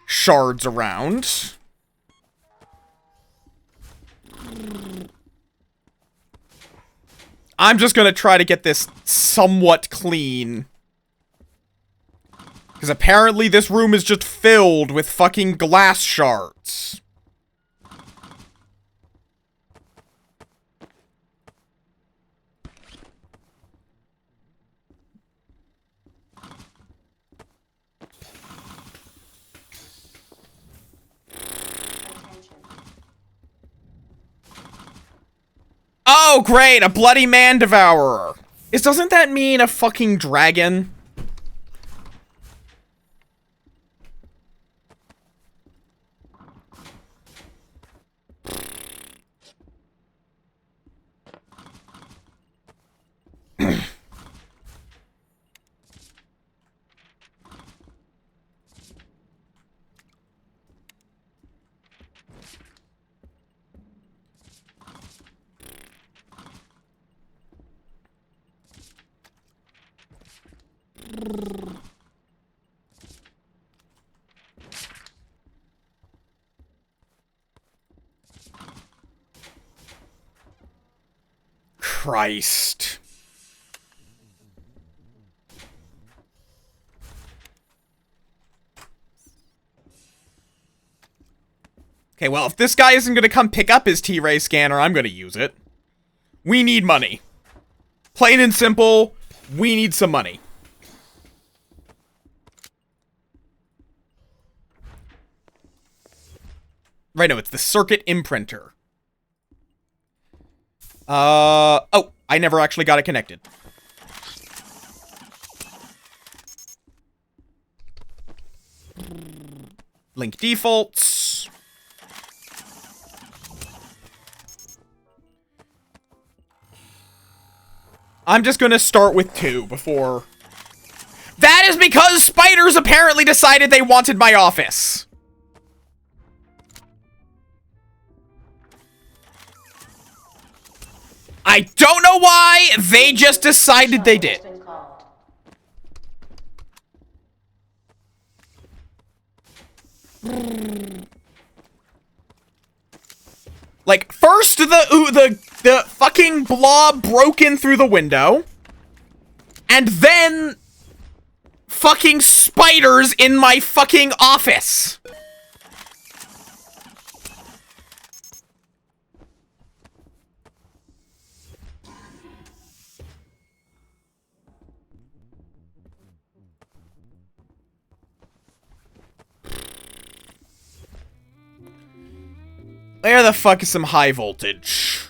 shards around. I'm just gonna try to get this somewhat clean. Because apparently this room is just filled with fucking glass shards. Oh, great! A bloody man devourer! Doesn't that mean a fucking dragon? Christ. Okay, well, if this guy isn't gonna come pick up his T-ray scanner, I'm gonna use it. We need money. Plain and simple, we need some money. Right, no, it's the circuit imprinter. Oh, I never actually got it connected. Link defaults. I'm just gonna start with 2 before... That is because spiders apparently decided they wanted my office. I don't know why, they just decided they did. Like, first the fucking blob broke in through the window, and then fucking spiders in my fucking office. Where the fuck is some high voltage?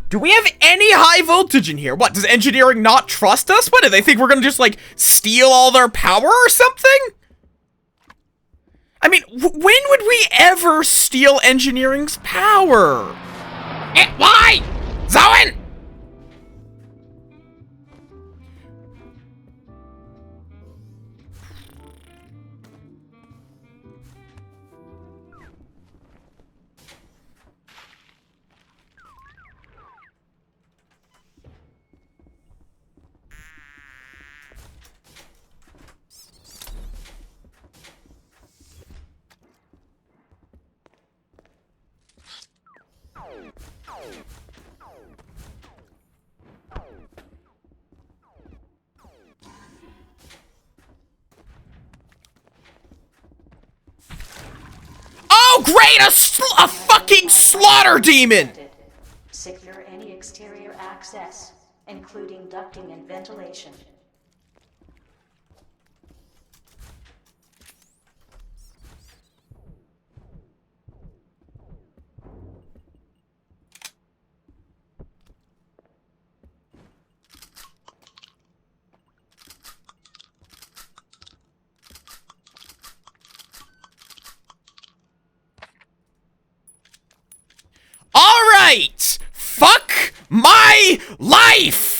Do we have any high voltage in here? What, does engineering not trust us? What, do they think we're gonna just, like, steal all their power or something? I mean, when would we ever steal engineering's power? Why? Zoen! Oh, great! A fucking slaughter demon! Secure any exterior access, including ducting and ventilation. Alright! Fuck my life!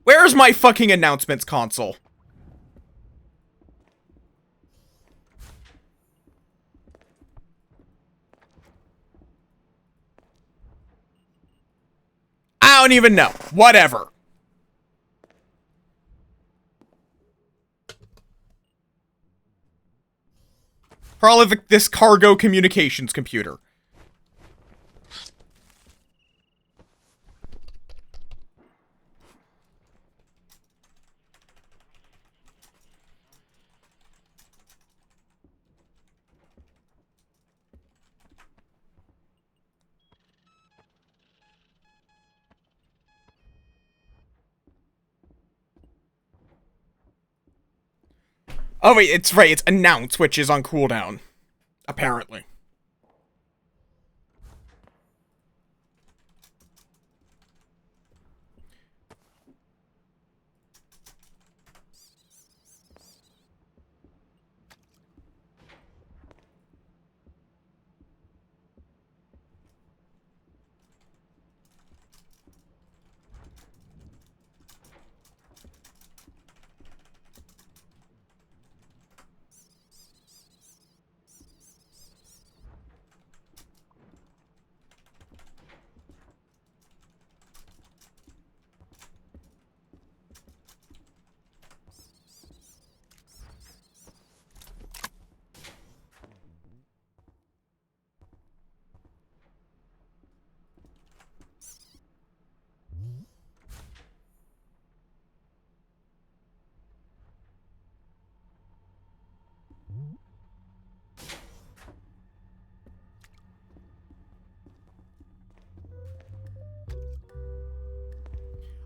Where's my fucking announcements console? I don't even know. Whatever. Probably this cargo communications computer. Oh wait, it's right, it's announce, which is on cooldown. Apparently.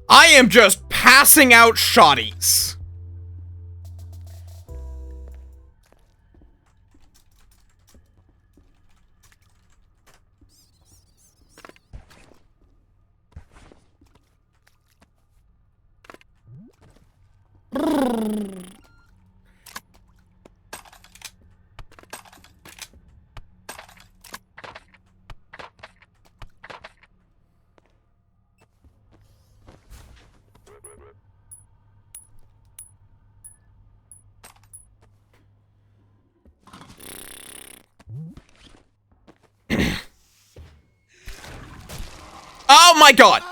I am just passing out shotties. Oh my god!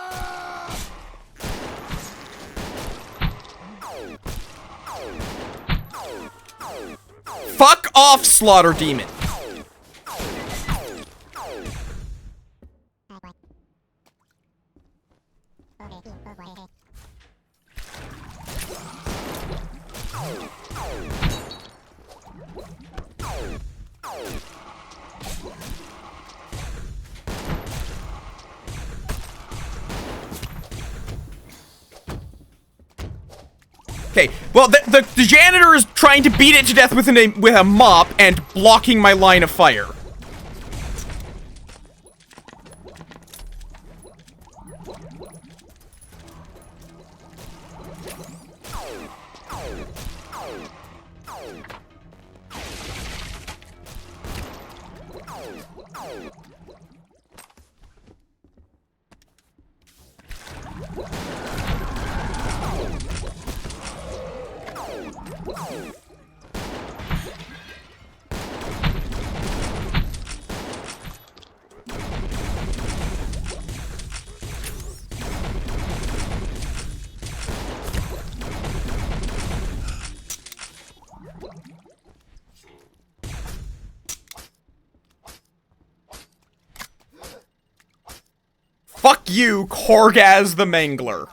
Fuck off, Slaughter Demon! Okay, well, the janitor is trying to beat it to death with a mop and blocking my line of fire. Fuck you, Korgaz the Mangler.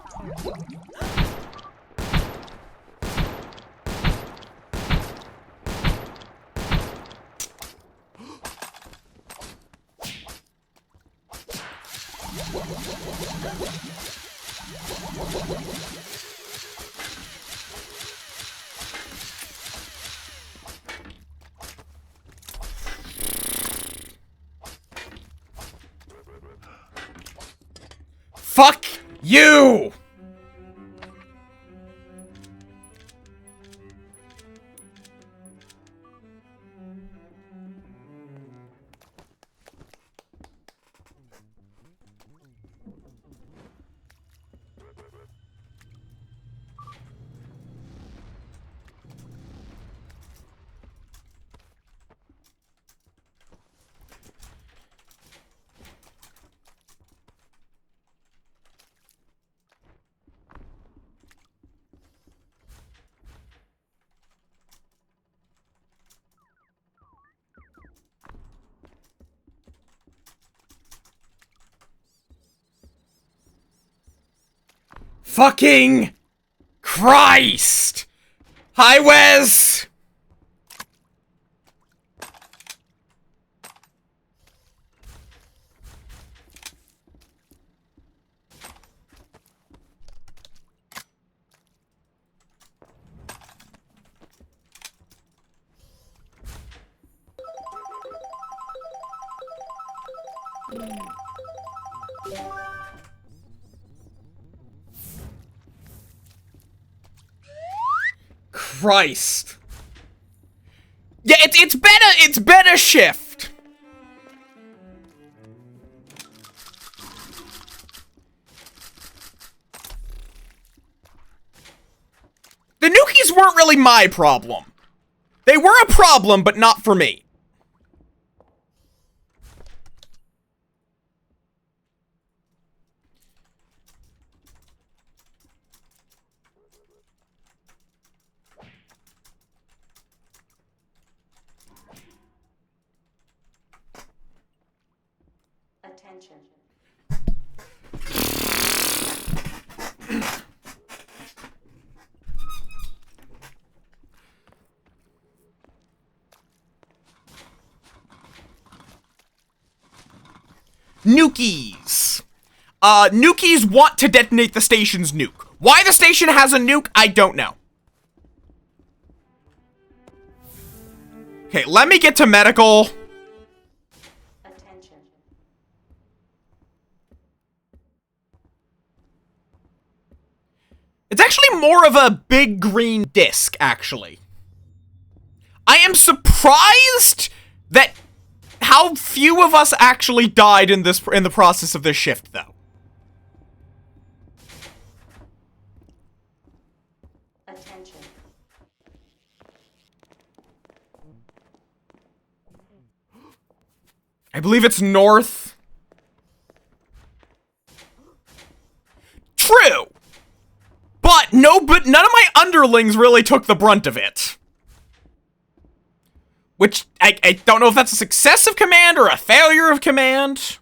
Fuck you! Fucking Christ! Hi, Wes! Christ. Yeah, it's been a shift. The Nukies weren't really my problem. They were a problem, but not for me. Attention. Nukies. Nukies want to detonate the station's nuke. Why the station has a nuke, I don't know. Okay, let me get to medical. Attention. It's actually more of a big green disc, actually. I am surprised that how few of us actually died in the process of this shift, though. Attention. I believe it's north. True. But none of my underlings really took the brunt of it. Which, I don't know if that's a success of command or a failure of command.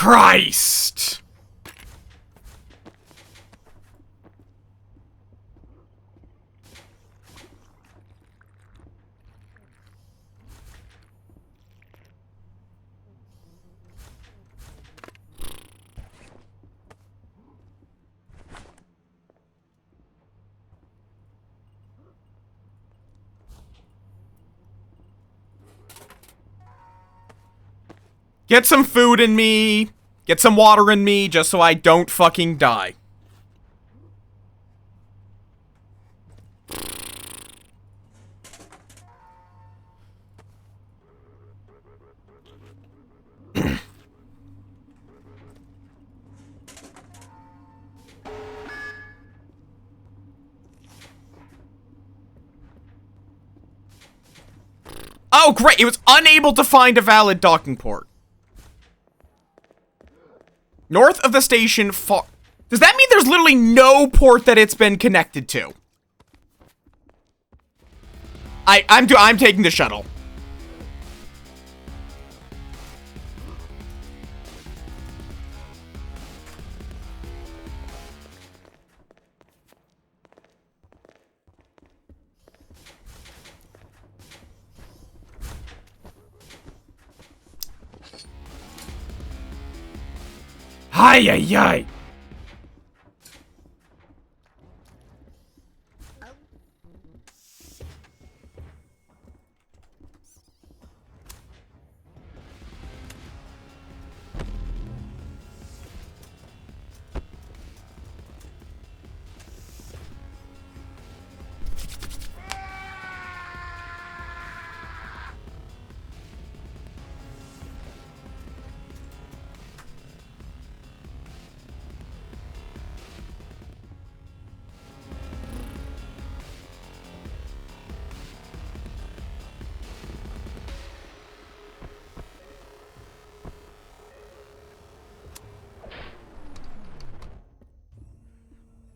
Christ! Get some food in me. Get some water in me, just so I don't fucking die. Oh, great. It was unable to find a valid docking port. North of the station, far... Does that mean there's literally no port that it's been connected to? I'm taking the shuttle. Ay, ay, ay.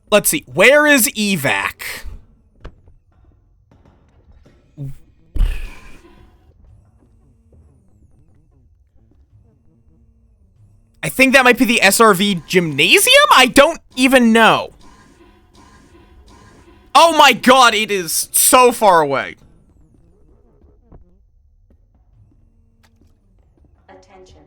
Let's see. Where is evac? I think that might be the SRV gymnasium? I don't even know. Oh my god, it is so far away. Attention.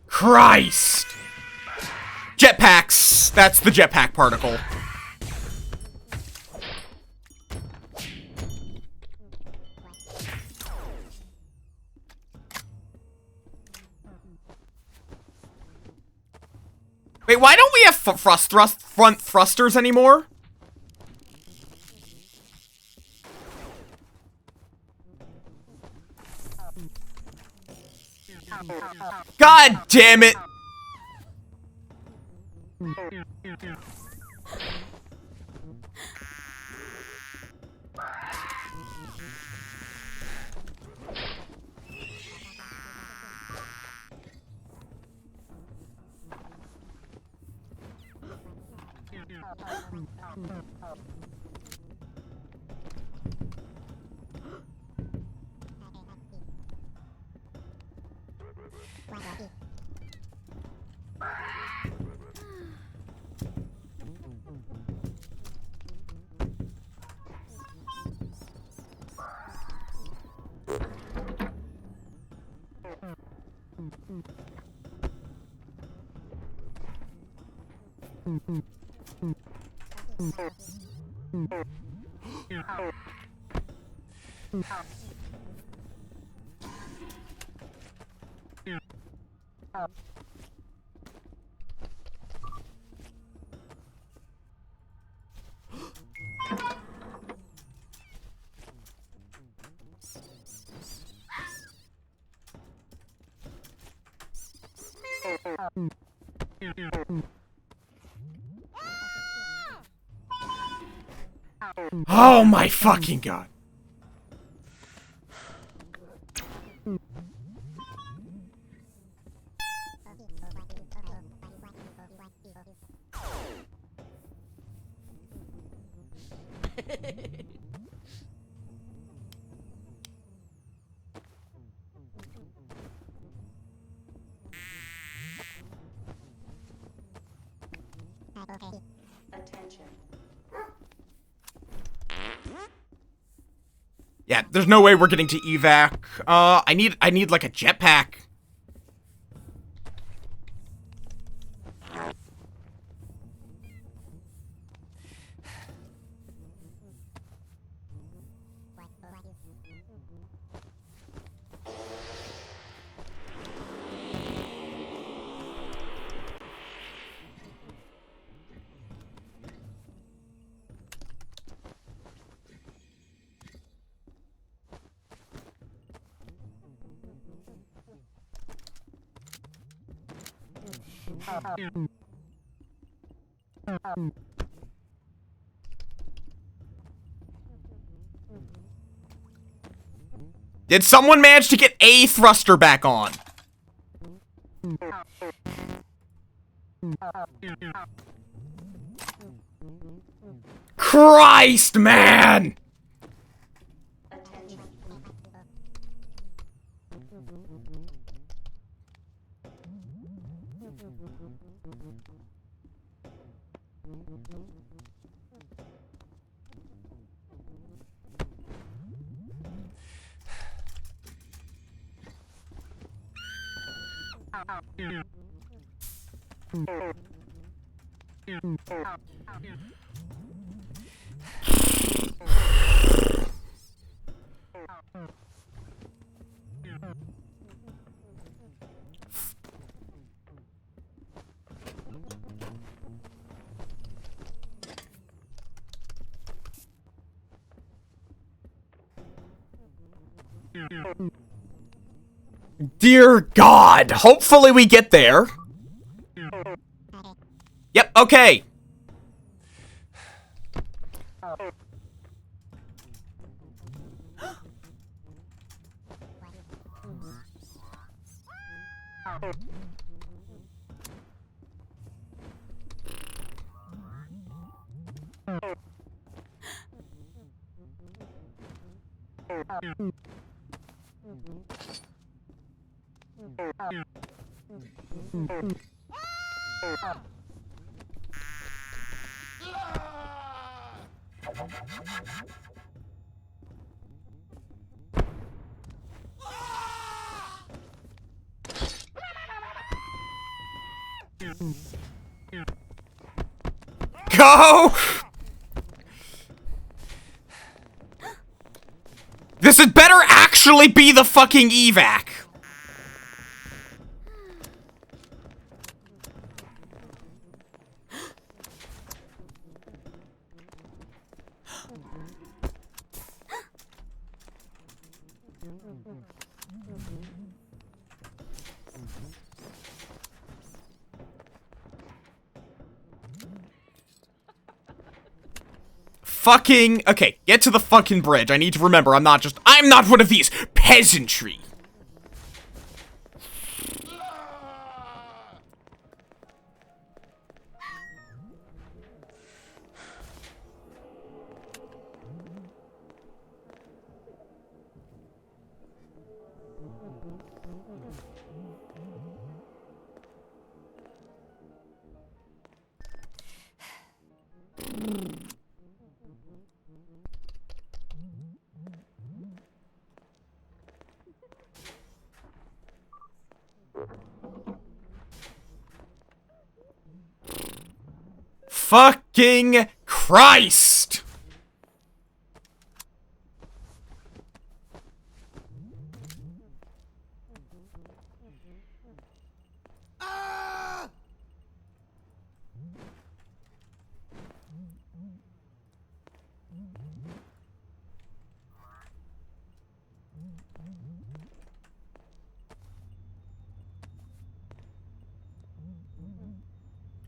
Christ! Jetpacks. That's the jetpack particle. Wait, why don't we have front thrusters anymore? God damn it! Oh my fucking god. Attention. Yeah, there's no way we're getting to evac. I need like a jetpack. Did someone manage to get a thruster back on? Christ, man! Attention. Dear God, hopefully we get there. Yep, okay. Go! This had better actually be the fucking evac. Fucking, okay, get to the fucking bridge. I need to remember, I'm not one of these peasantry. Fucking Christ!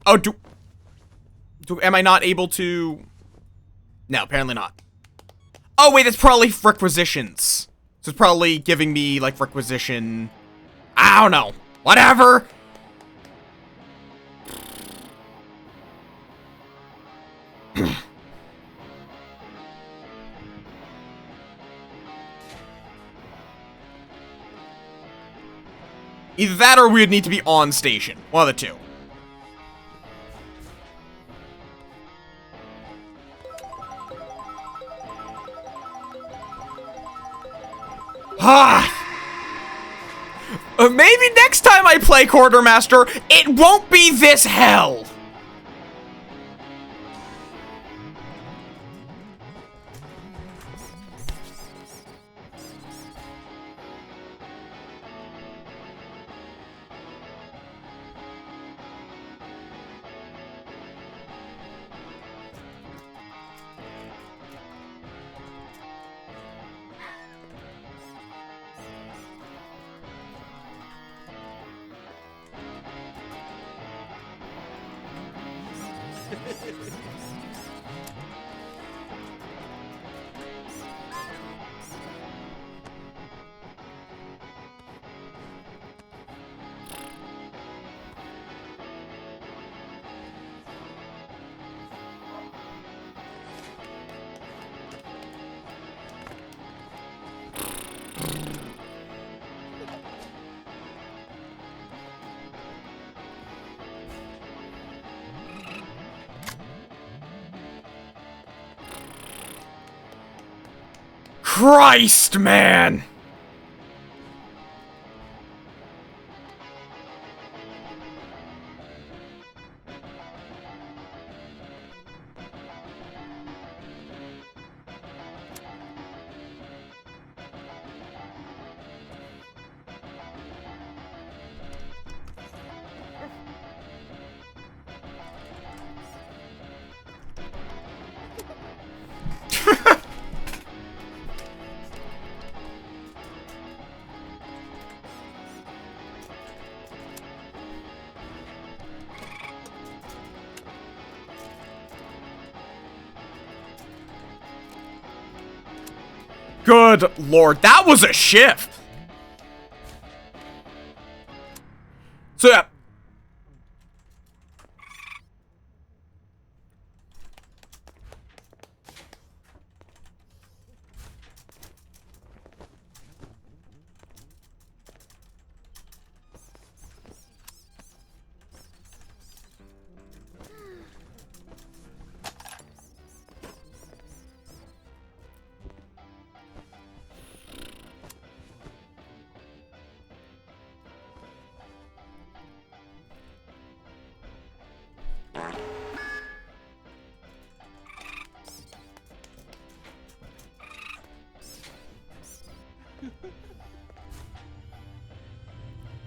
Oh, am I not able to? No, apparently not. Oh, wait, that's probably requisitions. So it's probably giving me, like, requisition. I don't know. Whatever. Either that or we would need to be on station. One of the two. Ah! Maybe next time I play Quartermaster, it won't be this hell! Christ, man! Good lord, that was a shift! So yeah.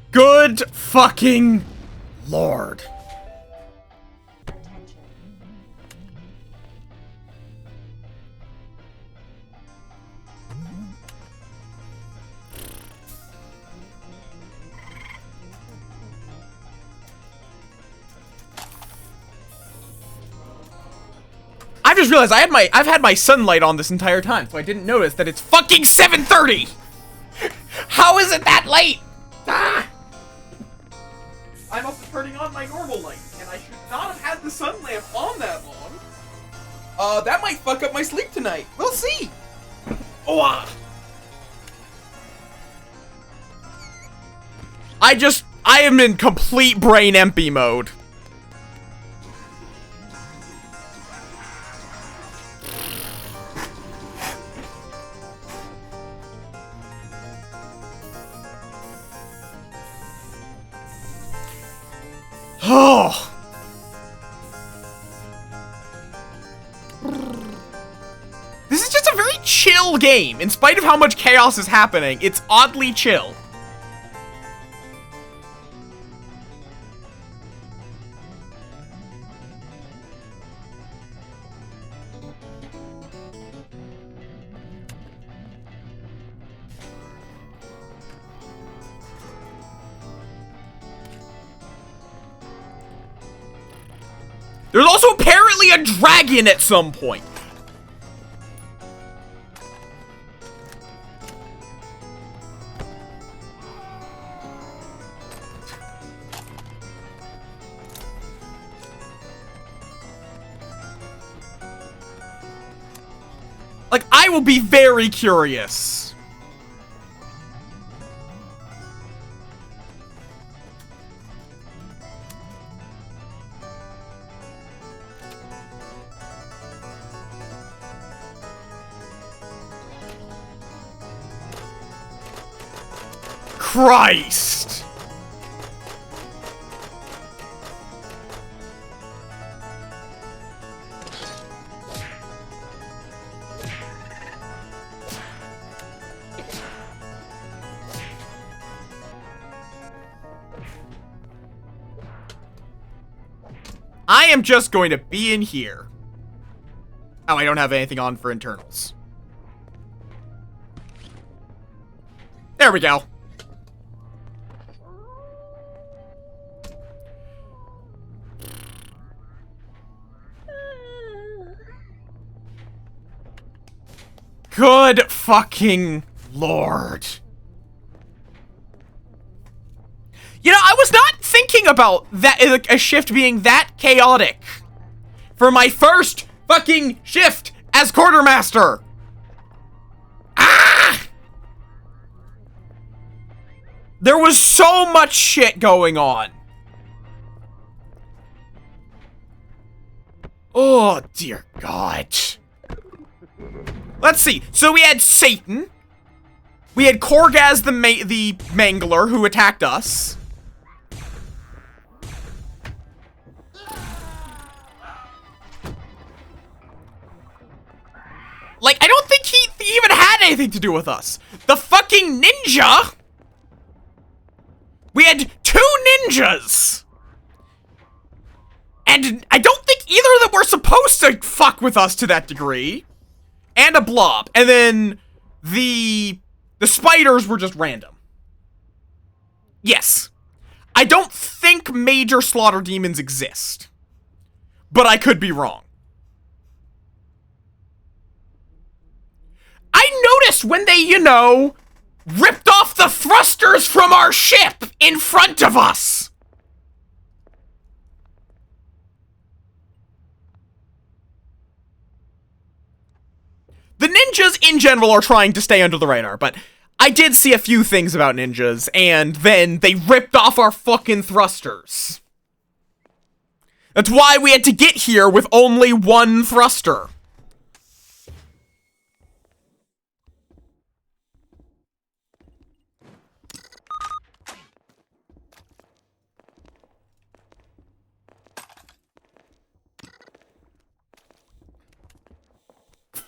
Good fucking lord. Attention. I just realized I've had my sunlight on this entire time, so I didn't notice that it's fucking 7:30. How is it that late? Ah! I'm also turning on my normal light, and I should not have had the sun lamp on that long. That might fuck up my sleep tonight. We'll see. Oh, I am in complete brain empty mode. Oh. This is just a very chill game. In spite of how much chaos is happening, it's oddly chill. There's also apparently a dragon at some point. Like, I will be very curious. Christ! I am just going to be in here. Oh, I don't have anything on for internals. There we go. Good fucking Lord. You know, I was not thinking about that, a shift being that chaotic for my first fucking shift as quartermaster. Ah! There was so much shit going on. Oh, dear God. Let's see. So we had Satan. We had Korgaz the Mangler who attacked us. Like, I don't think he even had anything to do with us. The fucking ninja. We had 2 ninjas. And I don't think either of them were supposed to fuck with us to that degree. And a blob. And then the spiders were just random. Yes. I don't think major slaughter demons exist. But I could be wrong. I noticed when they, you know, ripped off the thrusters from our ship in front of us. The ninjas in general are trying to stay under the radar, but I did see a few things about ninjas, and then they ripped off our fucking thrusters. That's why we had to get here with only 1 thruster.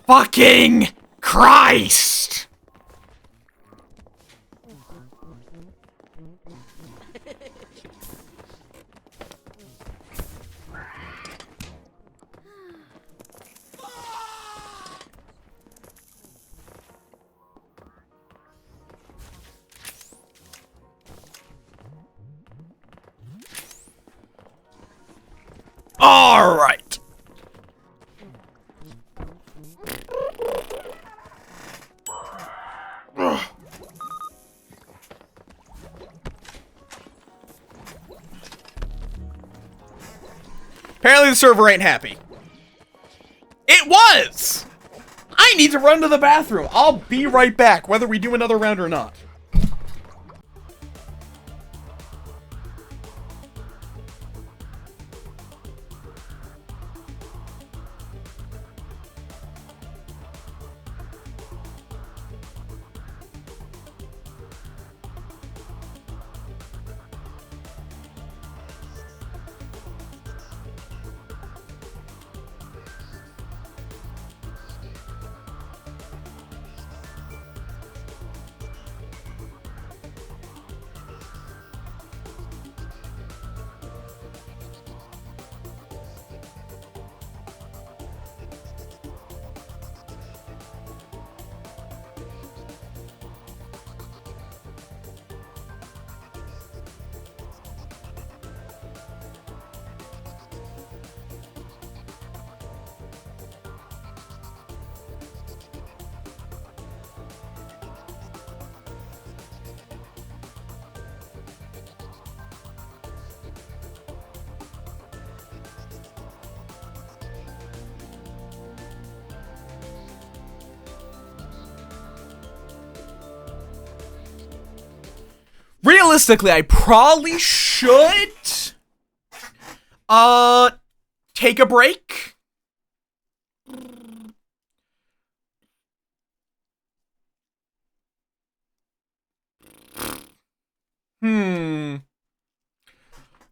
Fucking Christ! All right. Apparently the server ain't happy. It was! I need to run to the bathroom. I'll be right back, whether we do another round or not. realistically, I probably should take a break.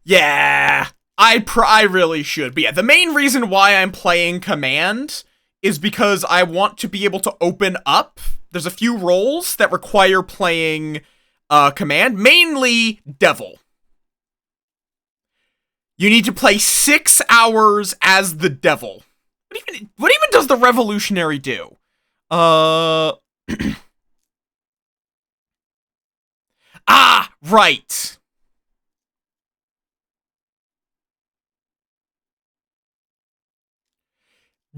Yeah, I really should. But yeah, the main reason why I'm playing Command is because I want to be able to open up. There's a few roles that require playing Command, mainly Devil. You need to play 6 hours as the Devil. What even does the Revolutionary do? Ah, right.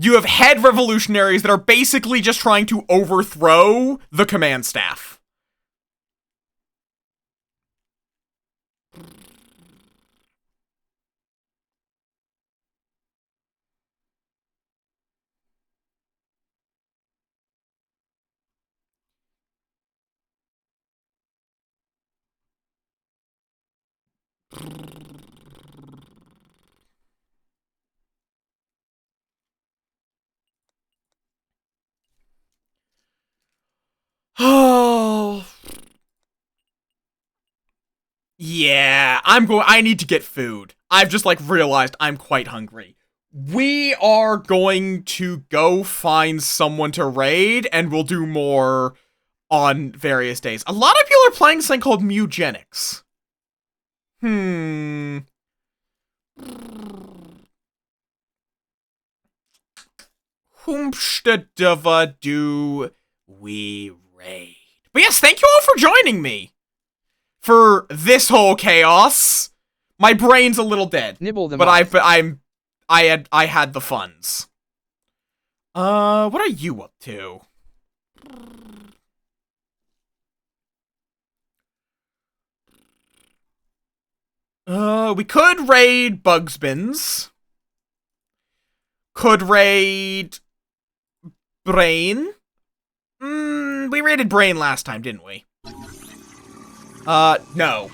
You have head revolutionaries that are basically just trying to overthrow the command staff. Oh. Yeah, I need to get food. I've just realized I'm quite hungry. We are going to go find someone to raid, and we'll do more on various days. A lot of people are playing something called Mugenics. Whomstedeva do we raid? But yes, thank you all for joining me for this whole chaos. My brain's a little dead, Nibble them but off. I had the funds. What are you up to? We could raid Bugsbins. Could raid Brain. We raided Brain last time, didn't we? No.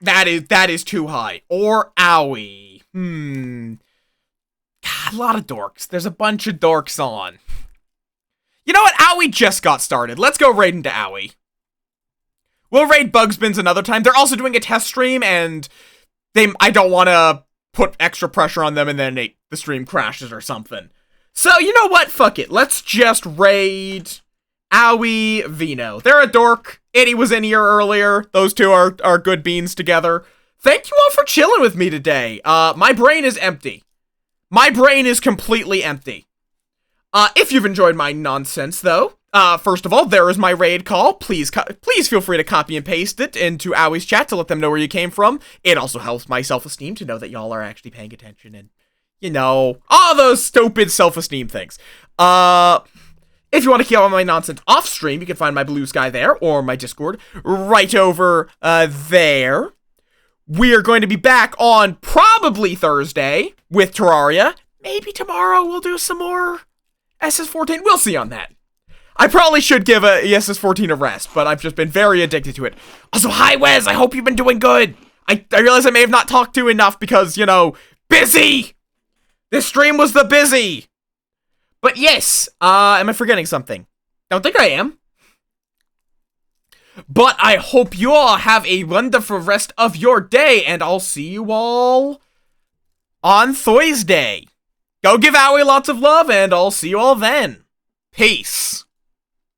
That is too high. Or Owie. God, a lot of dorks. There's a bunch of dorks on. You know what? Owie just got started. Let's go raid into Owie. We'll raid Bugsbins another time. They're also doing a test stream, and I don't want to put extra pressure on them, and then the stream crashes or something. So, you know what? Fuck it. Let's just raid Owie Vino. They're a dork. Itty was in here earlier. Those two are good beans together. Thank you all for chilling with me today. My brain is empty. My brain is completely empty. If you've enjoyed my nonsense, though, first of all, there is my raid call. Please feel free to copy and paste it into Owie's chat to let them know where you came from. It also helps my self-esteem to know that y'all are actually paying attention and, you know, all those stupid self-esteem things. If you want to keep all my nonsense off stream, you can find my Blue Sky there, or my Discord right over there. We are going to be back on probably Thursday with Terraria. Maybe tomorrow we'll do some more SS14. We'll see on that. I probably should give SS14 a rest, but I've just been very addicted to it. Also, hi Wes, I hope you've been doing good. I realize I may have not talked to you enough because, you know, busy! This stream was the busy! But yes, am I forgetting something? Don't think I am. But I hope you all have a wonderful rest of your day, and I'll see you all on Thursday. Go give Owie lots of love, and I'll see you all then. Peace.